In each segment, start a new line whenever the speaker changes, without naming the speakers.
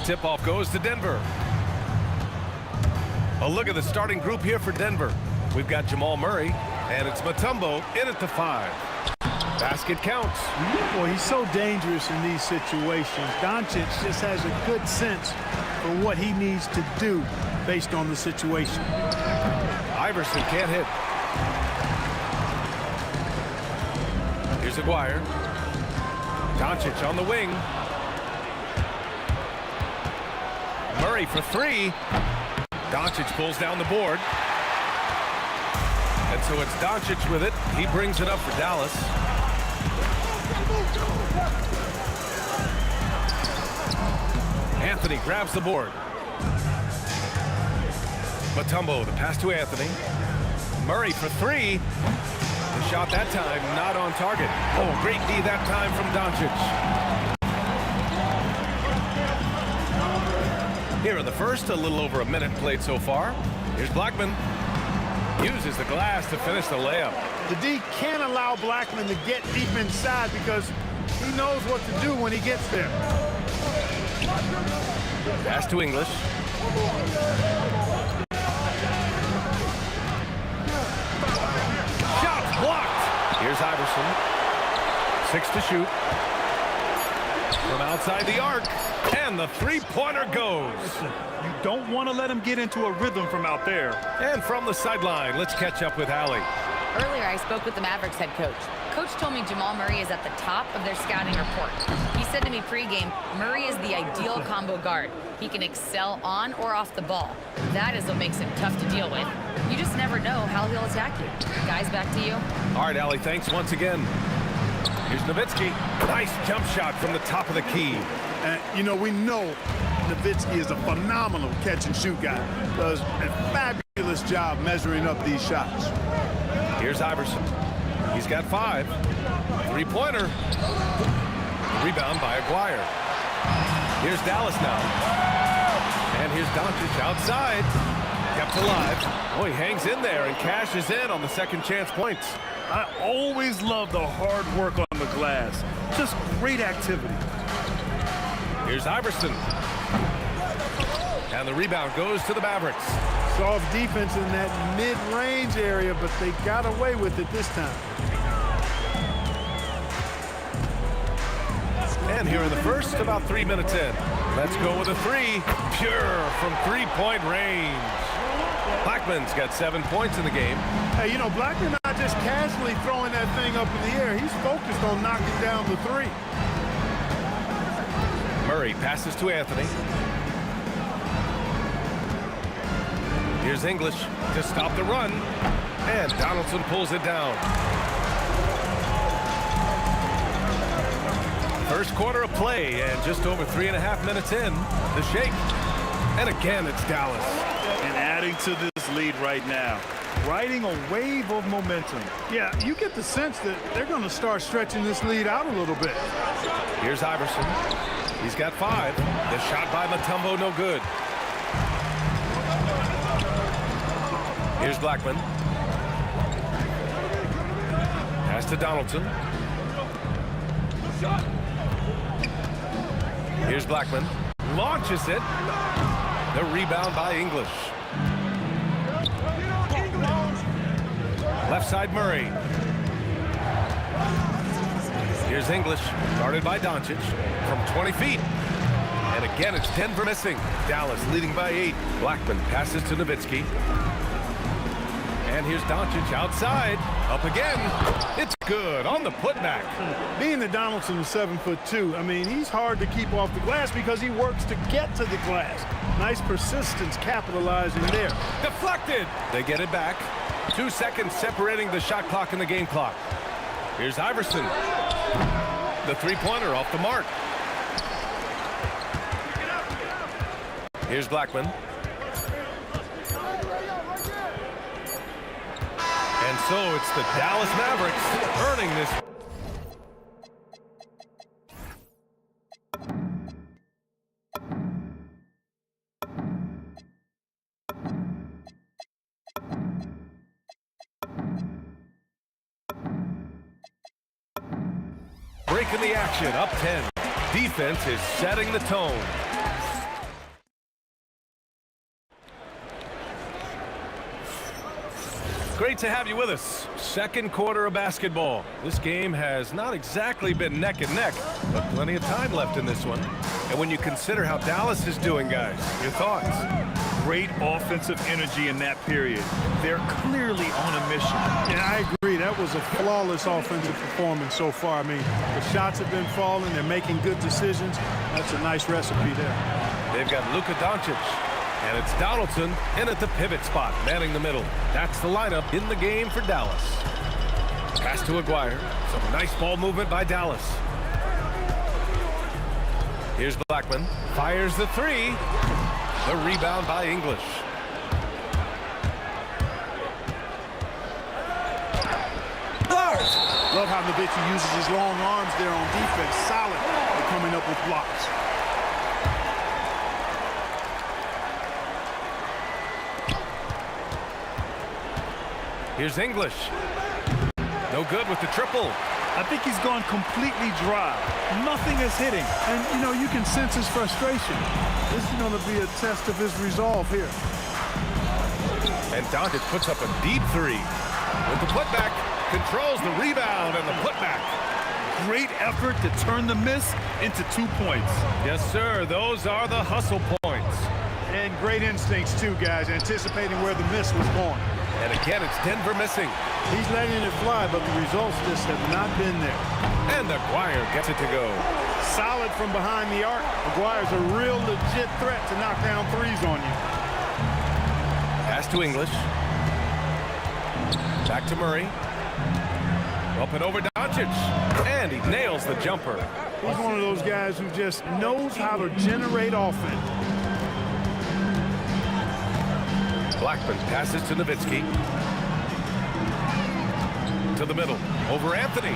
Tip-off goes to Denver. A look at the starting group here for Denver. We've got Jamal Murray, and it's Mutombo in at the 5. Basket counts.
Boy, he's so dangerous in these situations. Doncic just has a good sense for what he needs to do based on the situation.
Iverson can't hit. Here's Aguirre. Doncic on the wing. Murray for 3. Doncic pulls down the board. And so it's Doncic with it. He brings it up for Dallas. Anthony grabs the board. Mutombo, the pass to Anthony. Murray for 3. The shot that time not on target. Oh, great D that time from Doncic. Here in the first, a little over a minute played so far. Here's Blackman. Uses the glass to finish the layup.
The D can't allow Blackman to get deep inside because he knows what to do when he gets there.
Pass to English. Shot blocked. Here's Iverson. 6 to shoot. From outside the arc. And the three-pointer goes.
You don't want to let him get into a rhythm from out there.
And from the sideline, let's catch up with Allie.
Earlier, I spoke with the Mavericks head coach. Coach told me Jamal Murray is at the top of their scouting report. He said to me pregame, Murray is the ideal combo guard. He can excel on or off the ball. That is what makes him tough to deal with. You just never know how he'll attack you. Guys, back to you.
All right, Allie, thanks once again. Here's Nowitzki. Nice jump shot from the top of the key.
You know, we know Nowitzki is a phenomenal catch-and-shoot guy. Does a fabulous job measuring up these shots.
Here's Iverson. He's got 5. Three-pointer. Rebound by Aguirre. Here's Dallas now. And here's Doncic outside. Kept alive. Oh, he hangs in there and cashes in on the second chance points.
I always love the hard work on the glass. Just great activity.
Here's Iverson. And the rebound goes to the Mavericks.
Soft defense in that mid-range area, but they got away with it this time.
And here in the first, about 3 minutes in. Let's go with a 3. Pure from three-point range. Blackman's got 7 points in the game.
Hey, you know, Blackman not just casually throwing that thing up in the air. He's focused on knocking down the 3.
Murray passes to Anthony. Here's English to stop the run. And Donaldson pulls it down. First quarter of play, and just over 3.5 minutes in, the shake. And again, it's Dallas.
And adding to this lead right now, riding a wave of momentum. Yeah, you get the sense that they're going to start stretching this lead out a little bit.
Here's Iverson. He's got 5. The shot by Mutombo, no good. Here's Blackman. Pass to Donaldson. Here's Blackman. Launches it. The rebound by English. Left side Murray. Here's English, guarded by Doncic from 20 feet. And again, it's Denver missing. Dallas leading by 8. Blackman passes to Nowitzki. And here's Doncic outside. Up again. It's good on the putback.
Being that Donaldson is 7'2", I mean, he's hard to keep off the glass because he works to get to the glass. Nice persistence capitalizing there.
Deflected. They get it back. 2 seconds separating the shot clock and the game clock. Here's Iverson. The three-pointer off the mark. Here's Blackman. And so it's the Dallas Mavericks earning this. Breaking the action, up 10. Defense is setting the tone. Great to have you with us. Second quarter of basketball. This game has not exactly been neck and neck, but plenty of time left in this one. And when you consider how Dallas is doing, guys, your thoughts?
Great offensive energy in that period. They're clearly on a mission.
Yeah, I agree. That was a flawless offensive performance so far. I mean, the shots have been falling. They're making good decisions. That's a nice recipe there.
They've got Luka Doncic. And it's Donaldson in at the pivot spot, manning the middle. That's the lineup in the game for Dallas. Pass to Aguirre. Some nice ball movement by Dallas. Here's Blackman. Fires the three. The rebound by English.
Love how Nowitzki uses his long arms there on defense. Solid at coming up with blocks.
Here's English. No good with the triple.
I think he's gone completely dry. Nothing is hitting.
And, you know, you can sense his frustration. This is going to be a test of his resolve here.
And Doncic puts up a deep three. With the putback, controls the rebound and the putback.
Great effort to turn the miss into 2 points.
Yes, sir. Those are the hustle points.
And great instincts, too, guys, anticipating where the miss was going.
And again, it's Denver missing.
He's letting it fly, but the results just have not been there.
And Aguirre gets it to go.
Solid from behind the arc. Aguirre's a real legit threat to knock down threes on you.
Pass to English. Back to Murray. Up and over Doncic. And he nails the jumper.
He's one of those guys who just knows how to generate offense.
Blackman passes to Nowitzki. To the middle. Over Anthony.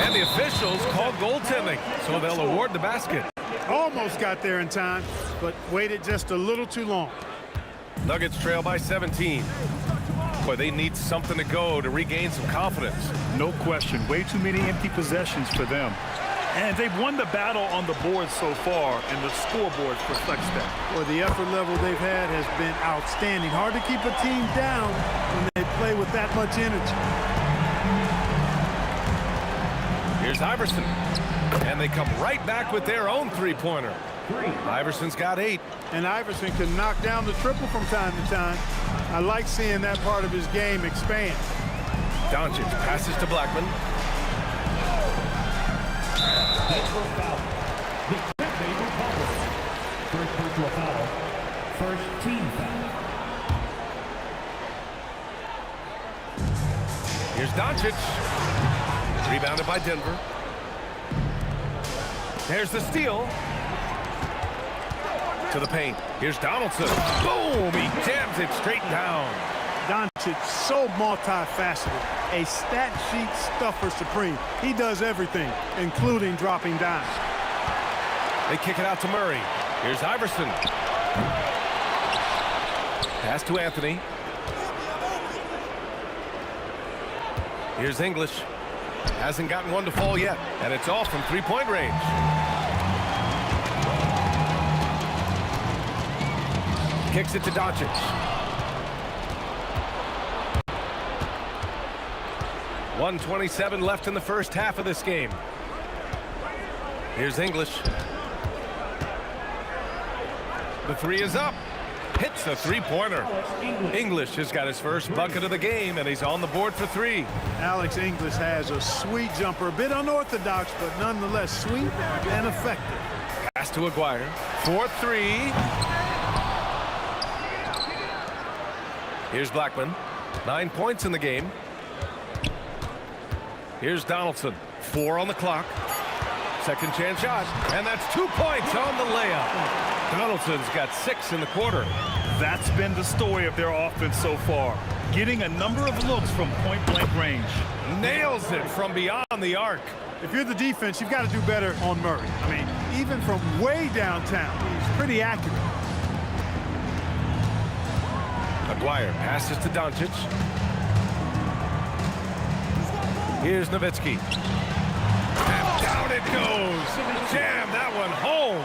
And the officials call goaltending, so they'll award the basket.
Almost got there in time, but waited just a little too long.
Nuggets trail by 17. Boy, they need something to go to regain some confidence.
No question. Way too many empty possessions for them. And they've won the battle on the board so far, and the scoreboard reflects that.
Well, the effort level they've had has been outstanding. Hard to keep a team down when they play with that much energy.
Here's Iverson. And they come right back with their own three-pointer. Iverson's got 8.
And Iverson can knock down the triple from time to time. I like seeing that part of his game expand.
Doncic passes to Blackman.
First personal foul. First team foul.
Here's Doncic. Rebounded by Denver. There's the steal. To the paint. Here's Donaldson. Boom! He jams it straight down.
Doncic, so multifaceted. A stat sheet stuffer supreme. He does everything, including dropping dimes.
They kick it out to Murray. Here's Iverson. Pass to Anthony. Here's English. Hasn't gotten one to fall yet, and it's off from three-point range. Kicks it to Doncic. .127 left in the first half of this game. Here's English. The three is up. Hits the three-pointer. English has got his first bucket of the game, and he's on the board for 3.
Alex English has a sweet jumper. A bit unorthodox, but nonetheless sweet and effective.
Pass to Aguirre. 4-3. Here's Blackman. 9 points in the game. Here's Donaldson. 4 on the clock. Second chance shot. And that's 2 points on the layup. Donaldson's got 6 in the quarter.
That's been the story of their offense so far. Getting a number of looks from point-blank range.
Nails it from beyond the arc.
If you're the defense, you've got to do better on Murray. I mean, even from way downtown, he's pretty accurate.
Aguirre passes to Doncic. Here's Nowitzki. And down it goes. Jam that one home.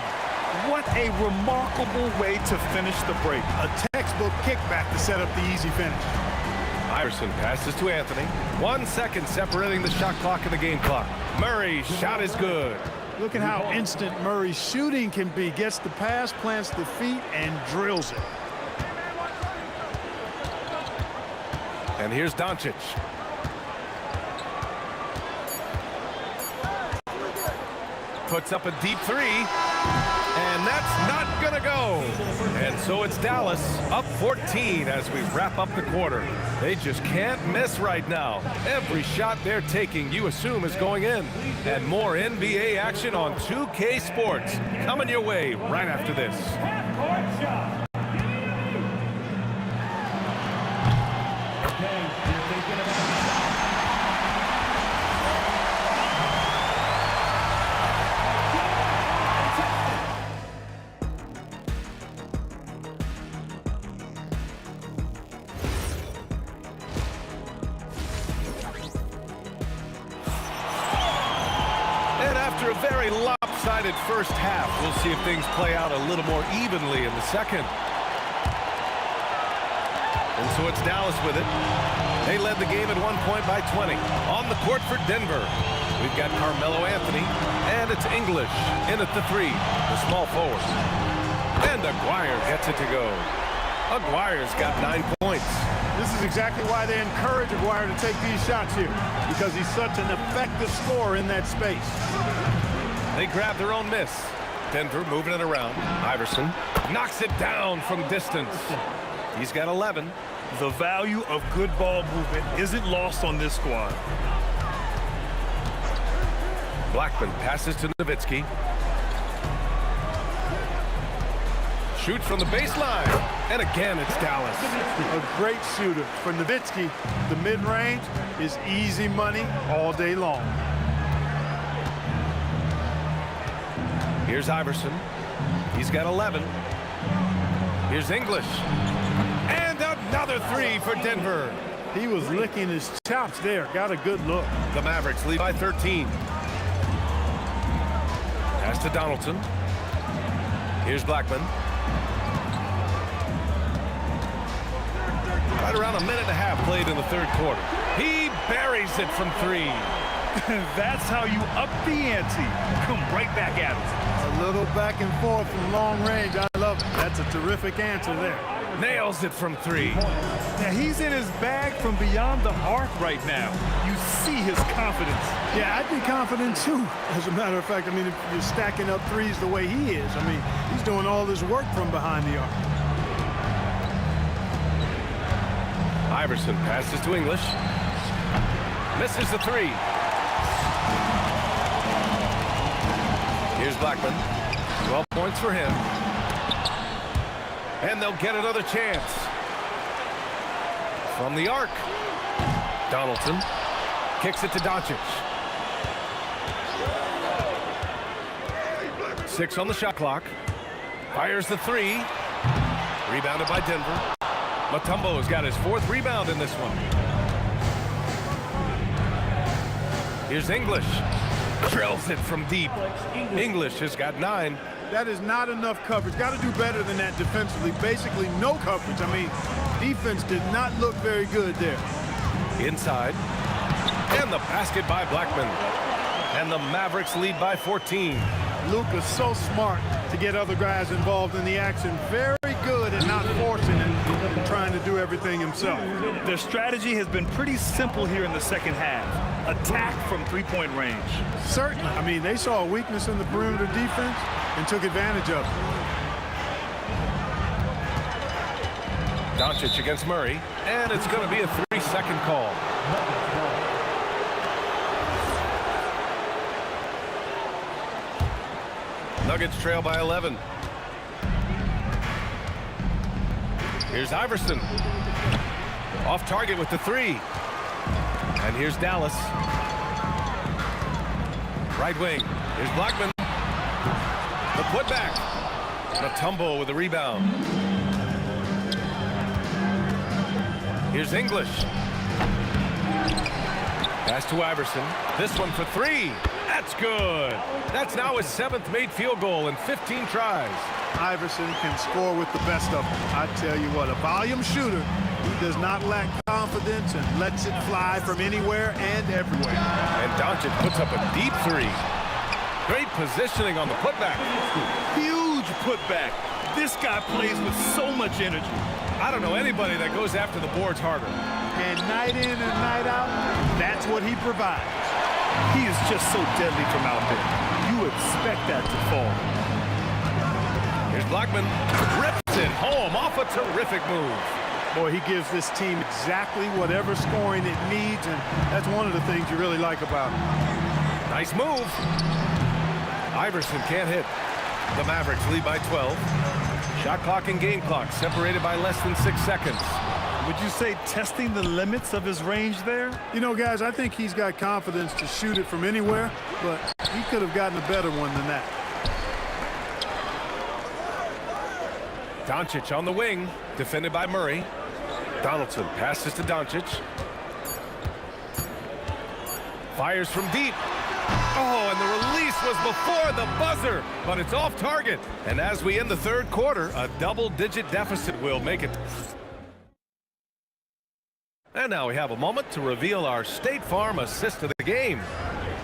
What a remarkable way to finish the break.
A textbook kickback to set up the easy finish.
Iverson passes to Anthony. 1 second separating the shot clock and the game clock. Murray's shot is good.
Look at how instant Murray's shooting can be. Gets the pass, plants the feet, and drills it.
And here's Doncic. Puts up a deep three, and that's not gonna go. And so it's Dallas up 14 as we wrap up the quarter. They just can't miss right now. Every shot they're taking, you assume, is going in. And more NBA action on 2K Sports coming your way right after this. After a very lopsided first half, we'll see if things play out a little more evenly in the second. And so it's Dallas with it. They led the game at 1 point by 20. On the court for Denver, we've got Carmelo Anthony, and it's English in at the three, the small forward. And Aguirre gets it to go. Aguirre's got 9 points.
This is exactly why they encourage Aguirre to take these shots here, because he's such an effective scorer in that space.
They grab their own miss. Denver moving it around. Iverson knocks it down from distance. He's got 11.
The value of good ball movement isn't lost on this squad.
Blackman passes to Nowitzki. Shoots from the baseline. And again, it's Dallas.
A great shooter. For Nowitzki, the mid-range is easy money all day long.
Here's Iverson. He's got 11. Here's English. And another three for Denver.
He was licking his chops there. Got a good look.
The Mavericks lead by 13. Pass to Donaldson. Here's Blackman. Right around a minute and a half played in the third quarter. He buries it from three.
That's how you up the ante. Come right back at it.
A little back and forth from long range. I love it. That's a terrific answer there.
Nails it from three.
Now he's in his bag from beyond the arc right now. You see his confidence.
Yeah, I'd be confident too. As a matter of fact, I mean, if you're stacking up threes the way he is, I mean, he's doing all this work from behind the arc.
Iverson passes to English. Misses the three. Here's Blackman. 12 points for him. And they'll get another chance. From the arc. Donaldson kicks it to Doncic. 6 on the shot clock. Fires the three. Rebounded by Denver. Mutombo's got his 4th rebound in this one. Here's English. Drills it from deep. English has got 9.
That is not enough coverage. Got to do better than that defensively. Basically no coverage. I mean, defense did not look very good there.
Inside. And the basket by Blackman. And the Mavericks lead by 14.
Luka's so smart to get other guys involved in the action. Very good at not forcing it and trying to do everything himself.
Their strategy has been pretty simple here in the second half. Attack from three-point range.
Certainly. I mean, they saw a weakness in the perimeter defense and took advantage of it.
Doncic against Murray. And it's going to be a 3-second call. Nuggets trail by 11. Here's Iverson. Off target with the three. And here's Dallas. Right wing. Here's Blackman. The putback. Mutombo with the rebound. Here's English. Pass to Iverson. This one for three. That's good. That's now his 7th made field goal in 15 tries.
Iverson can score with the best of them. I tell you what, a volume shooter He does not lack confidence and lets it fly from anywhere and everywhere.
And Doncic puts up a deep three. Great positioning on the putback.
Huge putback. This guy plays with so much energy.
I don't know anybody that goes after the boards harder.
And night in and night out, that's what he provides.
He is just so deadly from out there. You expect that to fall.
Here's Blackman. Rips it home off a terrific move.
Boy, he gives this team exactly whatever scoring it needs, and that's one of the things you really like about him.
Nice move. Iverson can't hit. The Mavericks lead by 12. Shot clock and game clock separated by less than 6 seconds.
Would you say testing the limits of his range there?
You know, guys, I think he's got confidence to shoot it from anywhere, but he could have gotten a better one than that.
Doncic on the wing, defended by Murray. Donaldson passes to Doncic. Fires from deep. Oh, and the release was before the buzzer, but it's off target. And as we end the third quarter, a double-digit deficit will make it. And now we have a moment to reveal our State Farm assist of the game.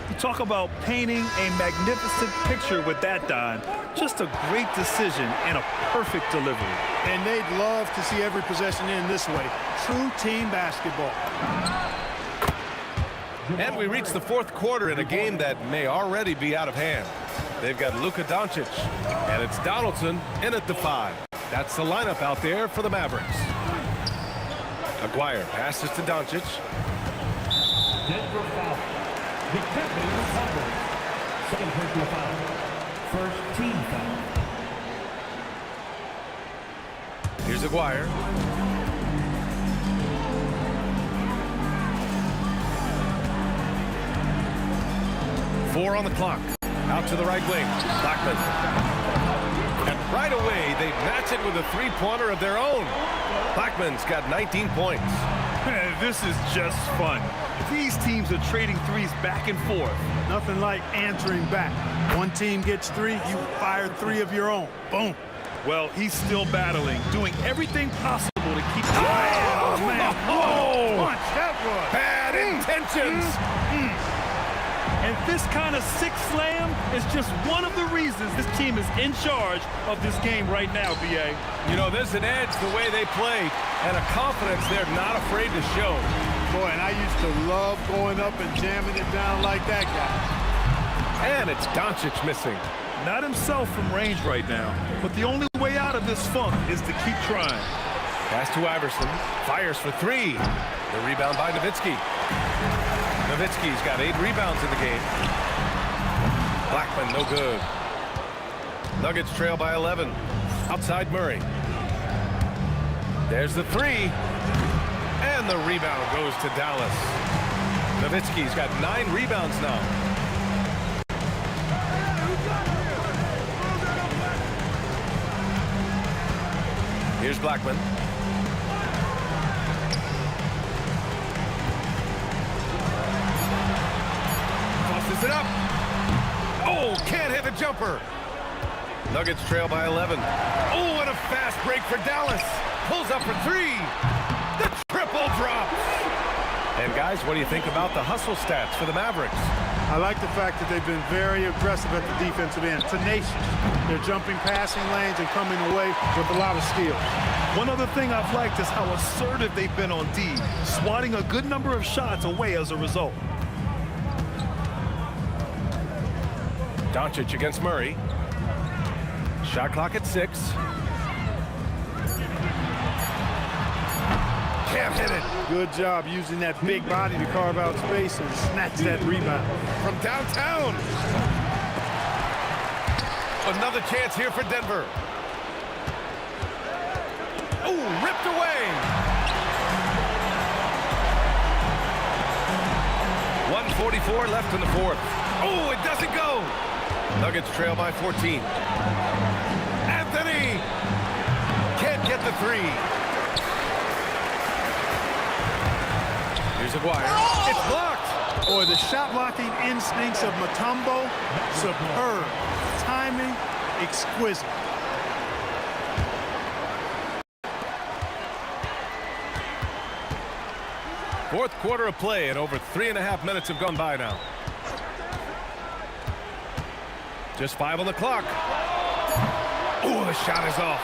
You talk about painting a magnificent picture with that, Don. Just a great decision and a perfect delivery.
And they'd love to see every possession in this way. True team basketball.
And we reach the fourth quarter in a game that may already be out of hand. They've got Luka Doncic, and it's Donaldson in at the 5. That's the lineup out there for the Mavericks. Aguirre passes to Doncic.
Denver foul. Defending the Mavericks. Second personal foul. First team foul.
Here's Aguirre. Four on the clock. Out to the right wing. Blackman. And right away, they match it with a three-pointer of their own. Blackman's got 19 points.
This is just fun. These teams are trading threes back and forth.
Nothing like answering back. One team gets 3, you fire 3 of your own. Boom.
Well, he's still battling, doing everything possible to keep...
Oh, man.
Oh!
Punch, that was.
Bad intentions.
And this kind of sick slam is just one of the reasons this team is in charge of this game right now, B.A.
You know, there's an edge the way they play and a confidence they're not afraid to show.
Boy, and I used to love going up and jamming it down like that guy.
And it's Doncic missing.
Not himself from range right now, but the only way out of this funk is to keep trying.
Pass to Iverson. Fires for 3. The rebound by Nowitzki. Nowitzki's got 8 rebounds in the game. Blackman, no good. Nuggets trail by 11. Outside Murray. There's the 3. And the rebound goes to Dallas. Nowitzki's got 9 rebounds now. Here's Blackman. Tosses it up. Oh, can't hit the jumper. Nuggets trail by 11. Oh, and a fast break for Dallas. Pulls up for 3. The triple drops. And guys, what do you think about the hustle stats for the Mavericks?
I like the fact that they've been very aggressive at the defensive end. Tenacious. They're jumping passing lanes and coming away with a lot of skill.
One other thing I've liked is how assertive they've been on D, swatting a good number of shots away as a result.
Doncic against Murray. Shot clock at 6. Can't hit it.
Good job using that big body to carve out space and snatch that rebound.
From downtown. Another chance here for Denver. Oh, ripped away. 1:44 left in the fourth. Oh, it doesn't go. Nuggets trail by 14. Anthony can't get the 3. Here's Aguirre. It's blocked.
Boy, the shot blocking instincts of Mutombo, superb. Timing, exquisite.
Fourth quarter of play, and over 3.5 minutes have gone by now. Just 5 on the clock. Oh, the shot is off.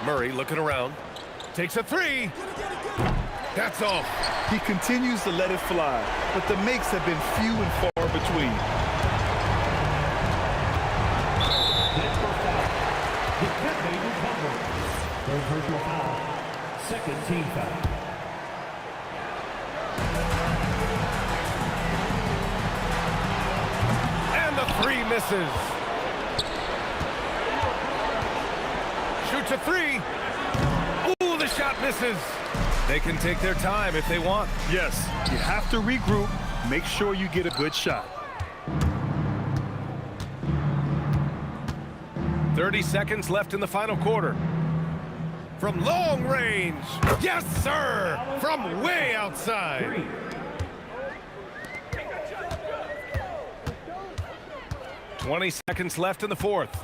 Murray looking around. Takes a three. That's off.
He continues to let it fly, but the makes have been few and far between.
Third personal foul. Second team foul.
And the three misses. Shoots a three. Ooh, the shot misses. They can take their time if they want.
Yes, you have to regroup. Make sure you get a good shot.
30 seconds left in the final quarter. From long range. Yes, sir. From way outside. Twenty seconds left in the fourth.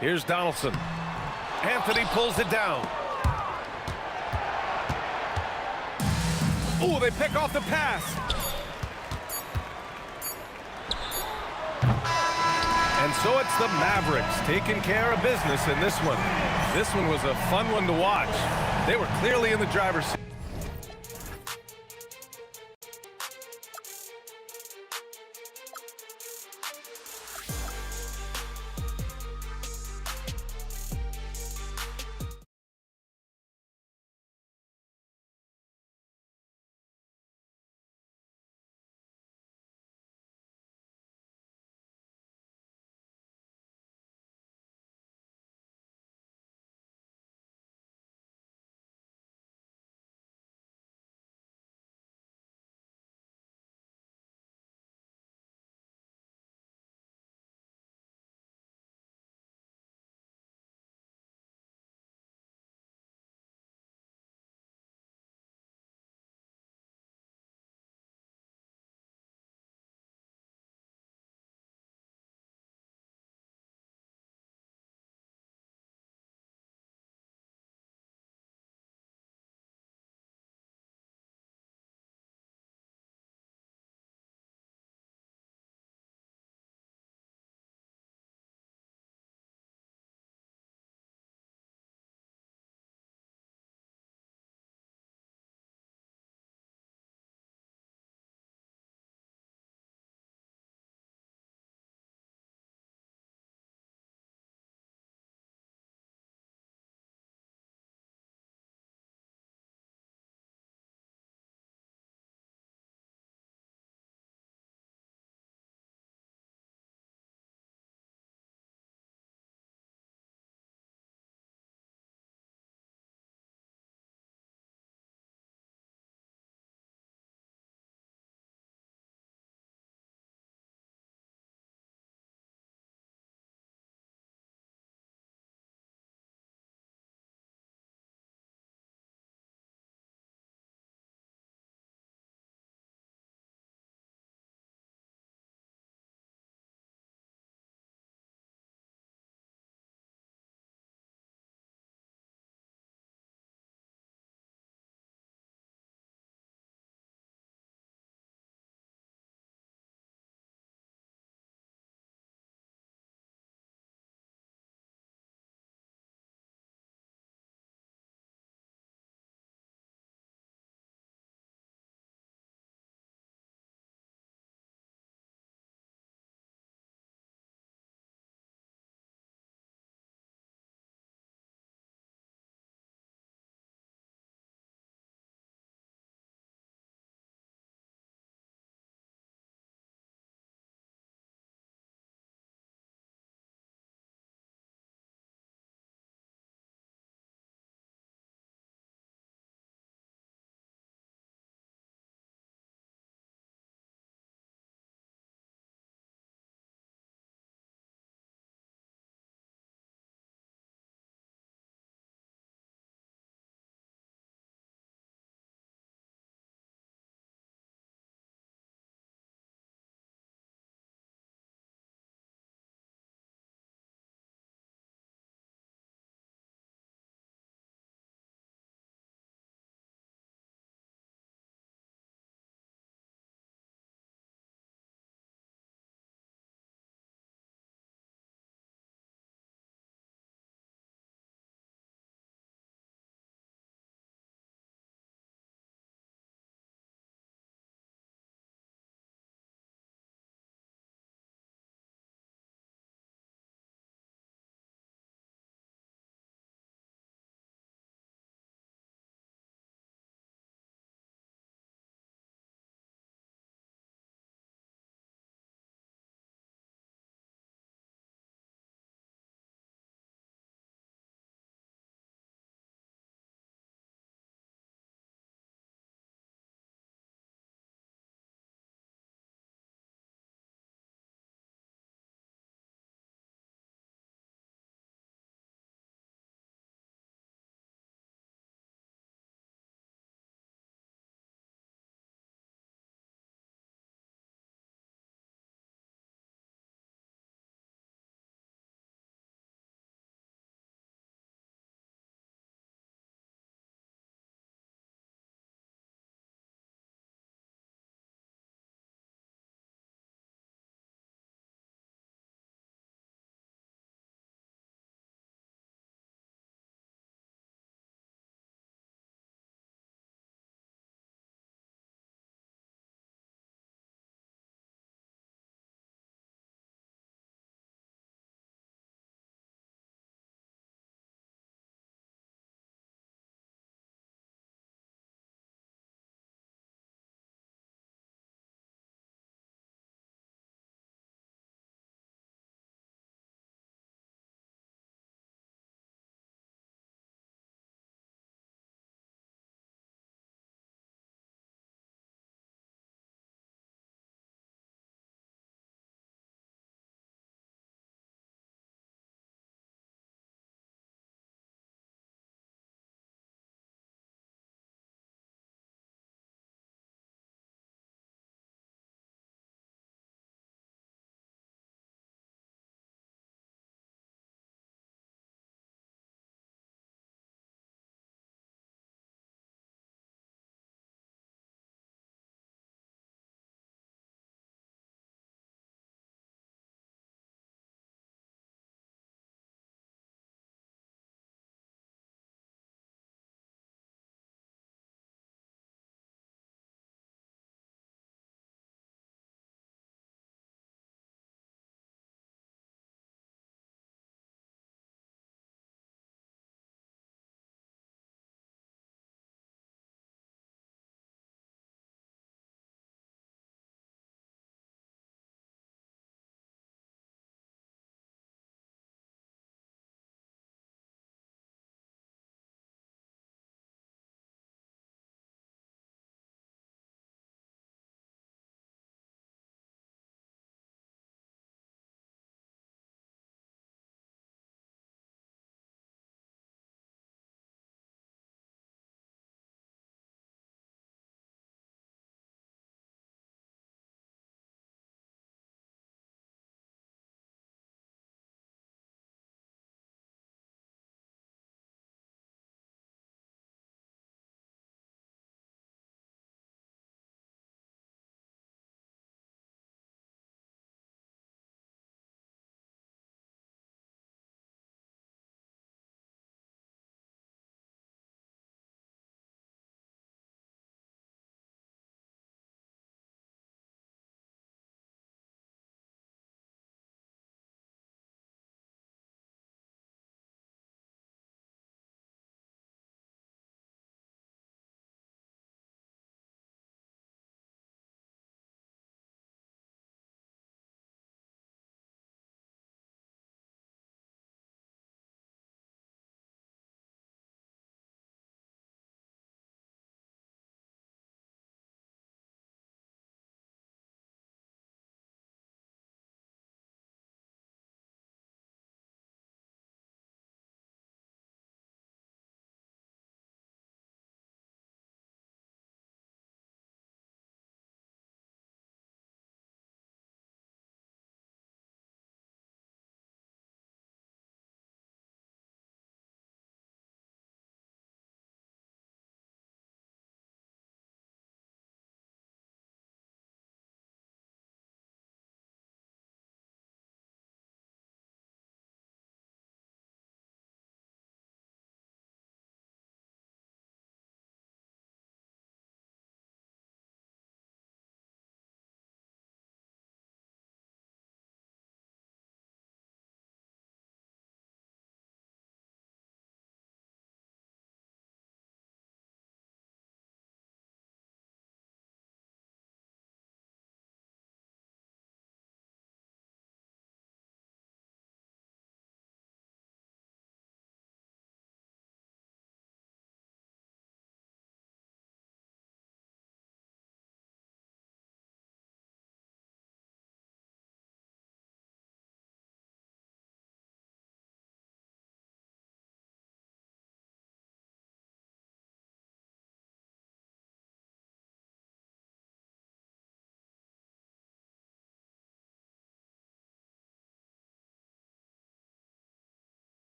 Here's Donaldson. Anthony pulls it down. Ooh, they pick off the pass. And so it's the Mavericks taking care of business in this one. This one was a fun one to watch. They were clearly in the driver's seat.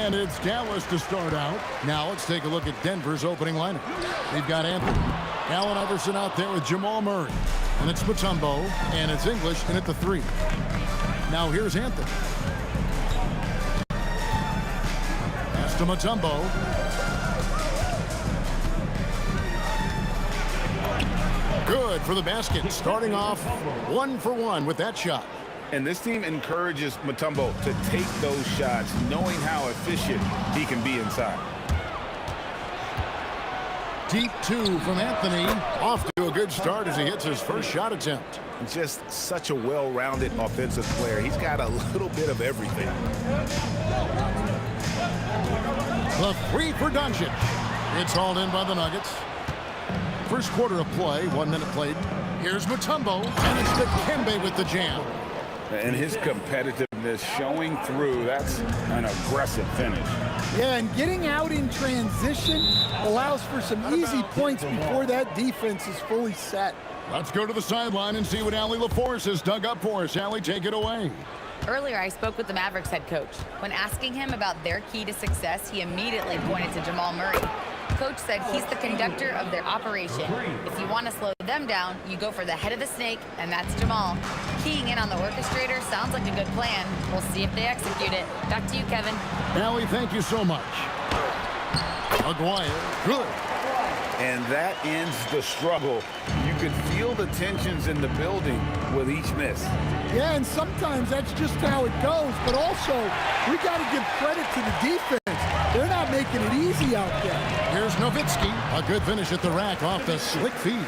And it's Dallas to start out. Now let's take a look at Denver's opening lineup. They've got Anthony. Allen Iverson out there with Jamal Murray. And it's Mutombo. And it's English in at the 3. Now here's Anthony. Pass to Mutombo. Good for the basket. Starting off 1 for 1 with that shot.
And this team encourages Mutombo to take those shots, knowing how efficient he can be inside.
Deep 2 from Anthony. Off to a good start as he hits his first shot attempt.
Just such a well-rounded offensive player. He's got a little bit of everything.
The 3 for Doncic. It's hauled in by the Nuggets. First quarter of play, 1 minute played. Here's Mutombo, and it's Dikembe with the jam.
And his competitiveness showing through. That's an aggressive finish.
Yeah, and getting out in transition allows for some easy points before that defense is fully set.
Let's go to the sideline and see what Allie LaForce has dug up for us. Allie, take it away.
Earlier, I spoke with the Mavericks head coach. When asking him about their key to success, he immediately pointed to Jamal Murray. Coach said he's the conductor of their operation. If you want to slow them down, you go for the head of the snake, and that's Jamal. Keying in on the orchestrator sounds like a good plan. We'll see if they execute it. Back to you, Kevin.
Allie, thank you so much. Aguirre, good.
And that ends the struggle. You can feel the tensions in the building with each miss.
Yeah, and sometimes that's just how it goes. But also, we got to give credit to the defense. They're not making it easy out there.
Here's Nowitzki. A good finish at the rack off the slick feed.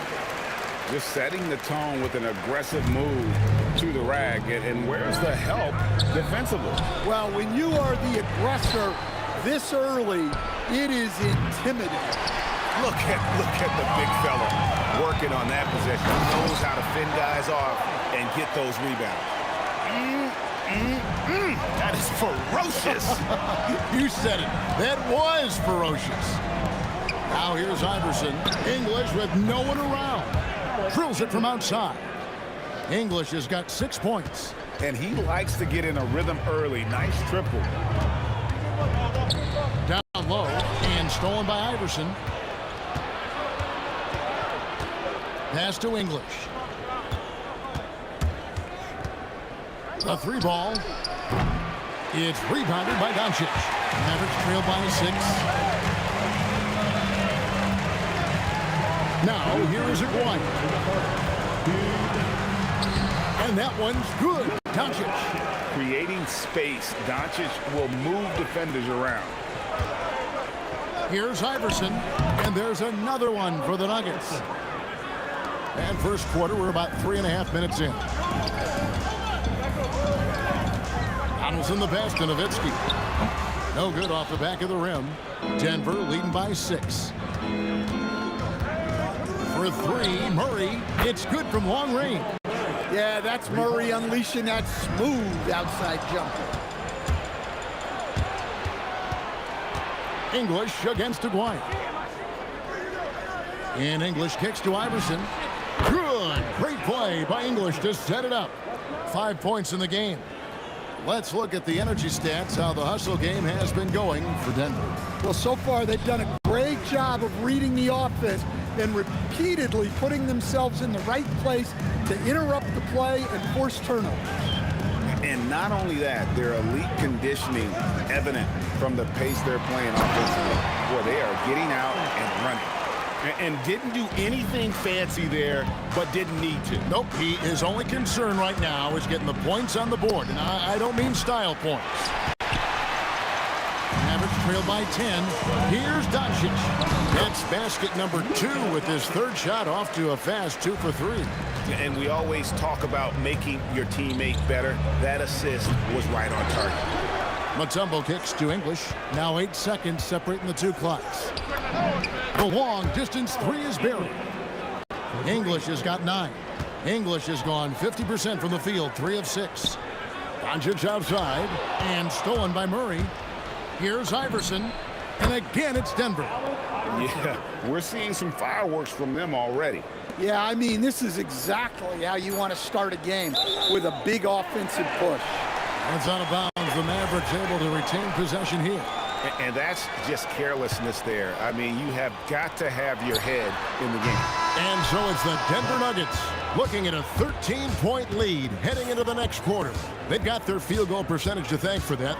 Just setting the tone with an aggressive move to the rack. And where's the help defensively?
Well, when you are the aggressor this early, it is intimidating.
Look at the big fella working on that possession. He knows how to fend guys off and get those rebounds. That is ferocious.
You said it. That was ferocious. Now here's Iverson. English with no one around. Drills it from outside. English has got 6 points.
And he likes to get in a rhythm early. Nice triple.
Down low and stolen by Iverson. Pass to English. The 3 ball. It's rebounded by Doncic. Mavericks trail by 6. Now here is Aguirre. And that one's good. Doncic.
Creating space. Doncic will move defenders around.
Here's Iverson. And there's another one for the Nuggets. And first quarter, we're about 3.5 minutes in. Donaldson the best to Nowitzki. No good off the back of the rim. Denver leading by 6. For 3, Murray. It's good from long range.
Yeah, that's Murray unleashing that smooth outside jumper.
English against Aguirre. And English kicks to Iverson. Good. Great play by English to set it up. 5 points in the game. Let's look at the energy stats, how the hustle game has been going for Denver.
Well, so far they've done a great job of reading the offense and repeatedly putting themselves in the right place to interrupt the play and force turnovers.
And not only that, their elite conditioning evident from the pace they're playing offensively, where they are getting out and running. And didn't do anything fancy there, but didn't need to.
Nope, his only concern right now is getting the points on the board. And I don't mean style points. Mavericks trail by 10. Here's Doncic. That's basket number 2 with his 3rd shot off to a fast 2 for 3.
And we always talk about making your teammate better. That assist was right on target.
Mutombo kicks to English. Now 8 seconds separating the 2 clocks. The long distance 3 is buried. English has got 9. English has gone 50% from the field, 3 of 6. Doncic outside and stolen by Murray. Here's Iverson. And again, it's Denver.
Yeah, we're seeing some fireworks from them already.
Yeah, I mean, this is exactly how you want to start a game, with a big offensive push.
That's out of bounds. The Mavericks able to retain possession here.
And that's just carelessness there. I mean, you have got to have your head in the game.
And so it's the Denver Nuggets looking at a 13-point lead heading into the next quarter. They've got their field goal percentage to thank for that.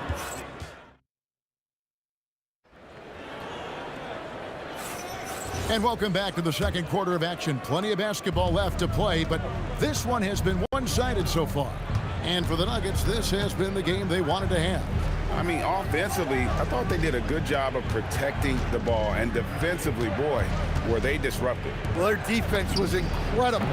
And welcome back to the second quarter of action. Plenty of basketball left to play, but this one has been one-sided so far. And for the Nuggets, this has been the game they wanted to have.
I mean, offensively, I thought they did a good job of protecting the ball. And defensively, boy, were they disruptive.
Well, their defense was incredible,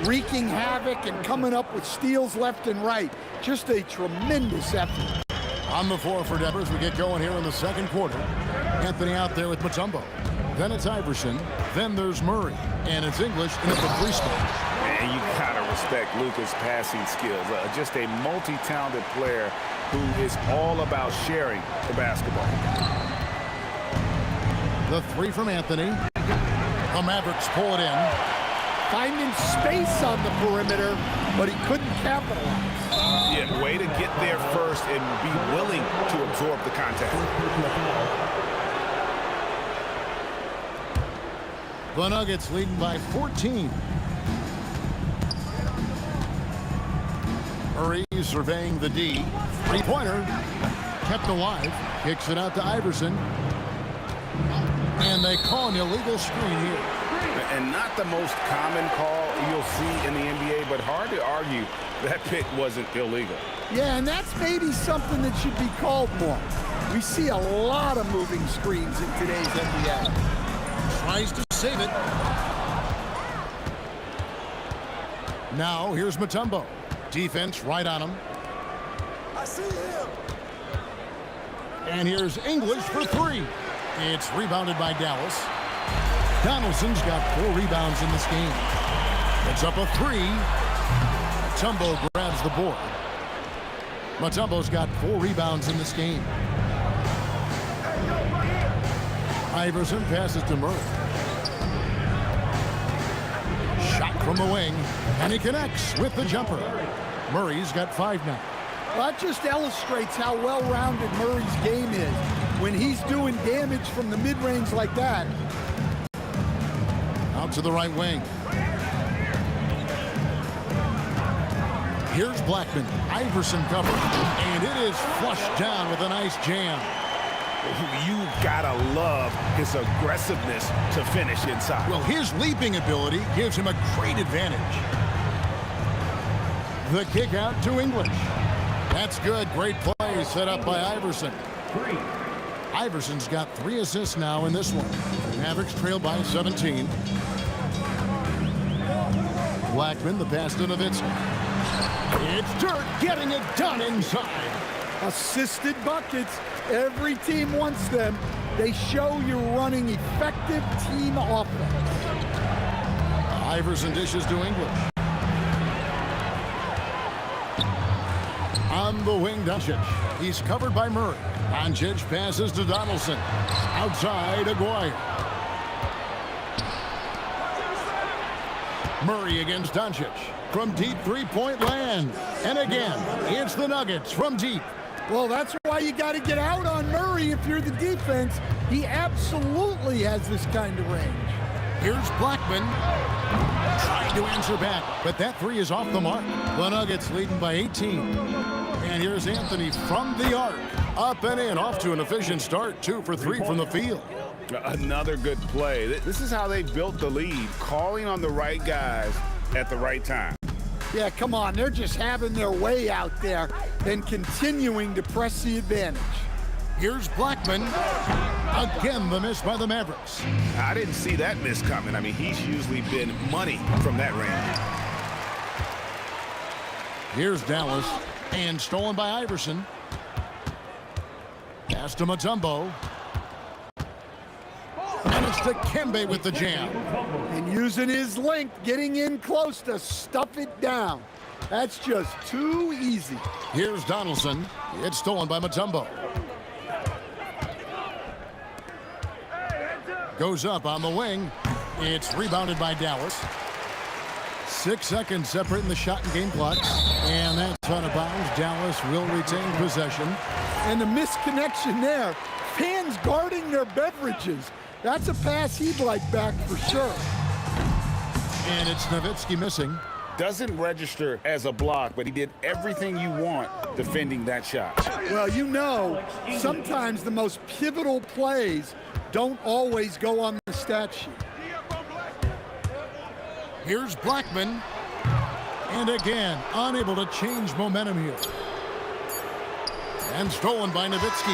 wreaking havoc and coming up with steals left and right. Just a tremendous effort.
On the floor for Denver as we get going here in the second quarter. Anthony out there with Mutombo. Then it's Iverson. Then there's Murray. And it's English in at the free spot.
And you gotta respect Luka's passing skills. Just a multi-talented player who is all about sharing the basketball.
The three from Anthony. The Mavericks pull it in.
Finding space on the perimeter, but he couldn't capitalize.
Yeah, way to get there first and be willing to absorb the contact.
The Nuggets leading by 14. Murray surveying the D. Three-pointer. Kept alive. Kicks it out to Iverson. And they call an illegal screen here.
And not the most common call you'll see in the NBA, but hard to argue that pick wasn't illegal.
Yeah, and that's maybe something that should be called more. We see a lot of moving screens in today's NBA.
Tries to save it. Now here's Mutombo. Defense right on him.
I see him.
And here's English for three. It's rebounded by Dallas. Donaldson's got 4 rebounds in this game. It's up a 3. Mutombo grabs the board. Mutombo's got 4 rebounds in this game. Iverson passes to Murray. Shot from the wing, and he connects with the jumper. Murray's got 5 now.
Well, that just illustrates how well-rounded Murray's game is. When he's doing damage from the mid-range like that.
Out to the right wing. Here's Blackman. Iverson covered. And it is flushed down with a nice jam.
You gotta love his aggressiveness to finish inside.
Well, his leaping ability gives him a great advantage. The kick out to English. That's good. Great play set up by Iverson. Iverson's got 3 assists now in this one. Mavericks trail by 17. Blackman, the pass to Nowitzki. It's Dirk getting it done inside.
Assisted buckets. Every team wants them. They show you're running effective team offense.
Iverson dishes to English. On the wing, Doncic. He's covered by Murray. Doncic passes to Donaldson. Outside, Aguirre. Murray against Doncic. From deep three-point land. And again, it's the Nuggets from deep.
Well, that's why you got to get out on Murray if you're the defense. He absolutely has this kind of range.
Here's Blackman. Trying to answer back, but that 3 is off the mark. The Nuggets leading by 18. And here's Anthony from the arc. Up and in, off to an efficient start. 2 for 3 from the field.
Another good play. This is how they built the lead, calling on the right guys at the right time.
Yeah, come on. They're just having their way out there and continuing to press the advantage.
Here's Blackman. Again, the miss by the Mavericks.
I didn't see that miss coming. I mean, he's usually been money from that range.
Here's Dallas. And stolen by Iverson. Pass to Mutombo. And it's to Kembe with the jam.
And using his length, getting in close to stuff it down. That's just too easy.
Here's Donaldson. It's stolen by Mutombo. Goes up on the wing. It's rebounded by Dallas. 6 seconds separating the shot and game clocks. And that's out of bounds. Dallas will retain possession.
And the misconnection there. Fans guarding their beverages. That's a pass he'd like back for sure.
And it's Nowitzki missing.
Doesn't register as a block, but he did everything you want defending that shot.
Well, you know, sometimes the most pivotal plays don't always go on the stat sheet.
Here's Blackman. And again, unable to change momentum here. And stolen by Nowitzki.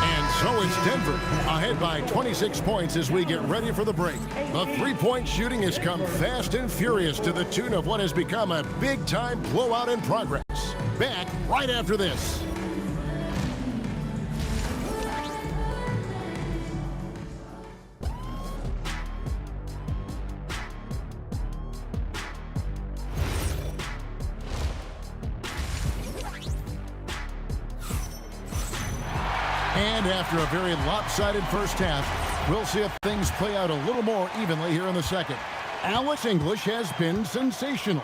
And so it's Denver, ahead by 26 points as we get ready for the break. The three-point shooting has come fast and furious to the tune of what has become a big-time blowout in progress. Back right after this. And after a very lopsided first half, we'll see if things play out a little more evenly here in the second. Alex English has been sensational.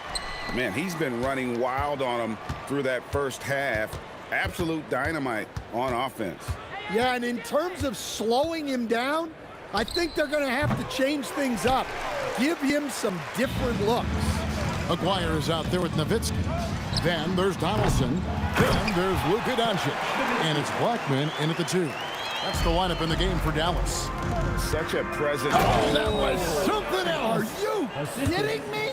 Man, he's been running wild on him through that first half. Absolute dynamite on offense.
Yeah, and in terms of slowing him down, I think they're going to have to change things up. Give him some different looks.
Aguirre is out there with Nowitzki. Then there's Donaldson. Then there's Luka Doncic. And it's Blackman in at the 2. That's the lineup in the game for Dallas.
Such a presence.
Oh, that was something else.
Are you kidding me?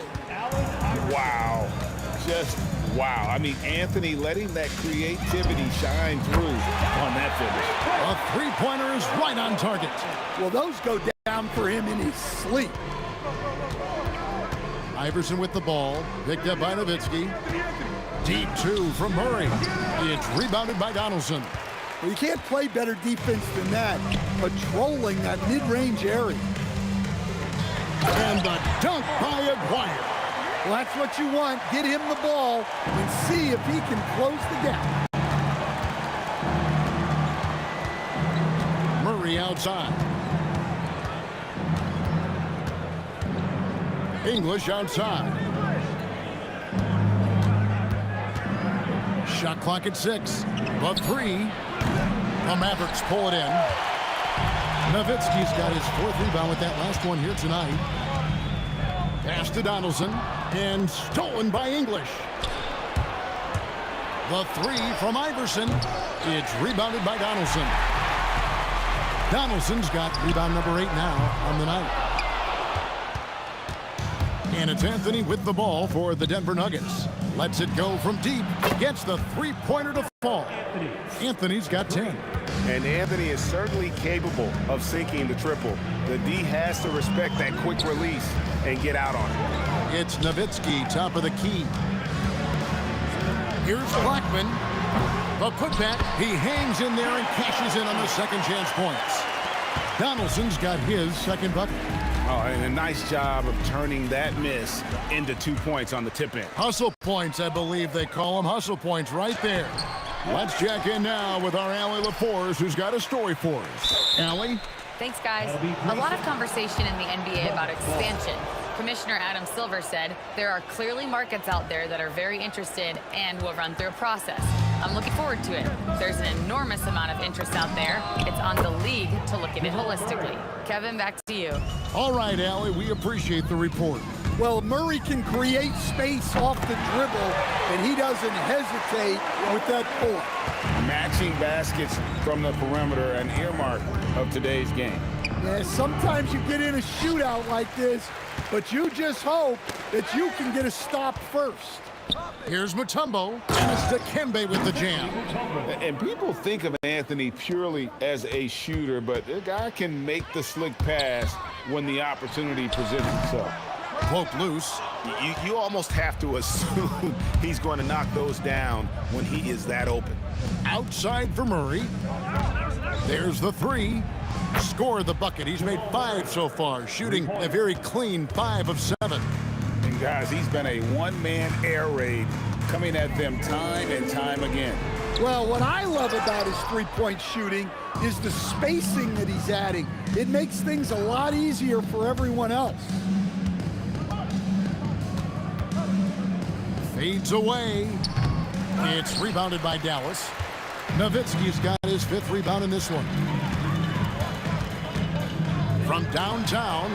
Wow. Just wow. I mean, Anthony letting that creativity shine through on that finish.
A three-pointer is right on target.
Well, those go down for him in his sleep.
Iverson with the ball. Picked up by Nowitzki. Deep 2 from Murray. It's rebounded by Donaldson.
Well, you can't play better defense than that, patrolling that mid-range area.
And the dunk by Aguirre.
Well, that's what you want. Get him the ball and see if he can close the gap.
Murray outside. English outside. Shot clock at 6. But 3. The Mavericks pull it in. Nowitzki's got his 4th rebound with that last one here tonight. Pass to Donaldson. And stolen by English. The 3 from Iverson. It's rebounded by Donaldson. Donaldson's got rebound number 8 now on the night. And it's Anthony with the ball for the Denver Nuggets. Lets it go from deep. Gets the three-pointer to fall. Anthony's got 10.
And Anthony is certainly capable of sinking the triple. The D has to respect that quick release and get out on it.
It's Nowitzki, top of the key. Here's Blackman. The putback. He hangs in there and cashes in on the second chance points. Donaldson's got his second bucket.
Oh, and a nice job of turning that miss into 2 points on the tip in.
Hustle points, I believe they call them. Hustle points right there. Let's check in now with our Allie LaForce, who's got a story for us. Allie?
Thanks, guys. A lot of conversation in the NBA about expansion. Commissioner Adam Silver said there are clearly markets out there that are very interested and will run through a process. I'm looking forward to it. There's an enormous amount of interest out there. It's on the league to look at it holistically. Kevin, back to you.
All right, Allie, we appreciate the report.
Well, Murray can create space off the dribble, and he doesn't hesitate with that pull.
Matching baskets from the perimeter, an earmark of today's game.
Yeah, sometimes you get in a shootout like this, but you just hope that you can get a stop first.
Here's Mutombo, and it's Dikembe with the jam.
And people think of Anthony purely as a shooter, but the guy can make the slick pass when the opportunity presents itself.
Poke loose.
You almost have to assume he's going to knock those down when he is that open.
Outside for Murray. There's the 3. Scored the bucket. He's made 5 so far, shooting a very clean 5 of 7.
And guys, he's been a one-man air raid coming at them time and time again.
Well, what I love about his three-point shooting is the spacing that he's adding. It makes things a lot easier for everyone else.
Fades away. It's rebounded by Dallas. Nowitzki's got his 5th rebound in this one. From downtown,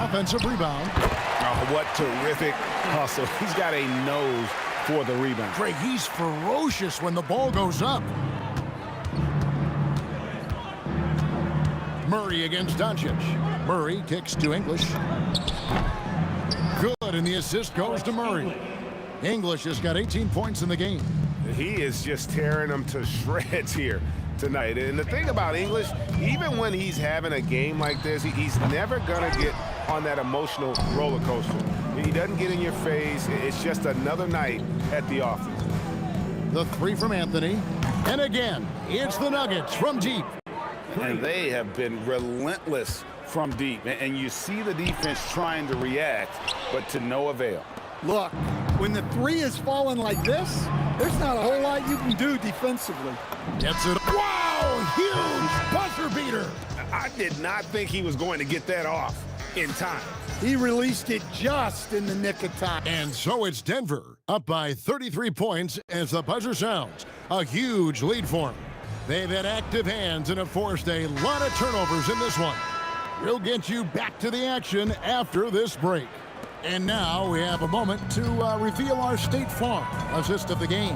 offensive rebound.
Oh, what terrific hustle. He's got a nose for the rebound.
Greg, he's ferocious when the ball goes up. Murray against Doncic. Murray kicks to English. Good, and the assist goes to Murray. English has got 18 points in the game.
He is just tearing them to shreds here tonight. And the thing about English, even when he's having a game like this, he's never going to get on that emotional roller coaster. He doesn't get in your face. It's just another night at the office.
The 3 from Anthony. And again, it's the Nuggets from deep.
And they have been relentless from deep. And you see the defense trying to react, but to no avail.
Look, when the 3 is falling like this, there's not a whole lot you can do defensively.
Gets it. Wow, huge buzzer beater.
I did not think he was going to get that off in time.
He released it just in the nick of time.
And so it's Denver, up by 33 points as the buzzer sounds. A huge lead for them. They've had active hands and have forced a lot of turnovers in this one. We'll get you back to the action after this break. And now we have a moment to reveal our State Farm assist of the game.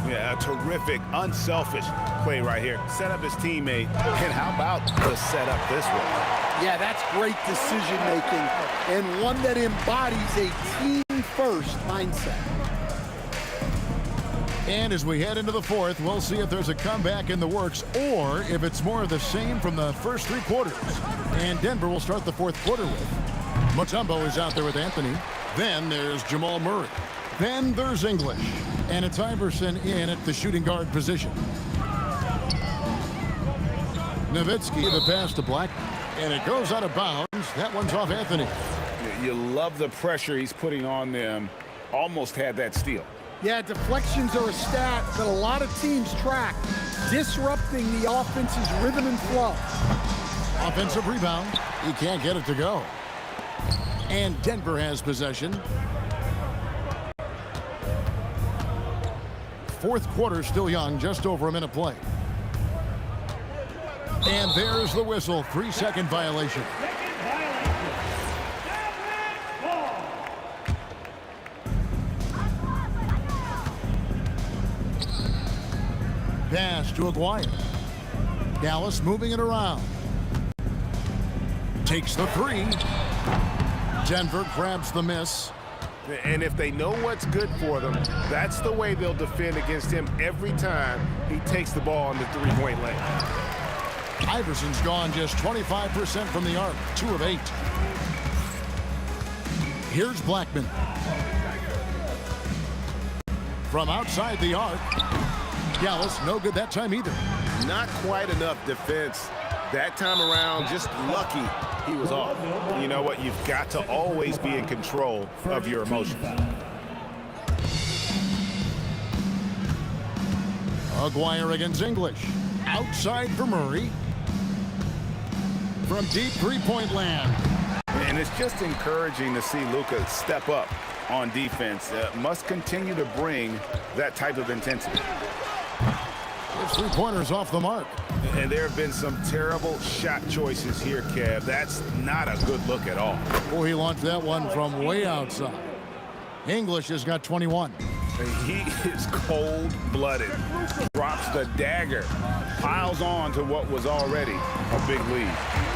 Yeah, a terrific, unselfish play right here. Set up his teammate. And how about the setup this way?
Yeah, that's great decision making and one that embodies a team-first mindset.
And as we head into the 4th, we'll see if there's a comeback in the works or if it's more of the same from the first 3 quarters. And Denver will start the 4th quarter with Mutombo is out there with Anthony. Then there's Jamal Murray. Then there's English. And it's Iverson in at the shooting guard position. Nowitzki, the pass to Black. And it goes out of bounds. That one's off Anthony.
You love the pressure he's putting on them. Almost had that steal.
Yeah, deflections are a stat that a lot of teams track, disrupting the offense's rhythm and flow.
Offensive rebound. He can't get it to go. And Denver has possession. 4th quarter still young, just over a minute play. And there's the whistle, 3-second violation. Pass to Aguirre. Dallas moving it around. Takes the 3. Denver grabs the miss.
And if they know what's good for them, that's the way they'll defend against him every time he takes the ball in the 3-point lane.
Iverson's gone just 25% from the arc, 2 of 8. Here's Blackman. From outside the arc. Dallas, no good that time either.
Not quite enough defense that time around. Just lucky he was off. You know what? You've got to always be in control of your emotions.
Aguirre against English. Outside for Murray. From deep 3-point land.
And it's just encouraging to see Luka step up on defense. Must continue to bring that type of intensity.
His 3-pointers off the mark.
And there have been some terrible shot choices here, Kev. That's not a good look at all.
Oh, he launched that one from way outside. English has got 21.
He is cold-blooded. Drops the dagger. Piles on to what was already a big lead.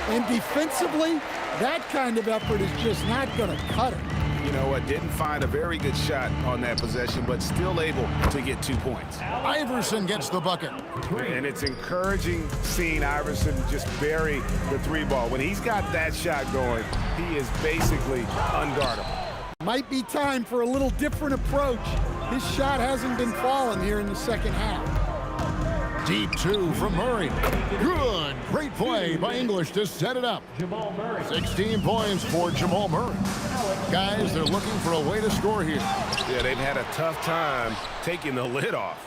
And defensively, that kind of effort is just not going to cut it.
You know what? Didn't find a very good shot on that possession, but still able to get 2 points.
Iverson gets the bucket.
And it's encouraging seeing Iverson just bury the 3-ball. When he's got that shot going, he is basically unguardable.
Might be time for a little different approach. His shot hasn't been falling here in the second half.
Deep 2 from Murray. Good. Great play by English to set it up. 16 points for Jamal Murray. Guys, they're looking for a way to score here.
Yeah, they've had a tough time taking the lid off.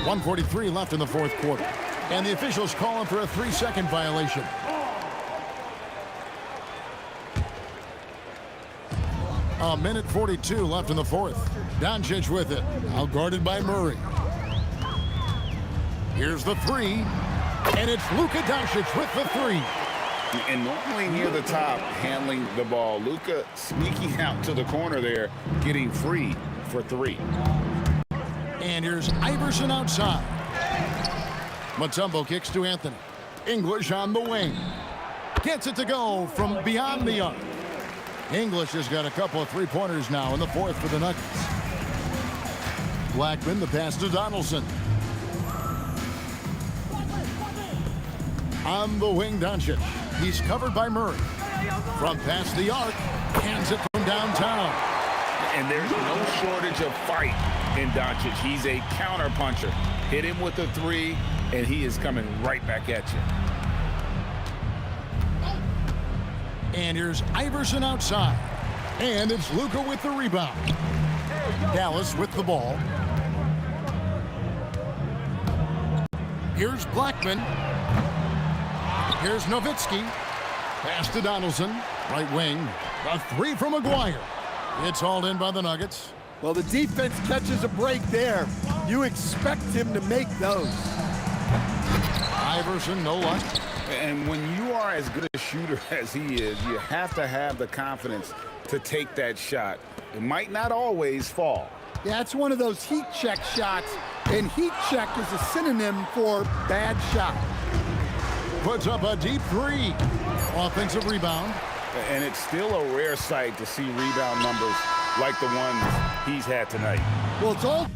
.143 left in the 4th quarter. And the officials calling for a 3-second violation. A minute 42 left in the fourth. Doncic with it. Now guarded by Murray. Here's the three. And it's Luka Doncic with the three.
And normally near the top, handling the ball. Luka sneaking out to the corner there, getting free for three.
And here's Iverson outside. Mutombo kicks to Anthony. English on the wing. Gets it to go from beyond the arc. English has got a couple of three-pointers now in the fourth for the Nuggets. Blackman, the pass to Donaldson. On the wing, Doncic. He's covered by Murray. From past the arc, hands it from downtown.
And there's no shortage of fight in Doncic. He's a counter-puncher. Hit him with a three, and he is coming right back at you.
And here's Iverson outside. And it's Luka with the rebound. Dallas with the ball. Here's Blackman. Here's Nowitzki. Pass to Donaldson. Right wing. A three from Maguire. It's hauled in by the Nuggets.
Well, the defense catches a break there. You expect him to make those.
Iverson, no luck.
And when you are as good a shooter as he is, you have to have the confidence to take that shot. It might not always fall.
Yeah, it's one of those heat check shots, and heat check is a synonym for bad shot.
Puts up a deep three. Offensive rebound.
And it's still a rare sight to see rebound numbers like the ones he's had tonight.
Well, it's all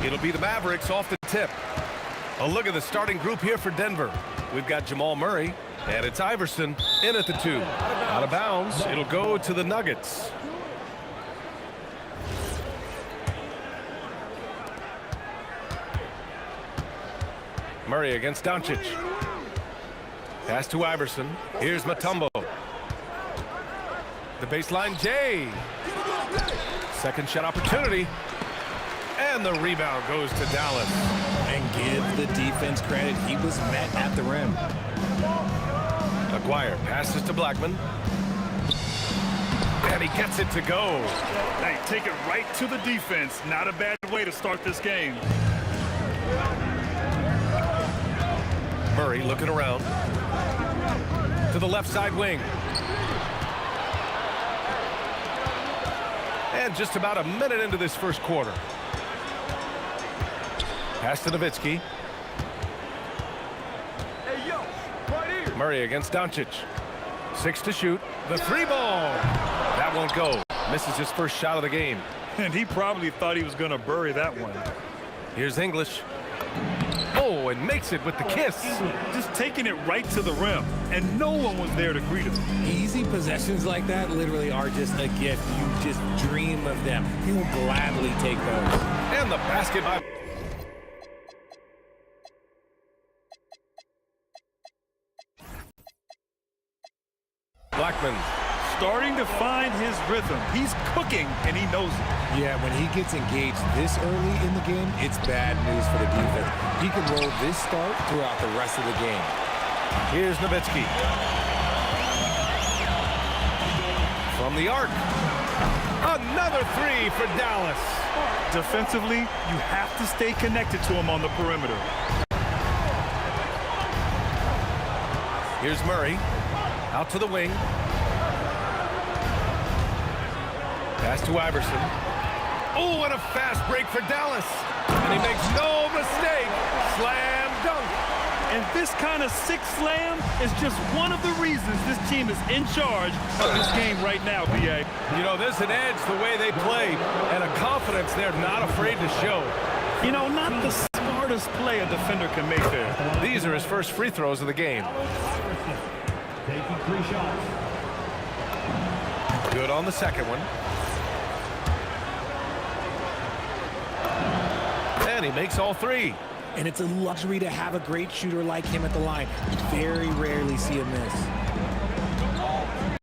It'll be the Mavericks off the tip. A look at the starting group here for Denver. We've got Jamal Murray, and it's Iverson in at the 2. Out of bounds, it'll go to the Nuggets. Murray against Doncic. Pass to Iverson. Here's Mutombo. The baseline J. Second shot opportunity. And the rebound goes to Dallas.
And give the defense credit. He was met at the rim.
Aguirre passes to Blackman. And he gets it to go.
Hey, take it right to the defense. Not a bad way to start this game.
Murray looking around. To the left side wing. And just about a minute into this first quarter. Pass to Nowitzki.
Hey, yo, right here.
Murray against Doncic. 6 to shoot. The 3 ball. That won't go. Misses his first shot of the game.
And he probably thought he was going to bury that one.
Here's English. Oh, and makes it with the kiss.
Just taking it right to the rim, and no one was there to greet him.
Easy possessions like that literally are just a gift. You just dream of them. He'll gladly take those.
And the basket by... Blackman.
Starting to find his rhythm. He's cooking, and he knows it.
Yeah, when he gets engaged this early in the game, it's bad news for the defense. He can roll this start throughout the rest of the game.
Here's Nowitzki. From the arc. Another 3 for Dallas.
Defensively, you have to stay connected to him on the perimeter.
Here's Murray. Out to the wing. Pass to Iverson. Oh, and a fast break for Dallas. And he makes no mistake. Slam dunk.
And this kind of sick slam is just one of the reasons this team is in charge of this game right now, B.A.
You know, there's an edge the way they play and a confidence they're not afraid to show.
You know, not the smartest play a defender can make there.
These are his first free throws of the game.
Taking 3 shots.
Good on the second one. And he makes all 3.
And it's a luxury to have a great shooter like him at the line. You very rarely see him miss.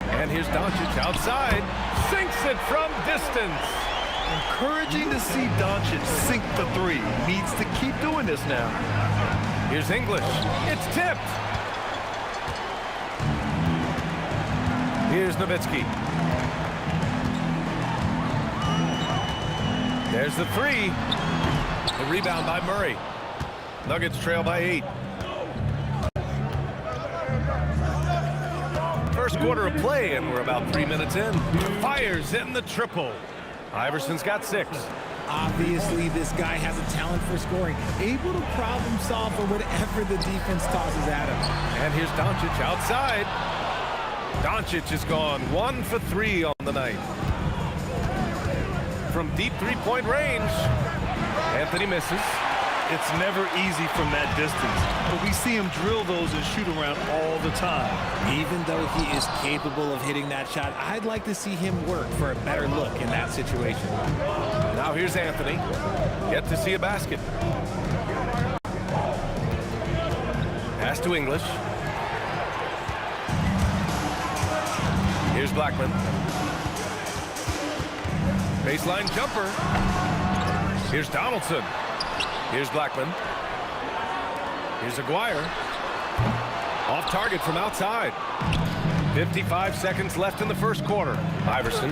And here's Doncic outside. Sinks it from distance.
Encouraging to see Doncic sink the 3. Needs to keep doing this now.
Here's English. It's tipped. Here's Nowitzki. There's the 3. The rebound by Murray. Nuggets trail by 8. First quarter of play, and we're about 3 minutes in. Fires in the triple. Iverson's got 6.
Obviously, this guy has a talent for scoring, able to problem solve for whatever the defense tosses at him.
And here's Doncic outside. Doncic has gone 1 for 3 on the night. From deep 3-point range, Anthony misses.
It's never easy from that distance, but we see him drill those and shoot around all the time.
Even though he is capable of hitting that shot, I'd like to see him work for a better look in that situation.
Now here's Anthony. Yet to see a basket. Pass to English. Here's Blackman. Baseline jumper. Here's Donaldson. Here's Blackman. Here's Aguirre. Off target from outside. 55 seconds left in the first quarter. Iverson.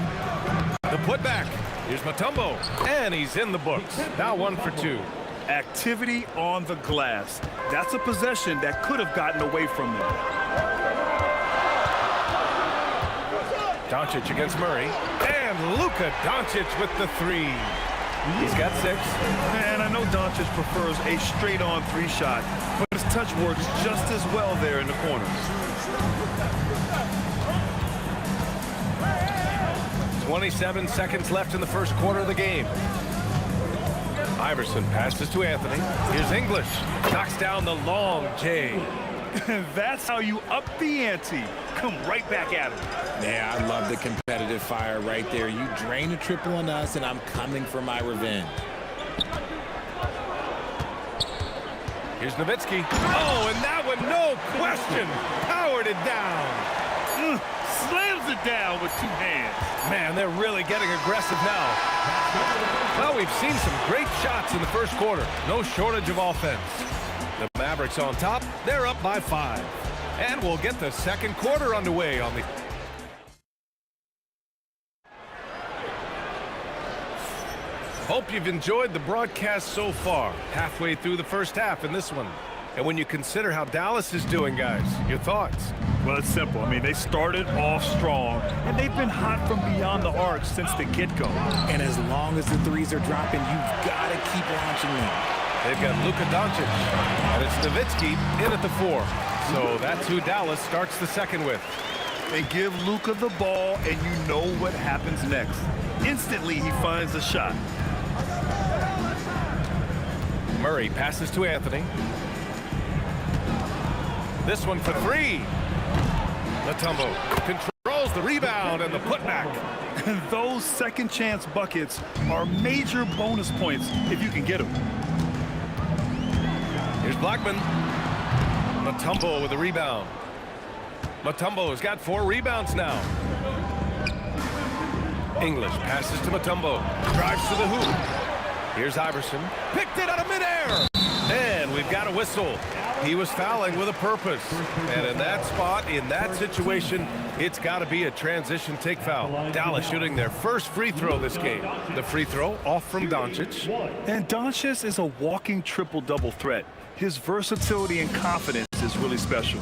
The putback. Here's Mutombo. And he's in the books. Now 1 for 2.
Activity on the glass. That's a possession that could have gotten away from them.
Doncic against Murray. And Luka Doncic with the 3. He's got 6.
And I know Doncic prefers a straight-on 3 shot, but his touch works just as well there in the corners.
27 seconds left in the first quarter of the game. Iverson passes to Anthony. Here's English. Knocks down the long J.
That's how you up the ante. Come right back at him.
Yeah, I love the competitive fire right there. You drain a triple on us, and I'm coming for my revenge.
Here's Nowitzki. Oh, and that one, no question, powered it down.
Slams it down with two hands.
Man, they're really getting aggressive now. Well, we've seen some great shots in the first quarter. No shortage of offense. The Mavericks on top. They're up by 5. And we'll get the second quarter underway on the... Hope you've enjoyed the broadcast so far. Halfway through the first half in this one. And when you consider how Dallas is doing, guys, your thoughts?
Well, it's simple. I mean, they started off strong, and they've been hot from beyond the arc since the get-go.
And as long as the threes are dropping, you've got to keep launching them.
They've got Luka Doncic, and it's Nowitzki in at the 4. So that's who Dallas starts the second with.
They give Luka the ball, and you know what happens next. Instantly, he finds a shot.
Murray passes to Anthony. This one for 3. Mutombo controls the rebound and the putback.
And those second chance buckets are major bonus points if you can get them.
Here's Blackman. Mutombo with the rebound. Mutombo has got 4 rebounds now. English passes to Mutombo. Drives to the hoop. Here's Iverson. Picked it out of midair. And we've got a whistle. He was fouling with a purpose. And in that spot, in that situation, it's got to be a transition take foul. Dallas shooting their first free throw this game. The free throw off from Doncic.
And Doncic is a walking triple-double threat. His versatility and confidence is really special.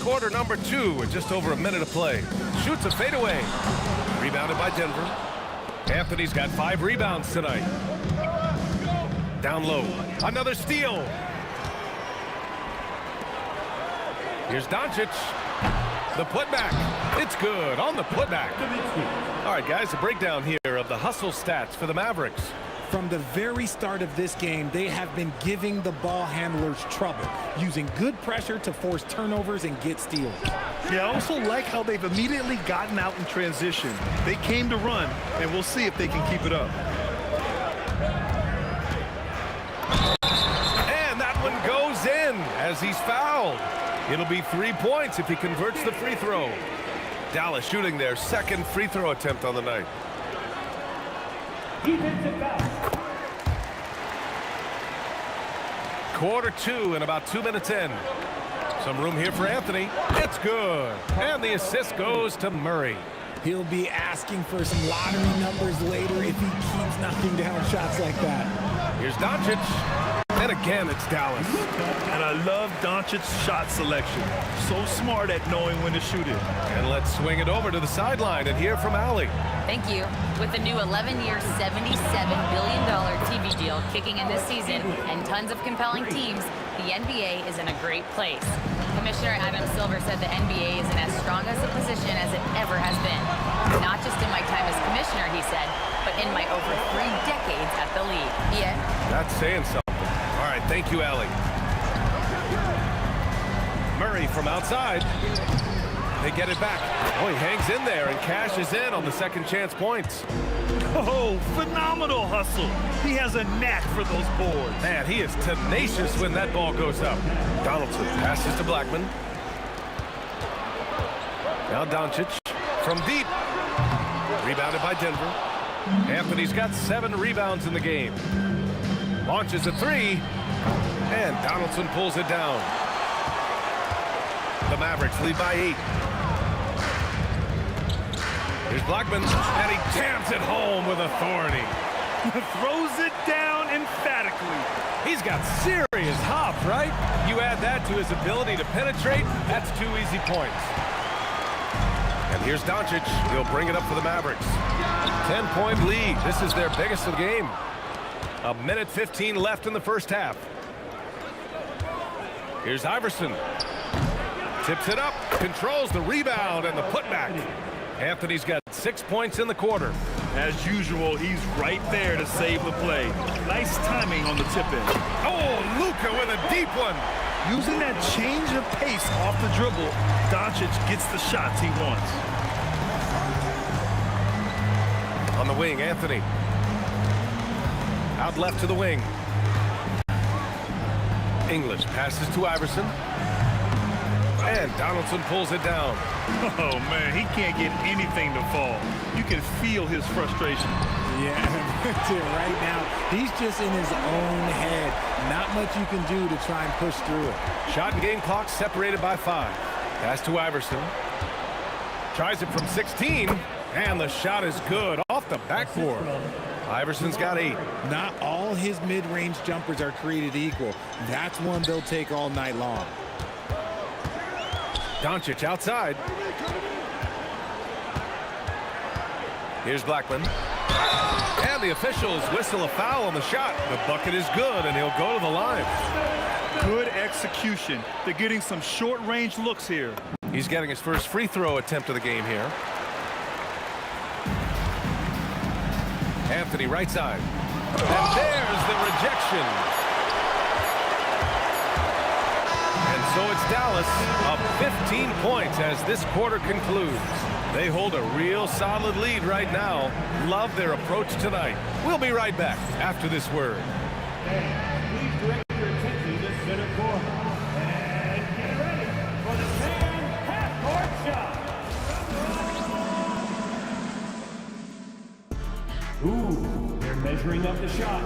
Quarter number 2 with just over a minute of play. Shoots a fadeaway. Rebounded by Denver. Anthony's got 5 rebounds tonight. Down low. Another steal. Here's Doncic. The putback. It's good on the putback. All right, guys, a breakdown here of the hustle stats for the Mavericks.
From the very start of this game, they have been giving the ball handlers trouble, using good pressure to force turnovers and get steals.
Yeah, I also like how they've immediately gotten out in transition. They came to run, and we'll see if they can keep it up.
And that one goes in as he's fouled. It'll be 3 points if he converts the free throw. Dallas shooting their second free throw attempt on the night. Quarter 2 and about 2 minutes in. Some room here for Anthony. It's good. And the assist goes to Murray.
He'll be asking for some lottery numbers later if he keeps knocking down shots like that.
Here's Doncic. And again, it's Dallas.
And I love Doncic's shot selection. So smart at knowing when to shoot it.
And let's swing it over to the sideline and hear from Allie.
Thank you. With the new 11-year, $77 billion TV deal kicking in this season and tons of compelling teams, the NBA is in a great place. Commissioner Adam Silver said the NBA is in as strong as a position as it ever has been. Not just in my time as commissioner, he said, but in my over 3 decades at the league. Yeah.
That's saying something. All right, thank you, Allie. Murray from outside. They get it back. Oh, he hangs in there and cashes in on the second chance points.
Oh, phenomenal hustle. He has a knack for those boards.
Man, he is tenacious when that ball goes up. Donaldson passes to Blackman. Now Doncic from deep. Rebounded by Denver. Anthony's got 7 rebounds in the game. Launches a 3. And Donaldson pulls it down. The Mavericks lead by 8. Here's Blackman, and he jams it home with authority.
Throws it down emphatically.
He's got serious hop, right? You add that to his ability to penetrate, that's 2 easy points. And here's Doncic. He'll bring it up for the Mavericks. 10-point lead. This is their biggest of the game. 1:15 left in the first half. Here's Iverson. Tips it up, controls the rebound and the putback. Anthony's got 6 points in the quarter.
As usual, he's right there to save the play. Nice timing on the tip-in.
Oh, Luka with a deep one.
Using that change of pace off the dribble, Doncic gets the shots he wants.
On the wing, Anthony. Out left to the wing. English passes to Iverson. And Donaldson pulls it down.
Oh, man, he can't get anything to fall. You can feel his frustration.
Yeah, right now, he's just in his own head. Not much you can do to try and push through it.
Shot and game clock separated by 5. Pass to Iverson. Tries it from 16. And the shot is good off the backboard. Iverson's got 8.
Not all his mid-range jumpers are created equal. That's one they'll take all night long.
Doncic outside. Here's Blackman. And the officials whistle a foul on the shot. The bucket is good, and he'll go to the line.
Good execution. They're getting some short-range looks here.
He's getting his first free throw attempt of the game here. Anthony right side. And there's the rejection. And so it's Dallas up 15 points as this quarter concludes. They hold a real solid lead right now. Love their approach tonight. We'll be right back after this word.
Please direct your attention to center court. And get ready for the second half-court shot. Ooh, they're measuring up the shot.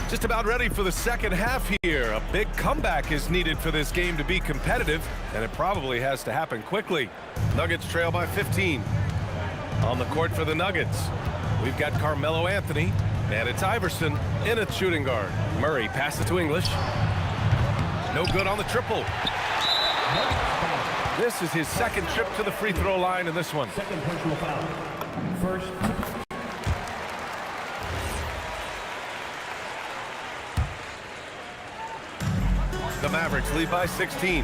Just about ready for the second half here. A big comeback is needed for this game to be competitive, and it probably has to happen quickly. Nuggets trail by 15. On the court for the Nuggets, we've got Carmelo Anthony, and it's Iverson in at shooting guard. Murray passes to English. No good on the triple. This is his second trip to the free throw line in this one.
Second personal foul. First.
The Mavericks lead by 16.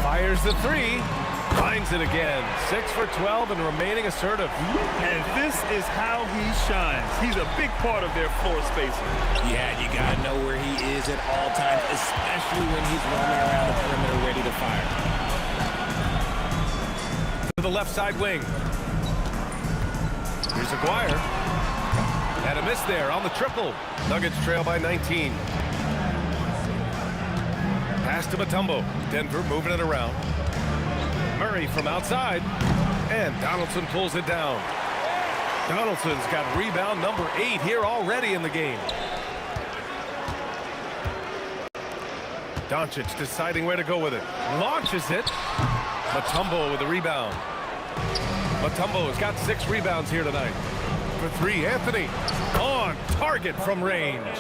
Fires the 3. Finds it again. 6 for 12 and remaining assertive.
And this is how he shines. He's a big part of their floor spacing.
Yeah, you got to know where he is at all times, especially when he's roaming around the perimeter ready to fire.
To the left side wing. Here's Aguirre. And a miss there on the triple. Nuggets trail by 19. Pass to Mutombo. Denver moving it around. Murray from outside. And Donaldson pulls it down. Donaldson's got rebound number 8 here already in the game. Doncic deciding where to go with it. Launches it. Mutombo with the rebound. Mutombo has got 6 rebounds here tonight. For 3, Anthony on target from range.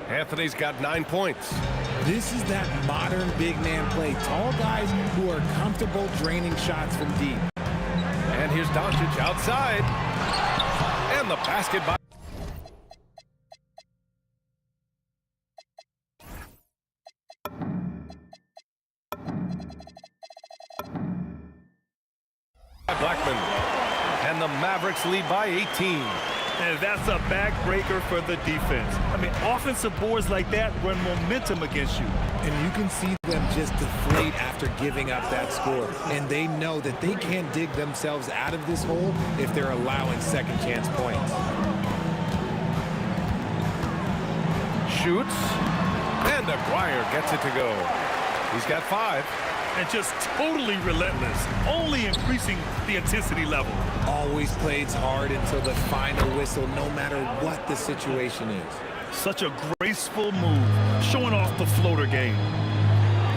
Anthony's got 9 points.
This is that modern big man play. Tall guys who are comfortable draining shots from deep.
And here's Doncic outside. And the basket by Blackman. And the Mavericks lead by 18.
And that's a backbreaker for the defense. I mean, offensive boards like that run momentum against you.
And you can see them just deflate after giving up that score. And they know that they can't dig themselves out of this hole if they're allowing second chance points.
Shoots. And Aguirre gets it to go. He's got 5.
And just totally relentless, only increasing the intensity level.
Always plays hard until the final whistle, no matter what the situation is.
Such a graceful move, showing off the floater game.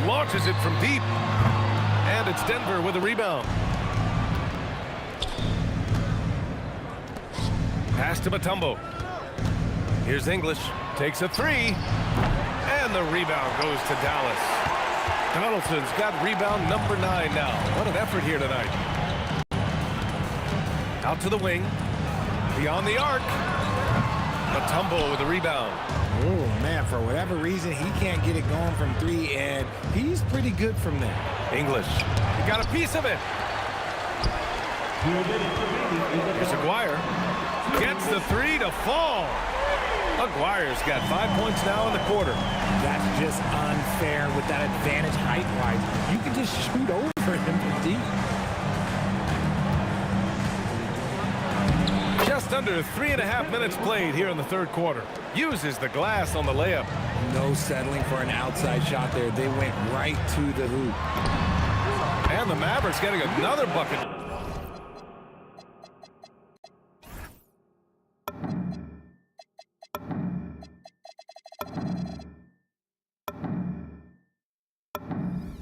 Launches it from deep. And it's Denver with a rebound. Pass to Mutombo. Here's English. Takes a 3. And the rebound goes to Dallas. Donaldson's got rebound number 9 now. What an effort here tonight. Out to the wing. Beyond the arc. Mutombo with the rebound.
Oh, man, for whatever reason, he can't get it going from three, and he's pretty good from there.
English. He got a piece of it. Here's Aguirre. Gets the three to fall. Aguirre's got 5 points now in the quarter.
That's just unfair with that advantage height-wise. You can just shoot over him from deep.
Just under 3.5 minutes played here in the third quarter. Uses the glass on the layup.
No settling for an outside shot there. They went right to the hoop.
And the Mavericks getting another bucket.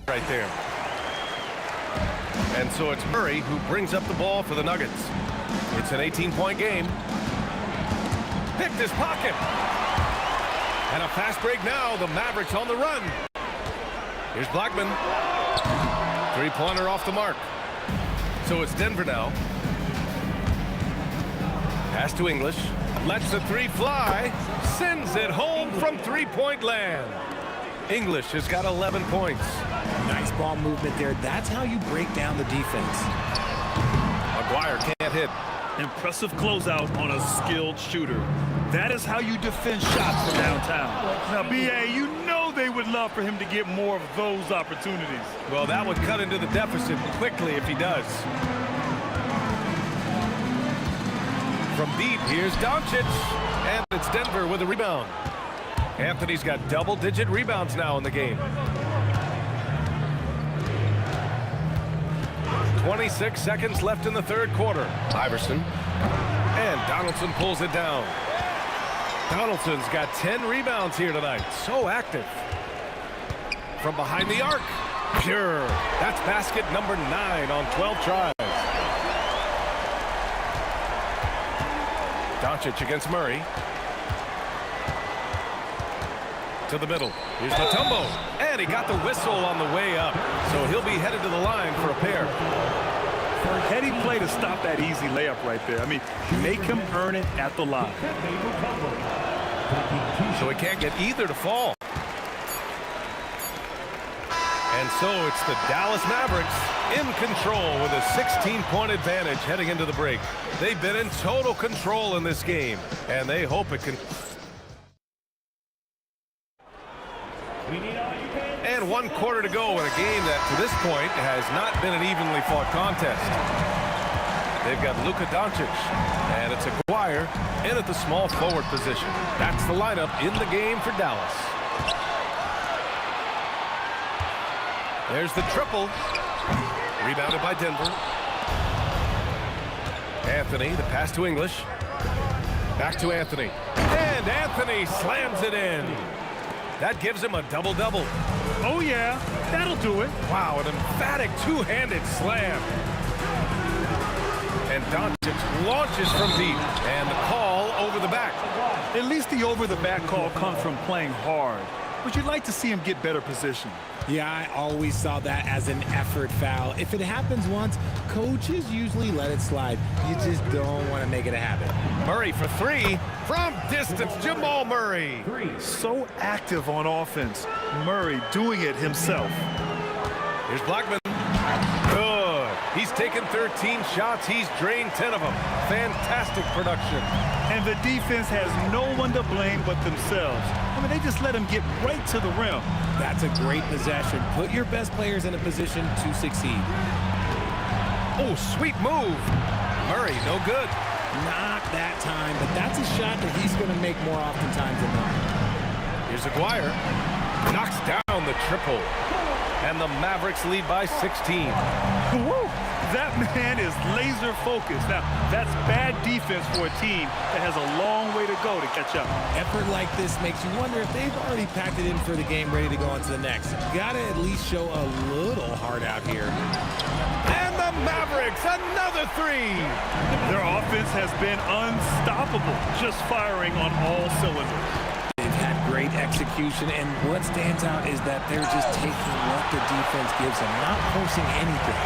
Right there. And so it's Murray who brings up the ball for the Nuggets. It's an 18-point game. Picked his pocket. And a fast break now. The Mavericks on the run. Here's Blackman. Three-pointer off the mark. So it's Denver now. Pass to English. Lets the three fly. Sends it home from three-point land. English has got 11 points.
Nice ball movement there. That's how you break down the defense.
Aguirre can't hit.
Impressive closeout on a skilled shooter. That is how you defend shots from downtown. Now, B.A., you know they would love for him to get more of those opportunities.
Well, that would cut into the deficit quickly if he does. From deep, here's Doncic. And it's Denver with a rebound. Anthony's got double-digit rebounds now in the game. 26 seconds left in the third quarter. Iverson. And Donaldson pulls it down. Donaldson's got 10 rebounds here tonight. So active. From behind the arc. Pure. That's basket number 9 on 12 tries. Doncic against Murray. To the middle. Here's Mutombo. And he got the whistle on the way up. So he'll be headed to the line for a pair.
Heady play to stop that easy layup right there. I mean, make him earn it at the line.
So he can't get either to fall. And so it's the Dallas Mavericks in control with a 16-point advantage heading into the break. They've been in total control in this game, and they hope it can. And 1 quarter to go in a game that, to this point, has not been an evenly fought contest. They've got Luka Doncic, and it's Aguirre in at the small forward position. That's the lineup in the game for Dallas. There's the triple. Rebounded by Denver. Anthony, the pass to English. Back to Anthony. And Anthony slams it in. That gives him a double-double.
Oh, yeah, that'll do it.
Wow, an emphatic two-handed slam. And Doncic launches from deep. And the call over the back.
At least the over-the-back call comes from playing hard. But you'd like to see him get better position.
Yeah, I always saw that as an effort foul. If it happens once, coaches usually let it slide. You just don't want to make it a habit.
Murray for three. From distance, Jamal Murray.
So active on offense. Murray doing it himself.
Here's Blackman. Good. He's taken 13 shots. He's drained 10 of them. Fantastic production.
And the defense has no one to blame but themselves. I mean, they just let him get right to the rim.
That's a great possession. Put your best players in a position to succeed.
Oh, sweet move. Murray, no good.
Not that time, but that's a shot that he's going to make more oftentimes than not.
Here's Aguirre. Knocks down the triple. And the Mavericks lead by 16.
Woo! That man is laser focused. Now, that's bad defense for a team that has a long way to go to catch up.
Effort like this makes you wonder if they've already packed it in for the game, ready to go on to the next. Gotta at least show a little heart out here.
And the Mavericks, another three.
Their offense has been unstoppable, just firing on all cylinders.
They've had great execution, and what stands out is that they're just taking what the defense gives them, not forcing anything.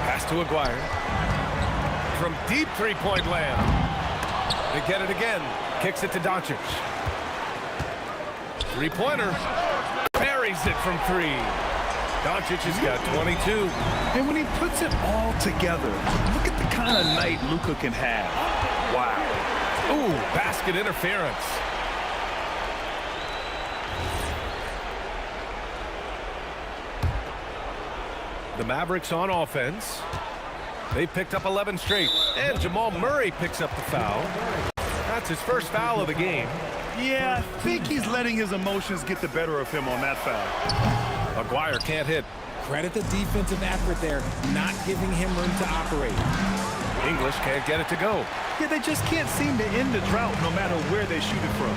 Pass to Aguirre. from deep three-point land. They get it again. Kicks it to Doncic. Three-pointer. Buries it from three. Doncic has got 22.
And when he puts it all together, look at the kind of night Luka can have. Wow.
Ooh, basket interference. The Mavericks on offense. They picked up 11 straight. And Jamal Murray picks up the foul. That's his first foul of the game.
Yeah, I think he's letting his emotions get the better of him on that foul.
Maguire can't hit.
Credit the defensive effort there, not giving him room to operate.
English can't get it to go.
Yeah, they just can't seem to end the drought no matter where they shoot it from.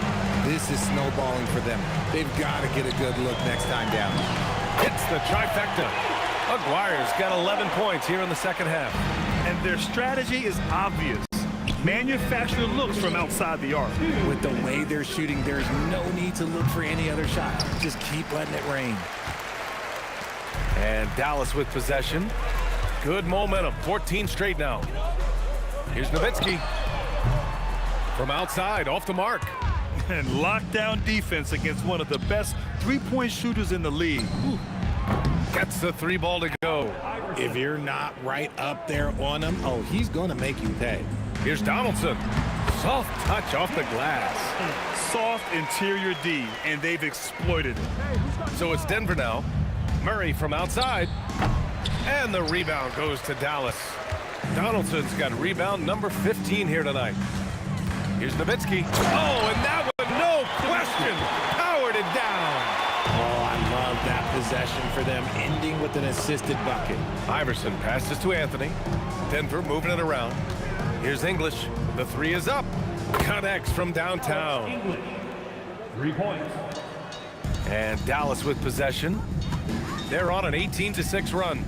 This is snowballing for them. They've got to get a good look next time down.
Hits the trifecta. Maguire's got 11 points here in the second half.
And their strategy is obvious. Manufacture looks from outside the arc.
With the way they're shooting, there's no need to look for any other shot. Just keep letting it rain.
And Dallas with possession. Good momentum. 14 straight now. Here's Nowitzki. From outside, off the mark.
And lockdown defense against one of the best three-point shooters in the league. Ooh.
Gets the three ball to go.
If you're not right up there on him, oh, he's going to make you pay.
Here's Donaldson. Soft touch off the glass.
Soft interior D, and they've exploited it.
So it's Denver now. Murray from outside. And the rebound goes to Dallas. Donaldson's got rebound number 15 here tonight. Here's Nowitzki. Oh, and that one, no question, powered it down.
Oh, I love that possession for them, ending with an assisted bucket.
Iverson passes to Anthony. Denver moving it around. Here's English. The three is up. Connects from downtown.
English, 3 points.
And Dallas with possession. They're on an 18-6 run.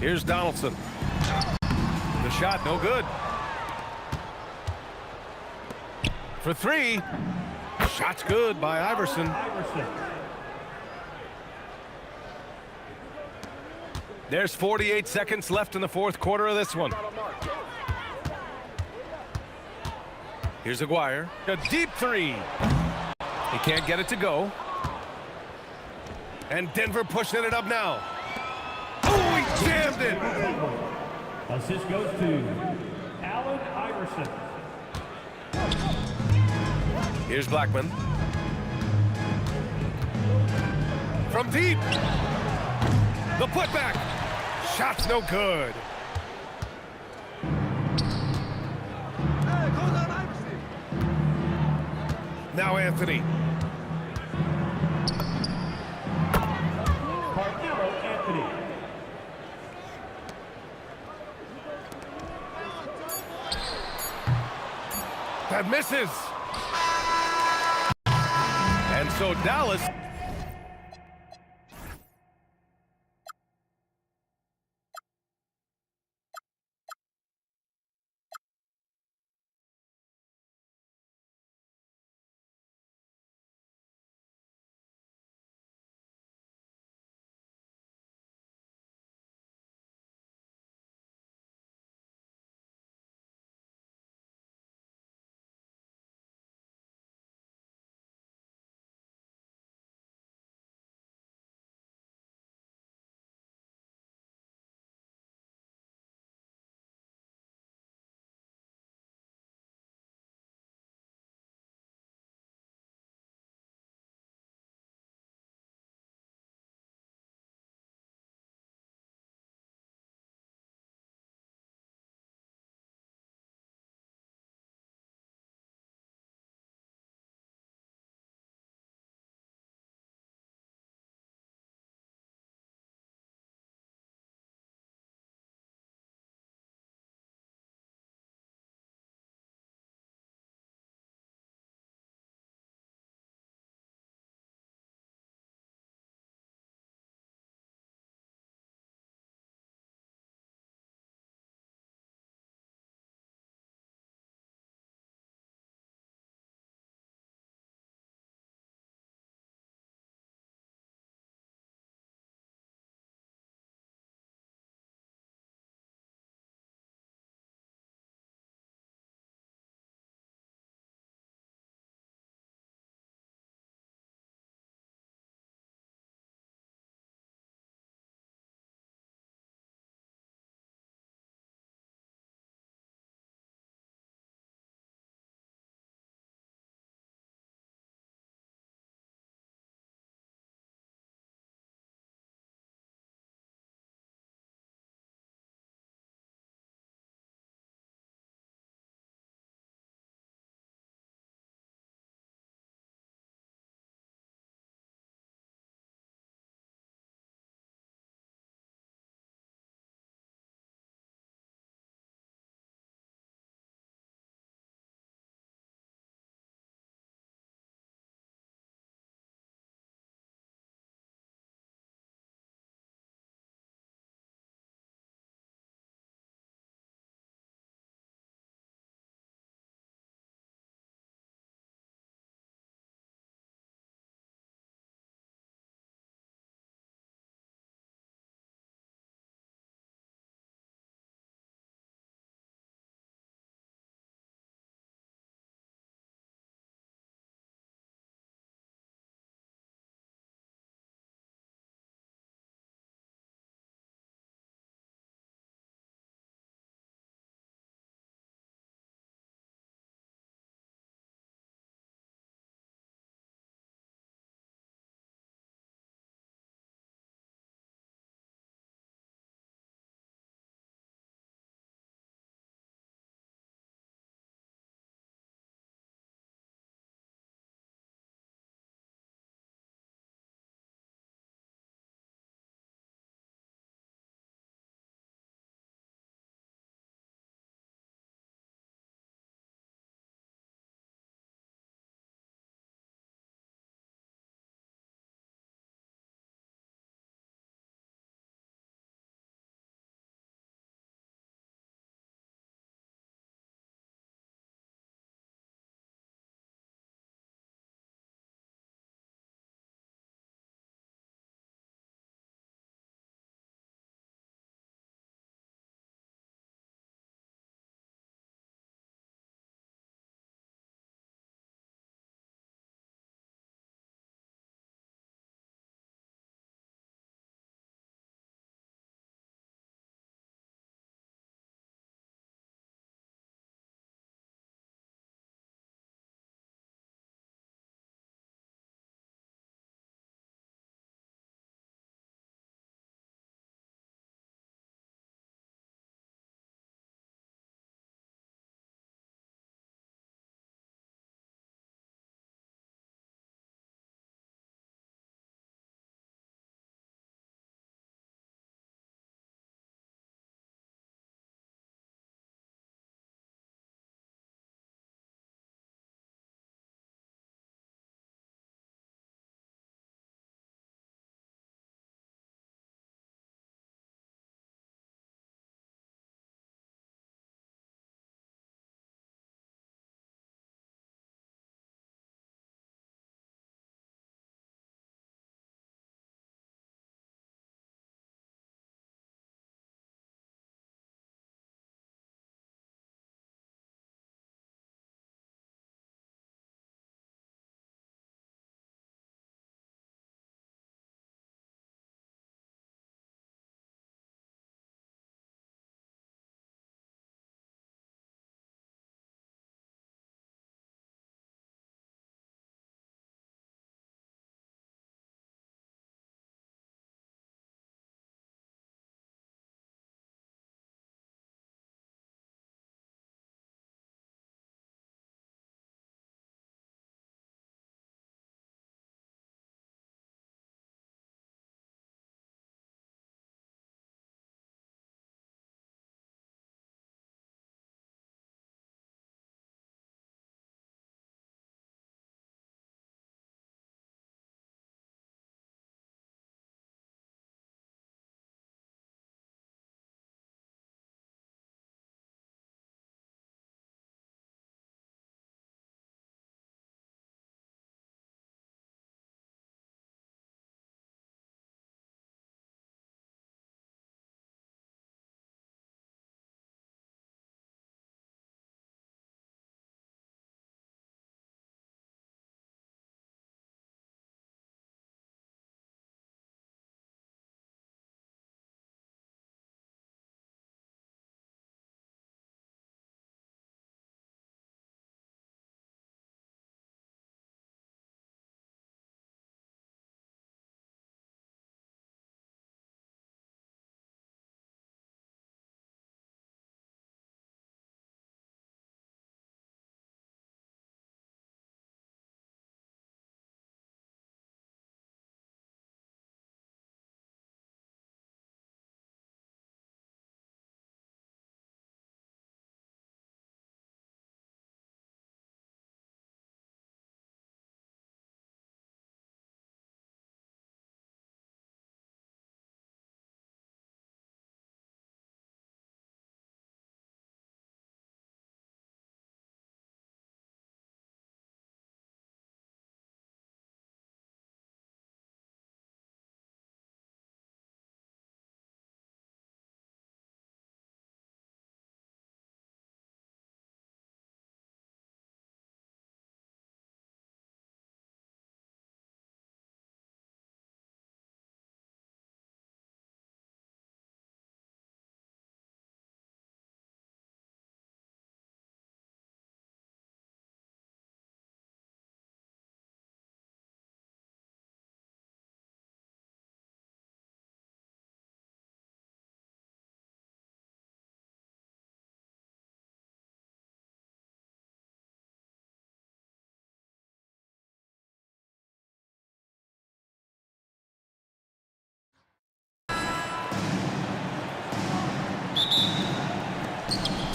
Here's Donaldson. The shot, no good. For three. Shot's good by Iverson. There's 48 seconds left in the fourth quarter of this one. Here's Aguirre. A deep three. He can't get it to go. And Denver pushing it up now. Oh, he jammed it.
Assist goes to Allen Iverson.
Here's Blackman. From deep. The putback. Shot's no good. Now Anthony.
Carmelo Anthony.
That misses. And so Dallas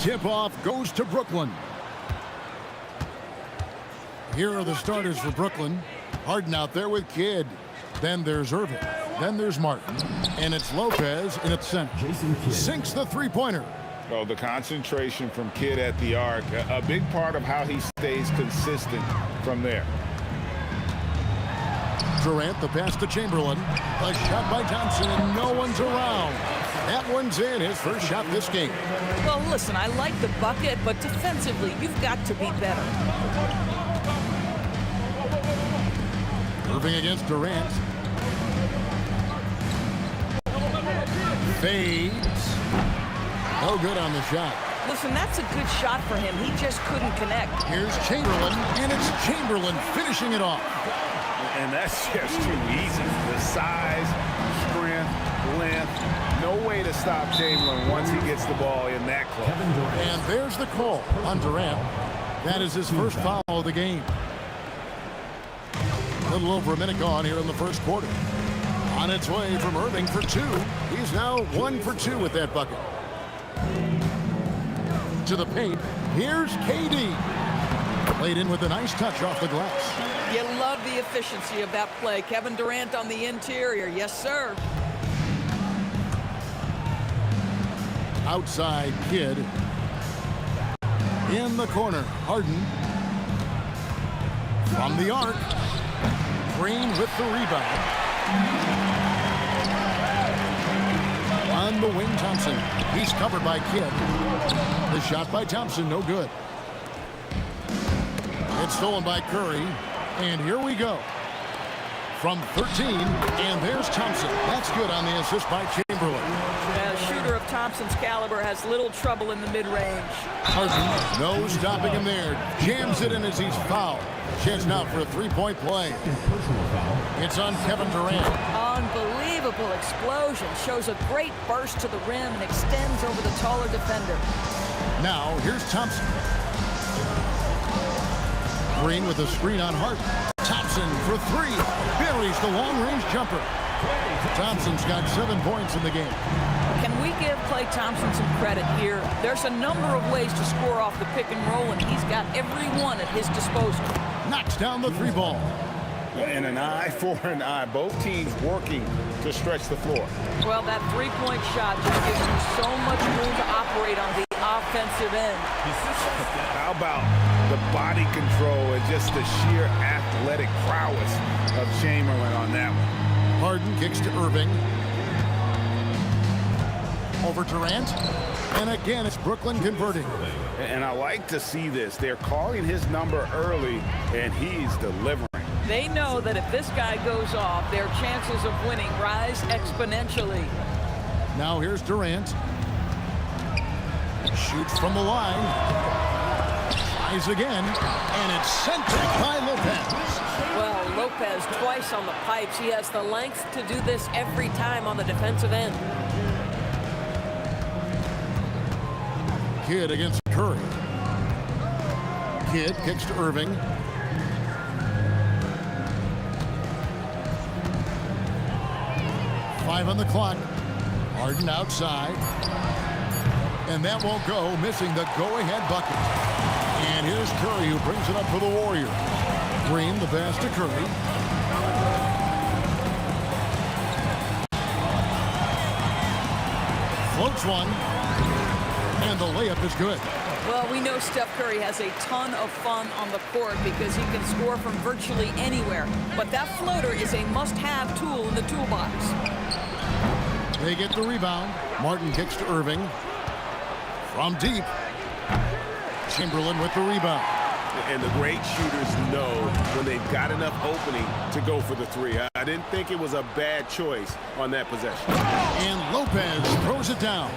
Tip-off goes to Brooklyn. Here are the starters for Brooklyn. Harden out there with Kidd. Then there's Irving. Then there's Martin. And it's Lopez in its center. Sinks the three-pointer.
Well, the concentration from Kidd at the arc, a big part of how he stays consistent from there.
Durant, the pass to Chamberlain. A shot by Thompson, and no one's around. That one's in, his first shot this game.
Well, listen, I like the bucket, but defensively, you've got to be better.
Irving against Durant. Fades. No good on the shot.
Listen, that's a good shot for him. He just couldn't connect.
Here's Chamberlain, and it's Chamberlain finishing it off.
And that's just too easy. The size, strength, length, no way to stop Chamberlain once he gets the ball in that close.
And there's the call on Durant. That is his first foul of the game. A little over a minute gone here in the first quarter. On its way from Irving for two. He's now 1 for 2 with that bucket. To the paint. Here's KD. Played in with a nice touch off the glass.
You love the efficiency of that play. Kevin Durant on the interior. Yes, sir.
Outside Kidd. In the corner. Harden. From the arc. Green with the rebound. On the wing, Thompson. He's covered by Kidd. The shot by Thompson, no good. It's stolen by Curry. And here we go. From 13, and there's Thompson. That's good on the assist by Chamberlain.
A shooter of Thompson's caliber has little trouble in the mid-range.
Harden, no stopping him there. Jams it in as he's fouled. Chance now for a three-point play. It's on Kevin Durant.
Unbelievable explosion. Shows a great burst to the rim and extends over the taller defender.
Now, here's Thompson. Green with a screen on Harden. Thompson for three. Buries the long-range jumper. Thompson's got 7 points in the game.
Can we give Klay Thompson some credit here? There's a number of ways to score off the pick and roll, and he's got every one at his disposal.
Knocks down the three ball.
And an eye for an eye. Both teams working to stretch the floor.
Well, that three-point shot just gives you so much room to operate on the offensive end.
How about the body control and just the sheer athletic prowess of Chamberlain on that one?
Harden kicks to Irving. Over Durant. And again, it's Brooklyn converting.
And I like to see this. They're calling his number early, and he's delivering.
They know that if this guy goes off, their chances of winning rise exponentially.
Now here's Durant. Shoots from the line. Tries again. And it's sent back by Lopez.
Well, Lopez twice on the pipes. He has the length to do this every time on the defensive end.
Kidd against Curry. Kidd kicks to Irving. Five on the clock. Harden outside. And that won't go, missing the go-ahead bucket. And here's Curry, who brings it up for the Warriors. Green, the pass to Curry. Floats one. And the layup is good.
Well, we know Steph Curry has a ton of fun on the court because he can score from virtually anywhere. But that floater is a must-have tool in the toolbox.
They get the rebound. Martin kicks to Irving. From deep. Chamberlain with the rebound.
And the great shooters know when they've got enough opening to go for the three. I didn't think it was a bad choice on that possession.
And Lopez throws it down.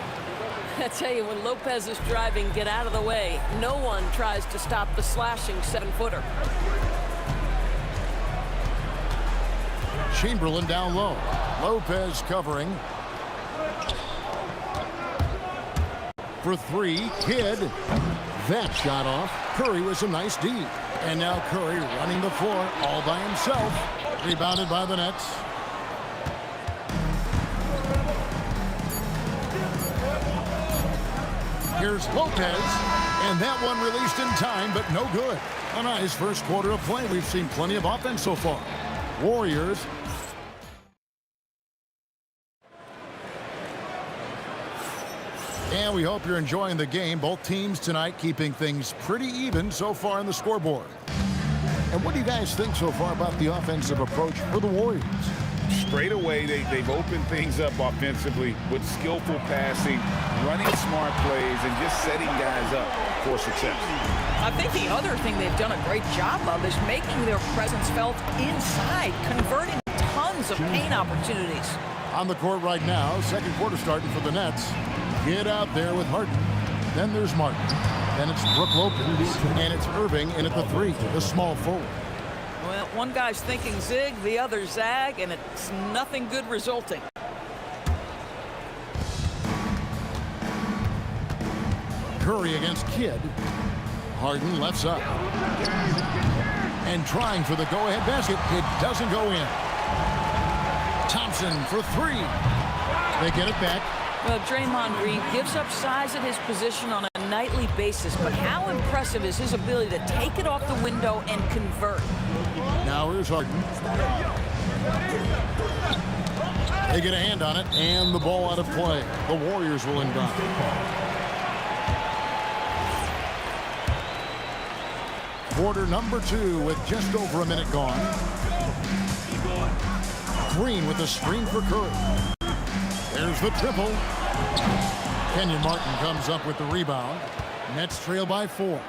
I tell you, when Lopez is driving, get out of the way. No one tries to stop the slashing 7-footer.
Chamberlain down low. Lopez covering. For three, Kidd. That shot off. Curry with some nice D. And now Curry running the floor all by himself. Rebounded by the Nets. Here's Lopez, and that one released in time, but no good. A nice first quarter of play. We've seen plenty of offense so far. Warriors. And we hope you're enjoying the game. Both teams tonight keeping things pretty even so far on the scoreboard. And what do you guys think so far about the offensive approach for the Warriors?
Straight away, they've opened things up offensively with skillful passing, running smart plays, and just setting guys up for success.
I think the other thing they've done a great job of is making their presence felt inside, converting tons of paint opportunities.
On the court right now, second quarter starting for the Nets. Get out there with Harden. Then there's Martin. Then it's Brook Lopez. And it's Irving in at the 3, the small forward.
Well, one guy's thinking zig, the other zag, and it's nothing good resulting.
Curry against Kidd. Harden left side. And trying for the go-ahead basket. It doesn't go in. Thompson for 3. They get it back.
Well, Draymond Green gives up size at his position on a nightly basis, but how impressive is his ability to take it off the window and convert?
Now here's Harden. They get a hand on it, and the ball out of play. The Warriors will inbound. Quarter number 2 with just over a minute gone. Green with the screen for Curry. There's the triple. Kenyon Martin comes up with the rebound. Nets trail by 4.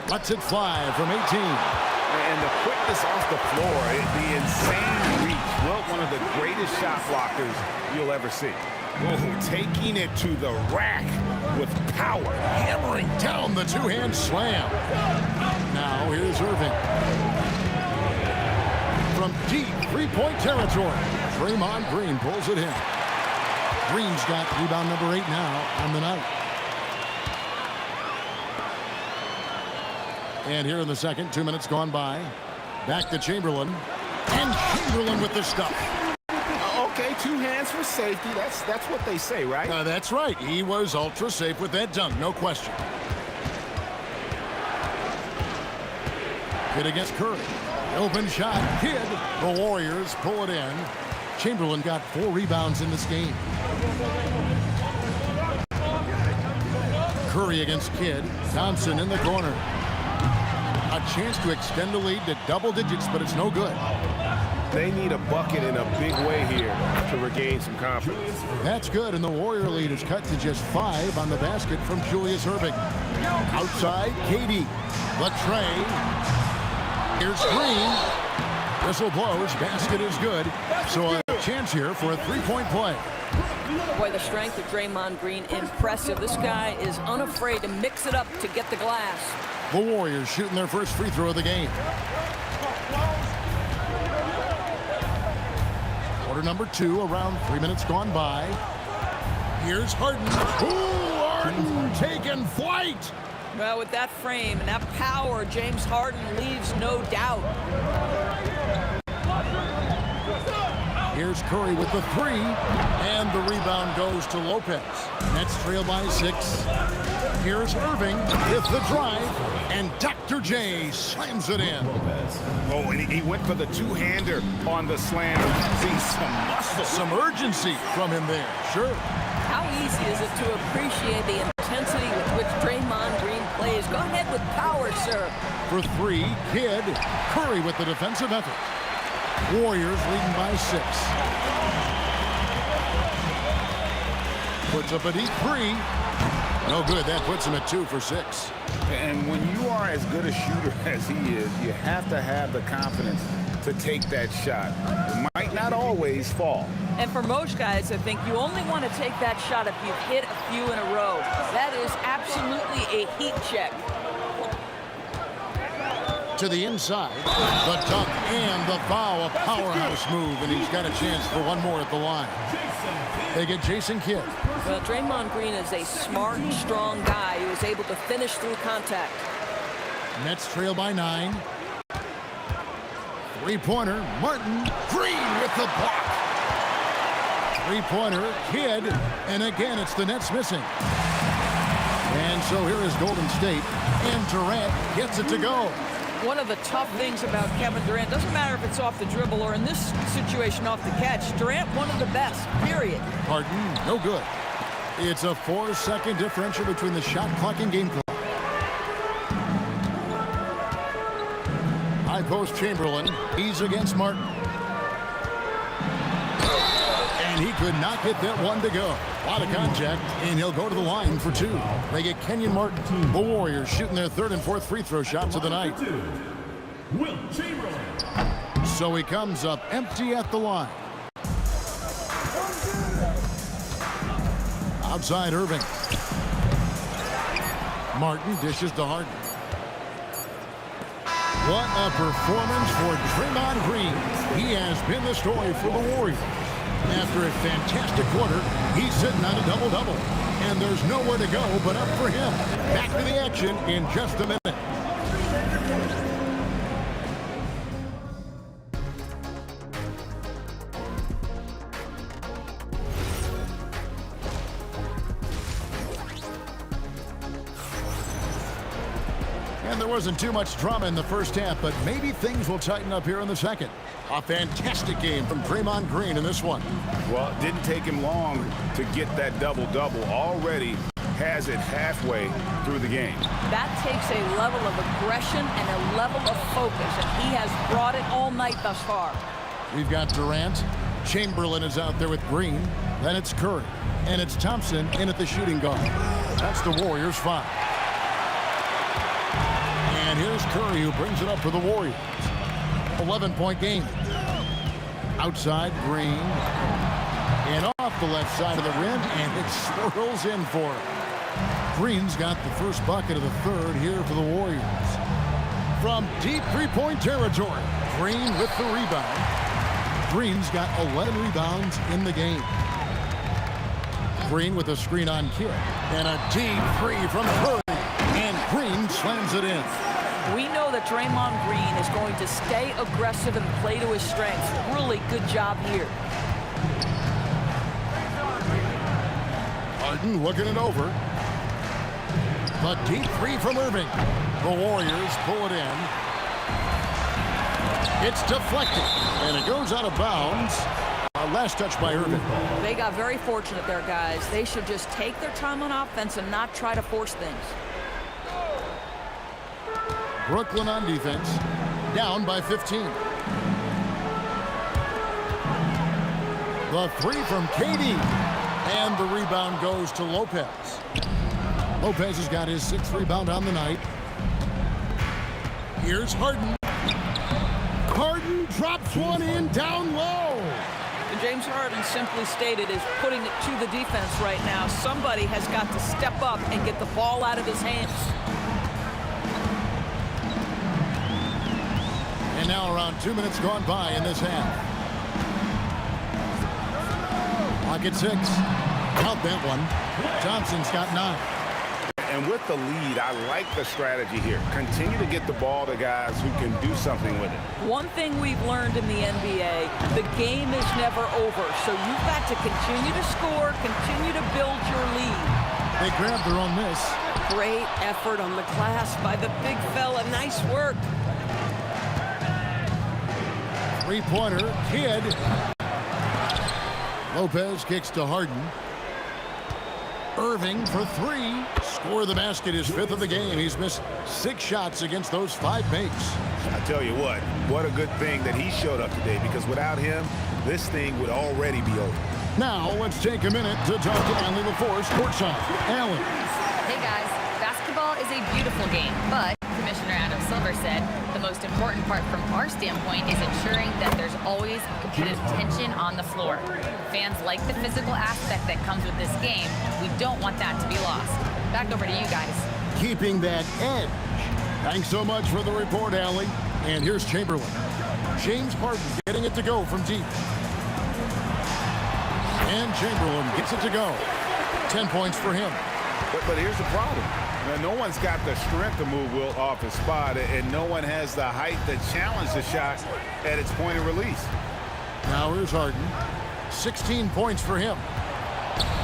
Lets it fly from 18.
And the quickness off the floor, the insane reach. Well, one of the greatest shot blockers you'll ever see. Oh, taking it to the rack with power.
Hammering down the two-hand slam. Now here's Irving. From deep three-point territory, Draymond Green pulls it in. Green's got rebound number 8 now on the night. And here in the second, 2 minutes gone by. Back to Chamberlain. And Chamberlain with the stuff.
Okay, 2 hands for safety. That's what they say, right?
That's right. He was ultra safe with that dunk, no question. Hit against Curry. Open shot, Kidd. The Warriors pull it in. Chamberlain got 4 rebounds in this game. Curry against Kidd. Thompson in the corner. A chance to extend the lead to double digits, but it's no good.
They need a bucket in a big way here to regain some confidence.
That's good, and the Warrior lead is cut to just 5 on the basket from Julius Irving. Outside, KD. Latrey. Here's Green. Whistle blows. Basket is good. So a chance here for a 3-point play.
Boy, the strength of Draymond Green, impressive. This guy is unafraid to mix it up to get the glass.
The Warriors shooting their first free throw of the game. Quarter number 2, around 3 minutes gone by. Here's Harden. Ooh, Harden taking flight.
Well, with that frame and that power, James Harden leaves no doubt.
Here's Curry with the 3, and the rebound goes to Lopez. Nets trail by 6. Here's Irving with the drive, and Dr. J slams it in.
Oh, and he went for the 2-hander on the slam. See some muscle.
Some urgency from him there, sure.
How easy is it to appreciate the intensity with which Draymond Green plays? Go ahead with power, sir.
For 3, Kidd. Curry with the defensive effort. Warriors leading by 6. Puts up a deep 3. No good. That puts him at 2 for 6.
And when you are as good a shooter as he is, you have to have the confidence to take that shot. It might not always fall.
And for most guys, I think you only want to take that shot if you've hit a few in a row. That is absolutely a heat check.
To the inside, the dunk and the foul, a powerhouse move, and he's got a chance for one more at the line. They get Jason Kidd.
Well, Draymond Green is a smart, strong guy who is able to finish through contact.
Nets trail by 9. 3-pointer, Martin. Green with the block. Three-pointer, Kidd, and again it's the Nets missing. And so here is Golden State, and Durant gets it to go.
One of the tough things about Kevin Durant, doesn't matter if it's off the dribble or in this situation off the catch, Durant one of the best, period.
Harden, no good. It's a 4-second differential between the shot clock and game clock. High post Chamberlain, he's against Martin. And he could not get that one to go. A lot of contact, and he'll go to the line for two. They get Kenyon Martin. The Warriors shooting their third and fourth free throw shots of the night.
Will Chamberlain.
So he comes up empty at the line. Outside Irving. Martin dishes to Harden. What a performance for Draymond Green. He has been the story for the Warriors. After a fantastic quarter, he's sitting on a double-double. And there's nowhere to go but up for him. Back to the action in just a minute. And there wasn't too much drama in the first half, but maybe things will tighten up here in the second. A fantastic game from Draymond Green in this one.
Well, it didn't take him long to get that double-double. Already has it halfway through the game.
That takes a level of aggression and a level of focus, and he has brought it all night thus far.
We've got Durant. Chamberlain is out there with Green. Then it's Curry. And it's Thompson in at the shooting guard. That's the Warriors' 5. And here's Curry, who brings it up for the Warriors. 11-point game. Outside, Green. And off the left side of the rim, and it swirls in for him. Green's got the first bucket of the third here for the Warriors. From deep three-point territory, Green with the rebound. Green's got 11 rebounds in the game. Green with a screen on Kidd. And a deep three from Curry. And Green slams it in.
We know that Draymond Green is going to stay aggressive and play to his strengths. Really good job here.
Harden looking it over. The deep three from Irving. The Warriors pull it in. It's deflected, and it goes out of bounds. Last touch by Irving.
They got very fortunate there, guys. They should just take their time on offense and not try to force things.
Brooklyn on defense, down by 15. The three from KD, and the rebound goes to Lopez. Lopez has got his 6th rebound on the night. Here's Harden. Harden drops one in down low.
James Harden, simply stated, is putting it to the defense right now. Somebody has got to step up and get the ball out of his hands.
And now around 2 minutes gone by in this half. Clock at 6. Count that one. Thompson's got 9.
And with the lead, I like the strategy here. Continue to get the ball to guys who can do something with it.
One thing we've learned in the NBA, the game is never over. So you've got to continue to score, continue to build your lead.
They grabbed their own miss.
Great effort on the glass by the big fella. Nice work.
Three-pointer, Kidd. Lopez kicks to Harden. Irving for 3. Score the basket, his 5th of the game. He's missed 6 shots against those 5 makes.
I tell you what a good thing that he showed up today, because without him, this thing would already be over.
Now let's take a minute to talk to Allie LaForce courtside. Allie.
Hey guys, basketball is a beautiful game, but Commissioner Adam Silver said the most important part from our standpoint is ensuring that there's always competitive tension on the floor. Fans like the physical aspect that comes with this game. We don't want that to be lost. Back over to you guys.
Keeping that edge. Thanks so much for the report, Allie. And here's Chamberlain. James Harden getting it to go from deep. And Chamberlain gets it to go. 10 points for him.
But here's the problem. Now, no one's got the strength to move Will off his spot, and no one has the height to challenge the shot at its point of release.
Now here's Harden. 16 points for him.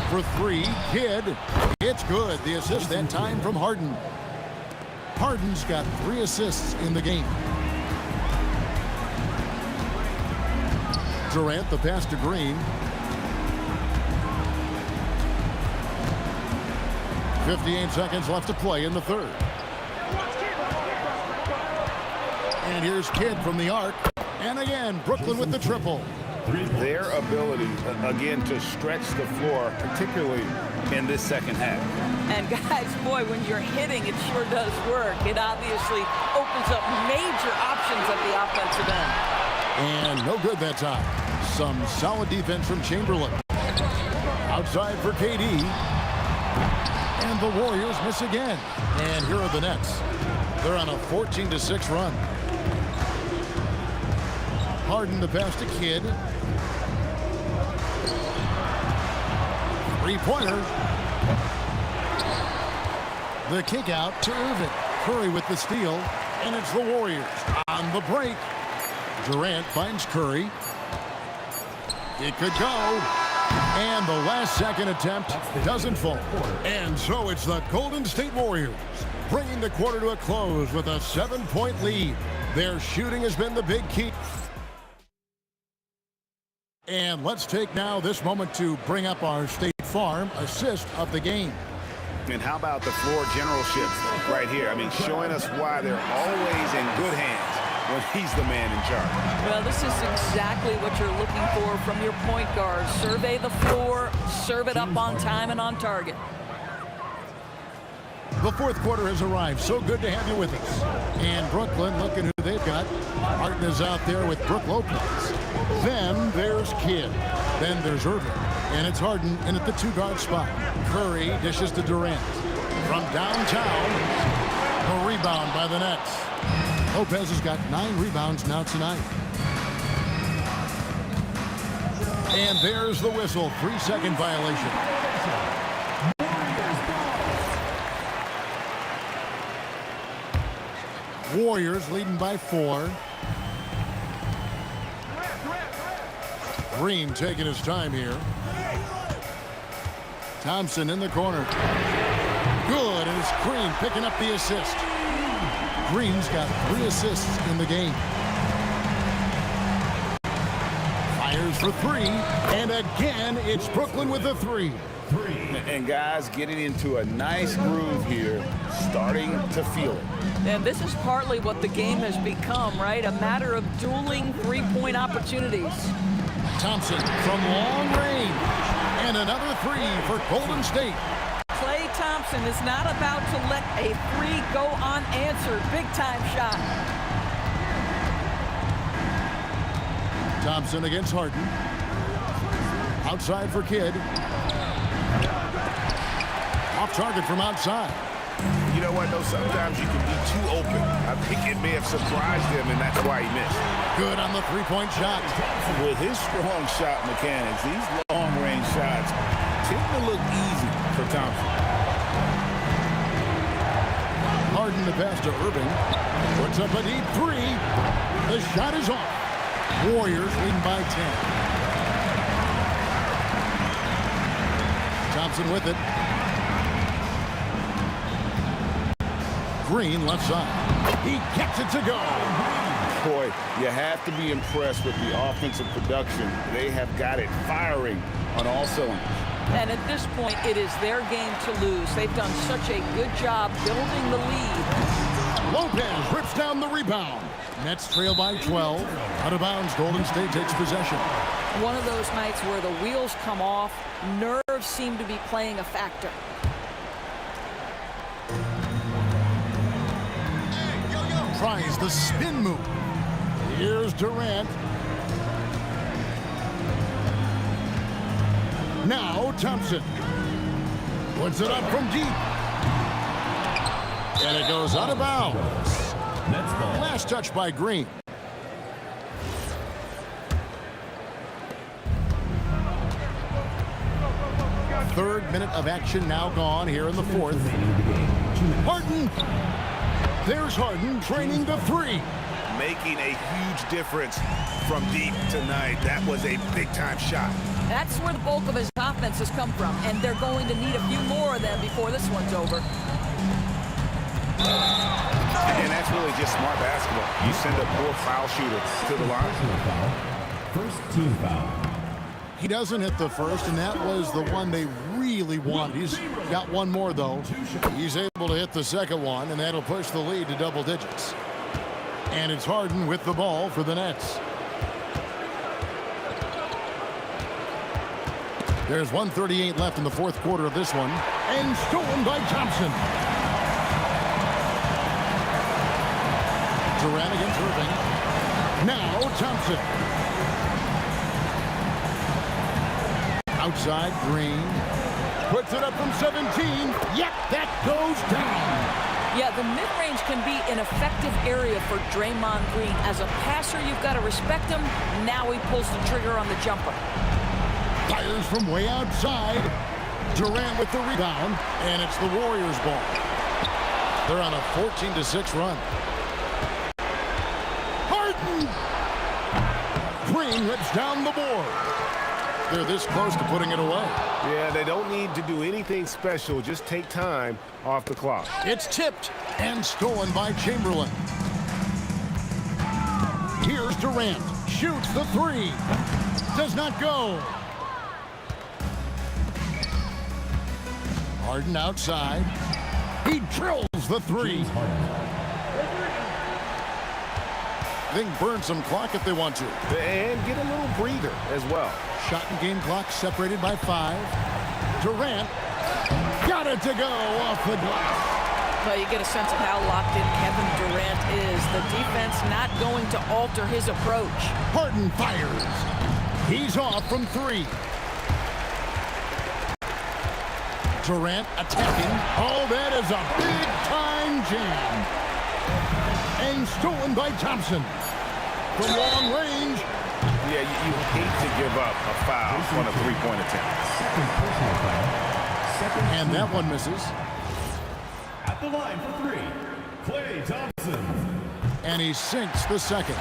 For three, Kidd. It's good. The assist that time from Harden. Harden's got 3 assists in the game. Durant, the pass to Green. 58 seconds left to play in the third. And here's Kidd from the arc. And again, Brooklyn with the triple.
Their ability, again, to stretch the floor, particularly in this second half.
And guys, boy, when you're hitting, it sure does work. It obviously opens up major options at the offensive end.
And no good that time. Some solid defense from Chamberlain. Outside for KD. And the Warriors miss again. And here are the Nets. They're on a 14-6 run. Harden the pass to Kidd. Three-pointer. The kick out to Irving. Curry with the steal. And it's the Warriors on the break. Durant finds Curry. It could go. And the last second attempt doesn't fall. And so it's the Golden State Warriors bringing the quarter to a close with a 7-point lead. Their shooting has been the big key. And let's take now this moment to bring up our State Farm assist of the game.
And how about the floor generalship right here? I mean, showing us why they're always in good hands when he's the man in charge.
Well, this is exactly what you're looking for from your point guard. Survey the floor, serve it up on time and on target.
The fourth quarter has arrived. So good to have you with us. And Brooklyn, looking who they've got. Harden is out there with Brook Lopez. Then there's Kidd. Then there's Irving. And it's Harden in at the 2-guard spot. Curry dishes to Durant. From downtown, a rebound by the Nets. Lopez has got 9 rebounds now tonight. And there's the whistle. 3-second violation. Warriors leading by 4. Green taking his time here. Thompson in the corner. Good, and it's Green picking up the assist. Green's got 3 assists in the game. Fires for 3, and again, it's Brooklyn with a 3.
And guys getting into a nice groove here, starting to feel it.
And this is partly what the game has become, right? A matter of dueling three-point opportunities.
Thompson from long range. And another 3 for Golden State.
Klay Thompson is not about to let a 3 go unanswered. Big-time shot.
Thompson against Harden. Outside for Kidd. Off target from outside.
You know what, though? Sometimes you can be too open. I think it may have surprised him, and that's why he missed.
Good on the 3-point shot.
With his strong shot mechanics, these long-range shots tend to look easy for Thompson.
Harden the pass to Irving. Puts up a deep 3. The shot is off. Warriors leading by 10. Thompson with it. Green left side. He gets it to go.
Boy, you have to be impressed with the offensive production. They have got it firing on all cylinders.
And at this point, it is their game to lose. They've done such a good job building the lead.
Lopez rips down the rebound. Nets trail by 12. Out of bounds, Golden State takes possession.
One of those nights where the wheels come off, nerves seem to be playing a factor.
Tries the spin move. Here's Durant. Now Thompson. Puts it up from deep. And it goes out of bounds. Last touch by Green. Third minute of action now gone here in the fourth. Harden. There's Harden training the 3.
making a huge difference from deep tonight. That was a big-time shot.
That's where the bulk of his offense has come from, and they're going to need a few more of them before this one's over.
And that's really just smart basketball. You send a poor foul shooter to the line.
First team foul.
He doesn't hit the first, and that was the one they really wanted. He's got one more, though. He's able to hit the second one, and that'll push the lead to double digits. And it's Harden with the ball for the Nets. There's 1:38 left in the fourth quarter of this one. And stolen by Thompson. Durant against Irving. Now Thompson. Outside, Green. Puts it up from 17. Yep, that goes down.
Yeah, the mid-range can be an effective area for Draymond Green. As a passer, you've got to respect him. Now he pulls the trigger on the jumper.
Fires from way outside. Durant with the rebound, and it's the Warriors' ball. They're on a 14-6 run. Harden! Green rips down the board. They're this close to putting it away.
Yeah, they don't need to do anything special. Just take time off the clock.
It's tipped and stolen by Chamberlain. Here's Durant. Shoots the three. Does not go. Harden outside. He drills the three. They can burn some clock if they want to.
And get a little breather as well.
Shot and game clock separated by 5. Durant got it to go off the glass.
Well, you get a sense of how locked in Kevin Durant is. The defense not going to alter his approach.
Harden fires. He's off from 3. Durant attacking. Oh, that is a big-time jam. And stolen by Thompson. From long range.
Yeah, you hate to give up a foul on a three-point attempt.
And that one misses.
At the line for 3, Klay Thompson.
And he sinks the second.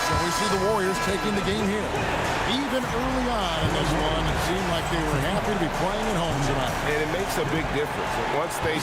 So we see the Warriors taking the game here. Even early on in this one, it seemed like they were happy to be playing at home tonight.
And it makes a big difference. Once they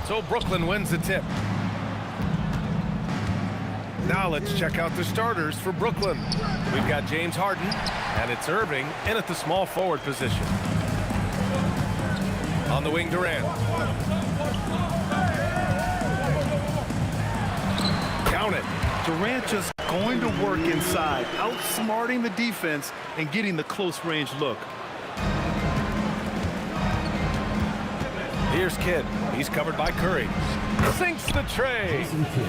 So Brooklyn wins the tip. Now let's check out the starters for Brooklyn. We've got James Harden, and it's Irving in at the small forward position. On the wing, Durant. Count it.
Durant just going to work inside, outsmarting the defense and getting the close range look.
Here's Kidd. He's covered by Curry. Sinks the tray.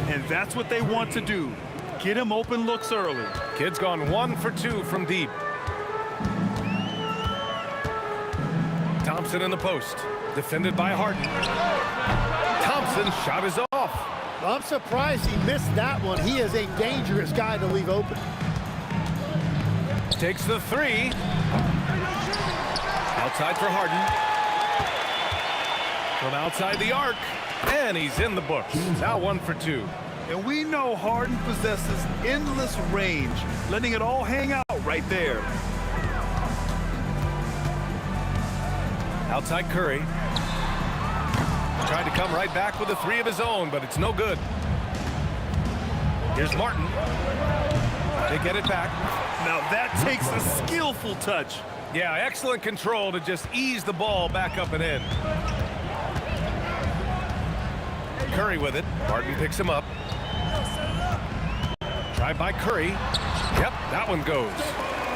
And that's what they want to do. Get him open looks early.
Kidd's gone 1 for 2 from deep. Thompson in the post. Defended by Harden. Thompson's shot is off.
I'm surprised he missed that one. He is a dangerous guy to leave open.
Takes the three. Outside for Harden. From outside the arc. And he's in the books. Now 1 for 2.
And we know Harden possesses endless range, letting it all hang out right there.
Outside Curry. Tried to come right back with a three of his own, but it's no good. Here's Martin. They get it back.
Now that takes a skillful touch.
Yeah, excellent control to just ease the ball back up and in. Curry with it. Martin picks him up. Drive by Curry. Yep, that one goes.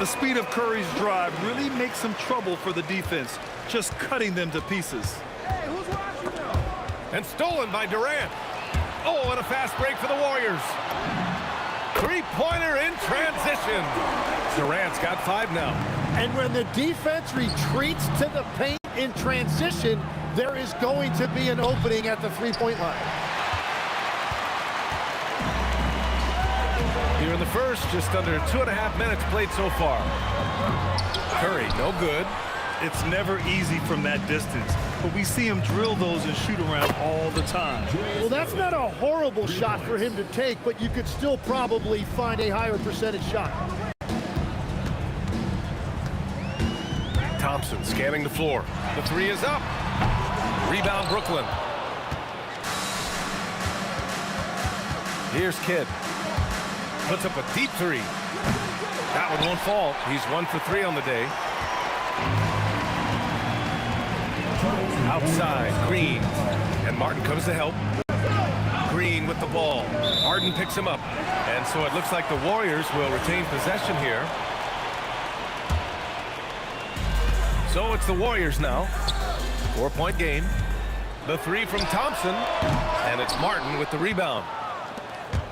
The speed of Curry's drive really makes him trouble for the defense, just cutting them to pieces.
And stolen by Durant. Oh, and a fast break for the Warriors. Three-pointer in transition. Durant's got 5 now.
And when the defense retreats to the paint in transition, there is going to be an opening at the three-point line.
Here in the first, just under 2.5 minutes played so far. Curry, no good.
It's never easy from that distance, but we see him drill those and shoot around all the time.
Well, that's not a horrible shot for him to take, but you could still probably find a higher percentage shot.
Thompson scanning the floor. The three is up. Rebound Brooklyn. Here's Kidd. Puts up a deep three. That one won't fall. He's 1 for 3 on the day. Outside, Green. And Martin comes to help. Green with the ball. Harden picks him up. And so it looks like the Warriors will retain possession here. So it's the Warriors now. 4-point game. The three from Thompson. And it's Martin with the rebound.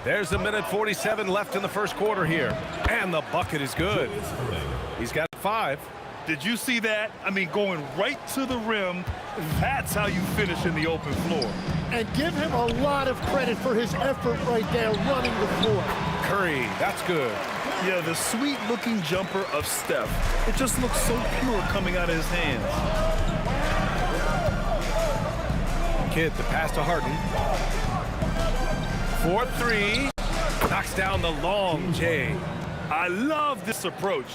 There's 1:47 left in the first quarter here. And the bucket is good. He's got 5.
Did you see that? I mean, going right to the rim. That's how you finish in the open floor.
And give him a lot of credit for his effort right there running the floor.
Curry, that's good.
Yeah, the sweet-looking jumper of Steph. It just looks so pure coming out of his hands.
Kidd, the pass to Harden. 4-3. Knocks down the long J.
I love this approach.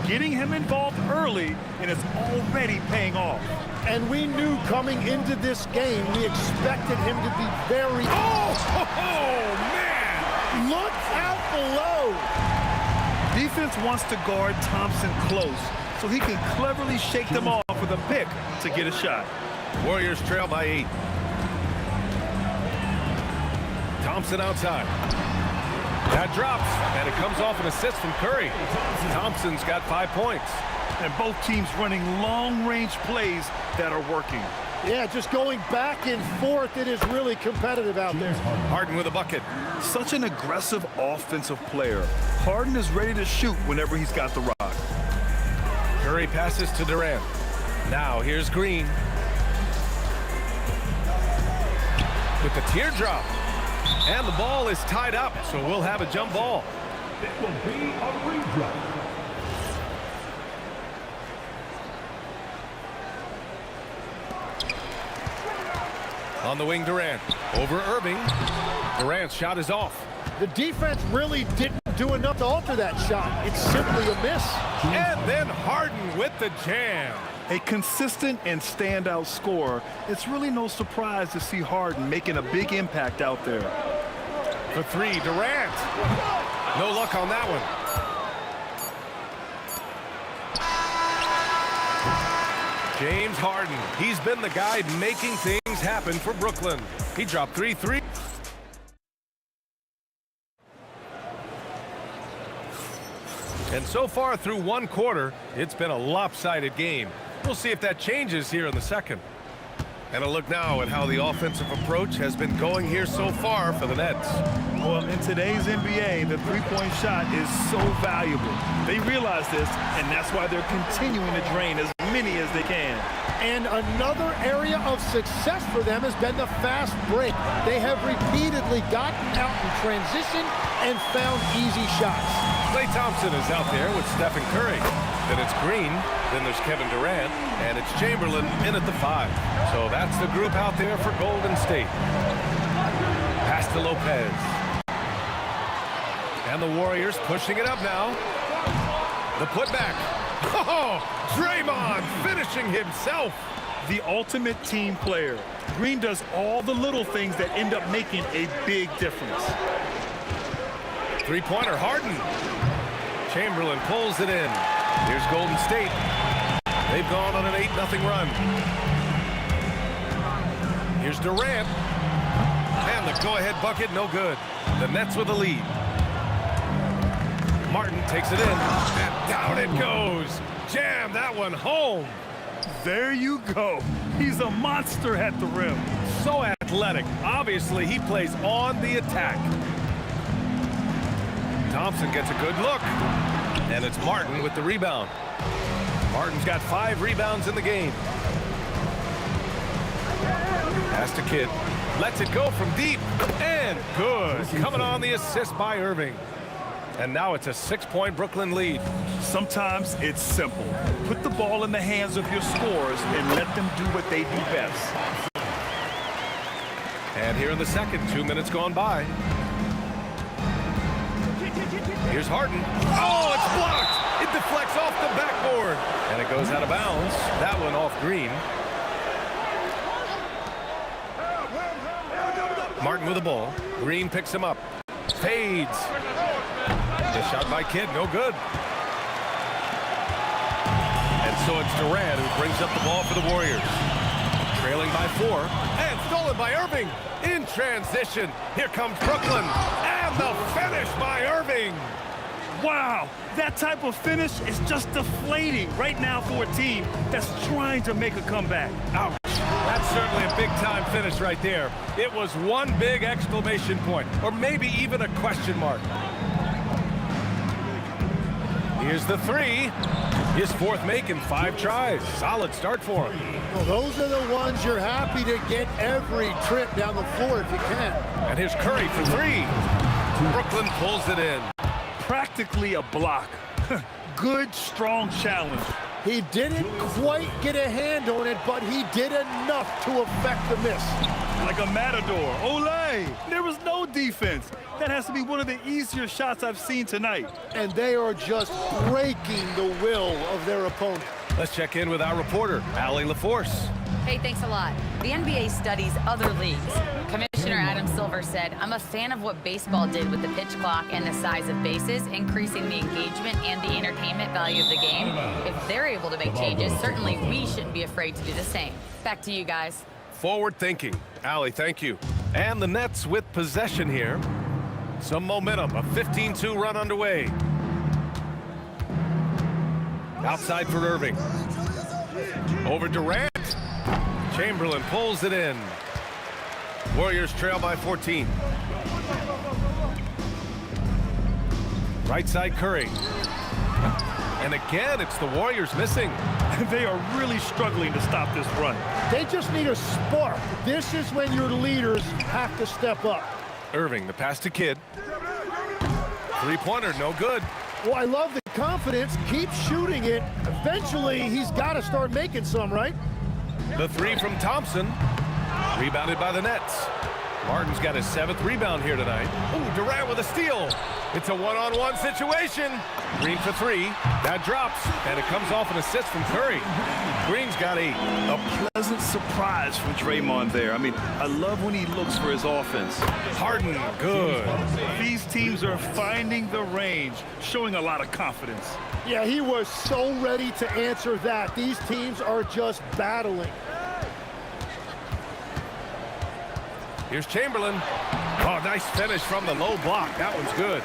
Getting him involved early, and it's already paying off.
And we knew coming into this game, we expected him to be very...
Oh, man!
Look out below!
Defense wants to guard Thompson close, so he can cleverly shake them off with a pick to get a shot.
Warriors trail by 8. Thompson outside. That drops, and it comes off an assist from Curry. Thompson's got 5 points.
And both teams running long-range plays that are working.
Yeah, just going back and forth, it is really competitive out there.
Harden with a bucket.
Such an aggressive offensive player. Harden is ready to shoot whenever he's got the rock.
Curry passes to Durant. Now here's Green. With the teardrop. And the ball is tied up, so we'll have a jump ball.
It will be a redraw.
On the wing, Durant. Over Irving. Durant's shot is off.
The defense really didn't do enough to alter that shot. It's simply a miss.
And then Harden with the jam.
A consistent and standout scorer, it's really no surprise to see Harden making a big impact out there.
For three, Durant. No luck on that one. James Harden. He's been the guy making things happen for Brooklyn. He dropped 3 threes. And so far through one quarter, it's been a lopsided game. We'll see if that changes here in the second. And a look now at how the offensive approach has been going here so far for the Nets.
Well, in today's NBA, the three-point shot is so valuable. They realize this, and that's why they're continuing to drain as many as they can.
And another area of success for them has been the fast break. They have repeatedly gotten out in transition and found easy shots.
Klay Thompson is out there with Stephen Curry. Then it's Green, then there's Kevin Durant, and it's Chamberlain in at the 5. So that's the group out there for Golden State. Pass to Lopez. And the Warriors pushing it up now. The putback. Oh, Draymond finishing himself.
The ultimate team player. Green does all the little things that end up making a big difference.
Three-pointer, Harden. Chamberlain pulls it in. Here's Golden State. They've gone on an 8-0 run. Here's Durant. And the go-ahead bucket, no good. The Nets with the lead. Martin takes it in, and down it goes. Jam that one home.
There you go. He's a monster at the rim.
So athletic. Obviously, he plays on the attack. Thompson gets a good look. And it's Martin with the rebound. Martin's got 5 rebounds in the game. Pass to Kidd. Lets it go from deep. And good. Coming on the assist by Irving. And now it's a 6-point Brooklyn lead.
Sometimes it's simple. Put the ball in the hands of your scorers and let them do what they do best.
And here in the second, 2 minutes gone by. Here's Harden. Oh, it's blocked. It deflects off the backboard. And it goes out of bounds. That one off Green. Martin with the ball. Green picks him up. Fades. The shot by Kidd, no good. And so it's Durant who brings up the ball for the Warriors. Trailing by 4. And stolen by Irving. In transition. Here comes Brooklyn. And the finish by Irving.
Wow, that type of finish is just deflating right now for a team that's trying to make a comeback.
Ouch. That's certainly a big-time finish right there. It was one big exclamation point, or maybe even a question mark. Here's the 3. His 4th make in 5 tries. Solid start for him.
Well, those are the ones you're happy to get every trip down the floor if you can.
And here's Curry for 3. Brooklyn pulls it in.
Practically a block. Good, strong challenge.
He didn't quite get a hand on it, but he did enough to affect the miss.
Like a matador. Olay! There was no defense. That has to be one of the easier shots I've seen tonight.
And they are just breaking the will of their opponent.
Let's check in with our reporter, Allie LaForce.
Hey, thanks a lot. The NBA studies other leagues. Commissioner Adam Silver said, I'm a fan of what baseball did with the pitch clock and the size of bases, increasing the engagement and the entertainment value of the game. If they're able to make changes, certainly we shouldn't be afraid to do the same. Back to you guys.
Forward thinking. Allie, thank you. And the Nets with possession here. Some momentum. A 15-2 run underway. Outside for Irving. Over Durant. Chamberlain pulls it in. Warriors trail by 14. Right side Curry. And again, it's the Warriors missing.
They are really struggling to stop this run.
They just need a spark. This is when your leaders have to step up.
Irving, the pass to Kidd. Three-pointer, no good.
Well, I love the confidence. Keep shooting it. Eventually, he's got to start making some, right?
The 3 from Thompson. Rebounded by the Nets. Martin's got his 7th rebound here tonight. Ooh, Durant with a steal. It's a one-on-one situation. Green for 3. That drops, and it comes off an assist from Curry. Green's got 8.
A pleasant surprise from Draymond there. I mean, I love when he looks for his offense.
Harden, good.
These teams are finding the range, showing a lot of confidence.
Yeah, he was so ready to answer that. These teams are just battling.
Here's Chamberlain. Oh, nice finish from the low block. That one's good.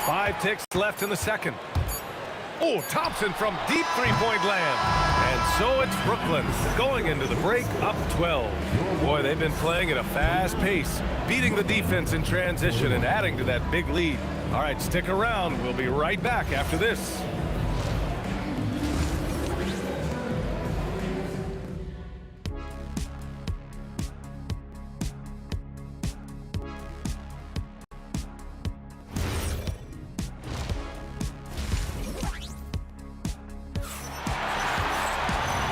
5 ticks left in the second. Oh, Thompson from deep three-point land. And so it's Brooklyn going into the break up 12. Boy, they've been playing at a fast pace, beating the defense in transition and adding to that big lead. All right, stick around. We'll be right back after this.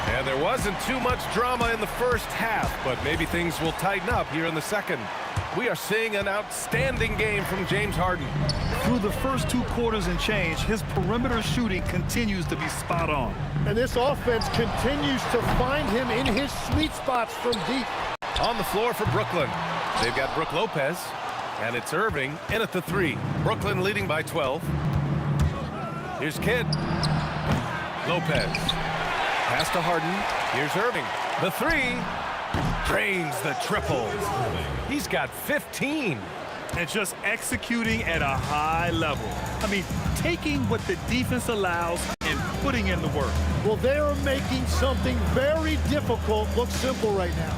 And there wasn't too much drama in the first half, but maybe things will tighten up here in the second. We are seeing an outstanding game from James Harden.
Through the first 2 quarters and change, his perimeter shooting continues to be spot on.
And this offense continues to find him in his sweet spots from deep.
On the floor for Brooklyn, they've got Brook Lopez, and it's Irving in at the 3. Brooklyn leading by 12. Here's Kidd. Lopez. Pass to Harden. Here's Irving. The 3. Drains the triple. He's got 15.
And just executing at a high level. I mean, taking what the defense allows and putting in the work.
Well, they're making something very difficult look simple right now.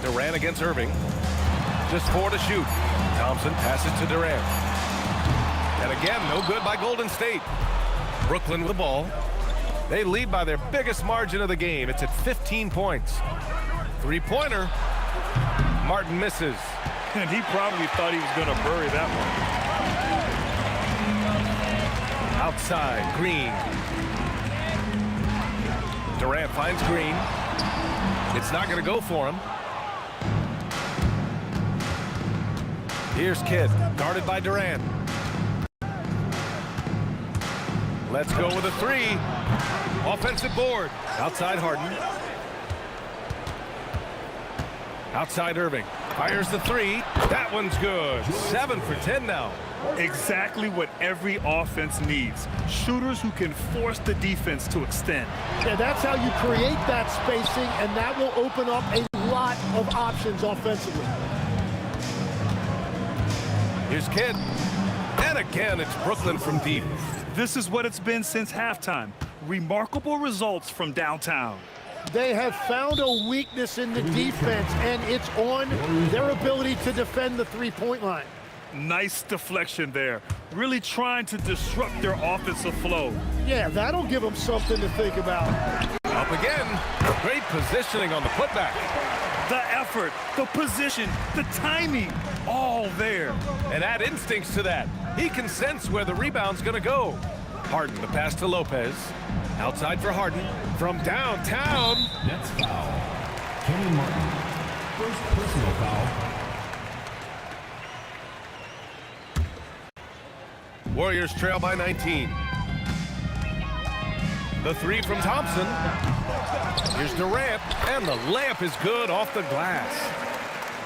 Durant against Irving. Just 4 to shoot. Thompson passes to Durant. And again, no good by Golden State. Brooklyn with the ball. They lead by their biggest margin of the game. It's at 15 points. 3-pointer. Martin misses.
And he probably thought he was going to bury that one.
Outside, Green. Durant finds Green. It's not going to go for him. Here's Kidd, guarded by Durant. Let's go with a 3. Offensive board. Outside Harden. Outside Irving. Fires the 3. That one's good. 7 for 10 now.
Exactly what every offense needs. Shooters who can force the defense to extend.
Yeah, that's how you create that spacing, and that will open up a lot of options offensively.
Here's Kidd. And again, it's Brooklyn from deep.
This is what it's been since halftime. Remarkable results from downtown.
They have found a weakness in the defense, and it's on their ability to defend the three-point line.
Nice deflection there. Really trying to disrupt their offensive flow.
Yeah, that'll give them something to think about.
Up again. Great positioning on the putback.
The effort, the position, the timing, all there.
And add instincts to that. He can sense where the rebound's going to go. Harden, the pass to Lopez. Outside for Harden. From downtown.
That's foul. Kenny Martin. First personal foul.
Warriors trail by 19. The 3 from Thompson. Here's Durant, and the layup is good off the glass.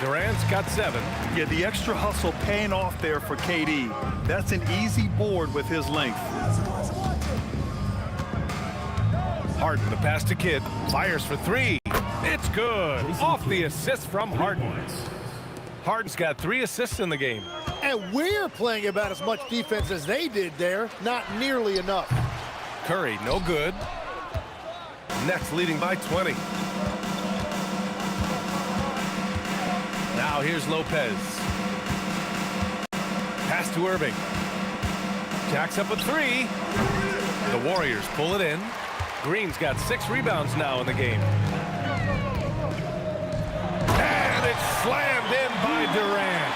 Durant's got 7.
Yeah, the extra hustle paying off there for KD. That's an easy board with his length.
Harden, the pass to Kidd. Fires for 3. It's good. Off the assist from Harden. Harden's got 3 assists in the game.
And we're playing about as much defense as they did there. Not nearly enough.
Curry, no good. Nets leading by 20. Now here's Lopez. Pass to Irving. Jacks up a 3. The Warriors pull it in. Green's got 6 rebounds now in the game. And it's slammed in by Durant.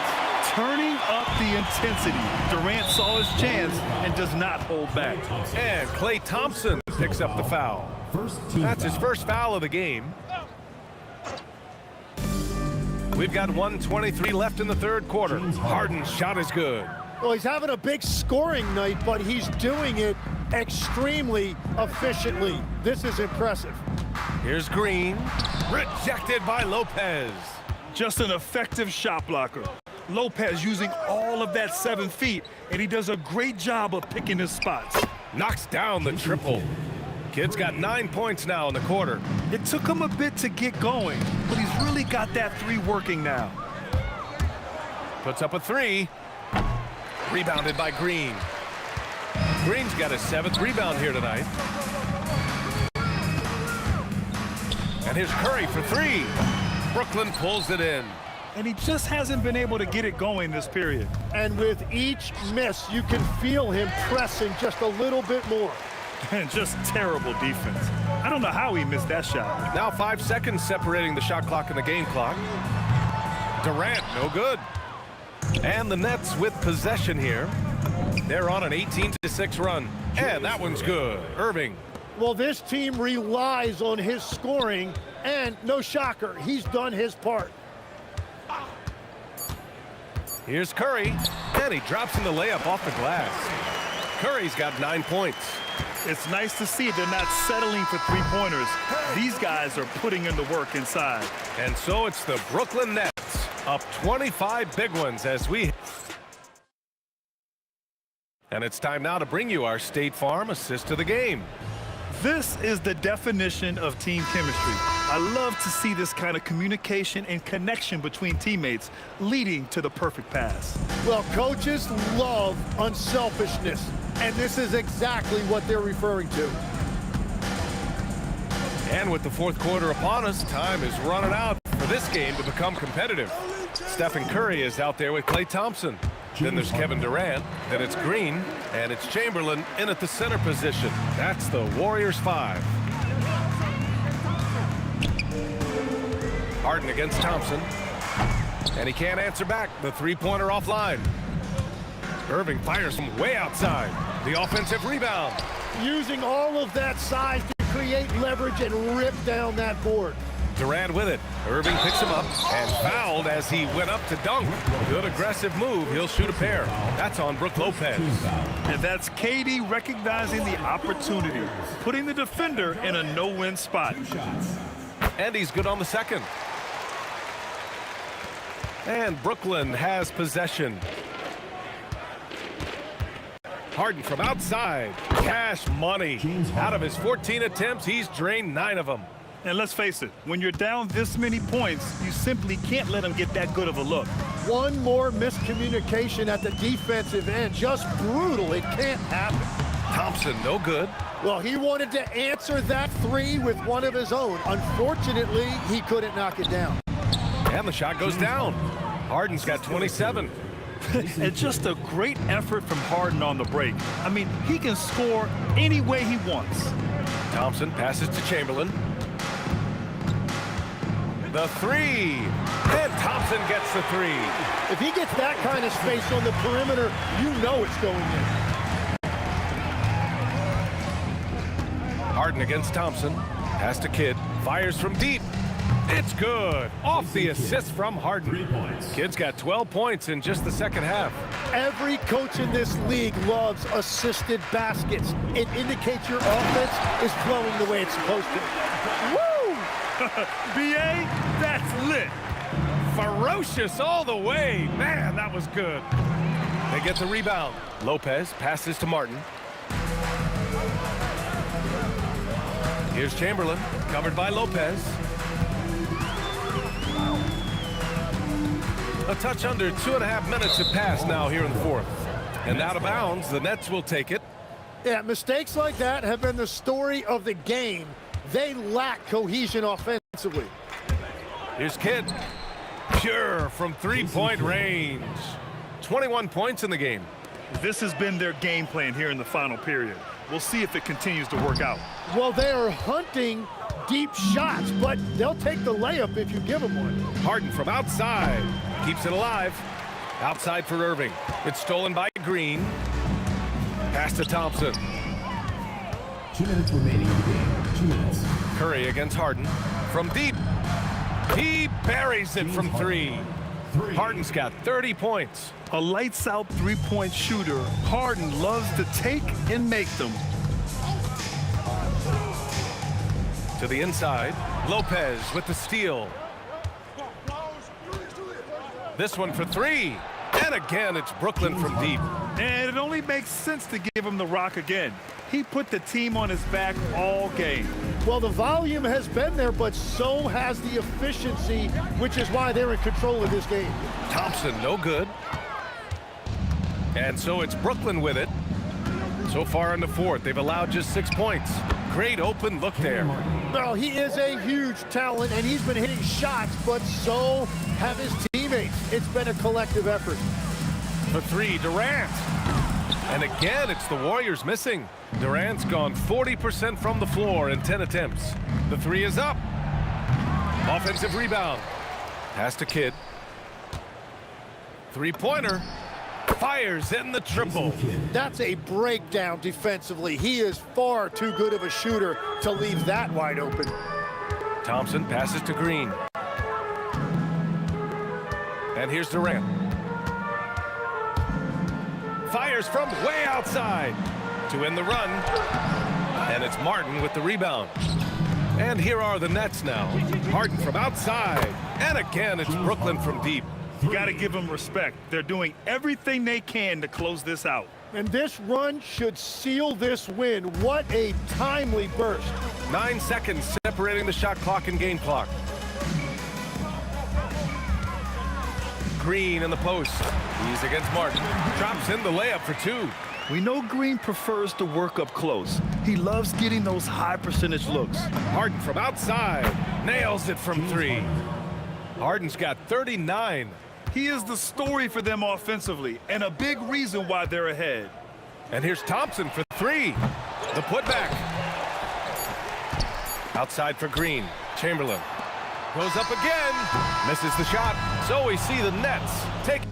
Turning up the intensity. Durant saw his chance and does not hold back.
And Klay Thompson picks up the foul. That's his first foul of the game. We've got 1:23 left in the third quarter. Harden's shot is good.
Well, he's having a big scoring night, but he's doing it extremely efficiently. This is impressive.
Here's Green. Rejected by Lopez.
Just an effective shot blocker. Lopez using all of that 7 feet, and he does a great job of picking his spots.
Knocks down the triple. Kid's got 9 points now in the quarter.
It took him a bit to get going, but he's really got that 3 working now.
Puts up a 3. Rebounded by Green. Green's got his 7th rebound here tonight. And here's Curry for 3. Brooklyn pulls it in.
And he just hasn't been able to get it going this period.
And with each miss, you can feel him pressing just a little bit more.
And just terrible defense. I don't know how he missed that shot.
Now 5 seconds separating the shot clock and the game clock. Durant, no good. And the Nets with possession here. They're on an 18-6 run. And that one's good. Irving.
Well, this team relies on his scoring, and no shocker, he's done his part.
Here's Curry, and he drops in the layup off the glass. Curry's got 9 points.
It's nice to see they're not settling for 3-pointers. These guys are putting in the work inside.
And so it's the Brooklyn Nets up 25 big ones as we... And it's time now to bring you our State Farm assist of the game.
This is the definition of team chemistry. I love to see this kind of communication and connection between teammates leading to the perfect pass.
Well, coaches love unselfishness, and this is exactly what they're referring to.
And with the fourth quarter upon us, time is running out for this game to become competitive. Stephen Curry is out there with Klay Thompson. Then there's Kevin Durant, then it's Green, and it's Chamberlain in at the center position. That's the Warriors 5. Harden against Thompson, and he can't answer back. The 3-pointer offline. Irving fires from way outside. The offensive rebound.
Using all of that size to create leverage and rip down that board.
Durant with it. Irving picks him up and fouled as he went up to dunk. Good aggressive move. He'll shoot a pair. That's on Brook Lopez.
And that's KD recognizing the opportunity, putting the defender in a no-win spot.
And he's good on the second. And Brooklyn has possession. Harden from outside. Cash money. Out of his 14 attempts, he's drained 9 of them.
And let's face it, when you're down this many points, you simply can't let them get that good of a look.
One more miscommunication at the defensive end. Just brutal. It can't happen.
Thompson, no good.
Well, he wanted to answer that 3 with one of his own. Unfortunately, he couldn't knock it down.
And the shot goes down. Harden's got 27.
And just a great effort from Harden on the break. I mean, he can score any way he wants.
Thompson passes to Chamberlain. The 3. And Thompson gets the 3.
If he gets that kind of space on the perimeter, you know it's going in.
Harden against Thompson. Pass to Kidd. Fires from deep. It's good. Off the assist from Harden. Kidd's got 12 points in just the second half.
Every coach in this league loves assisted baskets. It indicates your offense is flowing the way it's supposed to.
Woo! B.A., that's lit.
Ferocious all the way. Man, that was good. They get the rebound. Lopez passes to Martin. Here's Chamberlain, covered by Lopez. A touch under 2.5 minutes have passed now here in the fourth. And out of bounds, the Nets will take it.
Yeah, mistakes like that have been the story of the game. They lack cohesion offensively.
Here's Kidd. Pure from 3-point range. 21 points in the game.
This has been their game plan here in the final period. We'll see if it continues to work out.
Well, they are hunting deep shots, but they'll take the layup if you give them one.
Harden from outside. Keeps it alive. Outside for Irving. It's stolen by Green. Pass to Thompson.
2 minutes remaining in the game.
Curry against Harden. From deep. He buries it from three. Harden's got 30 points.
A lights-out three-point shooter, Harden loves to take and make them.
To the inside. Lopez with the steal. This one for three. And again, it's Brooklyn from deep.
And it only makes sense to give him the rock again. He put the team on his back all game.
Well, the volume has been there, but so has the efficiency, which is why they're in control of this game.
Thompson, no good. And so it's Brooklyn with it. So far in the fourth, they've allowed just 6 points. Great open look there.
Well, he is a huge talent, and he's been hitting shots, but so have his teammates. It's been a collective effort.
For three, Durant. And again, it's the Warriors missing. Durant's gone 40% from the floor in 10 attempts. The three is up. Offensive rebound. Pass to Kidd. Three-pointer. Fires in the triple.
That's a breakdown defensively. He is far too good of a shooter to leave that wide open.
Thompson passes to Green. And here's Durant. Fires from way outside to end the run. And it's Martin with the rebound. And here are the Nets now. Harden from outside. And again, it's Brooklyn from deep.
You got to give them respect. They're doing everything they can to close this out.
And this run should seal this win. What a timely burst.
9 seconds separating the shot clock and game clock. Green in the post. He's against Martin. Drops in the layup for two.
We know Green prefers to work up close. He loves getting those high percentage looks.
Harden from outside. Nails it from three. Harden's got 39.
He is the story for them offensively and a big reason why they're ahead.
And here's Thompson for three. The putback. Outside for Green. Chamberlain goes up again. Misses the shot. So we see the Nets take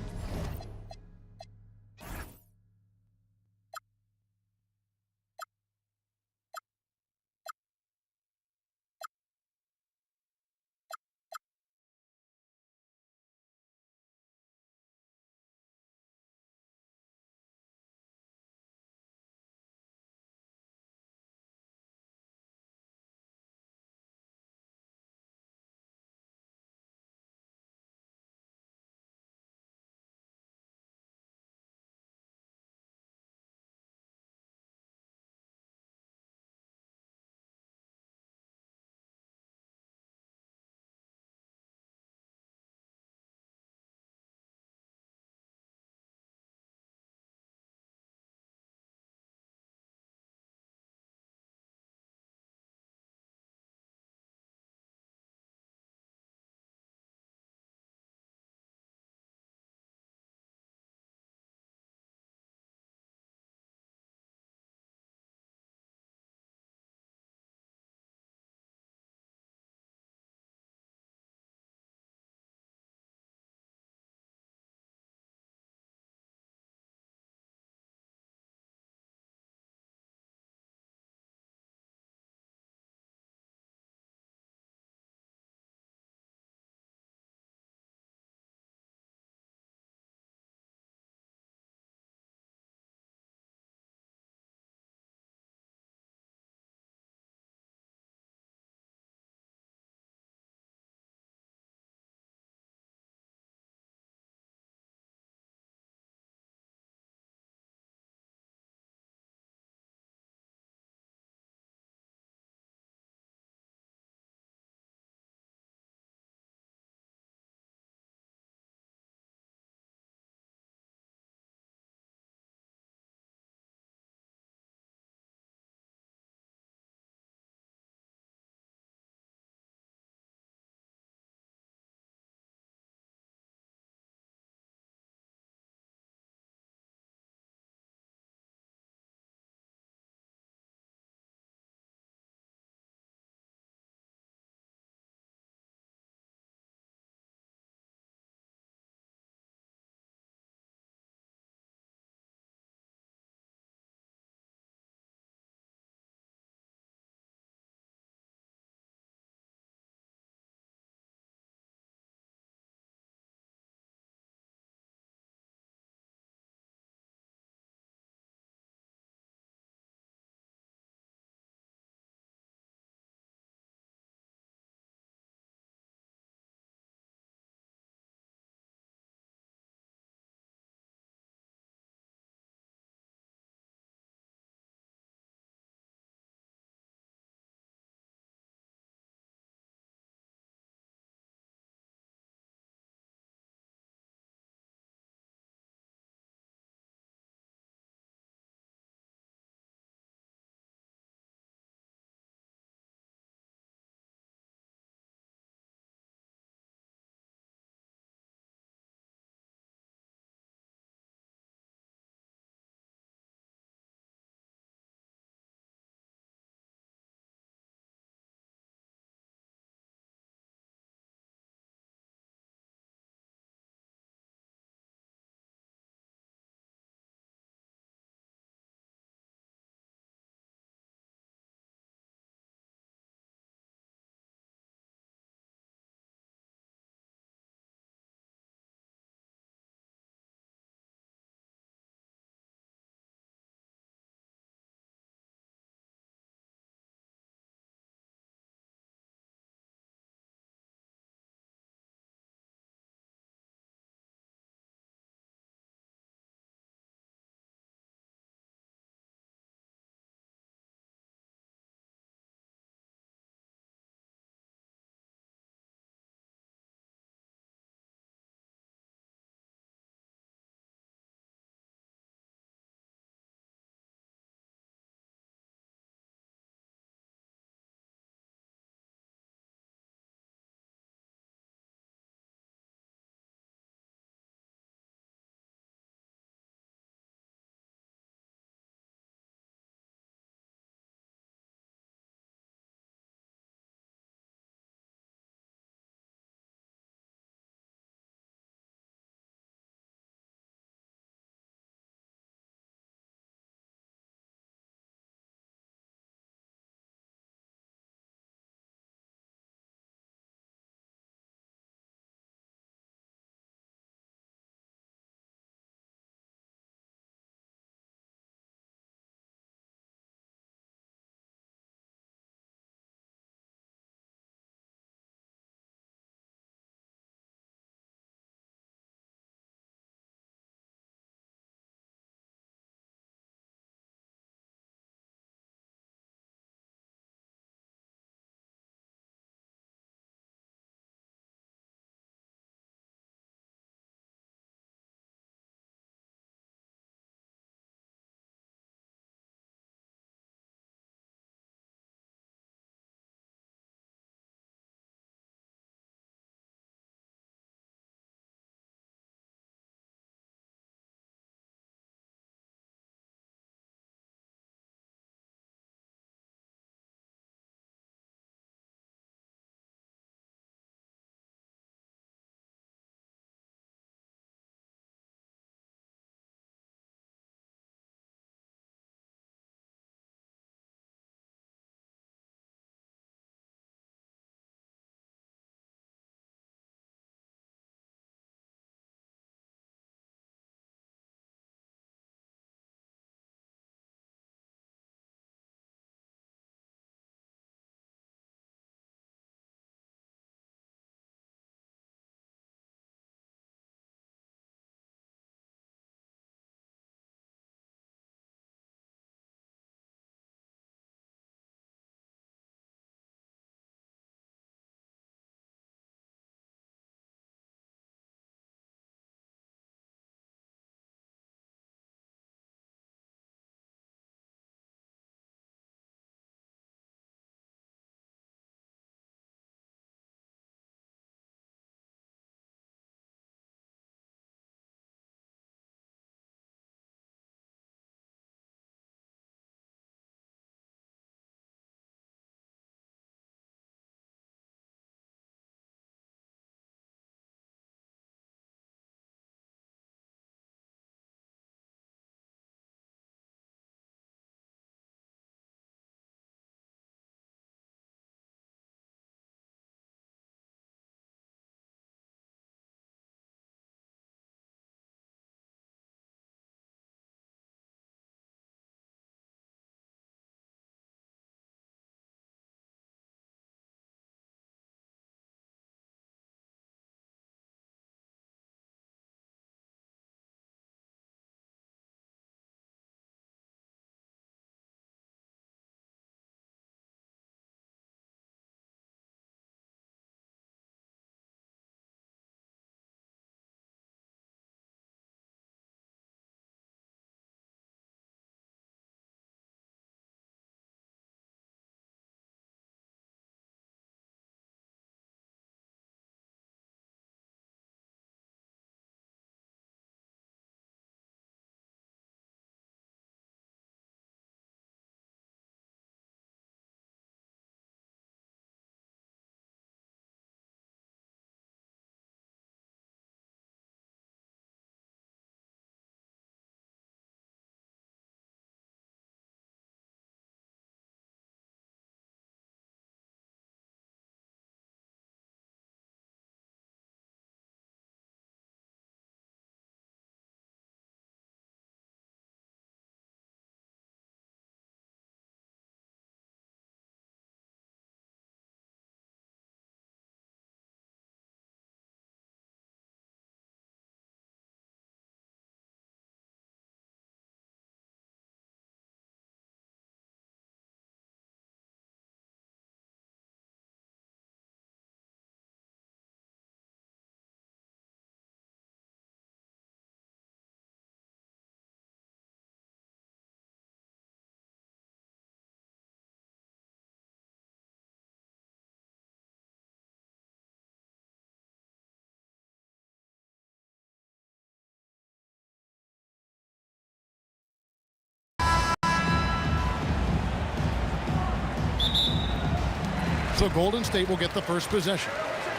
So Golden State will get the first possession.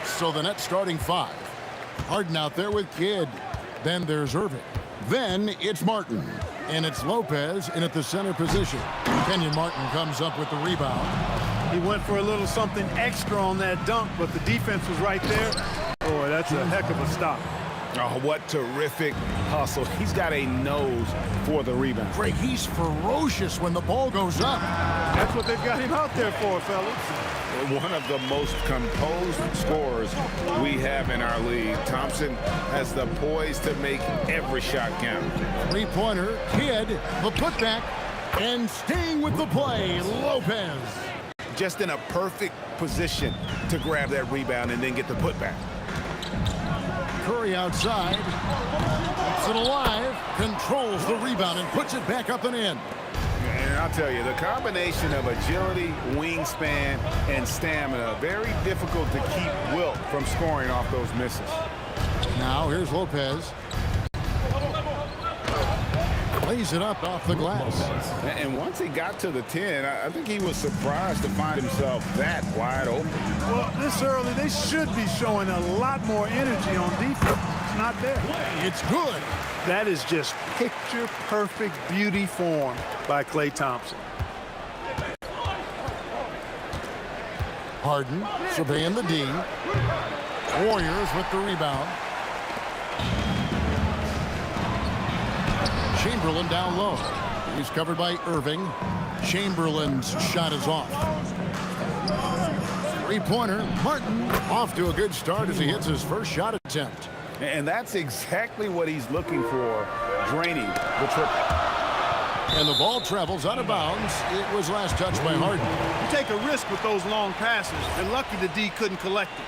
So the Nets starting 5. Harden out there with Kidd. Then there's Irving. Then it's Martin. And it's Lopez in at the center position. Kenyon Martin comes up with the rebound.
He went for a little something extra on that dunk, but the defense was right there. Boy, that's a heck of a stop.
Oh, what terrific hustle. He's got a nose for the rebound.
Greg, he's ferocious when the ball goes up.
That's what they've got him out there for, fellas.
One of the most composed scorers we have in our league. Thompson has the poise to make every shot count.
Three-pointer, Kidd, the putback, and staying with the play, Lopez.
Just in a perfect position to grab that rebound and then get the putback.
Curry outside, keeps it alive, controls the rebound and puts it back up and in.
And I'll tell you, the combination of agility, wingspan, and stamina, very difficult to keep Wilt from scoring off those misses.
Now here's Lopez. Lays it up off the glass.
And once he got to the 10, I think he was surprised to find himself that wide open.
Well, this early, they should be showing a lot more energy on defense. It's not there.
It's good.
That is just picture-perfect beauty form by Klay Thompson.
Harden surveying the D. Warriors with the rebound. Chamberlain down low. He's covered by Irving. Chamberlain's shot is off. Three-pointer. Martin off to a good start as he hits his first shot attempt.
And that's exactly what he's looking for, draining the triple.
And the ball travels out of bounds. It was last touched by Harden.
You take a risk with those long passes. They're lucky the D couldn't collect it.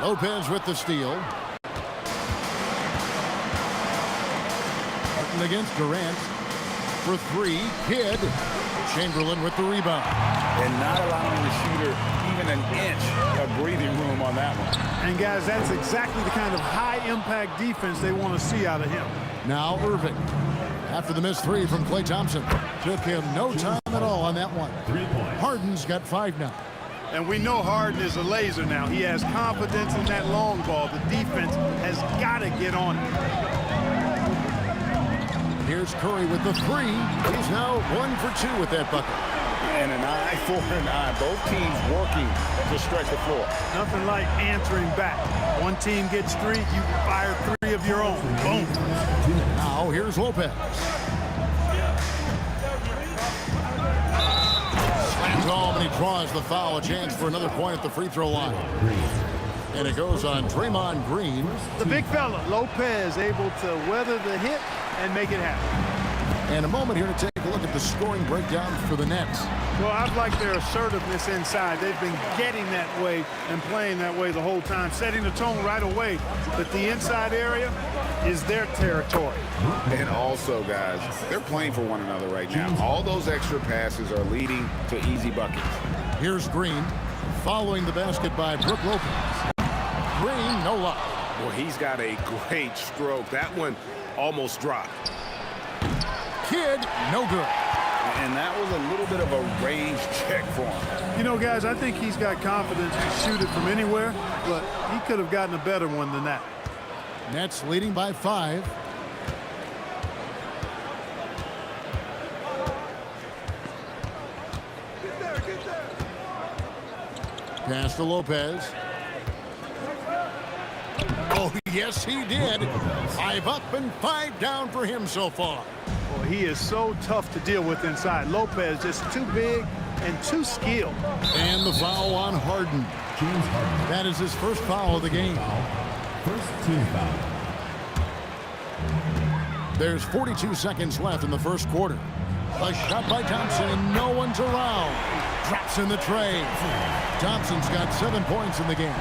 Lopez with the steal. Martin against Durant. For 3, Kidd. Chamberlain with the rebound.
And not allowing the shooter even an inch of breathing room on that one.
And guys, that's exactly the kind of high-impact defense they want to see out of him.
Now Irving. After the missed 3 from Klay Thompson. Took him no time at all on that one. Harden's got 5 now.
And we know Harden is a laser now. He has confidence in that long ball. The defense has got to get on it.
Here's Curry with the 3. He's now 1 for 2 with that bucket.
And an eye for an eye. Both teams working to stretch the floor.
Nothing like answering back. One team gets 3, you fire 3 of your own. Boom.
Now here's Lopez. Slams home and he draws the foul. A chance for another point at the free throw line. And it goes on Draymond Green.
The big fella, Lopez, able to weather the hit and make it happen.
And a moment here to take a look at the scoring breakdown for the Nets.
Well, I've liked their assertiveness inside. They've been getting that way and playing that way the whole time, setting the tone right away. But the inside area is their territory.
And also, guys, they're playing for one another right now. All those extra passes are leading to easy buckets.
Here's Green, following the basket by Brook Lopez. Green, no luck.
Well, he's got a great stroke. That one almost dropped.
Kidd, no good.
And that was a little bit of a range check for him.
You know, guys, I think he's got confidence to shoot it from anywhere, but he could have gotten a better one than that.
Nets leading by 5. Pass to Lopez. Oh, yes, he did. 5 up and 5 down for him so far.
Boy, he is so tough to deal with inside. Lopez just too big and too skilled.
And the foul on Harden. That is his first foul of the game.
First team foul.
There's 42 seconds left in the first quarter. A shot by Thompson and no one's around. Drops in the tray. Thompson's got 7 points in the game.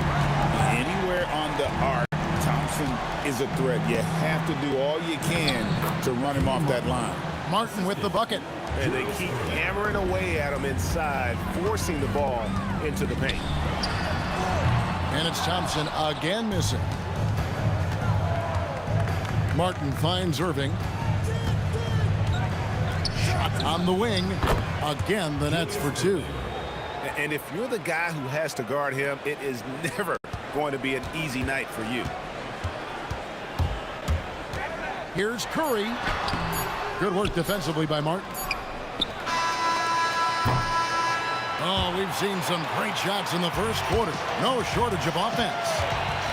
Anywhere on the arc, Thompson is a threat. You have to do all you can to run him off that line.
Martin with the bucket.
And they keep hammering away at him inside, forcing the ball into the paint.
And it's Thompson again missing. Martin finds Irving. Shot on the wing. Again, the Nets for two.
And if you're the guy who has to guard him, it is never going to be an easy night for you.
Here's Curry. Good work defensively by Martin. Oh, we've seen some great shots in the first quarter. No shortage of offense.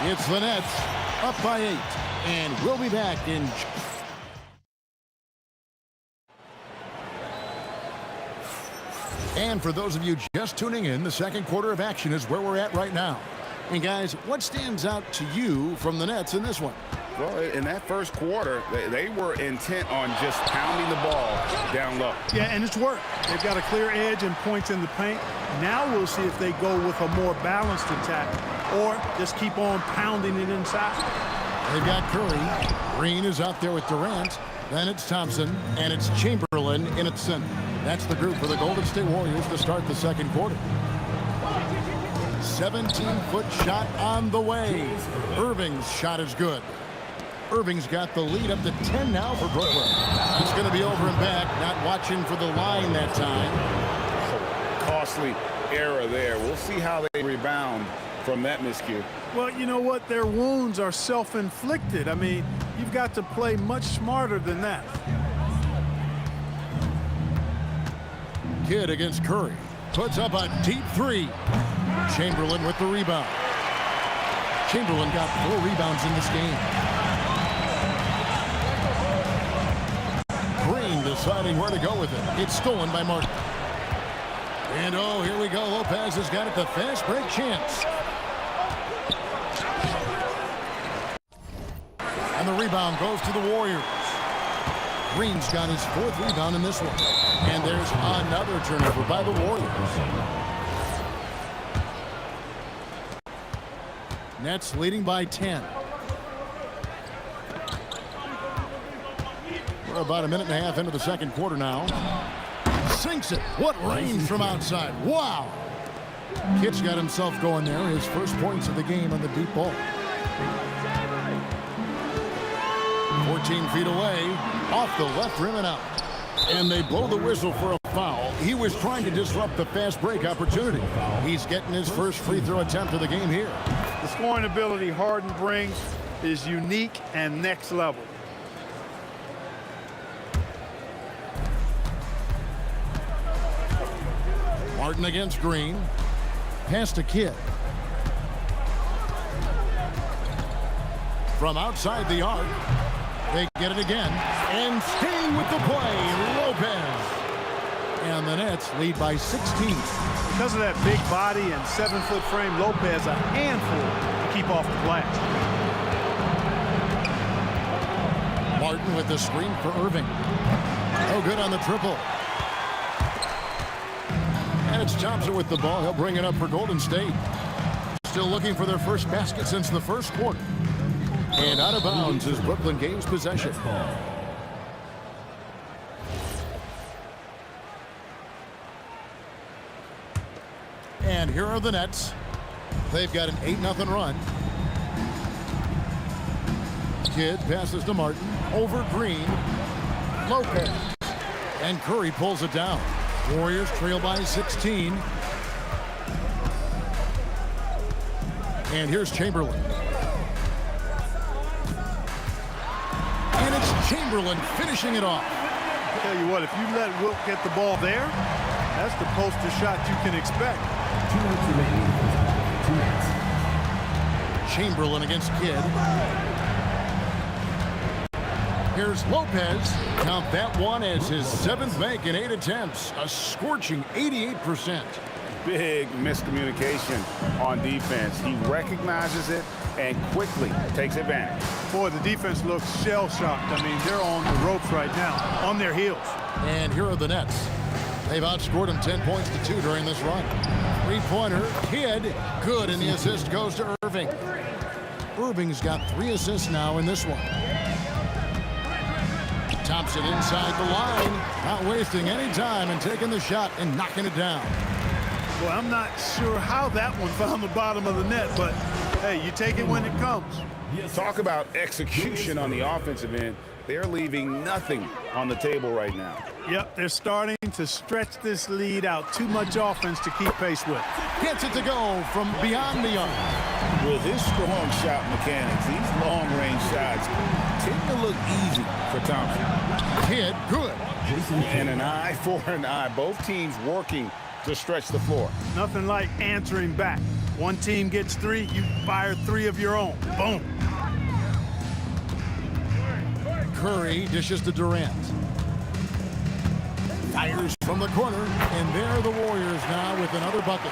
It's the Nets up by 8. And we'll be back in... And for those of you just tuning in, the second quarter of action is where we're at right now. And guys, what stands out to you from the Nets in this one?
Well, in that first quarter, they were intent on just pounding the ball down low.
Yeah, and it's worked. They've got a clear edge and points in the paint. Now we'll see if they go with a more balanced attack or just keep on pounding it inside.
They've got Curry. Green is out there with Durant. Then it's Thompson, and it's Chamberlain in its center. That's the group for the Golden State Warriors to start the second quarter. 17-foot shot on the way. Irving's shot is good. Irving's got the lead up to 10 now for Brooklyn. It's going to be over and back, not watching for the line that time.
Costly error there. We'll see how they rebound from that miscue.
Well, you know what? Their wounds are self-inflicted. I mean, you've got to play much smarter than that.
Kidd against Curry. Puts up a deep three. Chamberlain with the rebound. Chamberlain got 4 rebounds in this game. Green deciding where to go with it. It's stolen by Martin. And oh, here we go. Lopez has got it. The fast break chance. And the rebound goes to the Warriors. Green's got his 4th rebound in this one. And there's another turnover by the Warriors. Nets leading by 10. We're about a minute and a half into the second quarter now. Sinks it. What range from outside. Wow. Kidd's got himself going there. His first points of the game on the deep ball. 14 feet away. Off the left rim and out. And they blow the whistle for a foul. He was trying to disrupt the fast break opportunity. He's getting his first free throw attempt of the game here.
The scoring ability Harden brings is unique and next level.
Martin against Green. Pass to Kidd. From outside the arc. They get it again. And staying with the play, Lopez. And the Nets lead by 16.
Because of that big body and 7-foot frame, Lopez a handful to keep off the glass.
Martin with the screen for Irving. No good on the triple. And it's Thompson with the ball. He'll bring it up for Golden State. Still looking for their first basket since the first quarter. And out of bounds is Brooklyn gains possession. And here are the Nets. They've got an 8-0 run. Kidd passes to Martin. Over Green. Lopez. And Curry pulls it down. Warriors trail by 16. And here's Chamberlain. And it's Chamberlain finishing it off.
I'll tell you what, if you let Wilt get the ball there, that's the poster shot you can expect.
2 minutes remaining. 2 minutes.
Chamberlain against Kidd. Here's Lopez. Count that one as his 7th make in 8 attempts. A scorching 88%.
Big miscommunication on defense. He recognizes it and quickly takes advantage.
Boy, the defense looks shell-shocked. I mean, they're on the ropes right now, on their heels.
And here are the Nets. They've outscored them 10 points to 2 during this run. 3-pointer, Kidd, good, and the assist goes to Irving. Irving's got 3 assists now in this one. Thompson inside the line, not wasting any time and taking the shot and knocking it down.
Well, I'm not sure how that one found the bottom of the net, but Hey, you take it when it comes.
Talk about execution on the offensive end. They're leaving nothing on the table right now.
Yep, they're starting to stretch this lead out. Too much offense to keep pace with.
Gets it to go from beyond the arc.
With his strong shot mechanics, these long-range shots tend to look easy for Thompson.
Kidd, good.
And an eye for an eye. Both teams working to stretch the floor.
Nothing like answering back. One team gets 3, you fire 3 of your own. Boom.
Curry dishes to Durant. Fires from the corner, and there are the Warriors now with another bucket.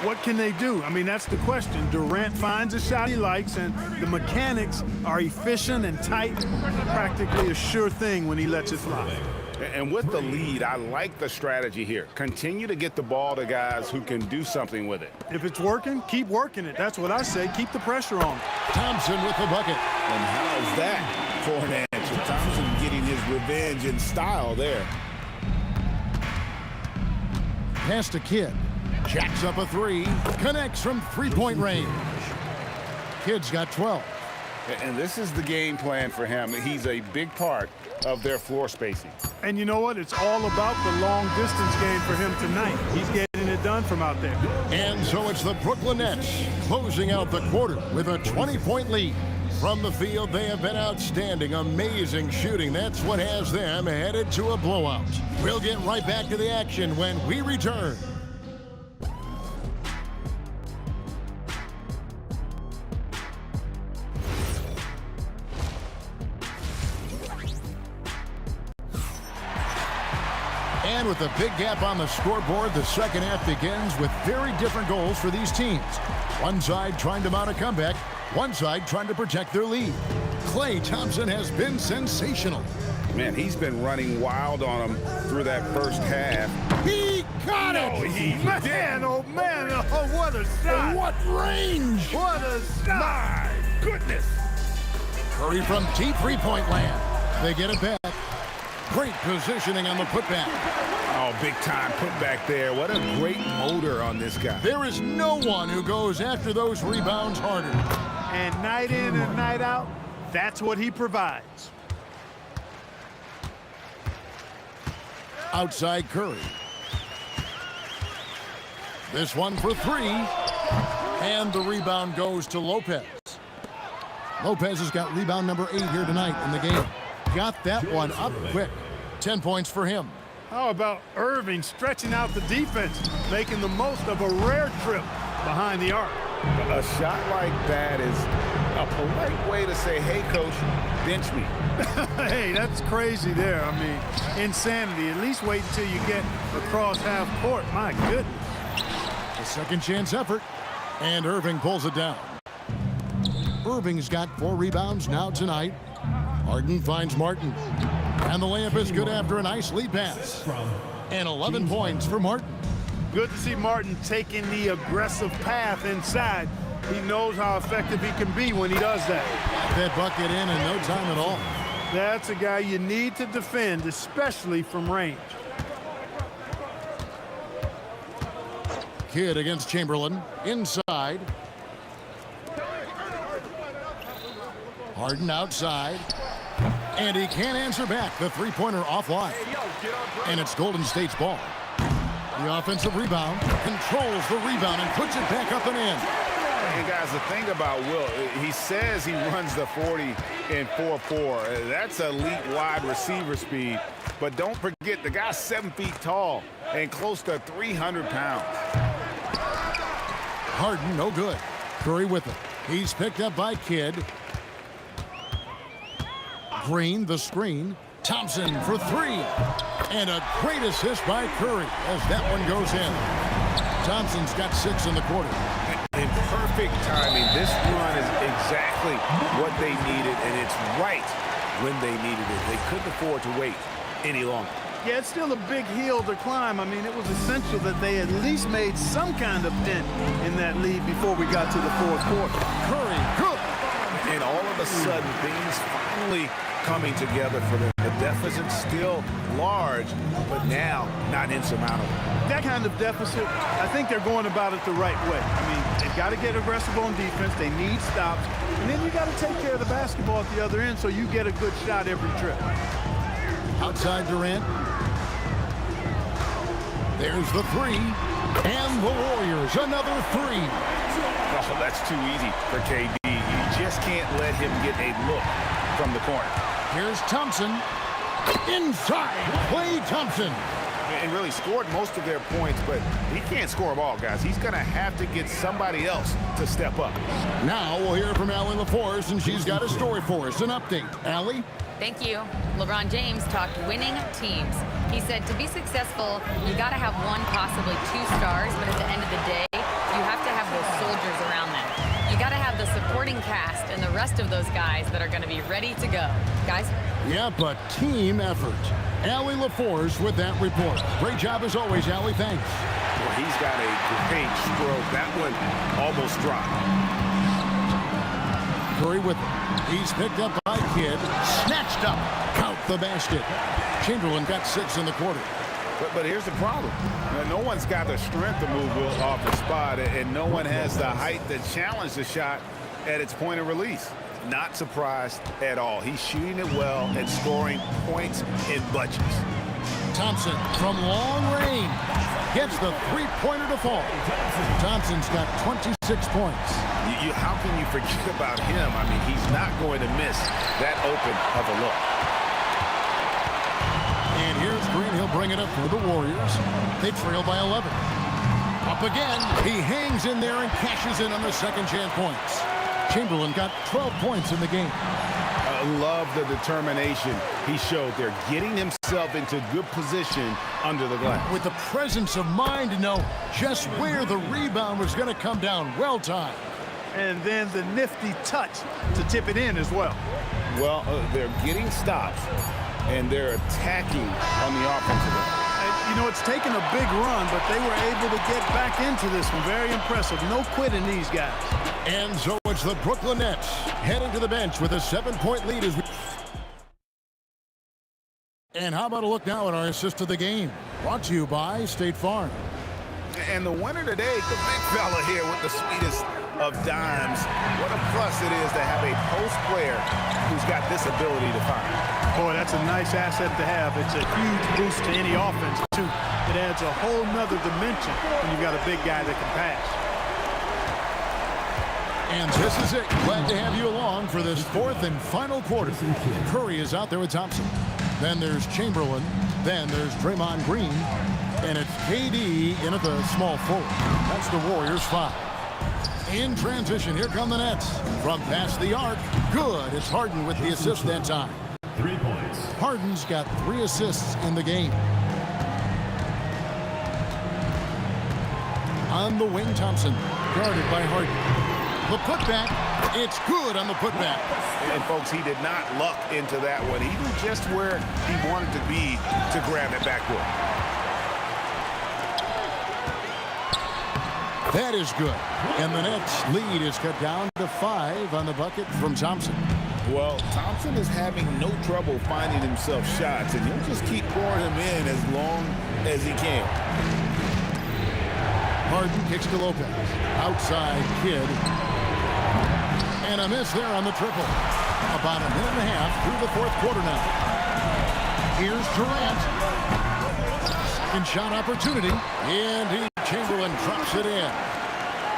What can they do? I mean, that's the question. Durant finds a shot he likes, and the mechanics are efficient and tight. Practically a sure thing when he lets it fly.
And with the lead, I like the strategy here. Continue to get the ball to guys who can do something with it.
If it's working, keep working it. That's what I say. Keep the pressure on.
Thompson with the bucket.
And how's that for an answer? Thompson getting his revenge in style there.
Pass to Kidd. Jacks up a 3. Connects from three-point range. Kidd's got 12.
And this is the game plan for him. He's a big part of their floor spacing.
And you know what? It's all about the long-distance game for him tonight. He's getting it done from out there.
And so it's the Brooklyn Nets closing out the quarter with a 20-point lead. From the field, they have been outstanding, amazing shooting. That's what has them headed to a blowout. We'll get right back to the action when we return. And with a big gap on the scoreboard, the second half begins with very different goals for these teams. One side trying to mount a comeback, one side trying to protect their lead. Klay Thompson has been sensational.
Man, he's been running wild on him through that first half.
He got it!
Man, oh man, oh what a shot!
What range!
What a shot!
My goodness!
Curry from deep three-point land. They get it back. Great positioning on the putback.
Oh, big time putback there. What a great motor on this guy.
There is no one who goes after those rebounds harder.
And night in and night out, that's what he provides.
Outside Curry. This one for 3. And the rebound goes to Lopez. Lopez has got rebound number 8 here tonight in the game. Got that one up quick. 10 points for him.
How about Irving stretching out the defense, making the most of a rare trip behind the arc?
A shot like that is a polite way to say, hey, coach, bench me.
Hey, that's crazy there. I mean, insanity. At least wait until you get across half court. My goodness.
A second chance effort, and Irving pulls it down. Irving's got 4 rebounds now tonight. Harden finds Martin. And the layup is good after a nice lead pass. And 11 points for Martin.
Good to see Martin taking the aggressive path inside. He knows how effective he can be when he does that.
That bucket in no time at all.
That's a guy you need to defend, especially from range.
Kidd against Chamberlain. Inside. Harden outside. And he can't answer back. The three-pointer offline. And it's Golden State's ball. The offensive rebound controls the rebound and puts it back up and in.
And guys, the thing about Will, he says he runs the 40 in 4.4. That's elite wide receiver speed. But don't forget, the guy's 7 feet tall and close to 300 pounds.
Harden, no good. Curry with it. He's picked up by Kidd. Green, the screen. Thompson for 3. And a great assist by Curry as that one goes in. Thompson's got 6 in the quarter.
In perfect timing. This run is exactly what they needed, and it's right when they needed it. They couldn't afford to wait any longer.
Yeah, it's still a big hill to climb. I mean, it was essential that they at least made some kind of dent in that lead before we got to the fourth quarter.
Curry, good.
And all of a sudden, things finally coming together for them. The deficit's still large, but now not insurmountable.
that kind of deficit, I think they're going about it the right way. I mean, they've got to get aggressive on defense. They need stops. And then you got to take care of the basketball at the other end so you get a good shot every trip.
Outside Durant. There's the three. And the Warriors, another three.
Oh, that's too easy for KD. You just can't let him get a look from the corner.
Here's Thompson. Inside, Klay Thompson.
And really scored most of their points, but he can't score them all, guys. He's going to have to get somebody else to step up.
Now we'll hear from Allie LaForce, and she's got a story for us. An update. Allie?
Thank you. LeBron James talked winning teams. He said to be successful, you got to have one, possibly two stars, but at the end of the day, you have to have those soldiers around them. You got to have the supporting cast and the rest of those guys that are going to be ready to go. Guys?
Yeah, but team effort. Allie LaForce with that report. Great job as always, Allie. Thanks.
Well, he's got a great stroke. That one almost dropped.
Curry with it. He's picked up by Kidd. Snatched up. Count the basket. Chamberlain got 6 in the quarter.
But here's the problem. No one's got the strength to move off the spot, and no one has the height to challenge the shot at its point of release. Not surprised at all. He's shooting it well and scoring points in bunches.
Thompson from long range gets the three-pointer to fall. Thompson's got 26 points.
How can you forget about him? I mean, he's not going to miss that open of a look.
And here's Green. He'll bring it up for the Warriors. They trail by 11. Up again. He hangs in there and cashes in on the second chance points. Chamberlain got 12 points in the game.
I love the determination he showed there, getting himself into good position under the glass.
With the presence of mind to know just where the rebound was going to come down. Well timed.
And then the nifty touch to tip it in as well.
Well, they're getting stops, and they're attacking on the offensive end.
You know, it's taken a big run, but they were able to get back into this one. Very impressive. No quitting these guys.
And so it's the Brooklyn Nets heading to the bench with a 7-point lead. And how about a look now at our assist of the game? Brought to you by State Farm.
And the winner today, the big fella here with the sweetest of dimes. What a plus it is to have a post player who's got this ability to find.
Boy, that's a nice asset to have. It's a huge boost to any offense, too. It adds a whole nother dimension when you've got a big guy that can pass.
And this is it. Glad to have you along for this fourth and final quarter. Curry is out there with Thompson. Then there's Chamberlain. Then there's Draymond Green. And it's KD in at the small forward. That's the Warriors 5. In transition, here come the Nets. From past the arc, good. It's Harden with the assist that time.
3 points.
Harden's got 3 assists in the game. On the wing, Thompson, guarded by Harden. The putback, it's good on the putback.
And folks, he did not luck into that one. He knew just where he wanted to be to grab it backcourt.
That is good. And the Nets lead is cut down to 5 on the bucket from Thompson.
Well, Thompson is having no trouble finding himself shots, and he'll just keep pouring them in as long as he can.
Harden kicks to Lopez. Outside Kidd. And a miss there on the triple. About a minute and a half through the fourth quarter now. Here's Durant. Second shot opportunity. And Chamberlain drops it in.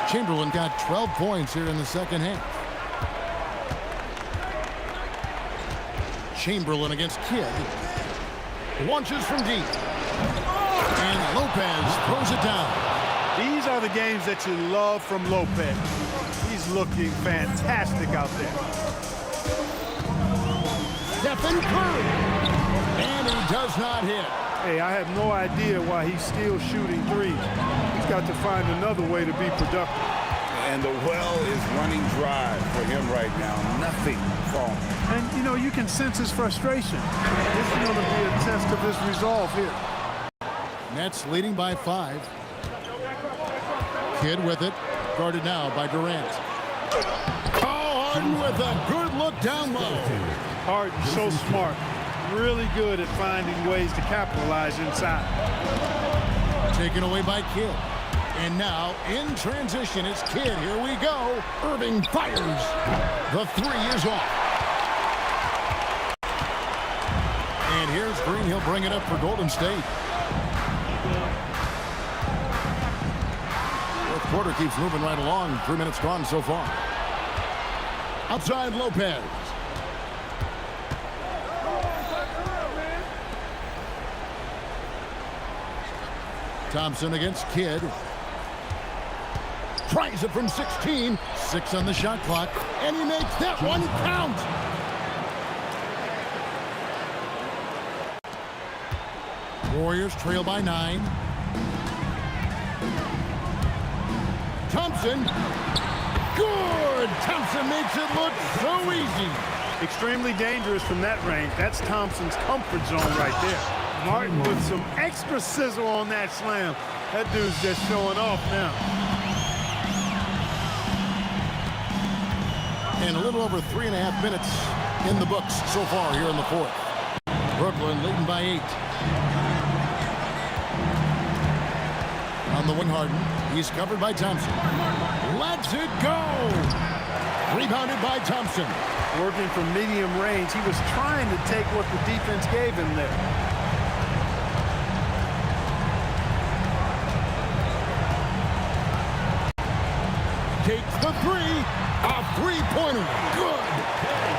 Chamberlain got 12 points here in the second half. Chamberlain against Kidd. Launches from deep. And Lopez throws it down.
These are the games that you love from Lopez. He's looking fantastic out there.
Stephen Curry. And he does not hit.
Hey, I have no idea why he's still shooting threes. He's got to find another way to be productive.
And the well is running dry for him right now. Nothing falling.
And, you know, you can sense his frustration. This is going to be a test of his resolve here.
Nets leading by 5. Kidd with it. Guarded now by Durant. Oh, Harden with a good look down low.
Harden, so smart. Really good at finding ways to capitalize inside.
Taken away by Kidd. And now, in transition, it's Kidd. Here we go. Irving fires. The three is off. And here's Green. He'll bring it up for Golden State. Fourth quarter keeps moving right along. 3 minutes gone so far. Outside Lopez. Thompson against Kidd. Tries it from 16. 6 on the shot clock. And he makes that one count. Warriors trail by 9. Thompson. Good! Thompson makes it look so easy.
Extremely dangerous from that range. That's Thompson's comfort zone right there. Martin with some extra sizzle on that slam. That dude's just showing off now.
And a little over 3.5 minutes in the books so far here in the fourth. Brooklyn leading by 8. On the wing, Harden. He's covered by Thompson. Lets it go! Rebounded by Thompson.
Working from medium range. He was trying to take what the defense gave him there.
Takes the three. A three-pointer. Good.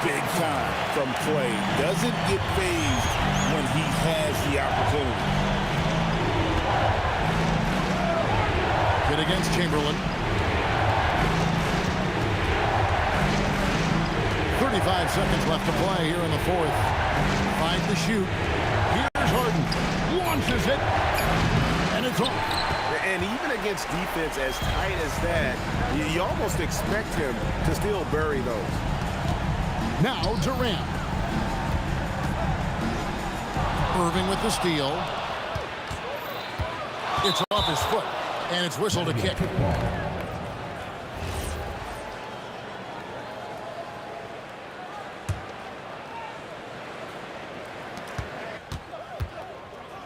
Big time from Clay. Doesn't get phased when he has the opportunity.
Kidd against Chamberlain. 35 seconds left to play here in the fourth. 5 to shoot. Here's Harden. Launches it. And it's off.
And even against defense as tight as that, you almost expect him to still bury those.
Now Durant. Irving with the steal. It's off his foot, and it's whistled a kick.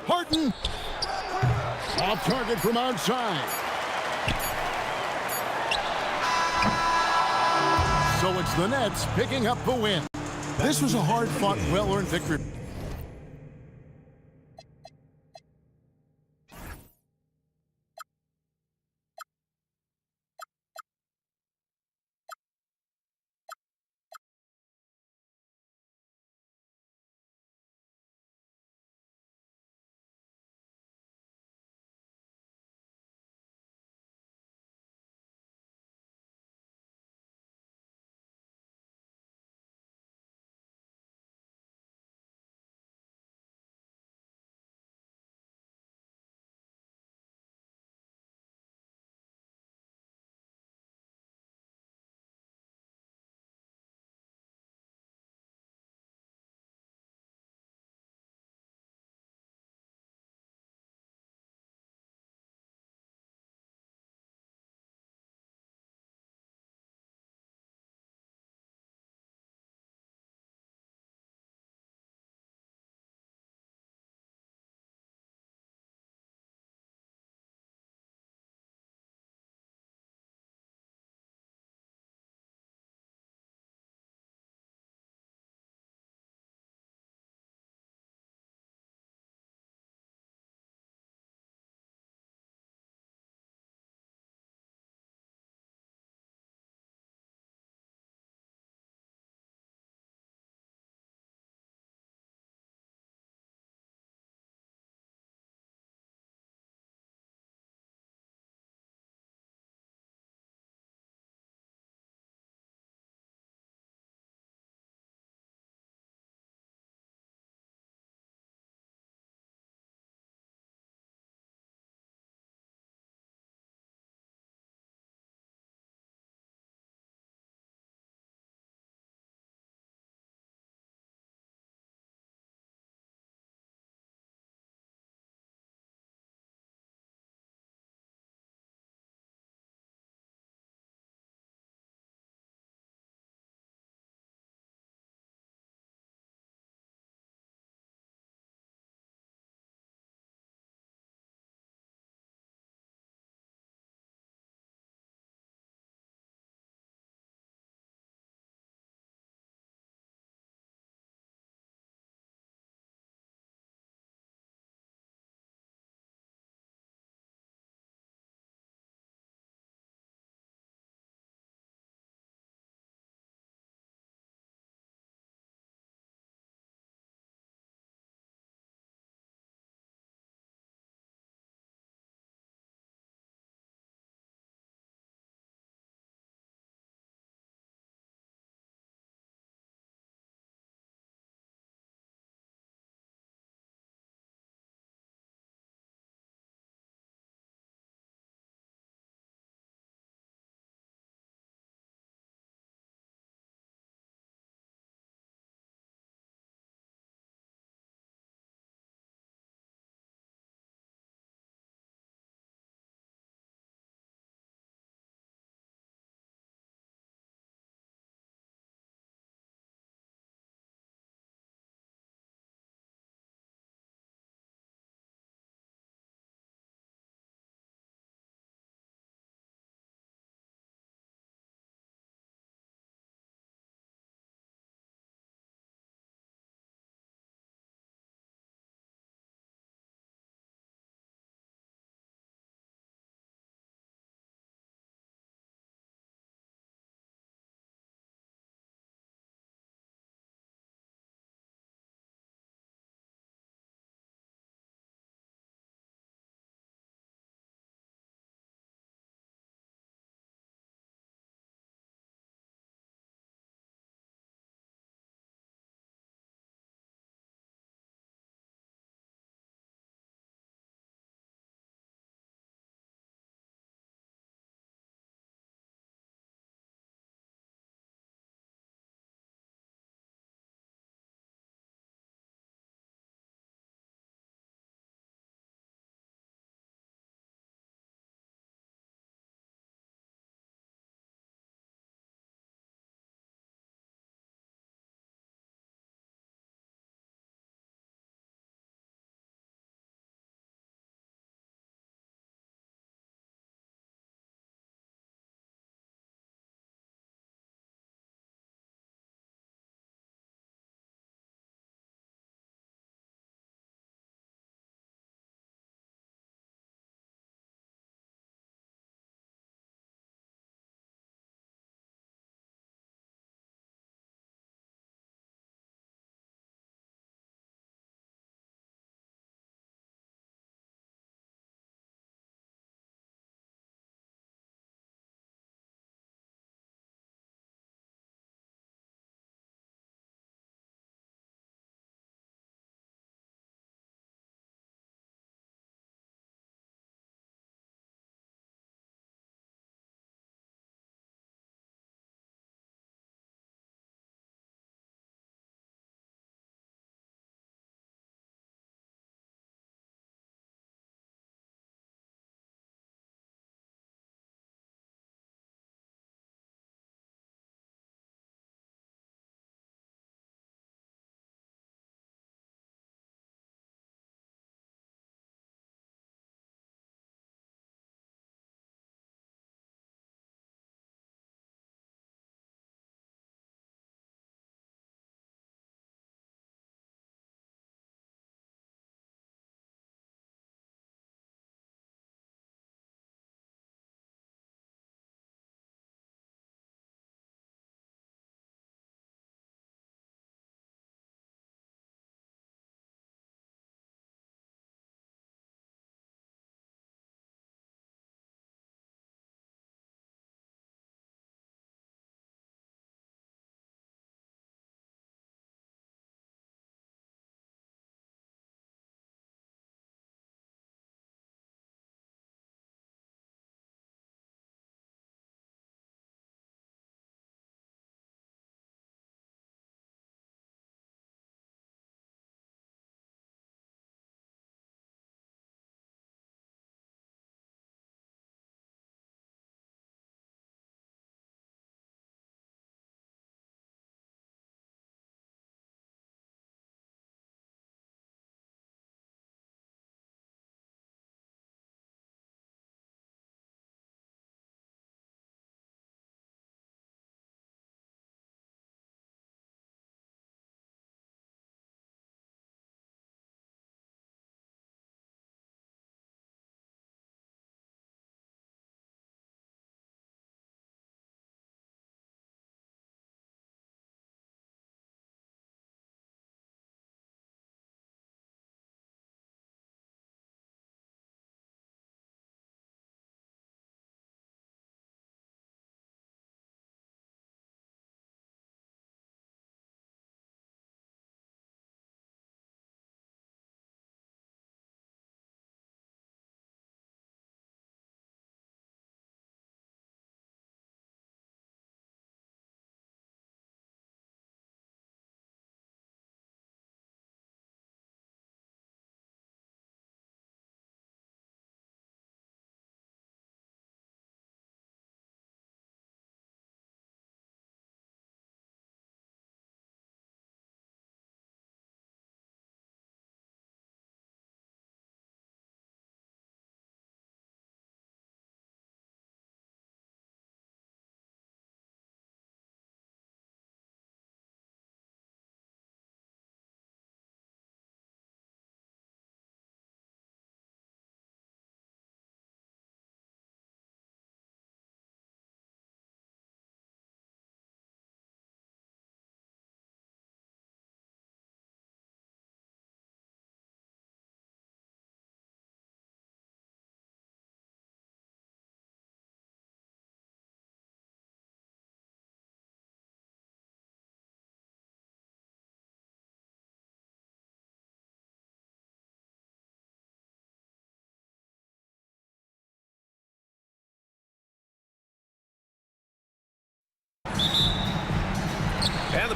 Harden. Off target from outside. So it's the Nets picking up the win. This was a hard-fought, well-earned victory.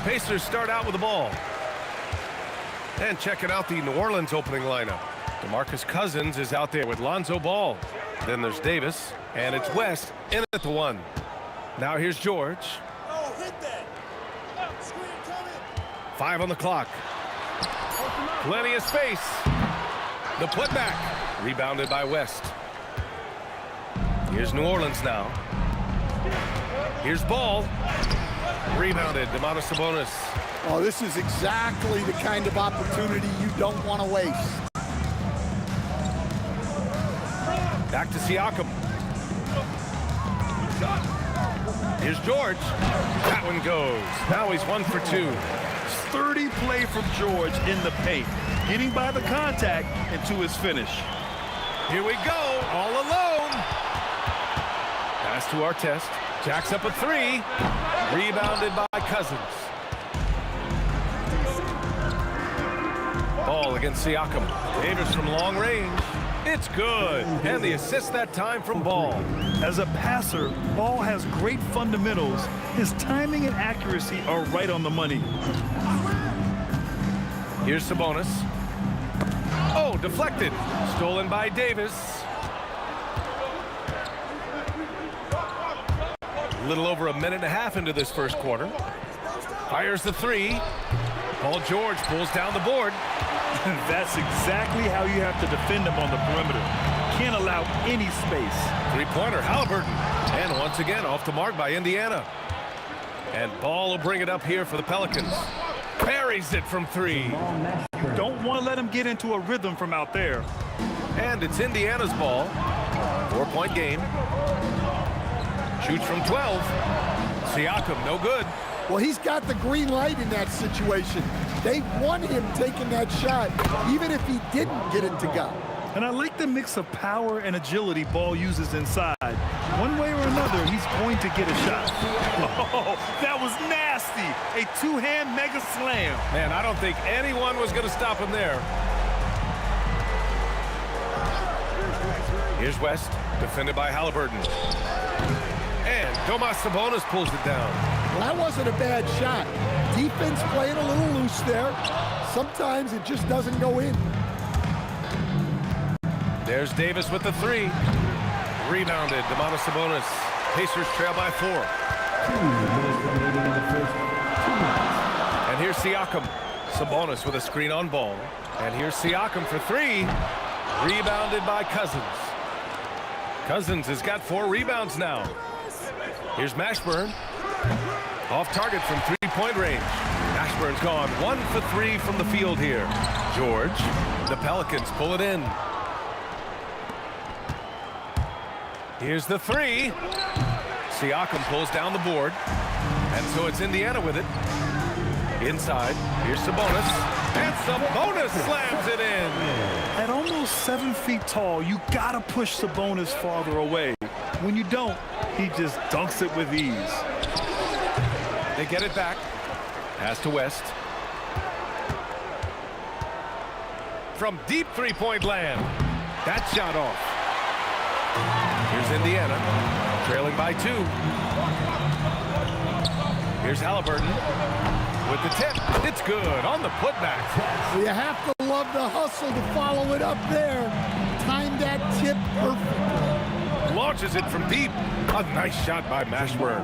Pacers start out with the ball. And checking out the New Orleans opening lineup. DeMarcus Cousins is out there with Lonzo Ball. Then there's Davis, and it's West in at the 1. Now here's George. 5 on the clock. Plenty of space. The putback. Rebounded by West. Here's New Orleans now. Here's Ball. Rebounded. Domantas Sabonis.
Oh, this is exactly the kind of opportunity you don't want to waste.
Back to Siakam. Here's George. That one goes. Now he's 1 for 2.
Sturdy play from George in the paint, getting by the contact and to his finish.
Here we go, all alone. Pass to Artest. Jacks up a 3. Rebounded by Cousins. Ball against Siakam. Davis from long range. It's good. And the assist that time from Ball.
As a passer, Ball has great fundamentals. His timing and accuracy are right on the money.
Here's Sabonis. Oh, deflected. Stolen by Davis. A little over a minute and a half into this first quarter. Fires the 3. Paul George pulls down the board.
That's exactly how you have to defend him on the perimeter. Can't allow any space.
3-pointer, Halliburton. And once again, off the mark by Indiana. And Ball will bring it up here for the Pelicans. Parries it from 3.
Don't want to let him get into a rhythm from out there.
And it's Indiana's ball. 4-point game. Shoots from 12. Siakam, no good.
Well, he's got the green light in that situation. They want him taking that shot, even if he didn't get it to go.
And I like the mix of power and agility Ball uses inside. One way or another, he's going to get a shot. Oh, that was nasty. A 2-hand mega slam.
Man, I don't think anyone was going to stop him there. Here's West, defended by Halliburton. And Domas Sabonis pulls it down.
Well, that wasn't a bad shot. Defense playing a little loose there. Sometimes it just doesn't go in.
There's Davis with the 3. Rebounded, Domantas Sabonis. Pacers trail by 4. And here's Siakam. Sabonis with a screen on Ball. And here's Siakam for 3. Rebounded by Cousins. Cousins has got 4 rebounds now. Here's Mashburn. Off target from 3-point range. Mashburn's gone 1 for 3 from the field here. George. The Pelicans pull it in. Here's the 3. Siakam pulls down the board. And so it's Indiana with it. Inside. Here's Sabonis. And Sabonis slams it in.
At almost 7 feet tall, you got to push Sabonis farther away. When you don't, he just dunks it with ease.
They get it back. Pass to West. From deep 3-point land. That shot off. Here's Indiana, trailing by 2. Here's Halliburton with the tip. It's good on the putback.
You have to love the hustle to follow it up there. Timed that tip perfectly.
Launches it from deep. A nice shot by Mashburn.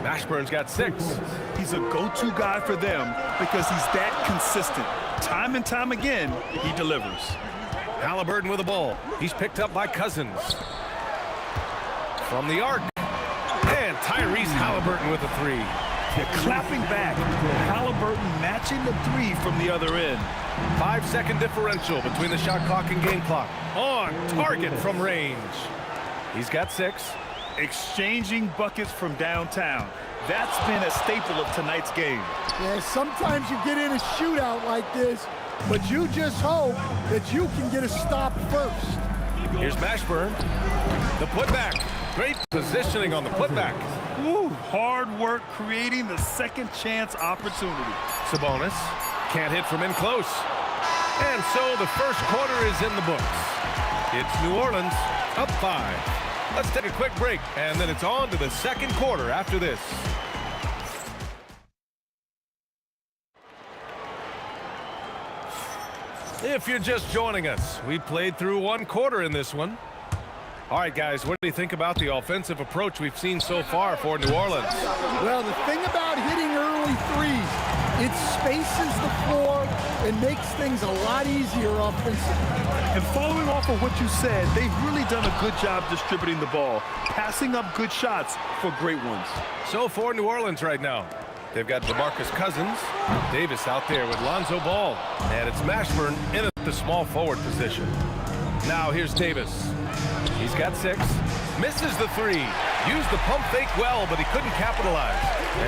Mashburn's got 6.
He's a go-to guy for them because he's that consistent. Time and time again, he delivers.
Halliburton with the ball. He's picked up by Cousins. From the arc. And Tyrese Halliburton with a 3.
They're clapping back. Halliburton matching the 3 from the other end.
5-second differential between the shot clock and game clock. On target from range. He's got 6.
Exchanging buckets from downtown. That's been a staple of tonight's game.
Yeah, sometimes you get in a shootout like this, but you just hope that you can get a stop first.
Here's Mashburn. The putback. Great positioning on the putback.
Woo, hard work creating the second chance opportunity.
Sabonis can't hit from in close. And so the first quarter is in the books. It's New Orleans up 5. Let's take a quick break, and then it's on to the second quarter after this. If you're just joining us, we played through one quarter in this one. All right, guys, what do you think about the offensive approach we've seen so far for New Orleans?
Well, the thing about hitting early threes, it spaces the floor and makes things a lot easier offensively.
And following off of what you said, they've really done a good job distributing the ball, passing up good shots for great ones.
So for New Orleans right now, they've got DeMarcus Cousins, Davis out there with Lonzo Ball, and it's Mashburn in at the small forward position. Now here's Davis. He's got 6, misses the 3, used the pump fake well, but he couldn't capitalize.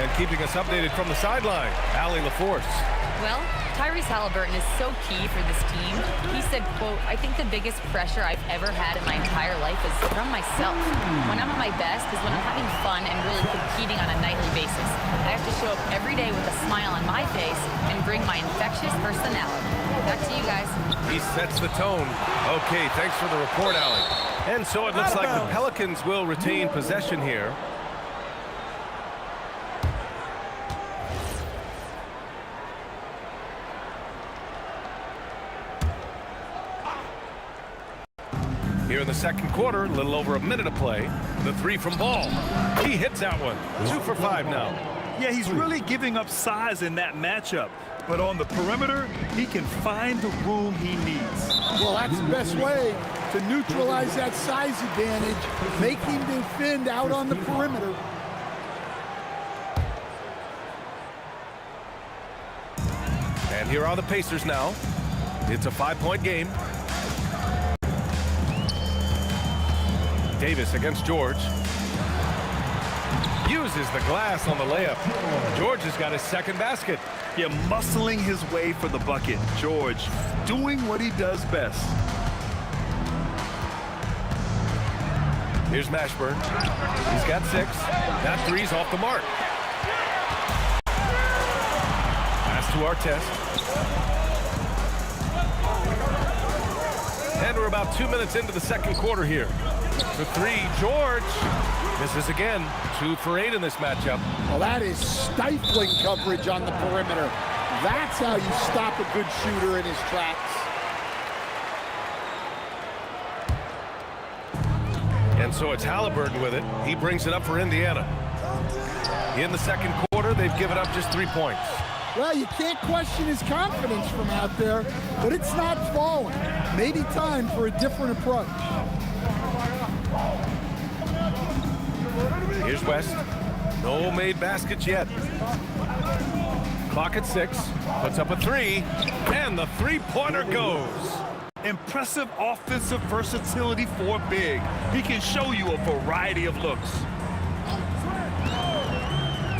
And keeping us updated from the sideline, Allie LaForce.
Well, Tyrese Halliburton is so key for this team. He said, quote, "I think the biggest pressure I've ever had in my entire life is from myself. When I'm at my best is when I'm having fun and really competing on a nightly basis. I have to show up every day with a smile on my face and bring my infectious personality." Back to you guys.
He sets the tone. Okay, thanks for the report, Allie. And so it looks like the Pelicans will retain possession here. Here in the second quarter, a little over a minute of play. The 3 from Ball. He hits that one. 2 for 5 now.
Yeah, he's really giving up size in that matchup. But on the perimeter, he can find the room he needs.
Well, that's the best way to neutralize that size advantage, make him defend out on the perimeter.
And here are the Pacers now. It's a 5-point game. Davis against George. Uses the glass on the layup. George has got his second basket.
Yeah, muscling his way for the bucket. George doing what he does best.
Here's Mashburn. He's got 6. That 3's off the mark. Pass to Artest. And we're about 2 minutes into the second quarter here. The 3, George misses again. 2 for 8 in this matchup.
Well, that is stifling coverage on the perimeter. That's how you stop a good shooter in his tracks.
And so it's Halliburton with it. He brings it up for Indiana. In the second quarter, they've given up just 3 points.
Well, you can't question his confidence from out there, but it's not falling. Maybe time for a different approach.
Here's West. No made baskets yet. Clock at 6. Puts up a 3. And the 3-pointer goes.
Impressive offensive versatility for big. He can show you a variety of looks.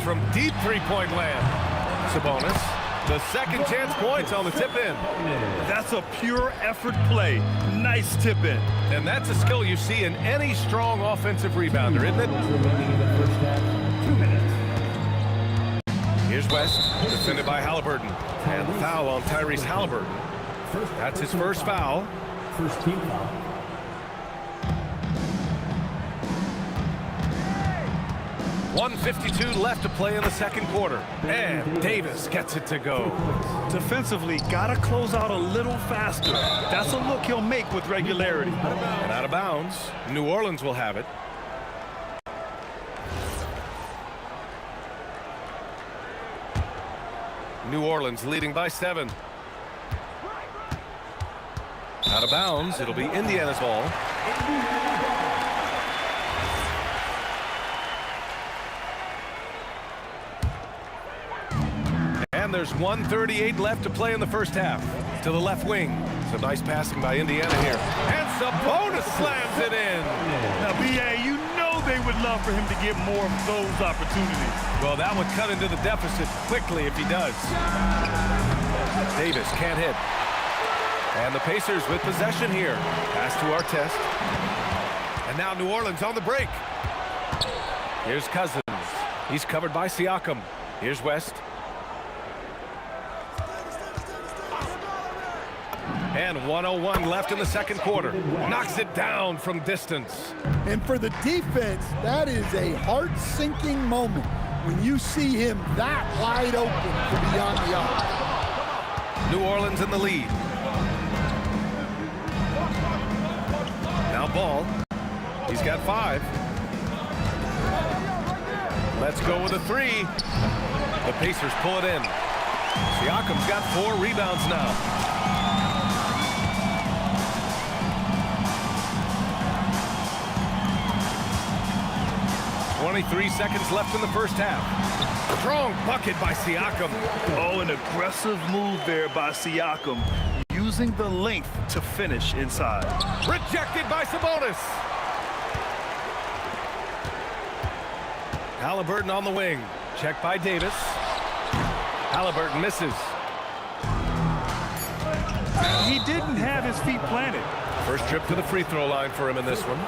From deep 3-point land. Sabonis, the second chance points on the tip-in.
That's a pure effort play. Nice tip-in.
And that's a skill you see in any strong offensive rebounder, isn't it?
2 minutes.
Here's West, defended by Halliburton. And the foul on Tyrese Halliburton. That's his first foul.
First team foul.
.152 left to play in the second quarter. And Davis gets it to go.
Defensively, gotta close out a little faster. That's a look he'll make with regularity.
And out of bounds. New Orleans will have it. New Orleans leading by 7. Out of bounds. It'll be Indiana's ball. And there's 1:38 left to play in the first half. To the left wing. Some nice passing by Indiana here. And Sabonis slams it in.
Now, B.A., you know they would love for him to get more of those opportunities.
Well, that would cut into the deficit quickly if he does. Davis can't hit. And the Pacers with possession here. Pass to Artest. And now New Orleans on the break. Here's Cousins. He's covered by Siakam. Here's West. And 1:01 left in the second quarter. Knocks it down from distance.
And for the defense, that is a heart-sinking moment when you see him that wide open from beyond the arc.
New Orleans in the lead. ball. He's got 5. Let's go with a 3. The Pacers pull it in. Siakam's got 4 rebounds now. 23 seconds left in the first half. Strong bucket by Siakam.
Oh, an aggressive move there by Siakam, using the length to finish inside.
Rejected by Sabonis. Halliburton on the wing. Check by Davis. Halliburton misses.
He didn't have his feet planted.
First trip to the free throw line for him in this one.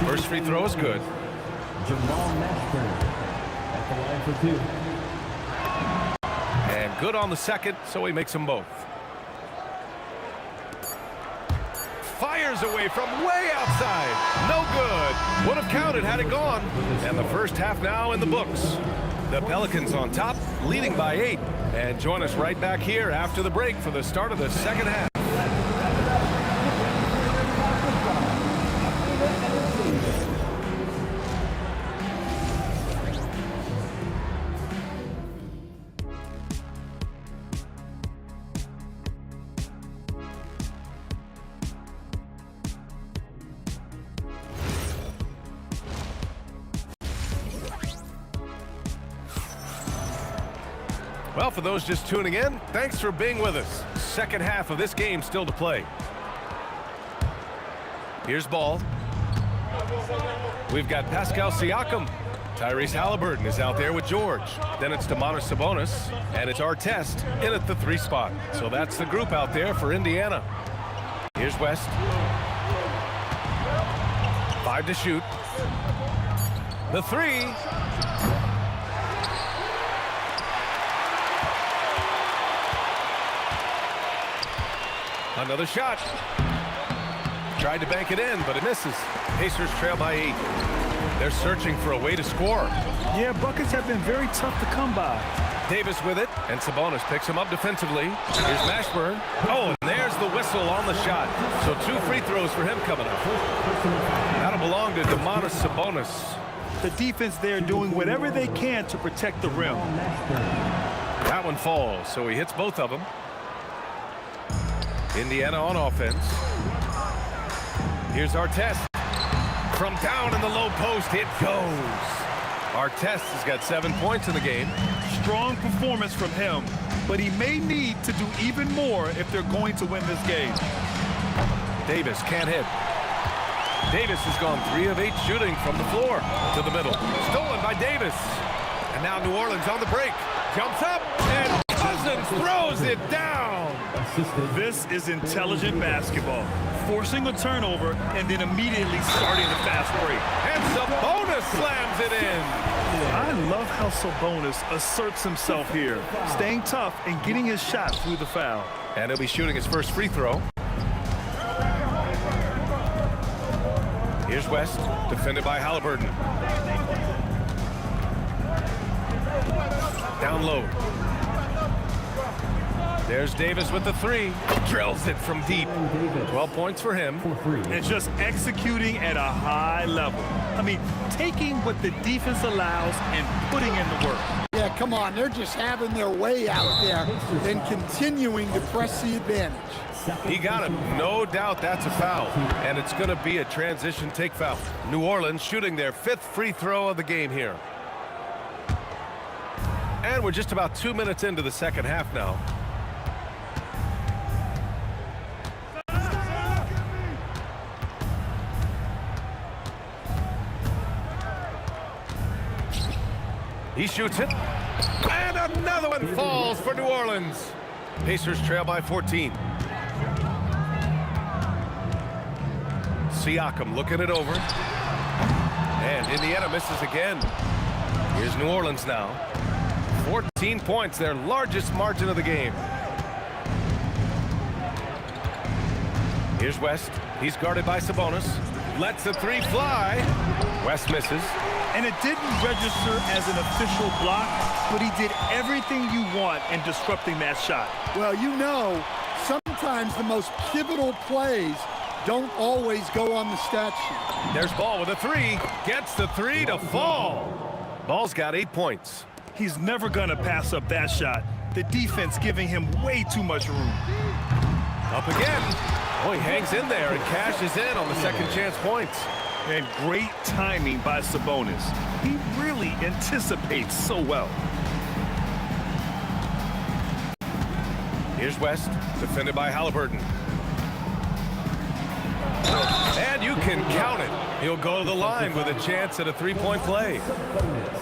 First free throw is good. And good on the second, so he makes them both. Fires away from way outside. No good. Would have counted had it gone. And the first half now in the books. The Pelicans on top, leading by 8. And join us right back here after the break for the start of the second half. Well, for those just tuning in, thanks for being with us. Second half of this game still to play. Here's ball. We've got Pascal Siakam. Tyrese Halliburton is out there with George. Then it's Domantas Sabonis, and it's Artest in at the 3 spot. So that's the group out there for Indiana. Here's West. 5 to shoot. The 3. Another shot. Tried to bank it in, but it misses. Pacers trail by 8. They're searching for a way to score.
Yeah, buckets have been very tough to come by.
Davis with it, and Sabonis picks him up defensively. Here's Mashburn. Oh, and there's the whistle on the shot. So 2 free throws for him coming up. That'll belong to Domantas Sabonis.
The defense there doing whatever they can to protect the rim.
That one falls, so he hits both of them. Indiana on offense. Here's Artest. From down in the low post, it goes. Artest has got 7 points in the game.
Strong performance from him, but he may need to do even more if they're going to win this game.
Davis can't hit. Davis has gone 3 of 8 shooting from the floor to the middle. Stolen by Davis. And now New Orleans on the break. Jumps up, and Cousins throws it down.
This is intelligent basketball. Forcing a turnover and then immediately starting the fast break.
And Sabonis slams it in.
I love how Sabonis asserts himself here, staying tough and getting his shot through the foul.
And he'll be shooting his first free throw. Here's West, defended by Halliburton. Down low. There's Davis with the 3. Drills it from deep. 12 points for him.
And just executing at a high level. I mean, taking what the defense allows and putting in the work.
Yeah, come on. They're just having their way out there and continuing to press the advantage.
He got him. No doubt that's a foul. And it's going to be a transition take foul. New Orleans shooting their 5th free throw of the game here. And we're just about 2 minutes into the second half now. He shoots it. And another one falls for New Orleans. Pacers trail by 14. Siakam looking it over. And Indiana misses again. Here's New Orleans now. 14 points, their largest margin of the game. Here's West. He's guarded by Sabonis. Lets the 3 fly. West misses.
And it didn't register as an official block, but he did everything you want in disrupting that shot.
Well, you know, some sometimes the most pivotal plays don't always go on the stat sheet.
There's Ball with a three. Gets the three to fall. Ball's got 8 points.
He's never going to pass up that shot. The defense giving him way too much room.
Up again. Oh, he hangs in there and cashes in on the second chance points.
And great timing by Sabonis. He really anticipates so well.
Here's West, defended by Halliburton. And you can count it. He'll go to the line with a chance at a three-point play.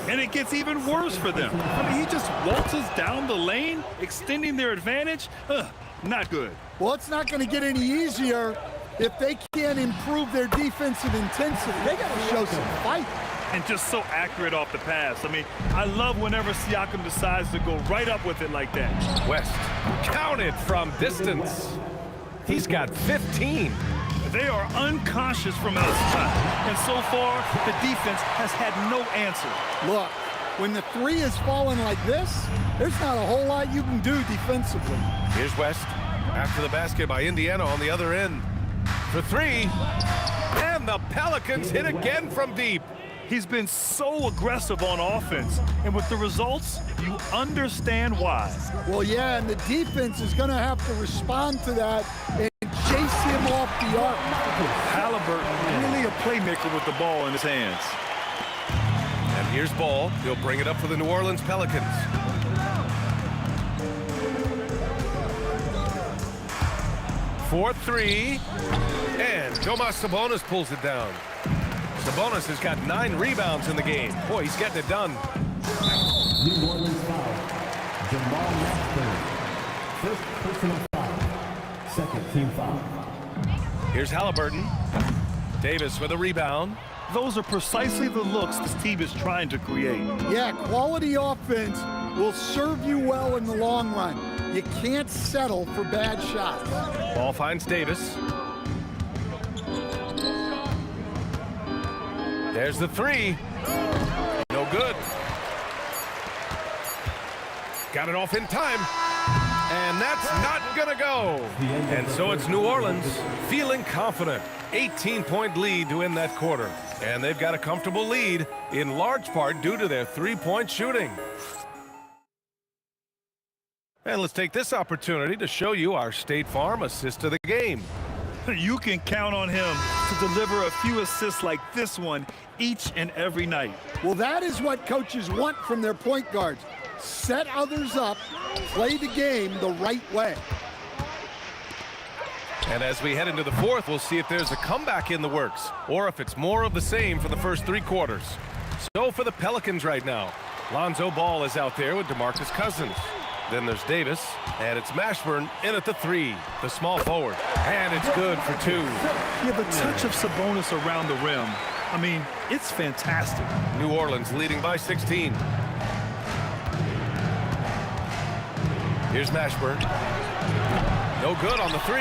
And it gets even worse for them. I mean, he just waltzes down the lane, extending their advantage. Not good.
Well, it's not going to get any easier if they can't improve their defensive intensity. They got to show some fight.
And just so accurate off the pass. I mean, I love whenever Siakam decides to go right up with it like that.
West counted from distance. He's got 15.
They are unconscious from outside. And so far, the defense has had no answer.
Look, when the three is falling like this, there's not a whole lot you can do defensively.
Here's West after the basket by Indiana on the other end. For three. And the Pelicans hit again from deep.
He's been so aggressive on offense, and with the results, you understand why.
Well, yeah, and the defense is going to have to respond to that and chase him off the arc.
Halliburton, really a playmaker with the ball in his hands.
And here's Ball. He'll bring it up for the New Orleans Pelicans. For three, and Domas Sabonis pulls it down. Sabonis has got 9 rebounds in the game. Boy, he's getting it done.
New Orleans foul. Jamal Mashburn. First personal foul. Second team foul.
Here's Halliburton. Davis with a rebound.
Those are precisely the looks this team is trying to create.
Yeah, quality offense will serve you well in the long run. You can't settle for bad shots.
Ball finds Davis. There's the three. No good. Got it off in time. And that's not gonna go. And so it's New Orleans feeling confident. 18-point lead to win that quarter. And they've got a comfortable lead in large part due to their three-point shooting. And let's take this opportunity to show you our State Farm assist of the game.
You can count on him to deliver a few assists like this one each and every night.
Well, that is what coaches want from their point guards. Set others up, play the game the right way.
And as we head into the fourth, we'll see if there's a comeback in the works or if it's more of the same for the first 3 quarters. So for the Pelicans right now, Lonzo Ball is out there with DeMarcus Cousins. Then there's Davis, and it's Mashburn in at the 3, the small forward. And it's good for 2.
Yeah, the touch of Sabonis around the rim, I mean, it's fantastic.
New Orleans leading by 16. Here's Mashburn. No good on the 3.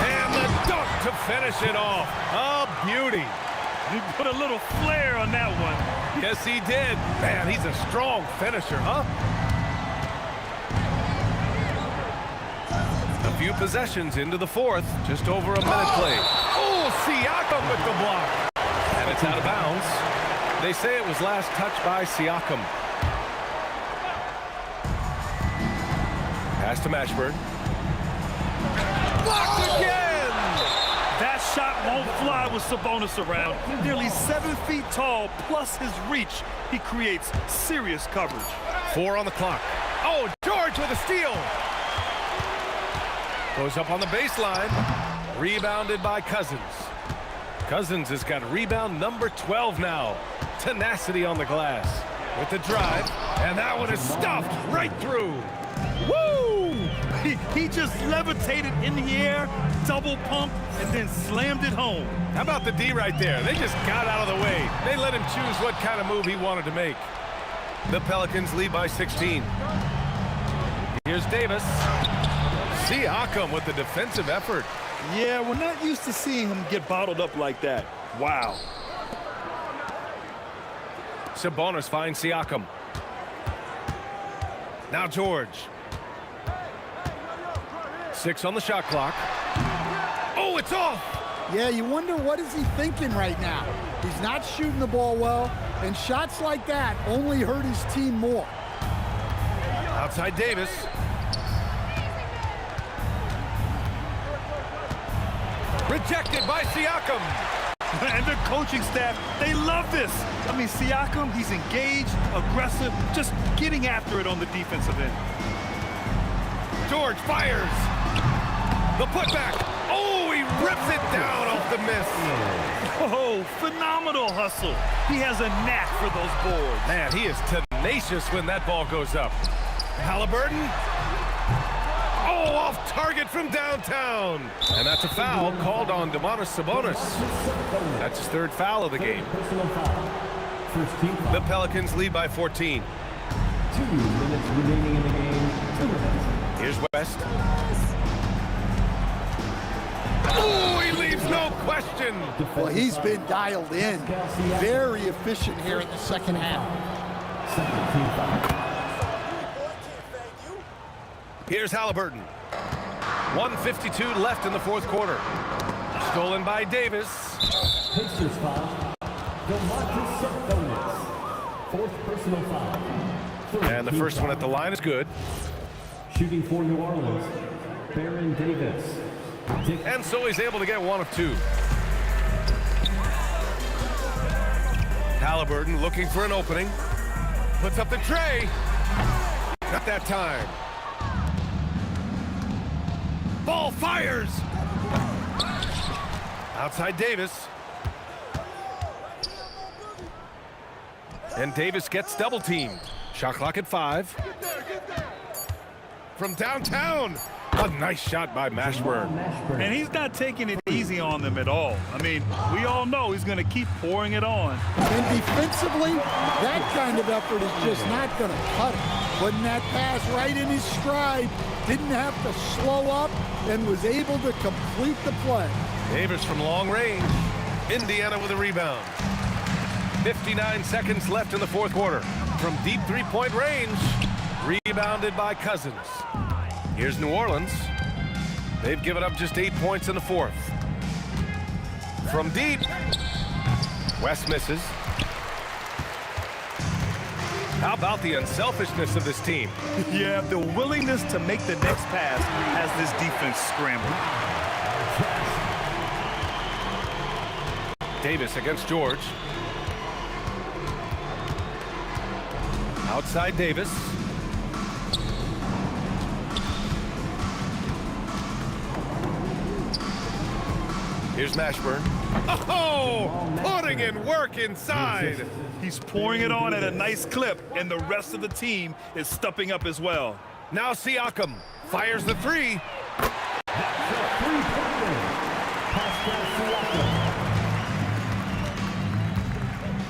And the dunk to finish it off. A beauty.
He put a little flair on that one.
Yes, he did. Man, he's a strong finisher, huh? A few possessions into the fourth. Just over a minute played. Oh, Siakam with the block. And it's out of bounds. They say it was last touched by Siakam. Pass to Mashburn. Blocked again!
That shot won't fly with Sabonis around. Nearly 7 feet tall, plus his reach. He creates serious coverage.
4 on the clock. Oh, George with a steal. Goes up on the baseline. Rebounded by Cousins. Cousins has got rebound number 12 now. Tenacity on the glass. With the drive. And that one is stuffed right through.
Woo! He just levitated in the air, double pump, and then slammed it home.
How about the D right there? They just got out of the way. They let him choose what kind of move he wanted to make. The Pelicans lead by 16. Here's Davis. Siakam with the defensive effort.
Yeah, we're not used to seeing him get bottled up like that. Wow.
Sabonis finds Siakam. Now George. 6 on the shot clock. Oh, it's off.
Yeah, you wonder what is he thinking right now. He's not shooting the ball well, and shots like that only hurt his team more.
Outside Davis. Rejected by Siakam.
And the coaching staff, they love this. I mean, Siakam, he's engaged, aggressive, just getting after it on the defensive end.
George fires. The putback. Oh, he rips it down off the miss.
Oh, phenomenal hustle. He has a knack for those boards.
Man, he is tenacious when that ball goes up. Halliburton. Oh, off target from downtown. And that's a foul called on Domantas Sabonis. That's his 3rd foul of the game. The Pelicans lead by 14.
2 minutes remaining in the game.
Here's West. Oh, he leaves no question.
Well, he's been dialed in. Very efficient here in the second half.
Here's Halliburton. 1:52 left in the 4th quarter. Stolen by Davis.
Pacers foul. Domantas Sabonis. 4th personal foul.
And the first one at the line is good.
Shooting for New Orleans, Baron Davis.
And so he's able to get 1 of 2. Halliburton looking for an opening. Puts up the tray. Not that time. Ball fires. Outside Davis. And Davis gets double teamed. Shot clock at 5. From downtown. A nice shot by Mashburn.
And he's not taking it easy on them at all. I mean, we all know he's going to keep pouring it on.
And defensively, that kind of effort is just not going to cut it. Putting that pass right in his stride, didn't have to slow up, and was able to complete the play.
Davis from long range. Indiana with a rebound. 59 seconds left in the 4th quarter. From deep 3-point range. Rebounded by Cousins. Here's New Orleans. They've given up just 8 points in the 4th. From deep. West misses. How about the unselfishness of this team?
Yeah, the willingness to make the next pass has this defense scrambled.
Davis against George. Outside Davis. Here's Mashburn. Oh, putting in work inside.
He's pouring it on at a nice clip, and the rest of the team is stepping up as well.
Now Siakam fires the 3.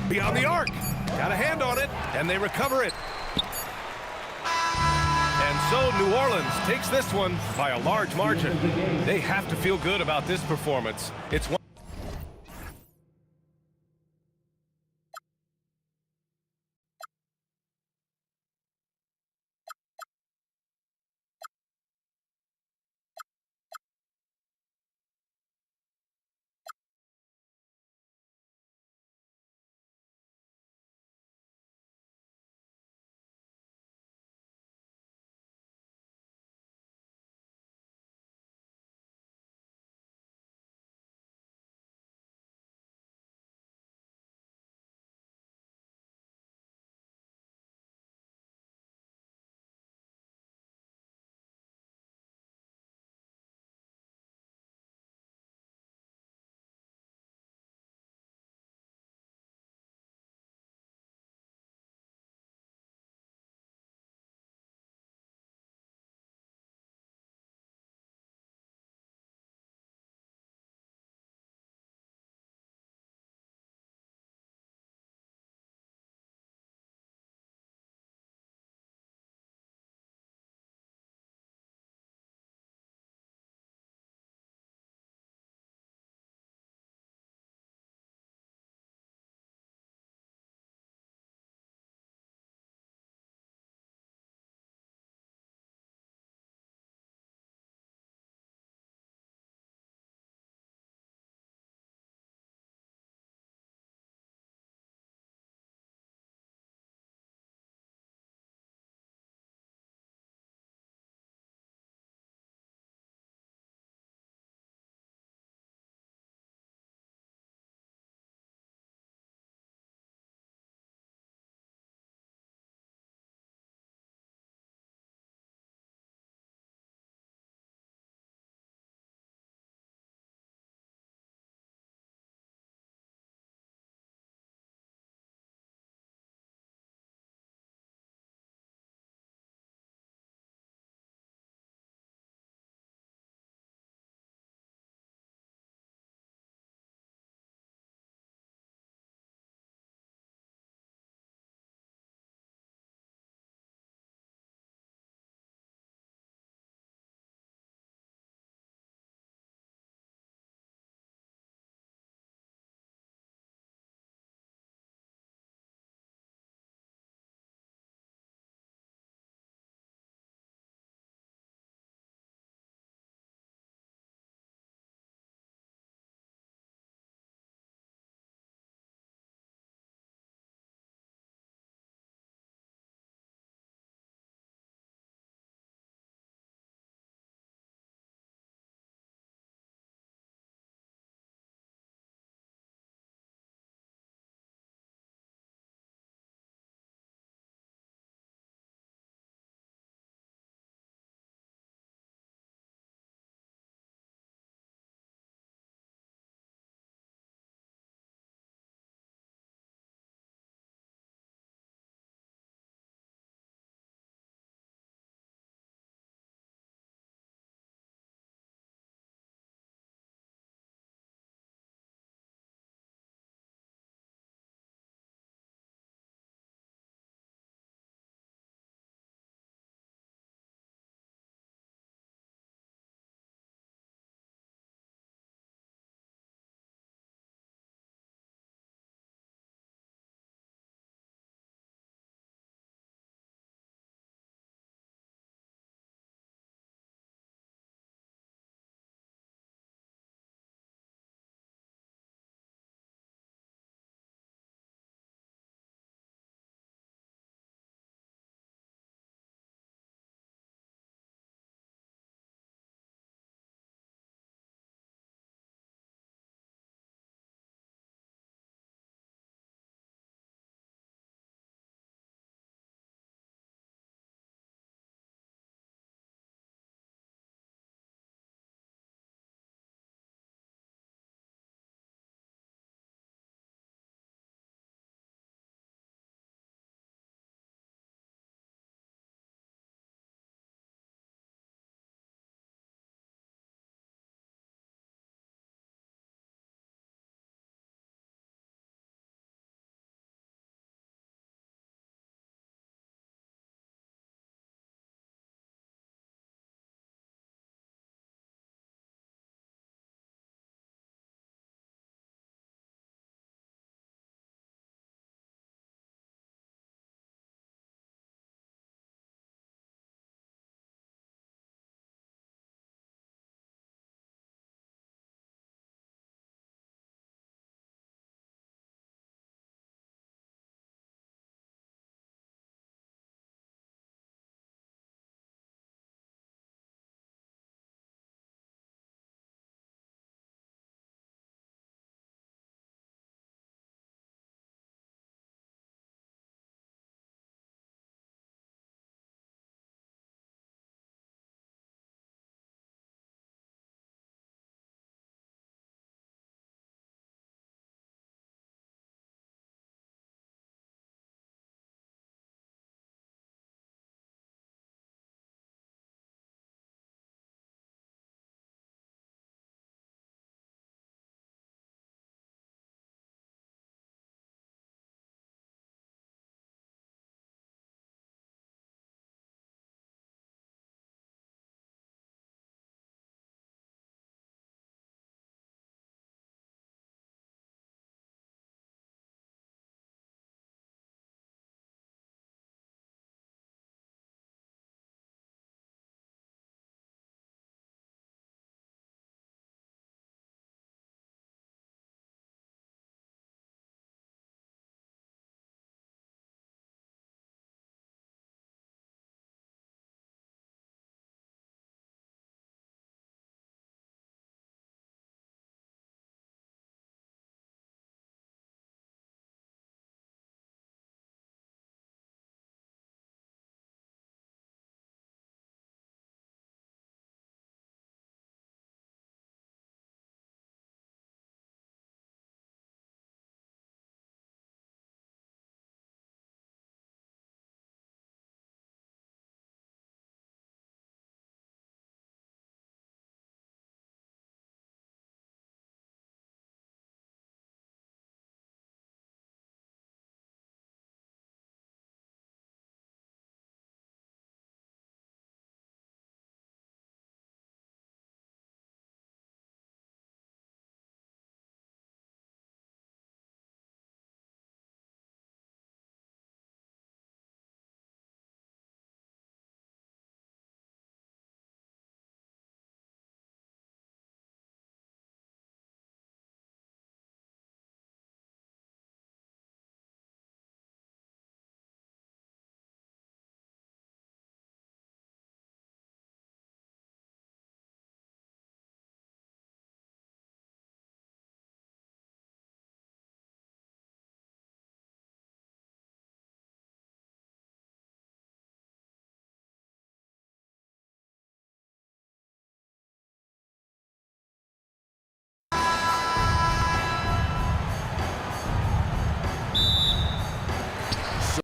Beyond the arc. Got a hand on it, and they recover it. And so New Orleans takes this one by a large margin. They have to feel good about this performance. It's one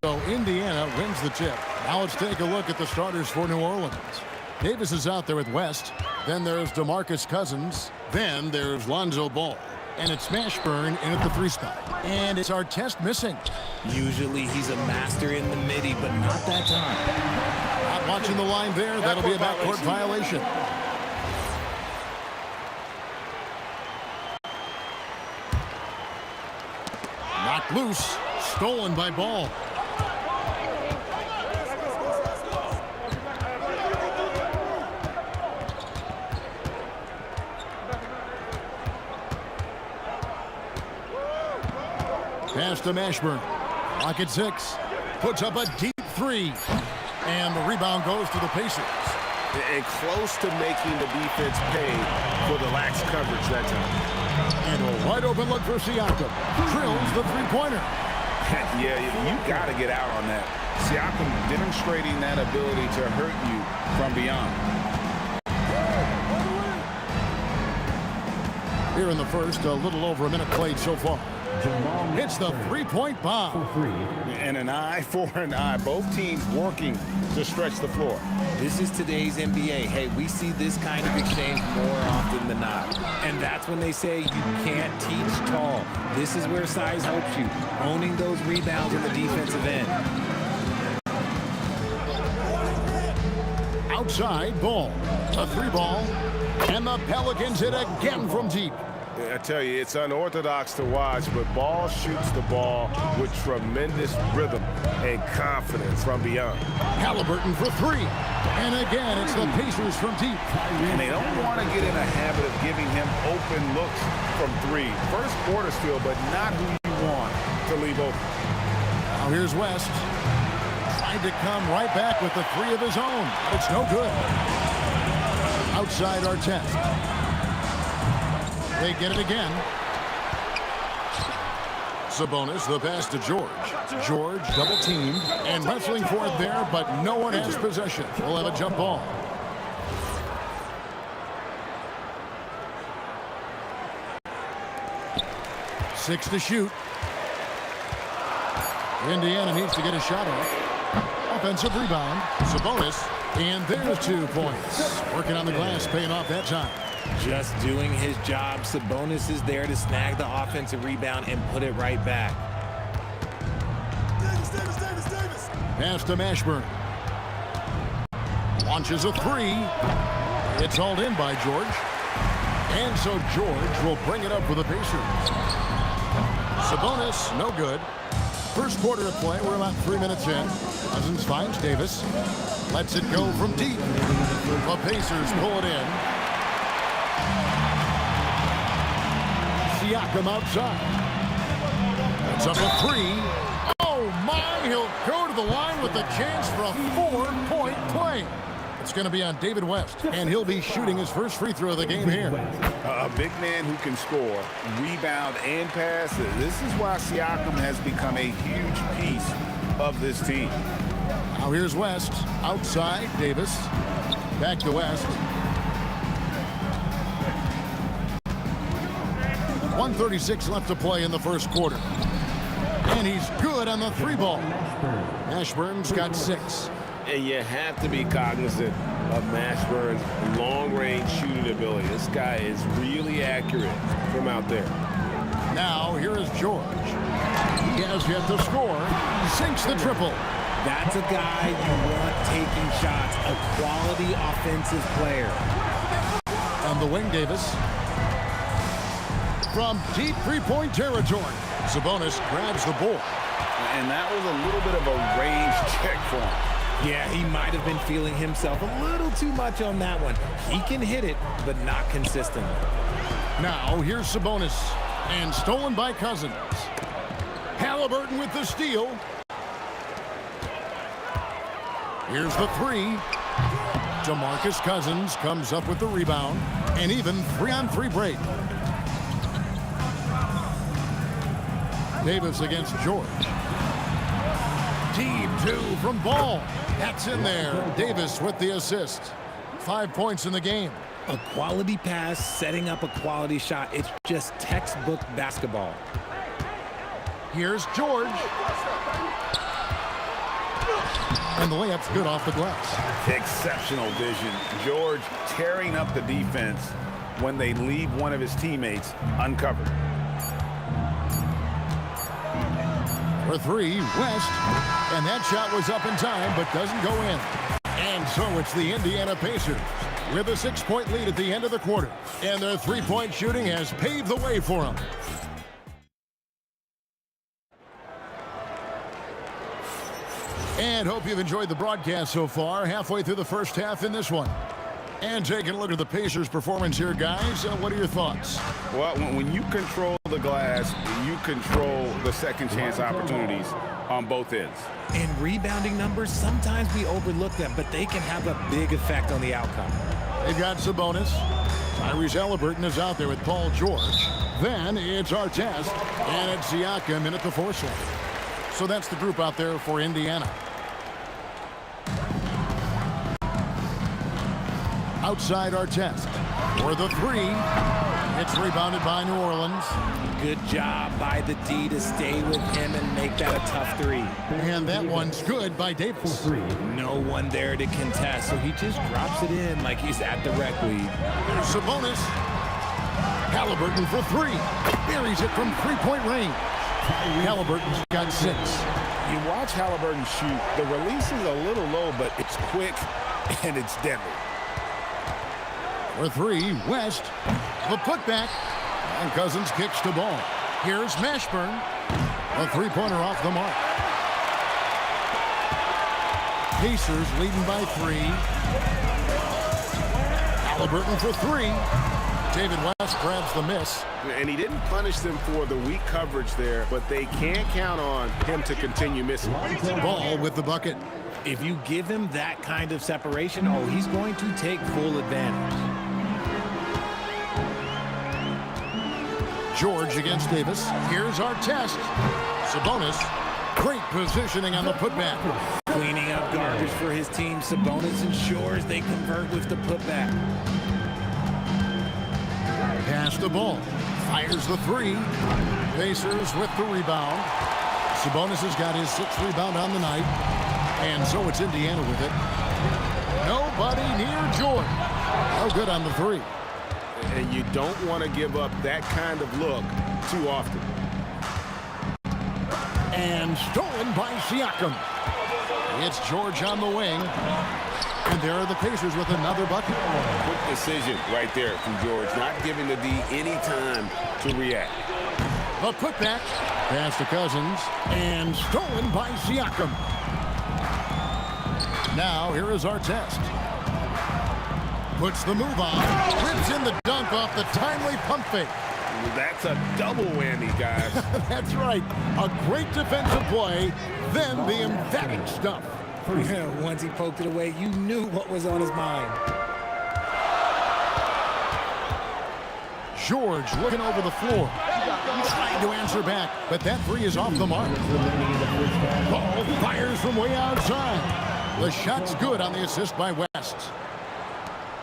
So Indiana wins the tip. Now let's take a look at the starters for New Orleans. Davis is out there with West. Then there's DeMarcus Cousins. Then there's Lonzo Ball. And it's Mashburn in at the 3 spot. And it's Artest missing.
Usually he's a master in the midi, but not that time.
Not watching the line there. That'll be a backcourt violation. Knocked loose. Stolen by Ball. Pass to Mashburn. Lock at 6. Puts up a deep 3. And the rebound goes to the Pacers.
And close to making the defense pay for the lax coverage that time.
And a wide open look for Siakam. Drills the 3-pointer.
Yeah, you got to get out on that. Siakam demonstrating that ability to hurt you from beyond.
Here in the first, a little over a minute played so far. Hits the 3-point bomb.
And an eye for an eye. Both teams working to stretch the floor.
This is today's NBA. Hey, we see this kind of exchange more often than not. And that's when they say you can't teach tall. This is where size helps you. Owning those rebounds in the defensive end.
Outside Ball. A 3 ball. And the Pelicans hit again from deep.
I tell you, it's unorthodox to watch, but Ball shoots the ball with tremendous rhythm and confidence from beyond.
Halliburton for 3. And again, it's the Pacers from deep.
And they don't want to get in a habit of giving him open looks from 3. First quarter still, but not who you want to leave open.
Now here's West. Tried to come right back with the 3 of his own. It's no good. Outside Artest. They get it again. Sabonis, the pass to George. George double teamed and wrestling for it there, but no one has possession. We'll have a jump ball. Six to shoot. Indiana needs to get a shot off. Offensive rebound. Sabonis. And there's 2 points. Working on the glass, paying off that time.
Just doing his job. Sabonis is there to snag the offensive rebound and put it right back.
Davis. Pass to Mashburn. Launches a 3. It's hauled in by George. And so George will bring it up for the Pacers. Sabonis, no good. First quarter of play, we're about 3 minutes in. Cousins finds Davis. Lets it go from deep. The Pacers pull it in. Siakam outside. That's up a 3. Oh my, he'll go to the line with a chance for a 4-point play. It's going to be on David West, and he'll be shooting his first free throw of the game here.
A big man who can score, rebound, and pass. This is why Siakam has become a huge piece of this team.
Now here's West. Outside, Davis. Back to West. 1:36 left to play in the first quarter. And he's good on the 3 ball. Mashburn's got 6.
And you have to be cognizant of Mashburn's long-range shooting ability. This guy is really accurate from out there.
Now here is George. He has yet to score. Sinks the triple.
That's a guy you want taking shots. A quality offensive player.
On the wing, Davis. From deep 3-point territory. Sabonis grabs the ball.
And that was a little bit of a range check for him.
Yeah, he might have been feeling himself a little too much on that one. He can hit it, but not consistently.
Now, here's Sabonis. And stolen by Cousins. Halliburton with the steal. Here's the 3. DeMarcus Cousins comes up with the rebound. And even 3-on-3 break. Davis against George. Deep 2 from Ball. That's in there. Davis with the assist. 5 points in the game.
A quality pass, setting up a quality shot. It's just textbook basketball.
Here's George. And the layup's good off the glass.
Exceptional vision. George tearing up the defense when they leave one of his teammates uncovered.
For three, West. And that shot was up in time, but doesn't go in. And so it's the Indiana Pacers with a 6-point lead at the end of the quarter. And their three-point shooting has paved the way for them. And hope you've enjoyed the broadcast so far. Halfway through the first half in this one. And taking a look at the Pacers' performance here, guys. What are your thoughts?
Well, when you control the glass, you control the second chance opportunities on both ends.
In rebounding numbers, sometimes we overlook them, but they can have a big effect on the outcome.
They've got Sabonis. Tyrese Halliburton is out there with Paul George. Then it's Artest, and it's Siakam in at the 4 slot. So that's the group out there for Indiana. Outside Artest for the 3. It's rebounded by New Orleans.
Good job by the D to stay with him and make that a tough 3.
And that one's good by Davis.
No one there to contest, so he just drops it in like he's at the rec league.
There's Sabonis. Halliburton for 3. Buries it from 3-point range. Halliburton's got 6.
You watch Halliburton shoot. The release is a little low, but it's quick and it's deadly.
For 3, West. The putback. And Cousins kicks the ball. Here's Mashburn. A 3-pointer off the mark. Pacers leading by 3. Halliburton for 3. David West grabs the miss.
And he didn't punish them for the weak coverage there, but they can't count on him to continue missing.
Ball with the bucket.
If you give him that kind of separation, oh, he's going to take full advantage.
George against Davis. Here's Artest. Sabonis. Great positioning on the putback.
Cleaning up garbage for his team. Sabonis ensures they convert with the putback.
Pass the ball. Fires the 3. Pacers with the rebound. Sabonis has got his 6th rebound on the night. And so it's Indiana with it. Nobody near George. No good on the 3.
And you don't want to give up that kind of look too often.
And stolen by Siakam. It's George on the wing. And there are the Pacers with another bucket.
Quick decision right there from George, not giving the D any time to react.
The putback. Pass to Cousins. And stolen by Siakam. Now here is Artest. Puts the move on. Rips in the dunk off the timely pump fake.
That's a double whammy, guys.
That's right. A great defensive play, then the emphatic stuff.
Once he poked it away, you knew what was on his mind.
George looking over the floor. Trying to answer back, but that 3 is off the mark. Ball fires from way outside. The shot's good on the assist by West.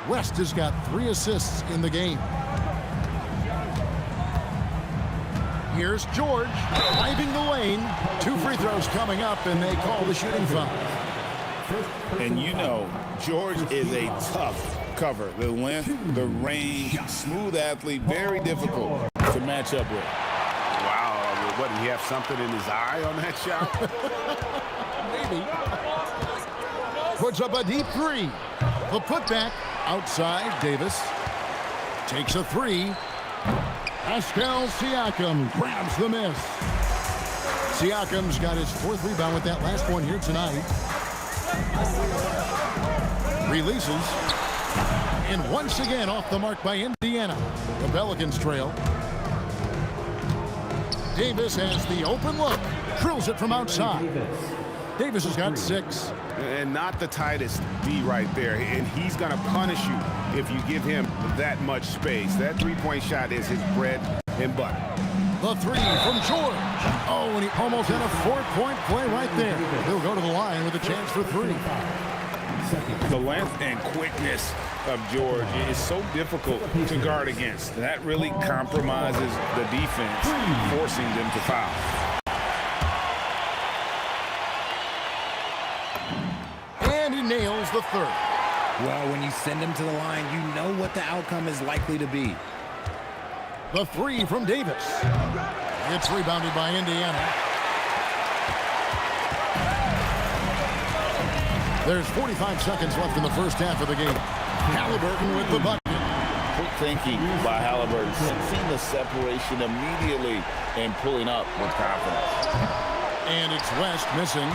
West has got 3 assists in the game. Here's George driving the lane. 2 free throws coming up, and they call the shooting foul.
And you know, George is a tough cover. The length, the range, smooth athlete, very difficult to match up with. Wow, what, did he have something in his eye on that shot?
Maybe. Puts up a deep 3. The putback outside. Davis takes a 3. Pascal Siakam grabs the miss. Siakam's got his 4th rebound with that last one here tonight. Releases. And once again off the mark by Indiana. The Pelicans trail. Davis has the open look. Drills it from outside. Davis has got 6.
And not the tightest D right there. And he's going to punish you if you give him that much space. That 3-point shot is his bread and butter.
The 3 from George. Oh, and he almost had a 4-point play right there. He'll go to the line with a chance for 3.
The length and quickness of George is so difficult to guard against. That really compromises the defense, forcing them to foul.
is the third.
Well, when you send him to the line, you know what the outcome is likely to be.
The three from Davis. It's rebounded by Indiana. There's 45 seconds left in the first half of the game. Halliburton with the bucket.
Quick thinking by Halliburton, sensing the separation immediately and pulling up with confidence.
And it's West missing.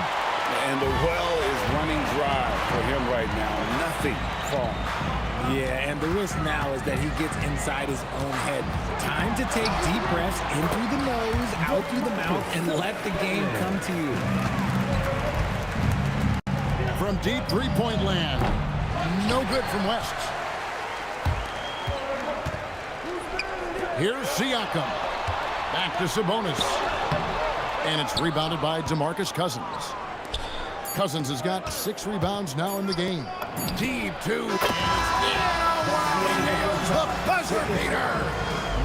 And the well is running dry for him right now. Nothing falling.
Yeah, and the risk now is that he gets inside his own head. Time to take deep breaths in through the nose, out through the mouth, and let the game come to you.
From deep three-point land. No good from West. Here's Siakam. Back to Sabonis. And it's rebounded by DeMarcus Cousins. Cousins has got 6 rebounds now in the game. Deep two. The buzzer beater.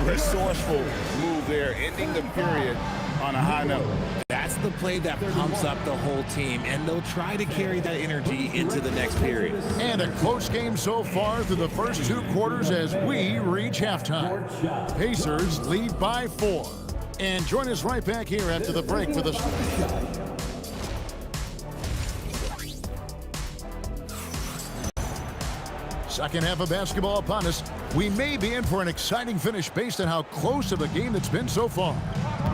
Resourceful move there, ending the period on a high note.
That's the play that pumps up the whole team, and they'll try to carry that energy into the next period.
And a close game so far through the first 2 quarters as we reach halftime. Pacers lead by 4. And join us right back here after the break for the second half of basketball upon us. We may be in for an exciting finish based on how close of a game it's been so far.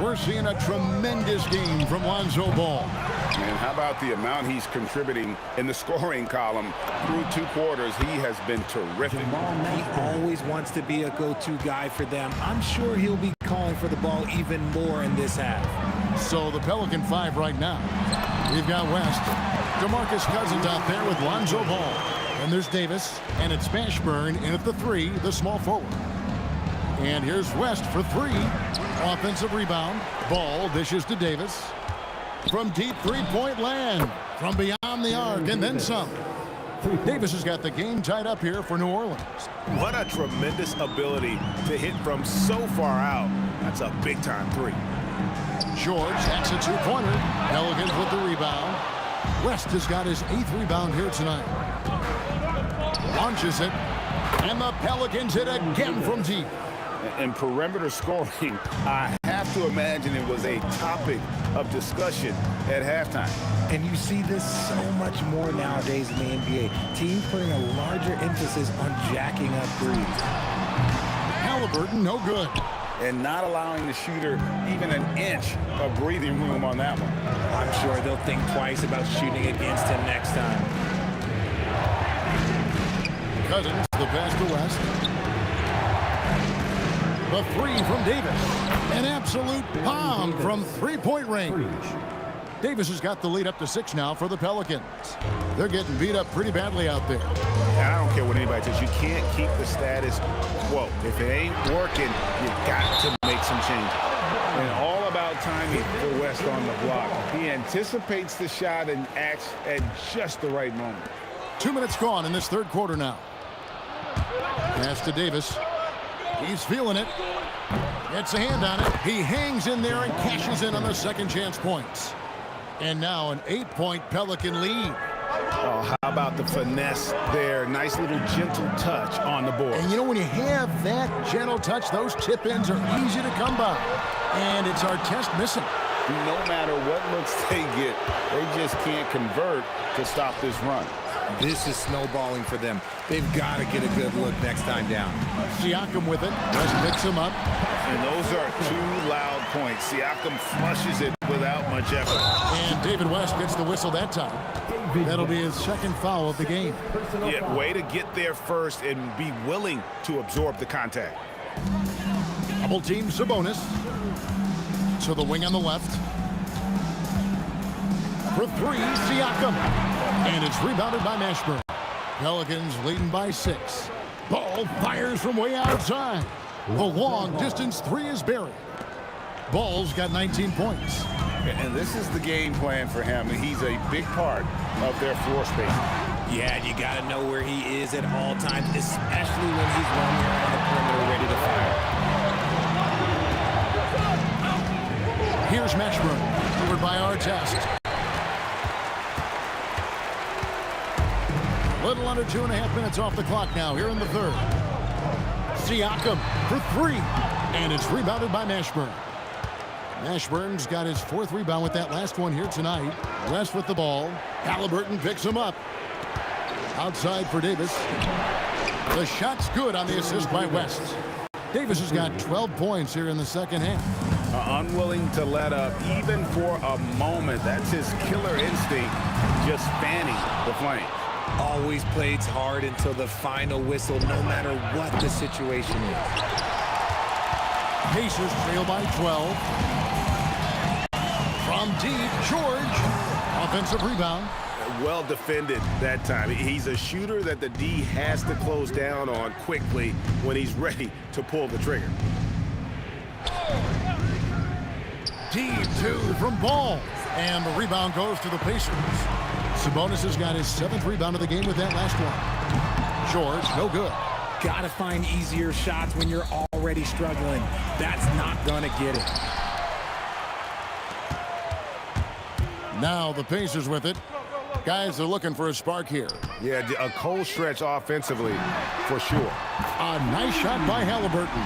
We're seeing a tremendous game from Lonzo Ball.
And how about the amount he's contributing in the scoring column through 2 quarters? He has been terrific.
He always wants to be a go-to guy for them. I'm sure he'll be calling for the ball even more in this half.
So the Pelican 5 right now. We've got West. DeMarcus Cousins out there with Lonzo Ball. And there's Davis, and it's Mashburn in at the 3, the small forward. And here's West for 3. Offensive rebound. Ball dishes to Davis. From deep three-point land. From beyond the arc, and then some. Davis has got the game tied up here for New Orleans.
What a tremendous ability to hit from so far out. That's a big-time 3.
George hacks a 2-pointer. Pelicans with the rebound. West has got his 8th rebound here tonight. Launches it, and the Pelicans hit again from deep.
And perimeter scoring, I have to imagine it was a topic of discussion at halftime.
And you see this so much more nowadays in the NBA. Teams putting a larger emphasis on jacking up threes.
Halliburton, no good.
And not allowing the shooter even an inch of breathing room on that one.
I'm sure they'll think twice about shooting against him next time.
Cousins, the pass to West. The 3 from Davis. An absolute bomb from three-point range. Davis has got the lead up to 6 now for the Pelicans. They're getting beat up pretty badly out there.
And I don't care what anybody says. You can't keep the status quo. If it ain't working, you got to make some changes. And all about timing for West on the block. He anticipates the shot and acts at just the right moment.
2 minutes gone in this 3rd quarter now. Pass to Davis. He's feeling it. Gets a hand on it. He hangs in there and cashes in on the second chance points. And now an 8-point Pelican lead.
Oh, how about the finesse there? Nice little gentle touch on the board.
And you know, when you have that gentle touch, those tip-ins are easy to come by. And it's Artest missing.
No matter what looks they get, they just can't convert to stop this run.
This is snowballing for them. They've got to get a good look next time down.
Siakam with it. West picks him up.
And those are 2 loud points. Siakam flushes it without much effort.
And David West gets the whistle that time. That'll be his 2nd foul of the game.
Yeah, way to get there first and be willing to absorb the contact.
Double team Sabonis. To the wing on the left. For 3, Siakam. And it's rebounded by Mashburn. Pelicans leading by 6. Ball fires from way outside. The long distance 3 is buried. Ball's got 19 points.
And this is the game plan for him. He's a big part of their floor space.
Yeah, you got to know where he is at all times, especially when he's running around the perimeter ready to fire.
Here's Mashburn, delivered by Artest. under 2.5 minutes off the clock now here in the third. Siakam for three, and it's rebounded by Mashburn. Mashburn's got his 4th rebound with that last one here tonight. West with the ball. Halliburton picks him up. Outside for Davis. The shot's good on the assist by West. Davis has got 12 points here in the second half.
Unwilling to let up even for a moment. That's his killer instinct, just fanning the flame.
Always plays hard until the final whistle, no matter what the situation is.
Pacers trail by 12. From deep, George. Offensive rebound.
Well defended that time. He's a shooter that the D has to close down on quickly when he's ready to pull the trigger.
Deep two from Ball. And the rebound goes to the Pacers. Sabonis has got his 7th rebound of the game with that last one. George, no good.
Gotta find easier shots when you're already struggling. That's not gonna get it.
Now the Pacers with it. Guys are looking for a spark here.
Yeah, a cold stretch offensively for sure.
A nice shot by Halliburton.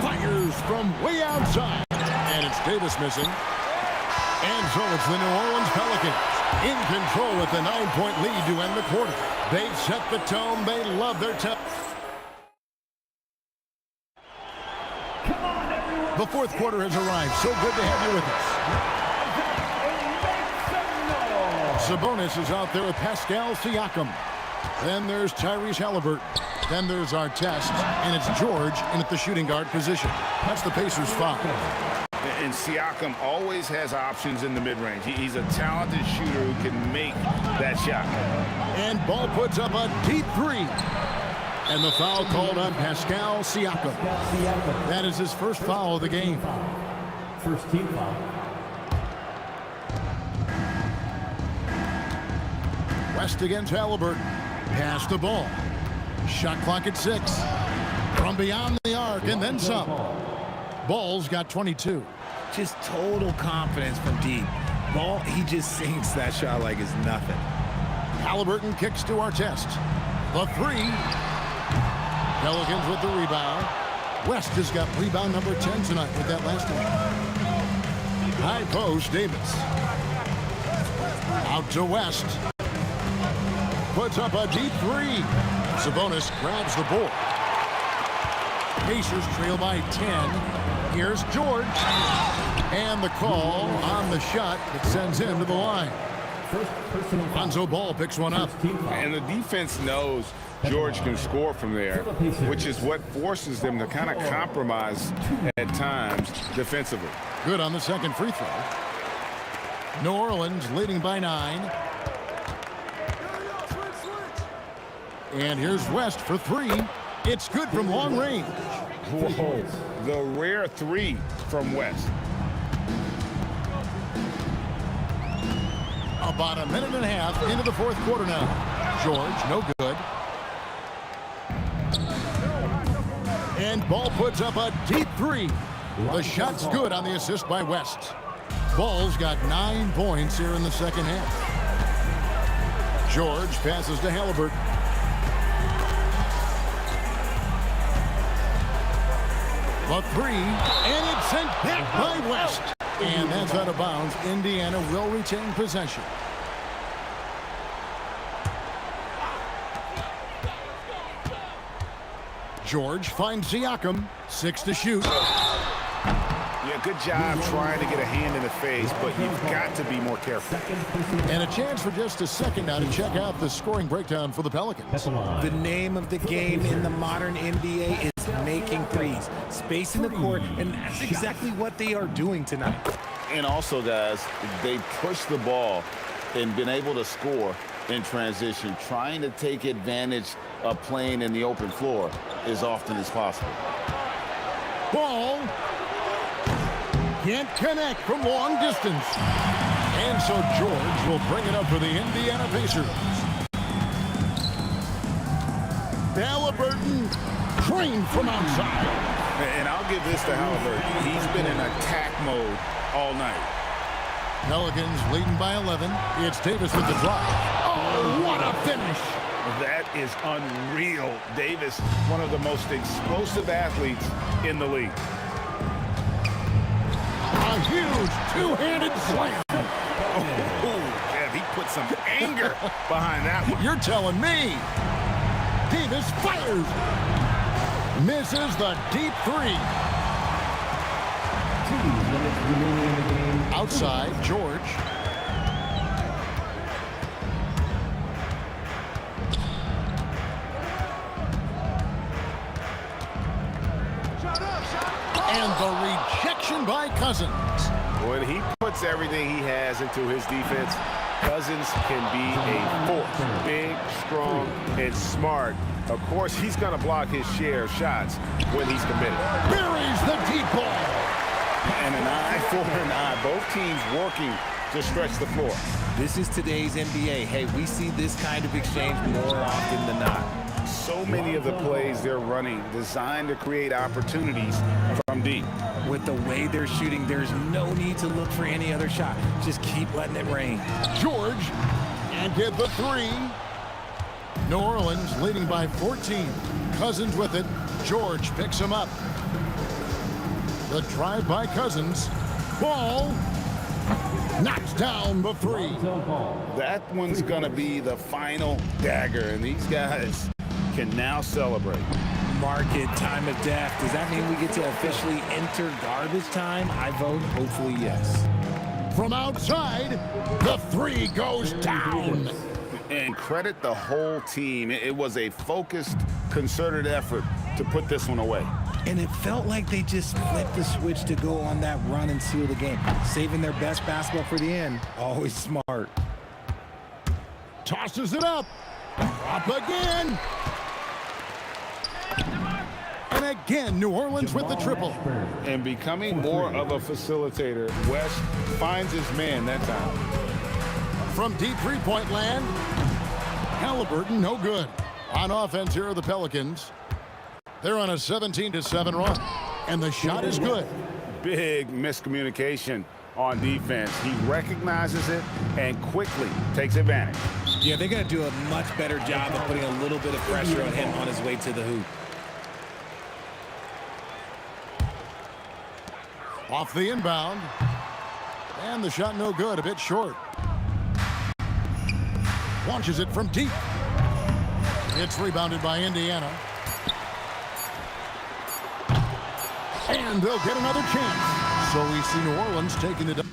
Fires from way outside. And it's Davis missing. And so it's the New Orleans Pelicans in control with the 9-point lead to end the quarter. They set the tone. They love their tempo. The 4th quarter has arrived. So good to have you with us. Sabonis is out there with Pascal Siakam. Then there's Tyrese Halliburton. Then there's Artest. And it's George in at the shooting guard position. That's the Pacers' foul.
And Siakam always has options in the mid-range. He's a talented shooter who can make that shot.
And Ball puts up a deep three. And the foul called on Pascal Siakam. That is his first foul of the game.
First team foul.
West against Halliburton. Pass the ball. Shot clock at 6. From beyond the arc and then some. Ball's got 22.
Just total confidence from deep. Ball, he just sinks that shot like it's nothing.
Halliburton kicks to Artest. The three. Pelicans with the rebound. West has got rebound number 10 tonight with that last one. High post, Davis. Out to West. Puts up a deep three. Sabonis grabs the board. Pacers trail by 10. Here's George. And the call on the shot that sends him to the line. Lonzo Ball picks one up.
And the defense knows George can score from there, which is what forces them to kind of compromise at times defensively.
Good on the second free throw. New Orleans leading by 9. And here's West for 3. It's good from long range.
Whoa, the rare 3 from West.
About a minute and a half into the 4th quarter now. George, no good. And Ball puts up a deep 3. The shot's good on the assist by West. Ball's got 9 points here in the second half. George passes to Halliburton. The 3, and it's sent back by West. And that's out of bounds. Indiana will retain possession. George finds Siakam. 6 to shoot.
Yeah, good job trying to get a hand in the face, but you've got to be more careful.
And a chance for just a second now to check out the scoring breakdown for the Pelicans.
The name of the game in the modern NBA is making threes, spacing the court, and that's exactly what they are doing tonight.
And also, guys, they push the ball and been able to score in transition, trying to take advantage of playing in the open floor as often as possible.
Ball can't connect from long distance. And so George will bring it up for the Indiana Pacers. Halliburton trained from outside.
And I'll give this to Halliburton. He's been in attack mode all night.
Pelicans leading by 11. It's Davis with the drive. Oh, what a finish.
That is unreal. Davis, one of the most explosive athletes in the league.
A huge two-handed slam.
Oh, yeah, he put some anger behind that one.
You're telling me. Davis fires. Misses the deep three. Outside, George. And the rejection by Cousins.
When he puts everything he has into his defense, Cousins can be a force. Big, strong, and smart. Of course, he's going to block his share of shots when he's committed.
Buries the deep ball.
And an eye for an eye. Both teams working to stretch the floor.
This is today's NBA. Hey, we see this kind of exchange more often than not.
So many of the plays they're running designed to create opportunities from deep.
With the way they're shooting, there's no need to look for any other shot. Just keep letting it rain.
George and get the three. New Orleans leading by 14. Cousins with it. George picks him up. The drive by Cousins. Ball knocks down the three.
That one's going to be the final dagger, and these guys can now celebrate.
Market time of death. Does that mean we get to officially enter garbage time? I vote hopefully yes.
From outside, the three goes down.
And credit the whole team. It was a focused, concerted effort to put this one away.
And it felt like they just flipped the switch to go on that run and seal the game. Saving their best basketball for the end. Always smart.
Tosses it up. Up again. And again, New Orleans with the triple.
And becoming more of a facilitator, West finds his man that time.
From deep three-point land, Halliburton no good. On offense, here are the Pelicans. They're on a 17-7 run, and the shot is good.
Big miscommunication on defense. He recognizes it and quickly takes advantage.
Yeah, they're going to do a much better job of putting a little bit of pressure on him on his way to the hoop.
Off the inbound. And the shot no good, a bit short. Launches it from deep. It's rebounded by Indiana. And they'll get another chance. So we see New Orleans taking it up.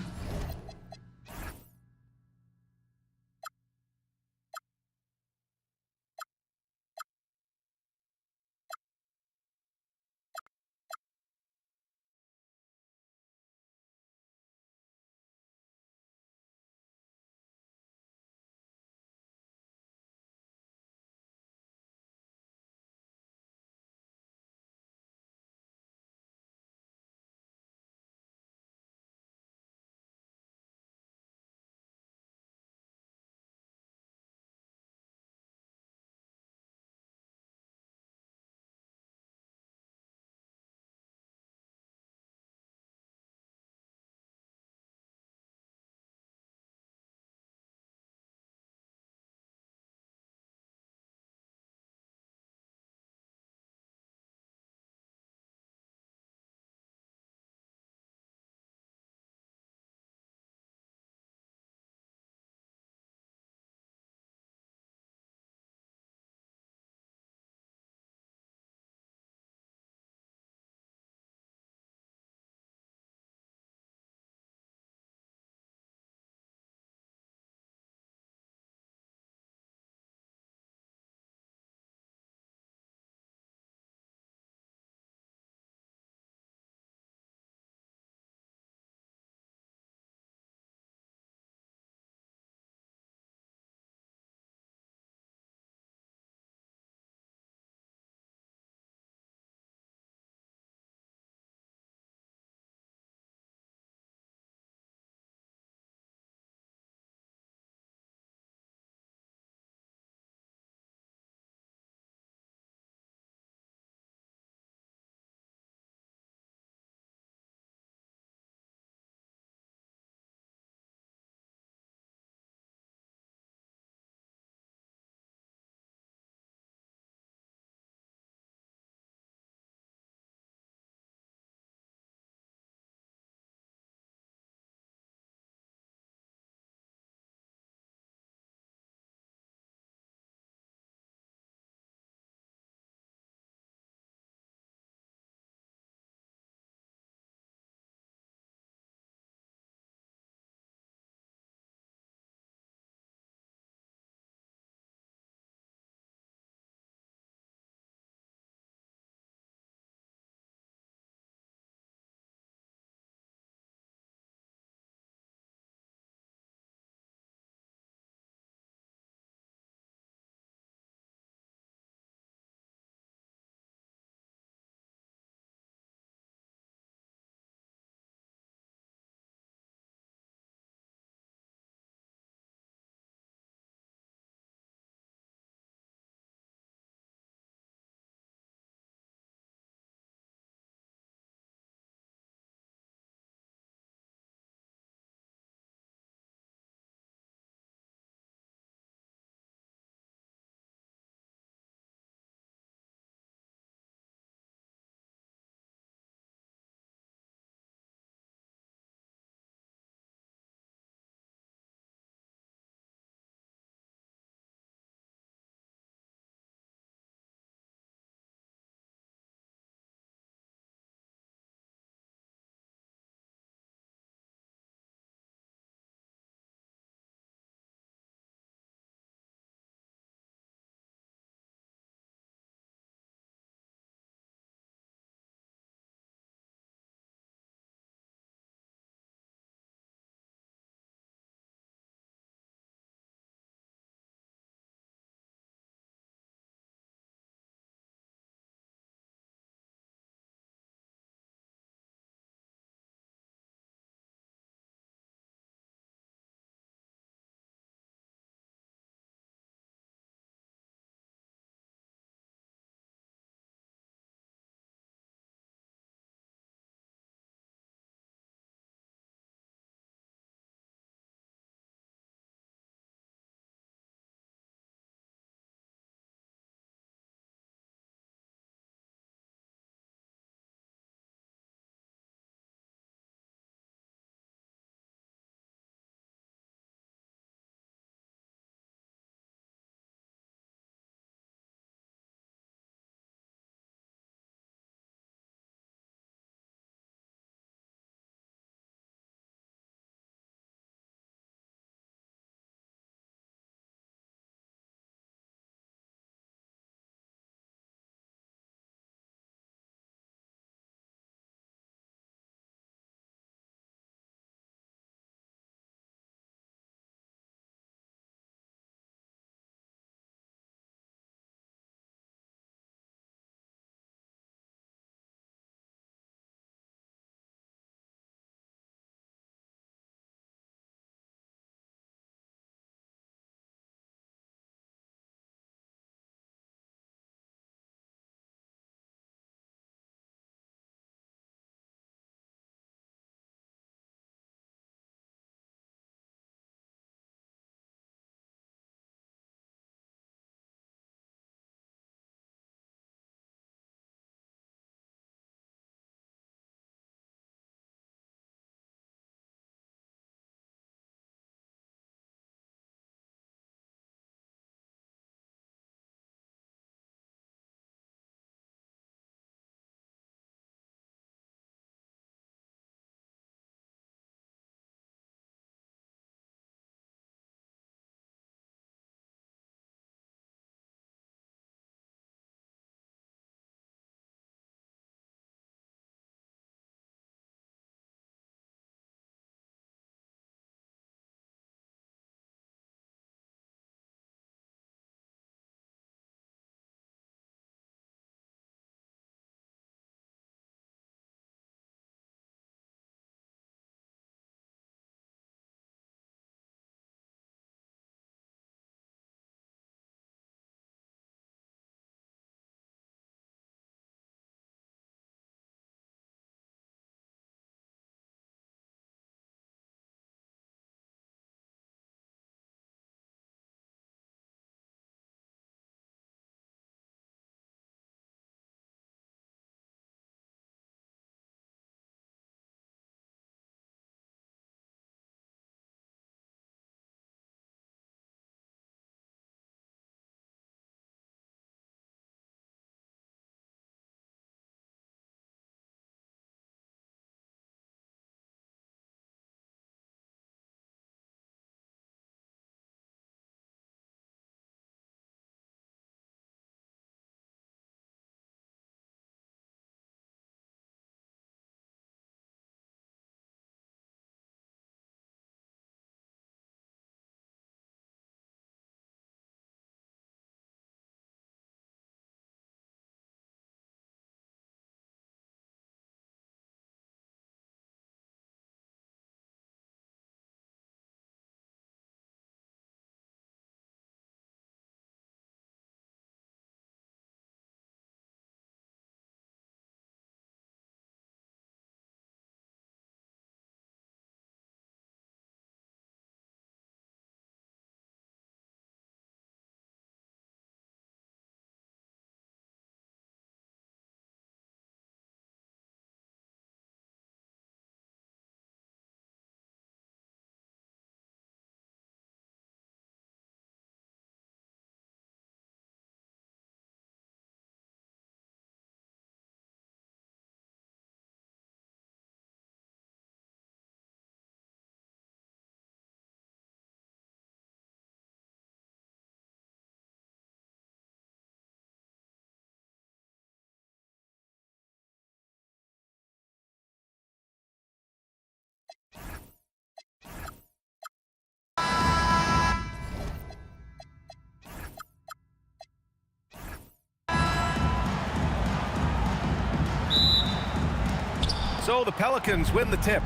So the Pelicans win the tip.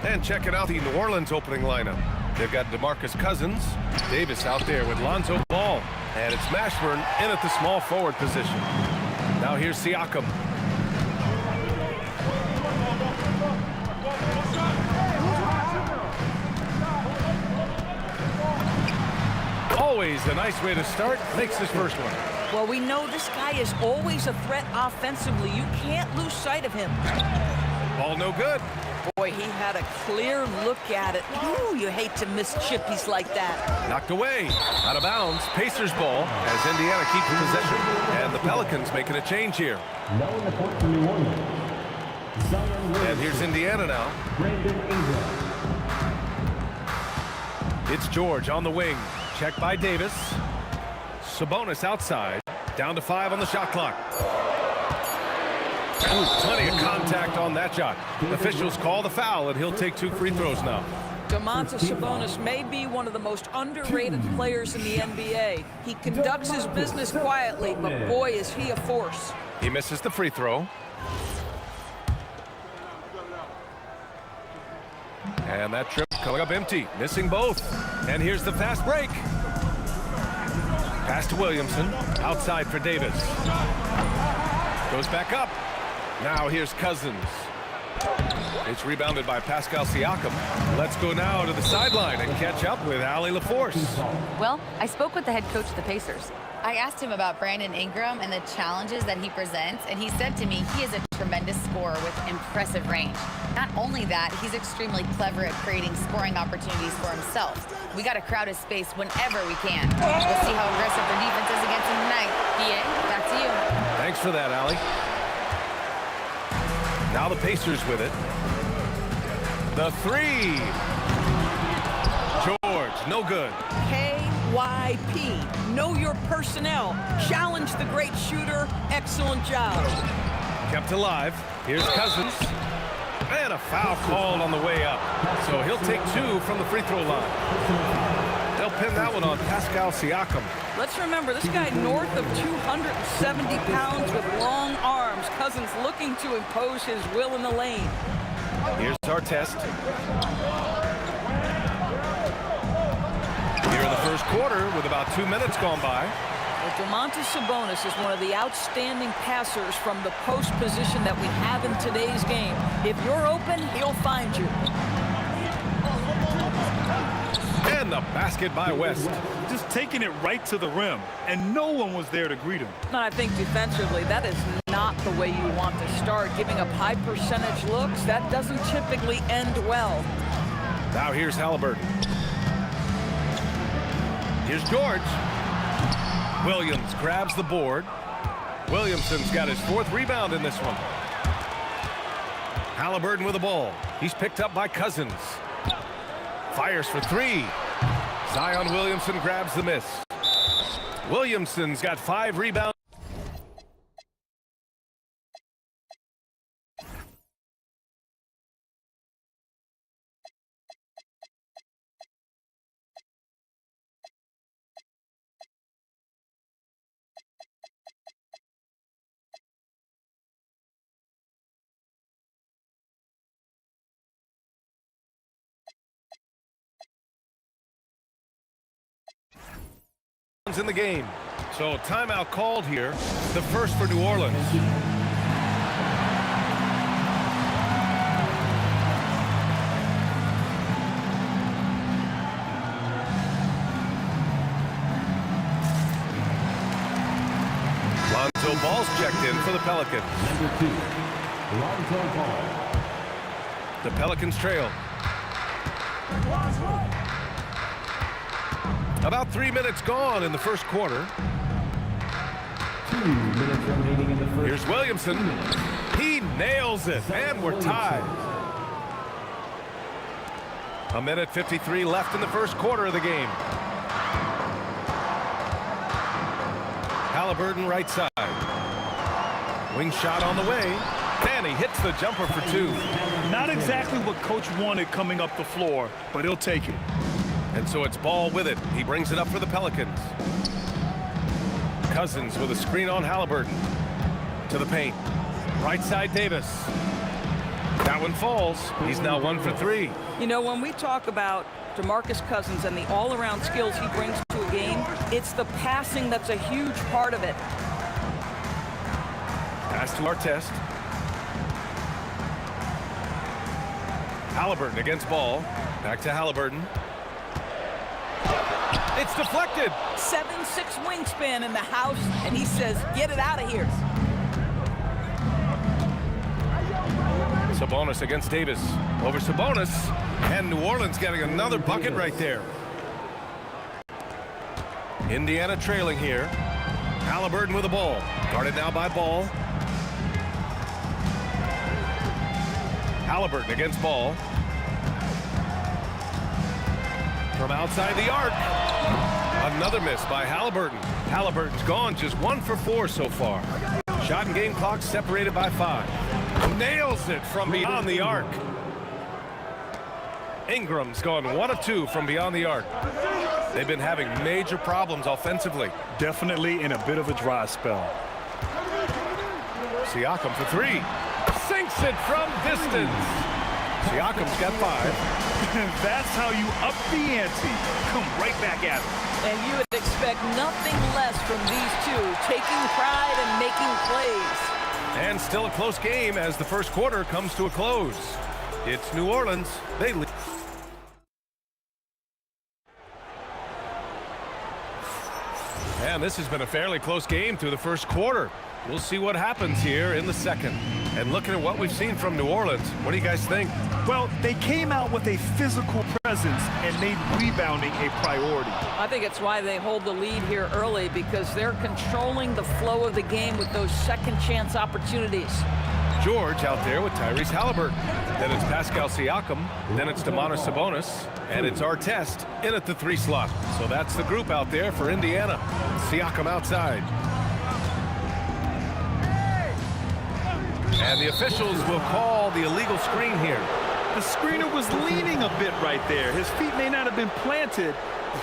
And checking out the New Orleans opening lineup. They've got DeMarcus Cousins, Davis out there with Lonzo Ball, and it's Mashburn in at the small forward position. Now here's Siakam. Always a nice way to start, makes his first one.
Well, we know this guy is always a threat offensively. You can't lose sight of him.
Ball no good.
Boy, he had a clear look at it. Ooh, you hate to miss chippies like that.
Knocked away, out of bounds. Pacers ball as Indiana keeps possession. And the Pelicans making a change here. And here's Indiana now. It's George on the wing. Checked by Davis. Sabonis outside. Down to 5 on the shot clock. Ooh, plenty of contact on that shot. Officials call the foul, and he'll take 2 free throws now.
Domantas Sabonis may be one of the most underrated players in the NBA. He conducts his business quietly, but boy, is he a force.
He misses the free throw. And that trip coming up empty, missing both. And here's the fast break. Pass to Williamson, outside for Davis. Goes back up. Now here's Cousins. It's rebounded by Pascal Siakam. Let's go now to the sideline and catch up with Allie LaForce.
Well, I spoke with the head coach of the Pacers. I asked him about Brandon Ingram and the challenges that he presents, and he said to me he is a tremendous scorer with impressive range. Not only that, he's extremely clever at creating scoring opportunities for himself. We got to crowd his space whenever we can. We'll see how aggressive their defense is against him tonight. PA, back to you.
Thanks for that, Allie. Now the Pacers with it. The 3. George, no good.
KYP. Know your personnel. Challenge the great shooter. Excellent job.
Kept alive. Here's Cousins. And a foul called on the way up. So he'll take 2 from the free throw line. They'll pin that one on Pascal Siakam.
Let's remember, this guy north of 270 pounds with long arms. Cousins looking to impose his will in the lane.
Here's our test. Here in the first quarter with about 2 minutes gone by.
Well, Domantas Sabonis is one of the outstanding passers from the post position that we have in today's game. If you're open, he'll find you.
And the basket by West.
Just taking it right to the rim, and no one was there to greet him.
And I think defensively, that is not the way you want to start. Giving up high percentage looks, that doesn't typically end well.
Now here's Halliburton. Here's George. Williams grabs the board. Williamson's got his 4th rebound in this one. Halliburton with the ball. He's picked up by Cousins. Fires for 3. Zion Williamson grabs the miss. Williamson's got 5 rebounds. In the game. So timeout called here, the first for New Orleans. Lonzo Ball's checked in for the Pelicans.
Number 2, Lonzo Ball.
The Pelicans trail. About 3 minutes gone in the first quarter.
2 minutes remaining in the first.
Here's Williamson. He nails it, and we're tied. 1:53 left in the first quarter of the game. Halliburton right side. Wing shot on the way. And he hits the jumper for 2.
Not exactly what coach wanted coming up the floor, but he'll take it.
And so it's Ball with it. He brings it up for the Pelicans. Cousins with a screen on Halliburton. To the paint. Right side Davis. That one falls. He's now 1 for 3.
You know, when we talk about DeMarcus Cousins and the all-around skills he brings to a game, it's the passing that's a huge part of it.
Pass to Artest. Halliburton against ball. Back to Halliburton. It's deflected.
7'6" wingspan in the house, and he says, get it out of here.
Sabonis against Davis. Over Sabonis. And New Orleans getting another bucket right there. Indiana trailing here. Halliburton with the ball. Guarded now by Ball. Halliburton against Ball. From outside the arc. Another miss by Halliburton. Halliburton's gone just 1 for 4 so far. Shot and game clock separated by 5. Nails it from beyond the arc. Ingram's gone 1 of 2 from beyond the arc. They've been having major problems offensively.
Definitely in a bit of a dry spell.
Siakam for 3. Sinks it from distance. Siakam's got 5.
That's how you up the ante. Come right back at it.
And you would expect nothing less from these two, taking pride and making plays.
And still a close game as the first quarter comes to a close. It's New Orleans. They lead. And this has been a fairly close game through the first quarter. We'll see what happens here in the second. And looking at what we've seen from New Orleans, what do you guys think?
Well, they came out with a physical presence and made rebounding a priority.
I think it's why they hold the lead here early, because they're controlling the flow of the game with those second chance opportunities.
George out there with Tyrese Halliburton. Then it's Pascal Siakam. Then it's Domantas Sabonis. And it's Artest in at the 3 slot. So that's the group out there for Indiana. Siakam outside. And the officials will call the illegal screen here.
The screener was leaning a bit right there. His feet may not have been planted.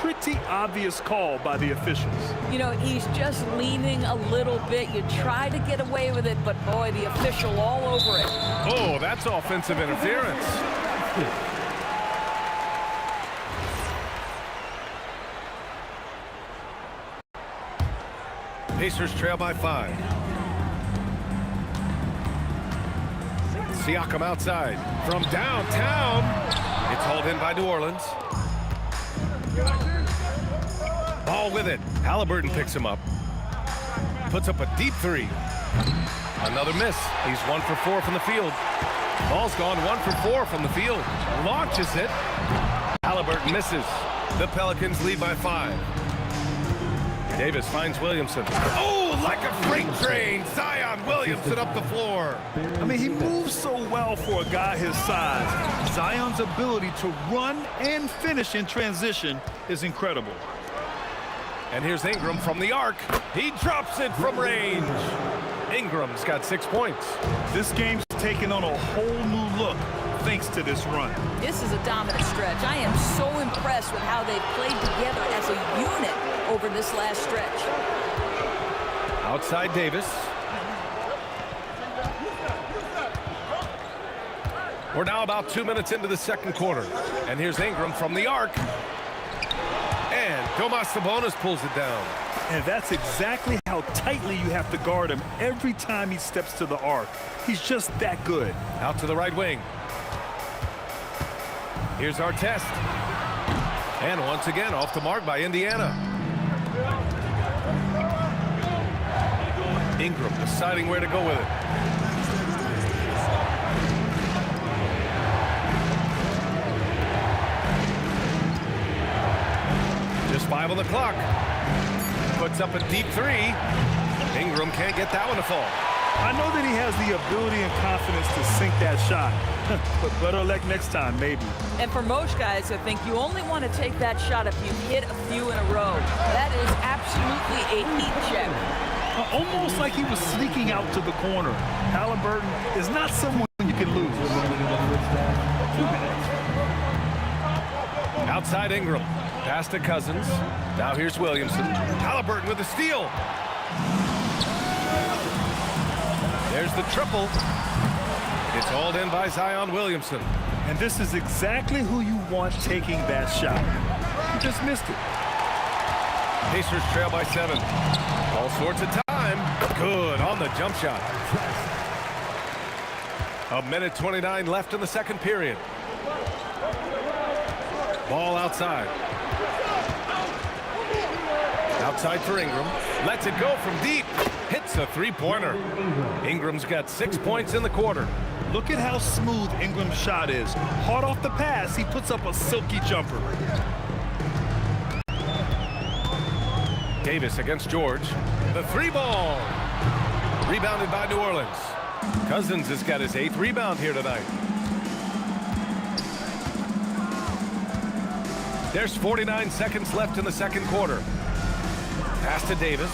Pretty obvious call by the officials.
You know, he's just leaning a little bit. You try to get away with it, but boy, the official all over it.
Oh, that's offensive interference. Pacers trail by 5. Siakam outside from downtown. It's hauled in by New Orleans. Ball with it. Halliburton picks him up. Puts up a deep 3. Another miss. He's 1 for 4 from the field. Ball's gone 1 for 4 from the field. Launches it. Halliburton misses. The Pelicans lead by 5. Davis finds Williamson. Oh, like a freight train. Zion Williamson up the floor.
I mean, he moves so well for a guy his size. Zion's ability to run and finish in transition is incredible.
And here's Ingram from the arc. He drops it from range. Ingram's got 6 points.
This game's taken on a whole new look thanks to this run.
This is a dominant stretch. I am so impressed with how they've played together as a unit over this last stretch.
Outside Davis. We're now about 2 minutes into the second quarter. And here's Ingram from the arc. And Domantas Sabonis pulls it down.
And that's exactly how tightly you have to guard him every time he steps to the arc. He's just that good.
Out to the right wing. Here's Artest. And once again, off the mark by Indiana. Ingram deciding where to go with it. Just 5 on the clock. Puts up a deep 3. Ingram can't get that one to fall.
I know that he has the ability and confidence to sink that shot. But better luck next time, maybe.
And for most guys, I think you only want to take that shot if you hit a few in a row. That is absolutely a heat check.
Almost like he was sneaking out to the corner. Halliburton is not someone you can lose.
Outside Ingram. Pass to Cousins. Now here's Williamson. Halliburton with the steal. There's the triple. It's hauled in by Zion Williamson.
And this is exactly who you want taking that shot. You just missed it.
Pacers trail by 7. All sorts of time. Good on the jump shot. 1:29 left in the second period. Ball outside. Outside for Ingram. Lets it go from deep. Hits a three-pointer. Ingram's got 6 points in the quarter.
Look at how smooth Ingram's shot is. Hard off the pass, he puts up a silky jumper.
Davis against George. The three ball. Rebounded by New Orleans. Cousins has got his 8th rebound here tonight. There's 49 seconds left in the second quarter. Pass to Davis.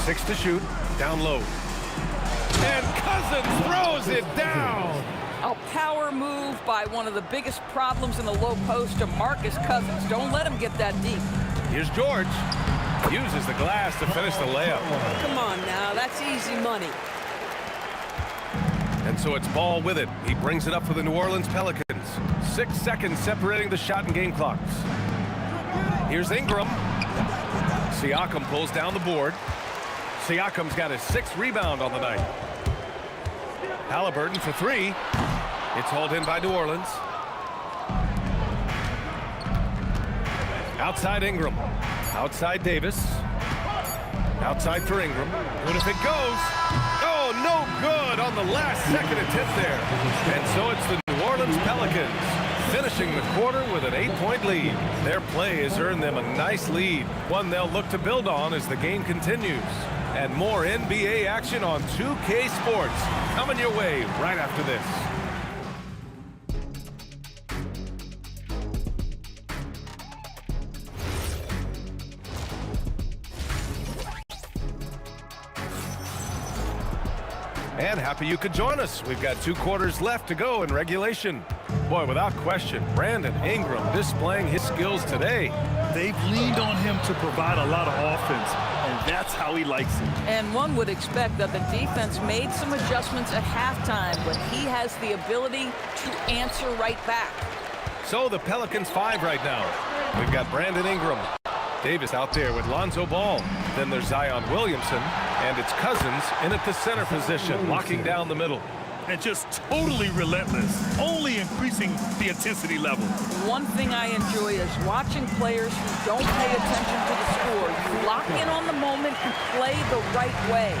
6 to shoot. Down low. And Cousins throws it down.
A power move by one of the biggest problems in the low post to Marcus Cousins. Don't let him get that deep.
Here's George. Uses the glass to finish the layup.
Come on now, that's easy money.
And so it's Ball with it. He brings it up for the New Orleans Pelicans. 6 seconds separating the shot and game clocks. Here's Ingram. Siakam pulls down the board. Siakam's got his 6th rebound on the night. Halliburton for 3. It's hauled in by New Orleans. Outside Ingram. Outside Davis. Outside for Ingram. What if it goes? Oh, no good on the last second attempt there. And so it's the New Orleans Pelicans finishing the quarter with an 8-point lead. Their play has earned them a nice lead, one they'll look to build on as the game continues. And more NBA action on 2K Sports coming your way right after this. And happy you could join us. We've got 2 quarters left to go in regulation. Boy, without question, Brandon Ingram displaying his skills today.
They've leaned on him to provide a lot of offense, and that's how he likes it.
And one would expect that the defense made some adjustments at halftime, but he has the ability to answer right back.
So the Pelicans 5 right now. We've got Brandon Ingram. Davis out there with Lonzo Ball. Then there's Zion Williamson, and it's Cousins in at the center position, locking down the middle.
And just totally relentless, only increasing the intensity level.
One thing I enjoy is watching players who don't pay attention to the score. You lock in on the moment and play the right way.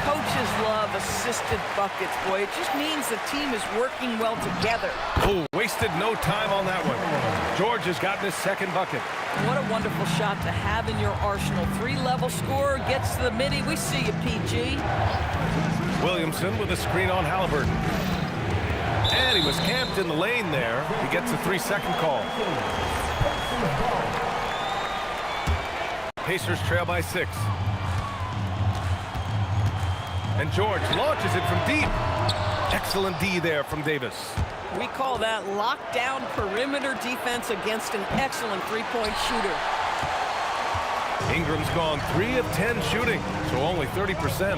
Coaches love assisted buckets, boy. It just means the team is working well together.
Oh, wasted no time on that one. George has gotten his 2nd bucket.
What a wonderful shot to have in your arsenal. 3-level scorer, gets to the midi. We see you, PG.
Williamson with a screen on Halliburton. And he was camped in the lane there. He gets a 3-second call. Pacers trail by 6. And George launches it from deep. Excellent D there from Davis.
We call that lockdown perimeter defense against an excellent 3-point shooter.
Ingram's gone 3 of 10 shooting, so only 30%.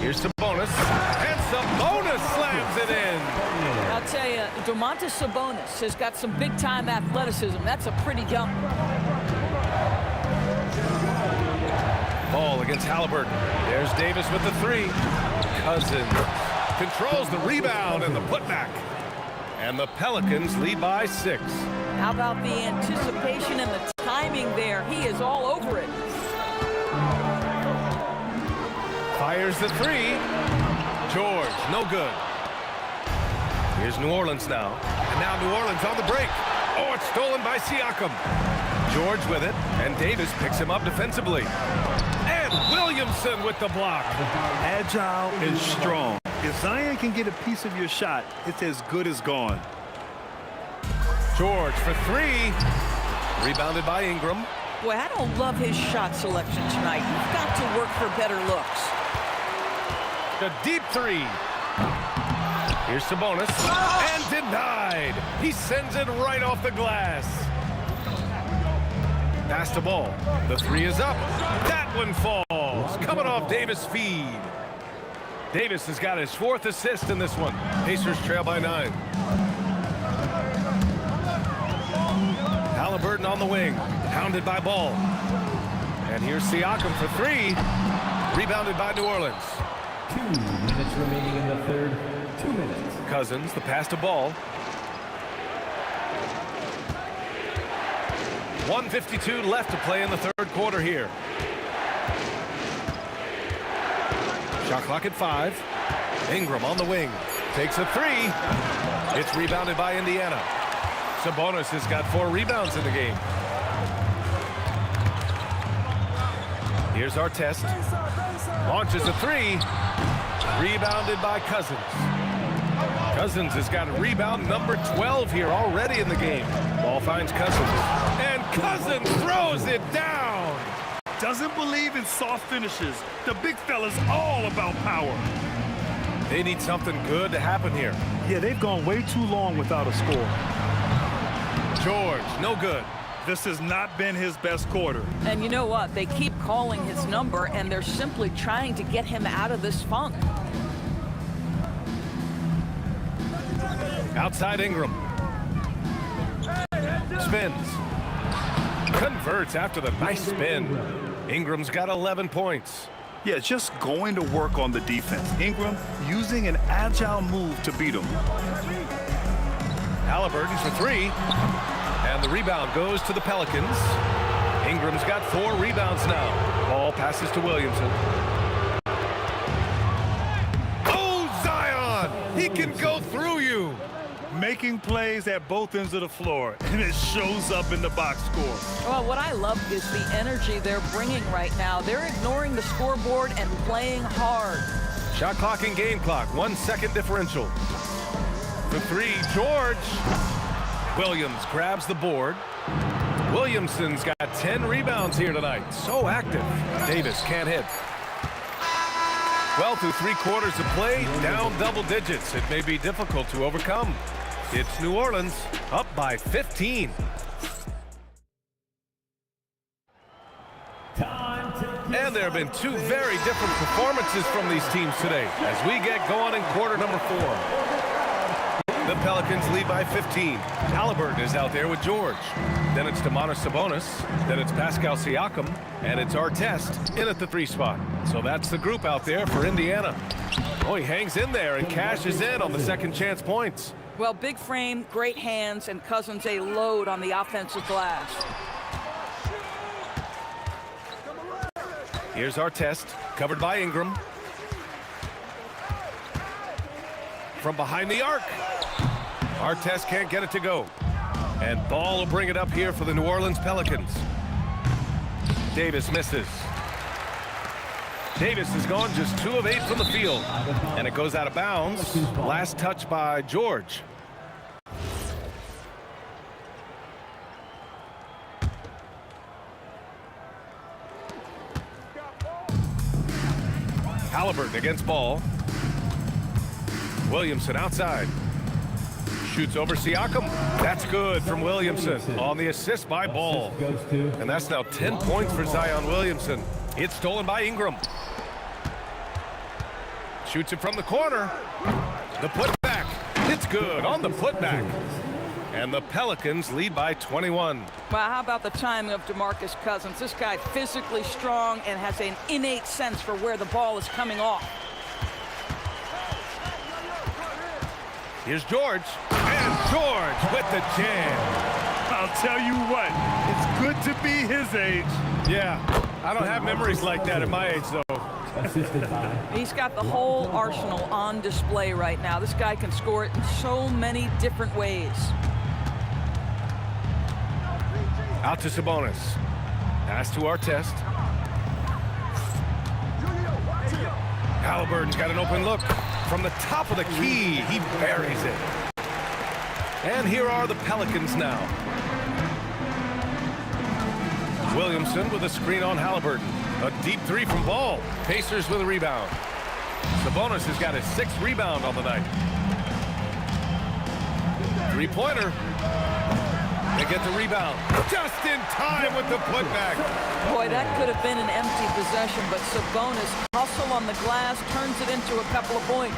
Here's Sabonis, and Sabonis slams it in.
I'll tell you, Domantas Sabonis has got some big-time athleticism. That's a pretty jump.
Ball against Halliburton. There's Davis with the 3. Cousins controls the rebound and the putback. And the Pelicans lead by 6.
How about the anticipation and the timing there? He is all over it.
Fires the 3. George, no good. Here's New Orleans now. And now New Orleans on the break. Oh, it's stolen by Siakam. George with it, and Davis picks him up defensively. And Williamson with the block.
Agile and strong. If Zion can get a piece of your shot, it's as good as gone.
George for 3. Rebounded by Ingram.
Boy, I don't love his shot selection tonight. You've got to work for better looks.
The deep 3. Here's Sabonis. And denied. He sends it right off the glass. Pass the ball. The 3 is up. That one falls. Sabonis coming off Davis' feed. Davis has got his 4th assist in this one. Pacers trail by 9. Halliburton on the wing, pounded by Ball. And here's Siakam for 3, rebounded by New Orleans.
2 minutes remaining in the third. 2 minutes.
Cousins, the pass to Ball. 1:52 left to play in the third quarter here. Shot clock at 5. Ingram on the wing. Takes a 3. It's rebounded by Indiana. Sabonis has got 4 rebounds in the game. Here's Artest. Launches a 3. Rebounded by Cousins. Cousins has got rebound number 12 here already in the game. Ball finds Cousins. And Cousins throws it down.
Doesn't believe in soft finishes. The big fella's all about power.
They need something good to happen here.
Yeah, they've gone way too long without a score.
George, no good.
This has not been his best quarter.
And you know what? They keep calling his number, and they're simply trying to get him out of this funk.
Outside Ingram. Spins. Converts after the nice spin. Ingram's got 11 points.
Yeah, just going to work on the defense. Ingram using an agile move to beat him.
Halliburton for 3. And the rebound goes to the Pelicans. Ingram's got 4 rebounds now. Ball passes to Williamson. Oh, Zion! He can go through you.
Making plays at both ends of the floor, and it shows up in the box score.
Well, what I love is the energy they're bringing right now. They're ignoring the scoreboard and playing hard.
Shot clock and game clock. 1 second differential. For 3, George. Williams grabs the board. Williamson's got 10 rebounds here tonight. So active. Davis can't hit. Well, through 3 quarters of play, down double digits. It may be difficult to overcome. It's New Orleans up by 15. And there have been 2 very different performances from these teams today as we get going in quarter number 4. The Pelicans lead by 15. Halliburton is out there with George. Then it's Domantas Sabonis. Then it's Pascal Siakam. And it's Artest in at the 3 spot. So that's the group out there for Indiana. Oh, he hangs in there and cashes in on the second chance points.
Well, big frame, great hands, and Cousins a load on the offensive glass.
Here's Artest, covered by Ingram. From behind the arc. Artest can't get it to go. And Ball will bring it up here for the New Orleans Pelicans. Davis misses. Davis has gone just 2 of 8 from the field. And it goes out of bounds. Last touch by George. Halliburton against Ball. Williamson outside. Shoots over Siakam. That's good from Williamson on the assist by Ball. And that's now 10 points for Zion Williamson. It's stolen by Ingram. Shoots it from the corner. The putback. It's good on the putback. And the Pelicans lead by 21.
Well, how about the timing of DeMarcus Cousins? This guy physically strong and has an innate sense for where the ball is coming off.
Here's George. And George with the jam.
I'll tell you what, it's good to be his age.
Yeah, I don't have memories like that at my age, though.
He's got the whole arsenal on display right now. This guy can score it in so many different ways.
Out to Sabonis. Pass to Artest. Halliburton's got an open look. From the top of the key, he buries it. And here are the Pelicans now. Williamson with a screen on Halliburton. A deep 3 from Ball. Pacers with a rebound. Sabonis has got his 6th rebound on the night. 3-pointer. They get the rebound. Just in time with the putback.
Boy, that could have been an empty possession, but Sabonis hustle on the glass, turns it into a couple of points.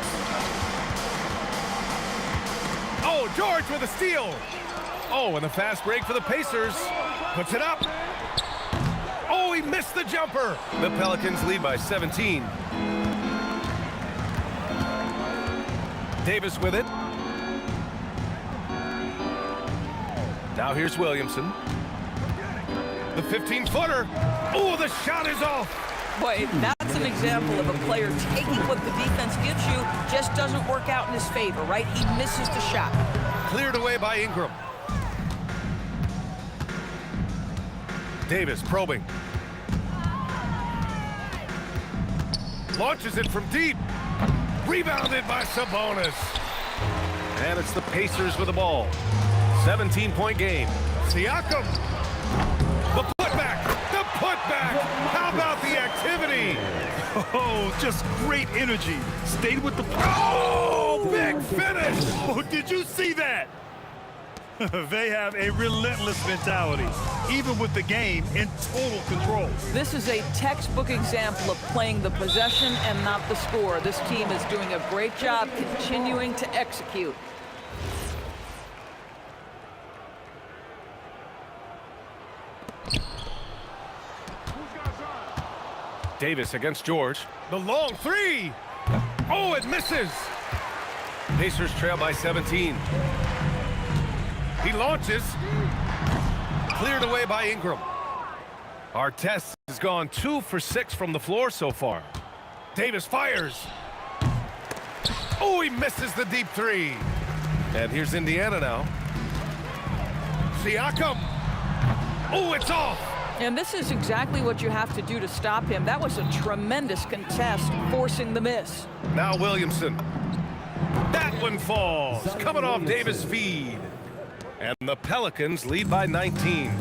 Oh, George with a steal. Oh, and a fast break for the Pacers. Puts it up. Oh, he missed the jumper. The Pelicans lead by 17. Davis with it. Now here's Williamson. The 15-footer. Oh, the shot is off.
Boy, that's an example of a player taking what the defense gives you, just doesn't work out in his favor, right? He misses the shot.
Cleared away by Ingram. Davis probing. Launches it from deep. Rebounded by Sabonis. And it's the Pacers with the ball. 17-point game. Siakam. The putback. The putback. How about the activity?
Oh, just great energy. Stayed with the...
Oh, big finish.
Oh, did you see that? They have a relentless mentality, even with the game in total control.
This is a textbook example of playing the possession and not the score. This team is doing a great job continuing to execute.
Davis against George. The long three. Oh, it misses. Pacers trail by 17. He launches. Cleared away by Ingram. Artest has gone 2 for 6 from the floor so far. Davis fires. Oh, he misses the deep three. And here's Indiana now. Siakam. Oh, it's off.
And this is exactly what you have to do to stop him. That was a tremendous contest, forcing the miss.
Now Williamson. That one falls. Coming off Davis' feed. And the Pelicans lead by 19.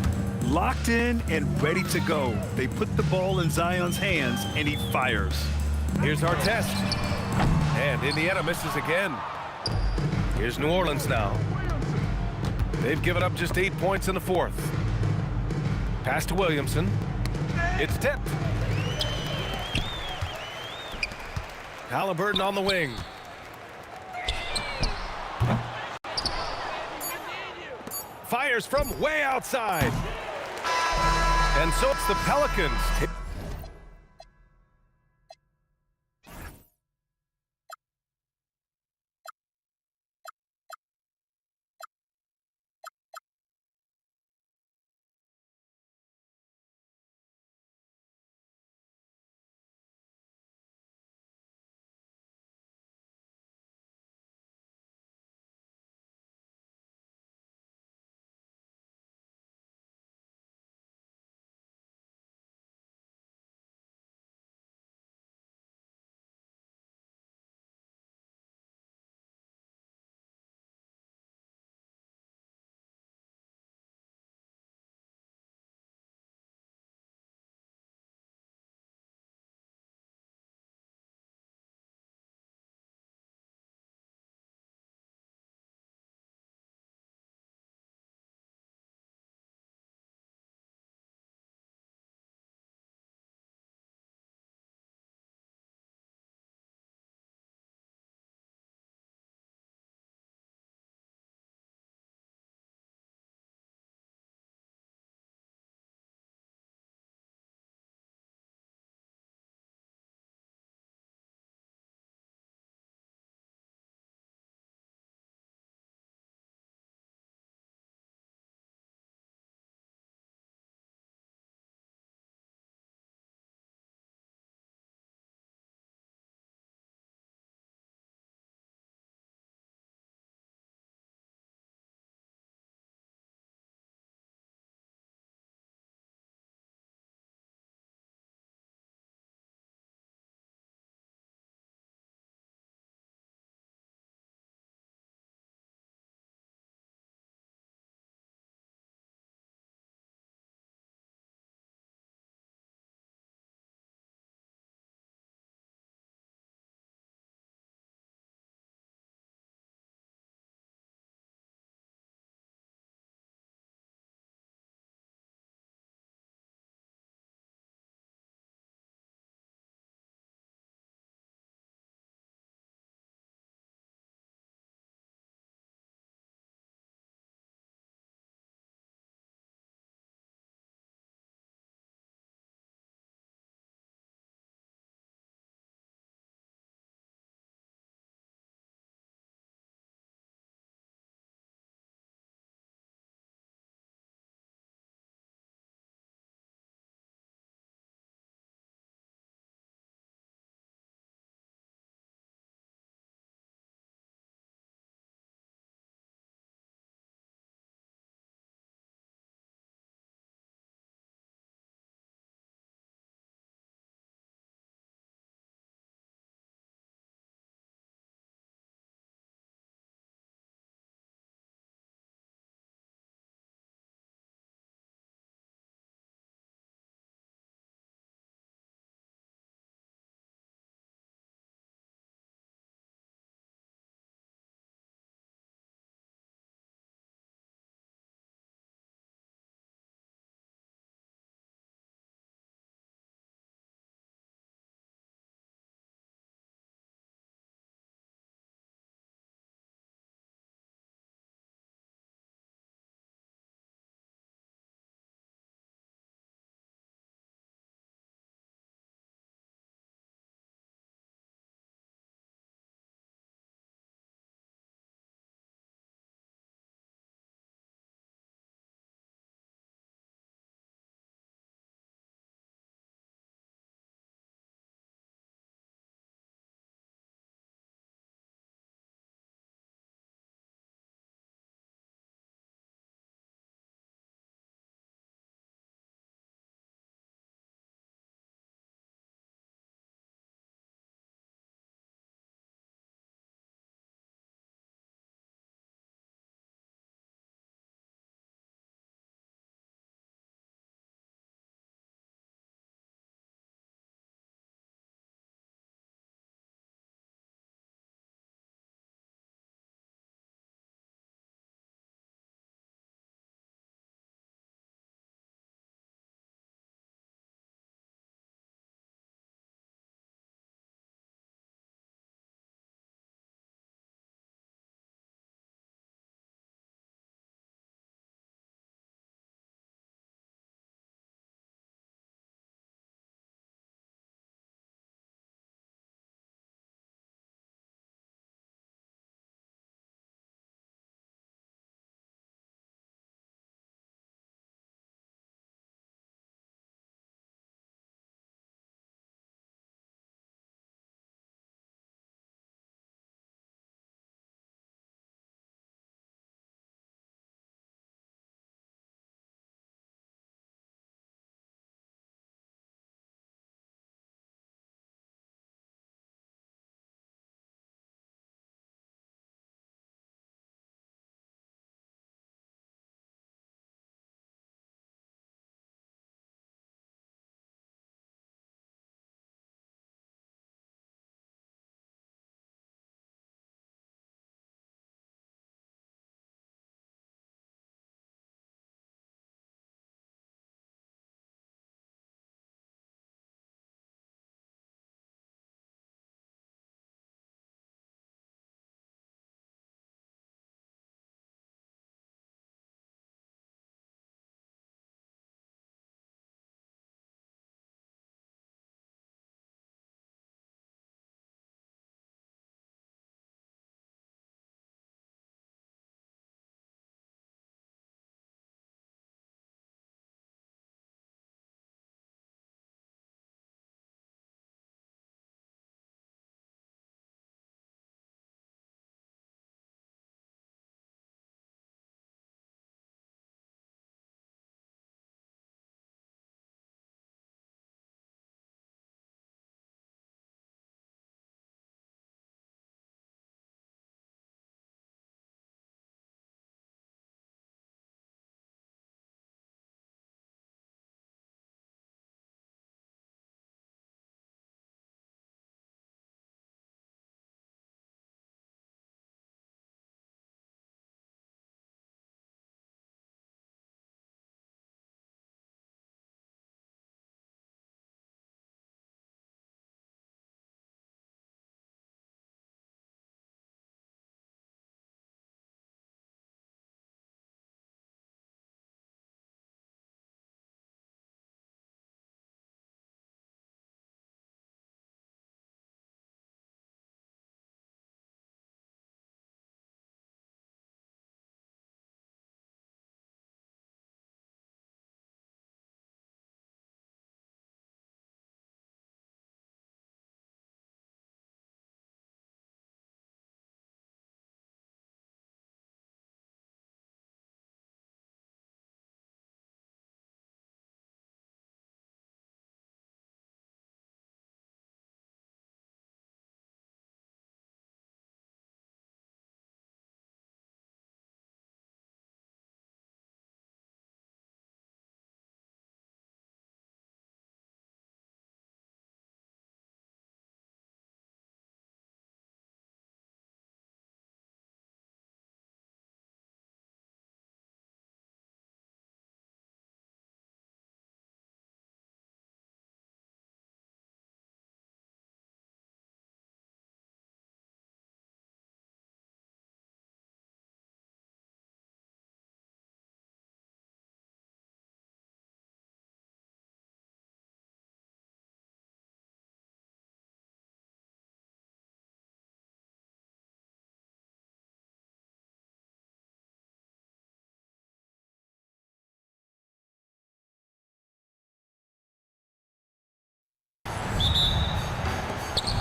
Locked in and ready to go. They put the ball in Zion's hands, and he fires.
Here's Artest. And Indiana misses again. Here's New Orleans now. They've given up just 8 points in the fourth. Pass to Williamson. It's tipped. Halliburton on the wing. Fires from way outside. And so it's the Pelicans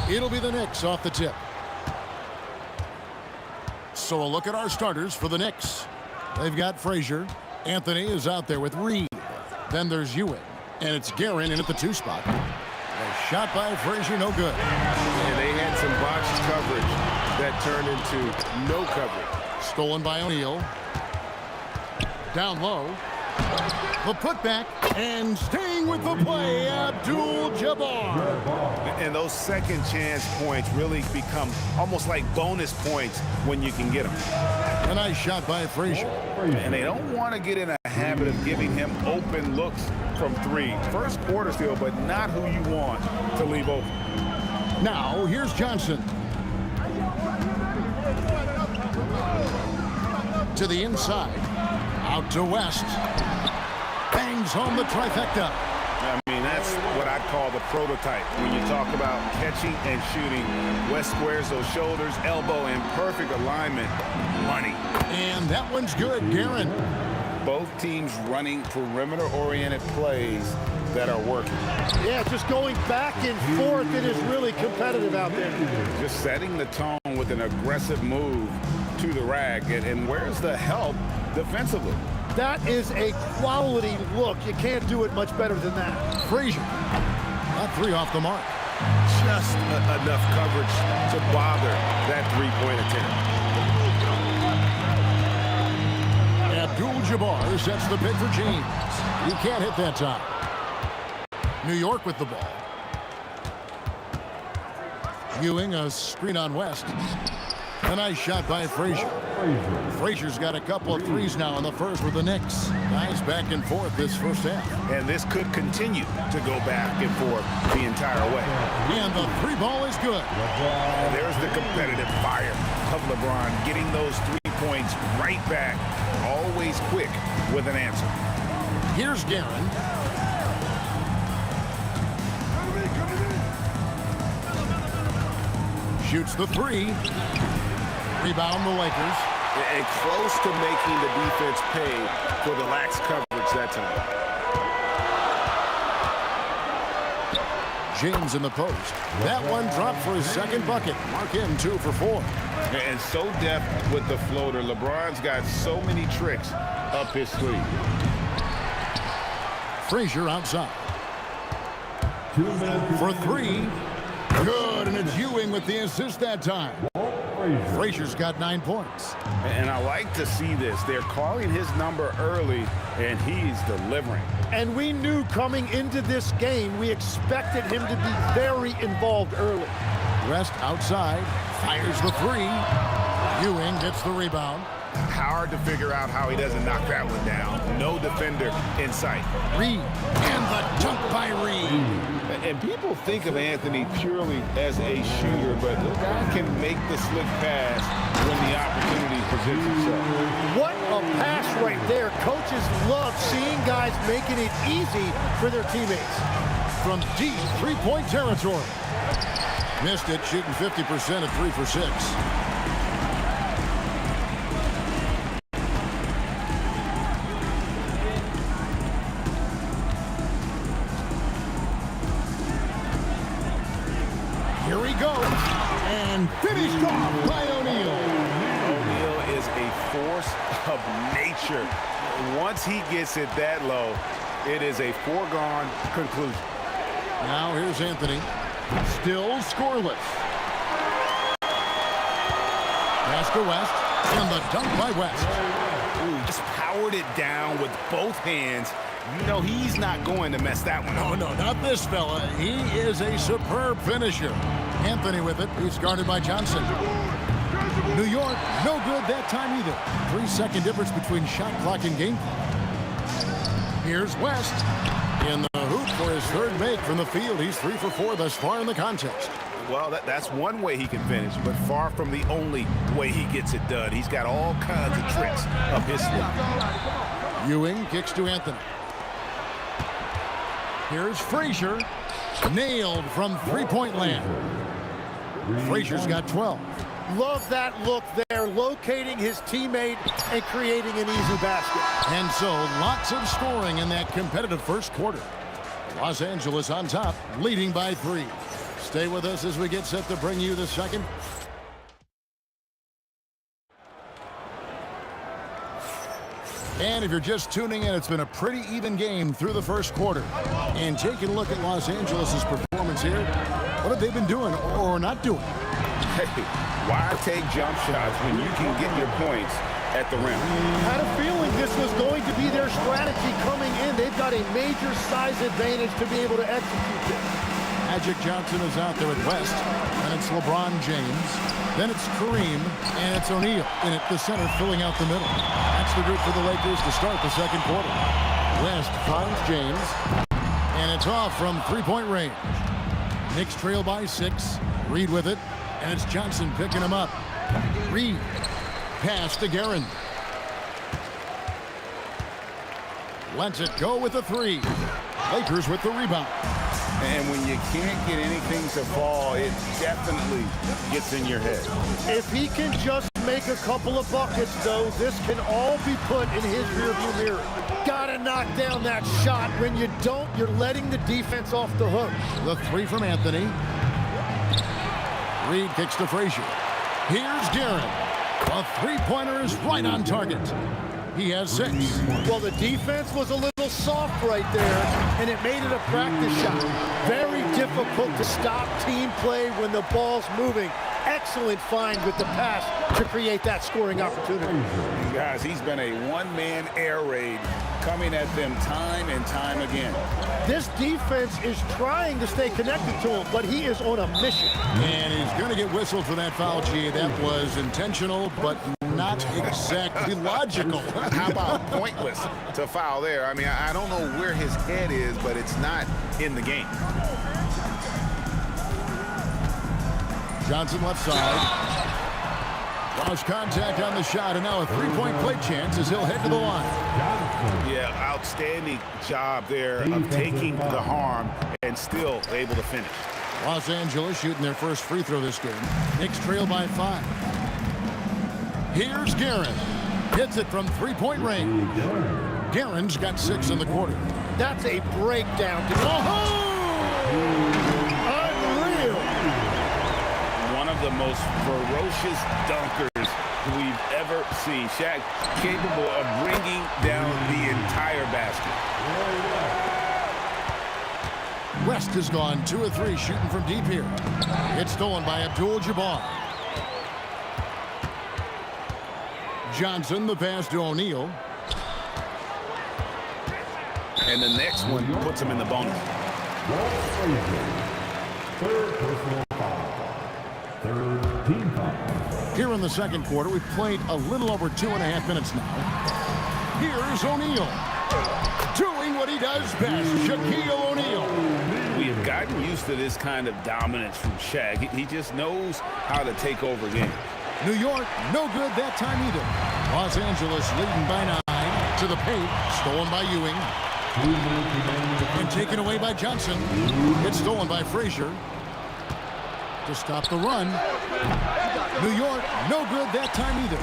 It'll be the Knicks off the tip. So a look at our starters for the Knicks. They've got Frazier. Anthony is out there with Reed. Then there's Ewing. And it's Guerin in at the 2 spot. A shot by Frazier, no good.
And they had some botched coverage that turned into no coverage.
Stolen by O'Neal. Down low. The putback, and staying with the play, Abdul-Jabbar.
And those second chance points really become almost like bonus points when you can get them.
A nice shot by Frazier.
And they don't want to get in a habit of giving him open looks from 3. First quarter still, but not who you want to leave open.
Now, here's Johnson. To the inside. Out to West. Bangs home the trifecta.
I mean, that's what I call the prototype. When you talk about catching and shooting, West squares those shoulders, elbow in perfect alignment. Money.
And that one's good, Guerin.
Both teams running perimeter-oriented plays that are working.
Yeah, just going back and forth. It is really competitive out there.
Just setting the tone with an aggressive move to the rack. And where's the help defensively?
That is a quality look. You can't do it much better than that.
Frazier. That 3 off the mark.
Just enough coverage to bother that 3-point attempt.
Abdul-Jabbar sets the pick for James. He can't hit that time. New York with the ball. Ewing, a screen on West. A nice shot by Frazier. Frazier's got a couple of threes now in the first with the Knicks. Nice back and forth this first half.
And this could continue to go back and forth the entire way.
And the 3 ball is good.
And there's the competitive fire of LeBron getting those 3 points right back. Always quick with an answer.
Here's Guerin. Shoots the 3. Rebound the Lakers.
And close to making the defense pay for the lax coverage that time.
James in the post. That one dropped for his second bucket. Mark him 2 for 4.
And so deft with the floater. LeBron's got so many tricks up his sleeve.
Frazier outside. For 3. Good, and it's Ewing with the assist that time. Frazier's got 9 points.
And I like to see this. They're calling his number early, and he's delivering.
And we knew coming into this game, we expected him to be very involved early.
West outside, fires the 3. Ewing gets the rebound.
Hard to figure out how he doesn't knock that one down. No defender in sight.
Reed, and the dunk by Reed.
And people think of Anthony purely as a shooter, but the guy can make the slick pass when the opportunity presents itself.
What a pass right there. Coaches love seeing guys making it easy for their teammates.
From deep 3-point territory. Missed it, shooting 50% at 3 for 6. Here he goes, and finished off by O'Neal.
O'Neal is a force of nature. Once he gets it that low, it is a foregone conclusion.
Now here's Anthony. Still scoreless. Pass to West, and the dunk by West.
Ooh, just powered it down with both hands. You know he's not going to mess that one up.
Oh, no, not this fella. He is a superb finisher. Anthony with it. He's guarded by Johnson. New York, no good that time either. 3-second difference between shot clock and game clock. Here's West. In the hoop for his 3rd make from the field. He's 3 for 4 thus far in the contest.
Well, that's one way he can finish, but far from the only way he gets it done. He's got all kinds of tricks up his sleeve.
Ewing kicks to Anthony. Here's Frazier. Nailed from 3-point land. Frazier's got 12.
Love that look there, locating his teammate and creating an easy basket.
And so lots of scoring in that competitive first quarter. Los Angeles on top, leading by 3. Stay with us as we get set to bring you the second. And if you're just tuning in, it's been a pretty even game through the first quarter. And taking a look at Los Angeles' performance here, what have they been doing or not doing?
Hey, why take jump shots when you can get your points at the rim?
Had a feeling this was going to be their strategy coming in. They've got a major size advantage to be able to execute this.
Magic Johnson is out there at West, and it's LeBron James. Then it's Kareem, and it's O'Neal in at the center, filling out the middle. That's the group for the Lakers to start the second quarter. West finds James, and it's off from three-point range. Knicks trail by 6. Reed with it, and it's Johnson picking him up. Reed, pass to Guerin. Lets it go with the 3. Lakers with the rebound.
And when you can't get anything to fall, it definitely gets in your head.
If he can just make a couple of buckets, though, this can all be put in his rearview mirror. Gotta knock down that shot. When you don't, you're letting the defense off the hook.
The 3 from Anthony. Reed kicks to Frazier. Here's Guerin. A three-pointer is right on target. He has 6.
Well, the defense was a little soft right there, and it made it a practice shot. Very difficult to stop team play when the ball's moving. Excellent find with the pass to create that scoring opportunity.
Guys, he's been a one-man air raid coming at them time and time again.
This defense is trying to stay connected to him, but he is on a mission.
And he's going to get whistled for that foul, G. That was intentional, but not exactly logical.
How about pointless to foul there? I mean, I don't know where his head is, but it's not in the game.
Johnson left side. Lost contact on the shot, and now a three-point play chance as he'll head to the line.
Yeah, outstanding job there of taking the harm and still able to finish.
Los Angeles shooting their first free throw this game. Knicks trail by 5. Here's Guerin. Hits it from three-point range. Guerin's got 6 in the quarter.
That's a breakdown. Unreal.
One of the most ferocious dunkers we've ever seen. Shaq capable of bringing down the entire basket.
West has gone 2 of 3 shooting from deep here. It's stolen by Abdul-Jabbar. Johnson, the pass to O'Neal.
And the next one puts him in the bonus.
Here in the second quarter, we've played a little over 2.5 minutes now. Here's O'Neal. Doing what he does best, Shaquille O'Neal.
We have gotten used to this kind of dominance from Shaq. He just knows how to take over games.
New York, no good that time either. Los Angeles leading by 9 to the paint, stolen by Ewing. And taken away by Johnson. It's stolen by Frazier. To stop the run. New York, no good that time either.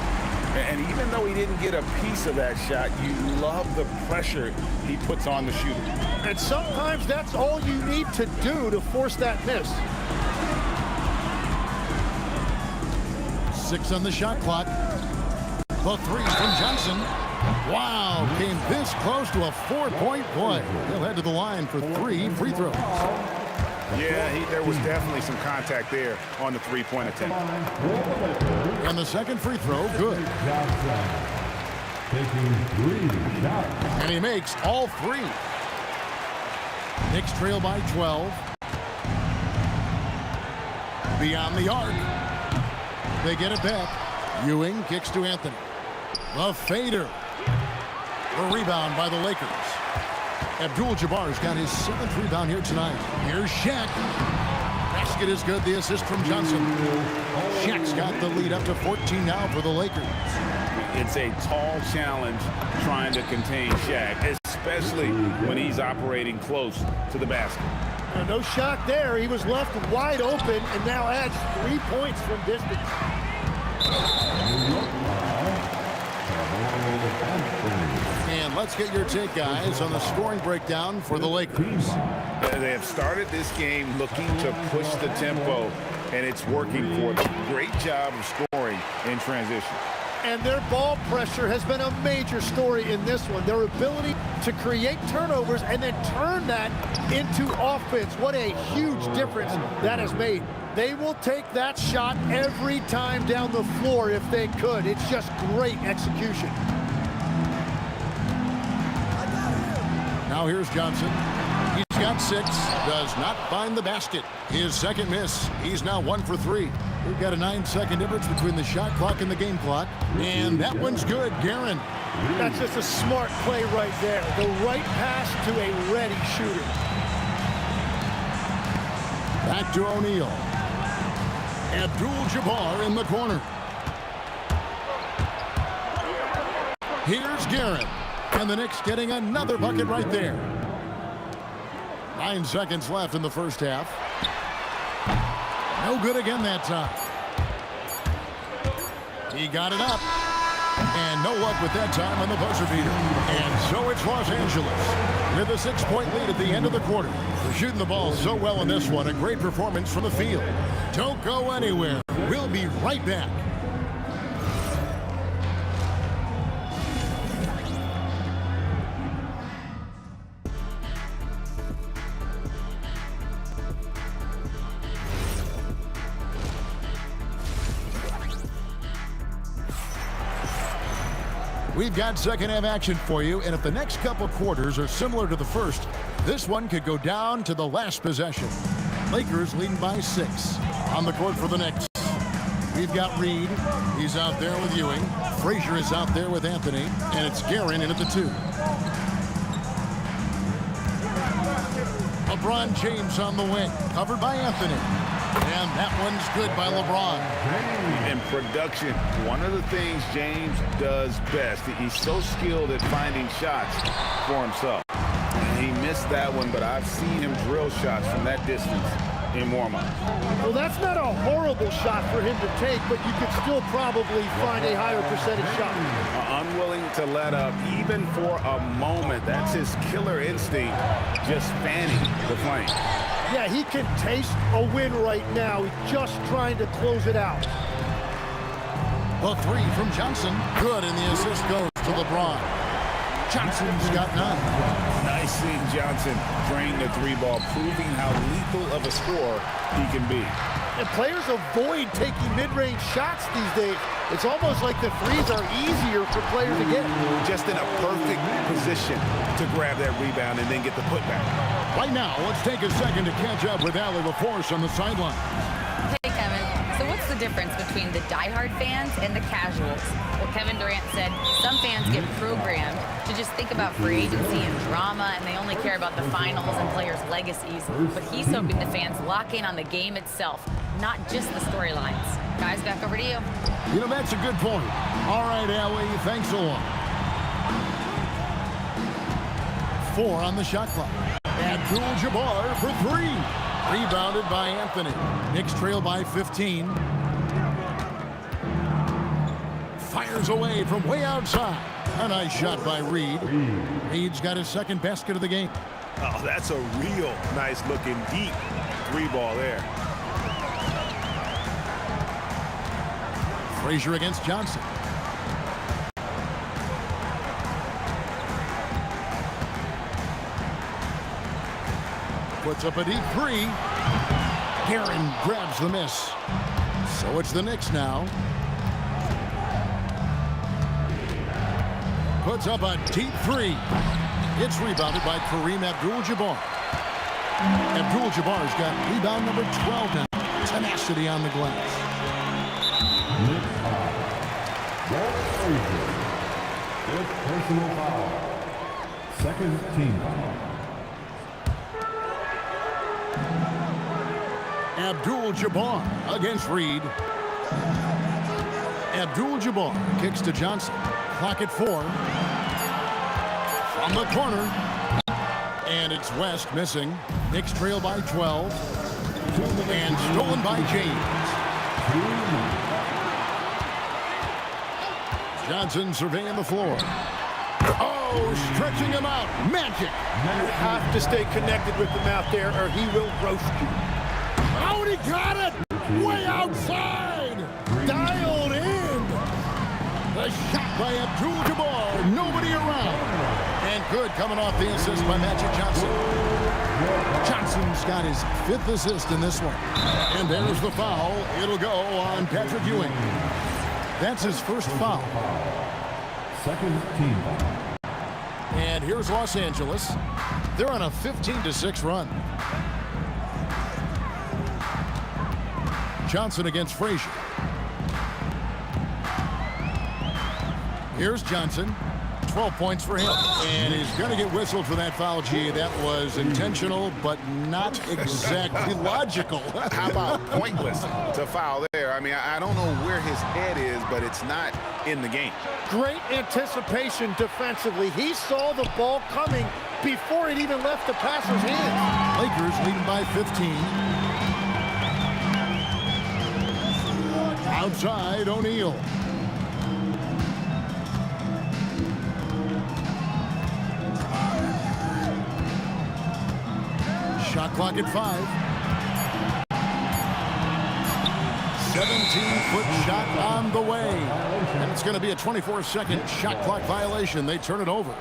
And even though he didn't get a piece of that shot, you love the pressure he puts on the shooter.
And sometimes that's all you need to do to force that miss.
6 on the shot clock. The 3 from Johnson. Wow, came this close to a 4-point play. He'll head to the line for 3 free throws.
Yeah, there was definitely some contact there on the three-point attempt.
And the second free throw, good. And he makes all 3. Knicks trail by 12. Beyond the arc. They get it back. Ewing kicks to Anthony. The fader. The rebound by the Lakers. Abdul-Jabbar's got his 7th rebound here tonight. Here's Shaq. Basket is good. The assist from Johnson. Shaq's got the lead up to 14 now for the Lakers.
It's a tall challenge trying to contain Shaq, especially when he's operating close to the basket.
No shot there. He was left wide open and now adds 3 points from distance.
And And let's get your take, guys, on the scoring breakdown for the Lakers.
They have started this game looking to push the tempo, and it's working for them. Great job of scoring in transition.
And their ball pressure has been a major story in this one. Their ability to create turnovers and then turn that into offense. What a huge difference that has made. They will take that shot every time down the floor if they could. It's just great execution.
Now here's Johnson. He's got 6, does not find the basket. His second miss. He's now 1 for 3. We've got a 9-second difference between the shot clock and the game clock. And that one's good, Guerin.
That's just a smart play right there. The right pass to a ready shooter.
Back to O'Neal. Abdul-Jabbar in the corner. Here's Guerin. And the Knicks getting another bucket right there. 9 seconds left in the first half. No good again that time. He got it up. And no luck with that time on the buzzer beater. And so it's Los Angeles with a 6-point lead at the end of the quarter. They're shooting the ball so well in this one. A great performance from the field. Don't go anywhere. We'll be right back. We've got second half action for you, and if the next couple quarters are similar to the first, this one could go down to the last possession. Lakers leading by 6. On the court for the Knicks. We've got Reed. He's out there with Ewing. Frazier is out there with Anthony, and it's Guerin in at the 2. LeBron James on the wing, covered by Anthony. And that one's good by LeBron.
In production, one of the things James does best, he's so skilled at finding shots for himself. He missed that one, but I've seen him drill shots from that distance in warm-up.
Well, that's not a horrible shot for him to take, but you could still probably find a higher percentage shot.
Unwilling to let up, even for a moment. That's his killer instinct, just fanning the flame.
Yeah, he can taste a win right now. He's just trying to close it out.
The 3 from Johnson. Good, and the assist goes to LeBron. Johnson's got 9.
Nice seeing Johnson drain the 3 ball, proving how lethal of a scorer he can be.
And players avoid taking mid-range shots these days. It's almost like the 3s are easier for players to get.
Just in a perfect position to grab that rebound and then get the putback.
Right now, let's take a second to catch up with Allie LaForce on the sideline.
Hey, Kevin. So what's the difference between the diehard fans and the casuals? Well, Kevin Durant said some fans get programmed to just think about free agency and drama, and they only care about the finals and players' legacies. But he's hoping the fans lock in on the game itself, not just the storylines. Guys, back over to you.
You know, that's a good point. All right, Allie, thanks a lot. 4 on the shot clock. Abdul-Jabbar for 3. Rebounded by Anthony. Knicks trail by 15. Fires away from way outside. A nice shot by Reed. Reed's got his second basket of the game.
Oh, that's a real nice looking deep 3 ball there.
Frazier against Johnson. Puts up a deep 3. Guerin grabs the miss. So it's the Knicks now. Puts up a deep 3. It's rebounded by Kareem Abdul-Jabbar. Abdul-Jabbar's got rebound number 12 now. Tenacity on the glass.
With personal foul. Second team foul.
Abdul-Jabbar against Reed. Abdul-Jabbar kicks to Johnson. Clock at 4. From the corner. And it's West missing. Knicks trail by 12. And stolen by James. Johnson surveying the floor. Oh, Oh, stretching him out. Magic.
You have to stay connected with him out there or he will roast you.
Oh, and he got it. Way outside. Dialed in. The shot by Abdul-Jabbar. Nobody around. And good coming off the assist by Magic Johnson. Johnson's got his 5th assist in this one. And there's the foul. It'll go on Patrick Ewing. That's his first foul.
Second team.
And here's Los Angeles. They're on a 15-6 run. Johnson against Frazier. Here's Johnson. 12 points for him. And he's going to get whistled for that foul, G. That was intentional, but not exactly logical.
How about pointless to foul there? I mean, I don't know where his head is, but it's not in the game.
Great anticipation defensively. He saw the ball coming before it even left the passer's hands.
Lakers leading by 15. Outside, O'Neal. Shot clock at 5. 17-foot shot on the way. And it's going to be a 24-second shot clock violation. They turn it over.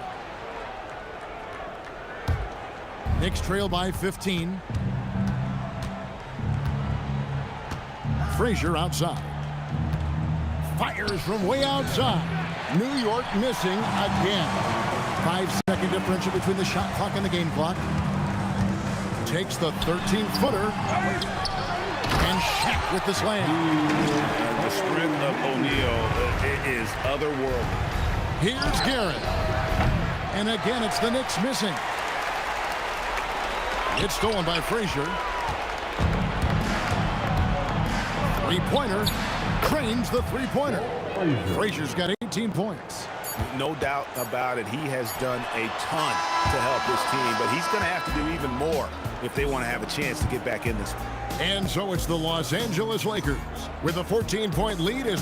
Knicks trail by 15. Frazier outside. Fires from way outside. New York missing again. 5-second differential between the shot clock and the game clock. Takes the 13-footer. And Shaq with the slam.
The strength of O'Neal is otherworldly.
Here's Garrett. And again, it's the Knicks missing. It's stolen by Frazier. Three-pointer. Cranes the three-pointer. Frazier's got 18 points.
No doubt about it. He has done a ton to help this team, but he's going to have to do even more if they want to have a chance to get back in this.
And so it's the Los Angeles Lakers with a 14-point lead.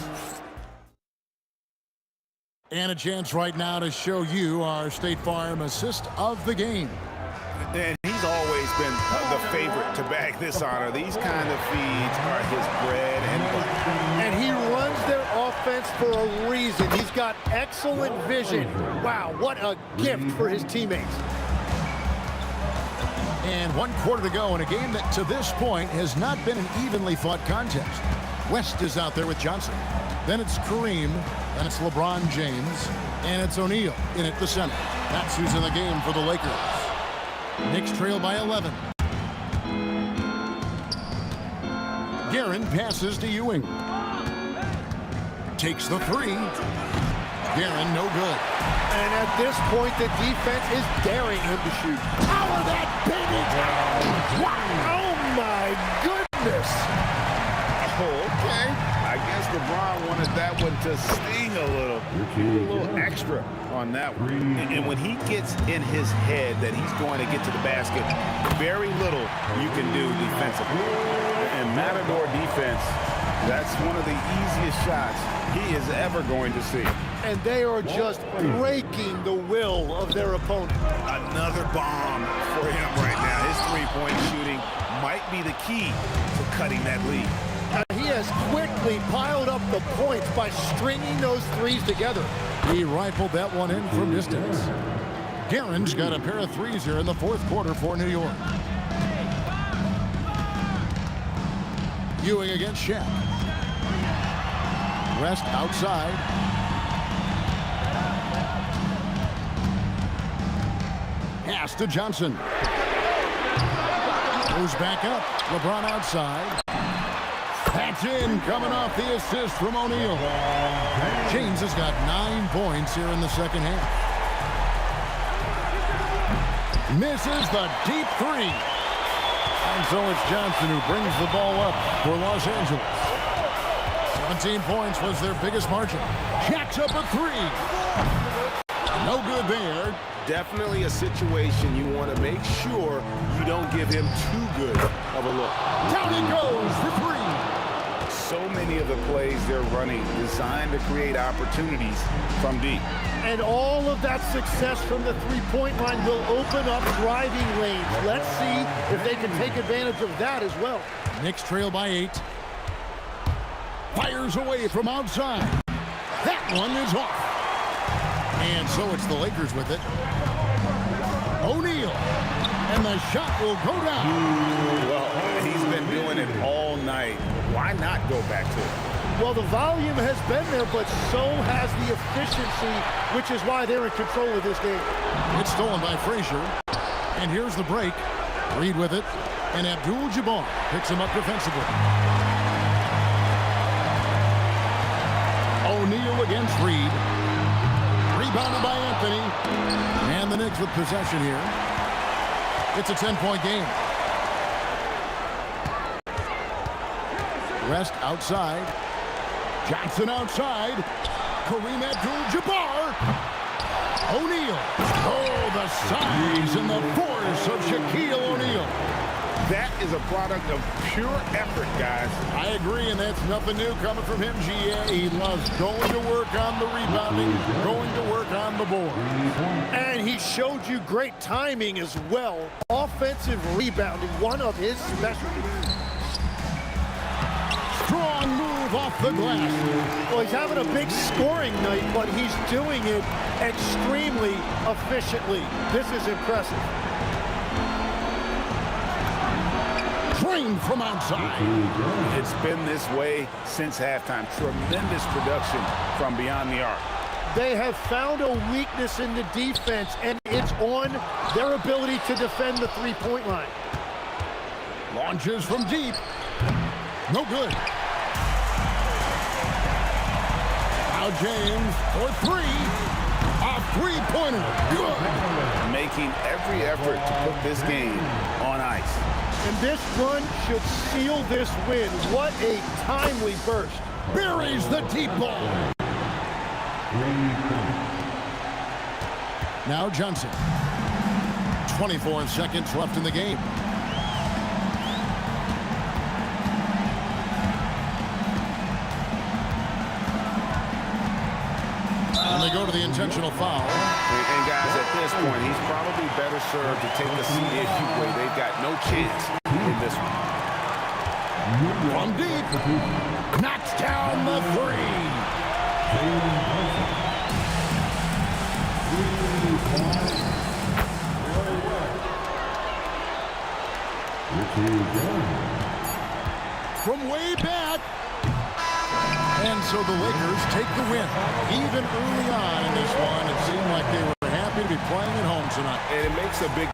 And a chance right now to show you our State Farm assist of the game.
And he's always been the favorite to bag this honor. These kind of feeds are his bread and butter.
And he runs their offense for a reason. He's got excellent vision. Wow, what a gift for his teammates.
And 1 quarter to go in a game that to this point has not been an evenly fought contest. West is out there with Johnson. Then it's Kareem. Then it's LeBron James. And it's O'Neal in at the center. That's who's in the game for the Lakers. Knicks trail by 11. Guerin passes to Ewing. Takes the 3. Guerin, no good.
And at this point, the defense is daring him to shoot.
Power that baby down!
Wow! Oh my goodness!
Oh, okay. I guess LeBron wanted that one to sting a little extra on that one. And when he gets in his head that he's going to get to the basket, very little you can do defensively. And Matador defense, that's one of the easiest shots he is ever going to see.
And they are just breaking the will of their opponent.
Another bomb for him right now. His three-point shooting might be the key to cutting that lead.
He has quickly piled up the points by stringing those threes together.
He rifled that one in from distance. Guerin's got a pair of threes here in the 4th quarter for New York. Ewing against Shaq. West outside. Pass to Johnson. Goes back up. LeBron outside. That's in, coming off the assist from O'Neal. James has got 9 points here in the second half. Misses the deep 3. And so it's Johnson who brings the ball up for Los Angeles. 17 points was their biggest margin. Jacks up a 3. No good there.
Definitely a situation you want to make sure you don't give him too good of a look.
Down he goes for 3.
So many of the plays they're running designed to create opportunities from deep.
And all of that success from the three-point line will open up driving lanes. Let's see if they can take advantage of that as well.
Knicks trail by 8. Fires away from outside. That one is off. And so it's the Lakers with it. O'Neal. And the shot will go down.
Well, he's been doing it all night. Why not go back to it?
Well, the volume has been there, but so has the efficiency, which is why they're in control of this game.
It's stolen by Frazier. And here's the break. Reed with it. And Abdul-Jabbar picks him up defensively. O'Neal against Reed. Rebounded by Anthony. And the Knicks with possession here. It's a 10-point game. West outside. Johnson outside. Kareem Abdul-Jabbar. O'Neal. Oh, the size and the force of Shaquille O'Neal.
That is a product of pure effort, guys.
I agree, and that's nothing new coming from him, GA. He loves going to work on the rebounding, going to work on the board.
And he showed you great timing as well. Offensive rebounding, one of his specialties.
Strong move off the glass.
Well, he's having a big scoring night, but he's doing it extremely efficiently. This is impressive.
Drained from outside.
It's been this way since halftime. Tremendous production from beyond the arc.
They have found a weakness in the defense, and it's on their ability to defend the three-point line.
Launches from deep. No good. Now James for 3. A three-pointer. Good.
Making every effort to put this game on ice.
And this run should seal this win. What a timely burst.
Buries the deep ball. Now Johnson. 24 seconds left in the game. And they go to the intentional foul.
And guys, at this point, he's probably better served to take the seat anyway. They've got no chance in this one.
From deep. Knocks down the 3. From way back. And so the Lakers take the win. Even early on in this one, it seemed like they were happy to be playing at home tonight.
And it makes a big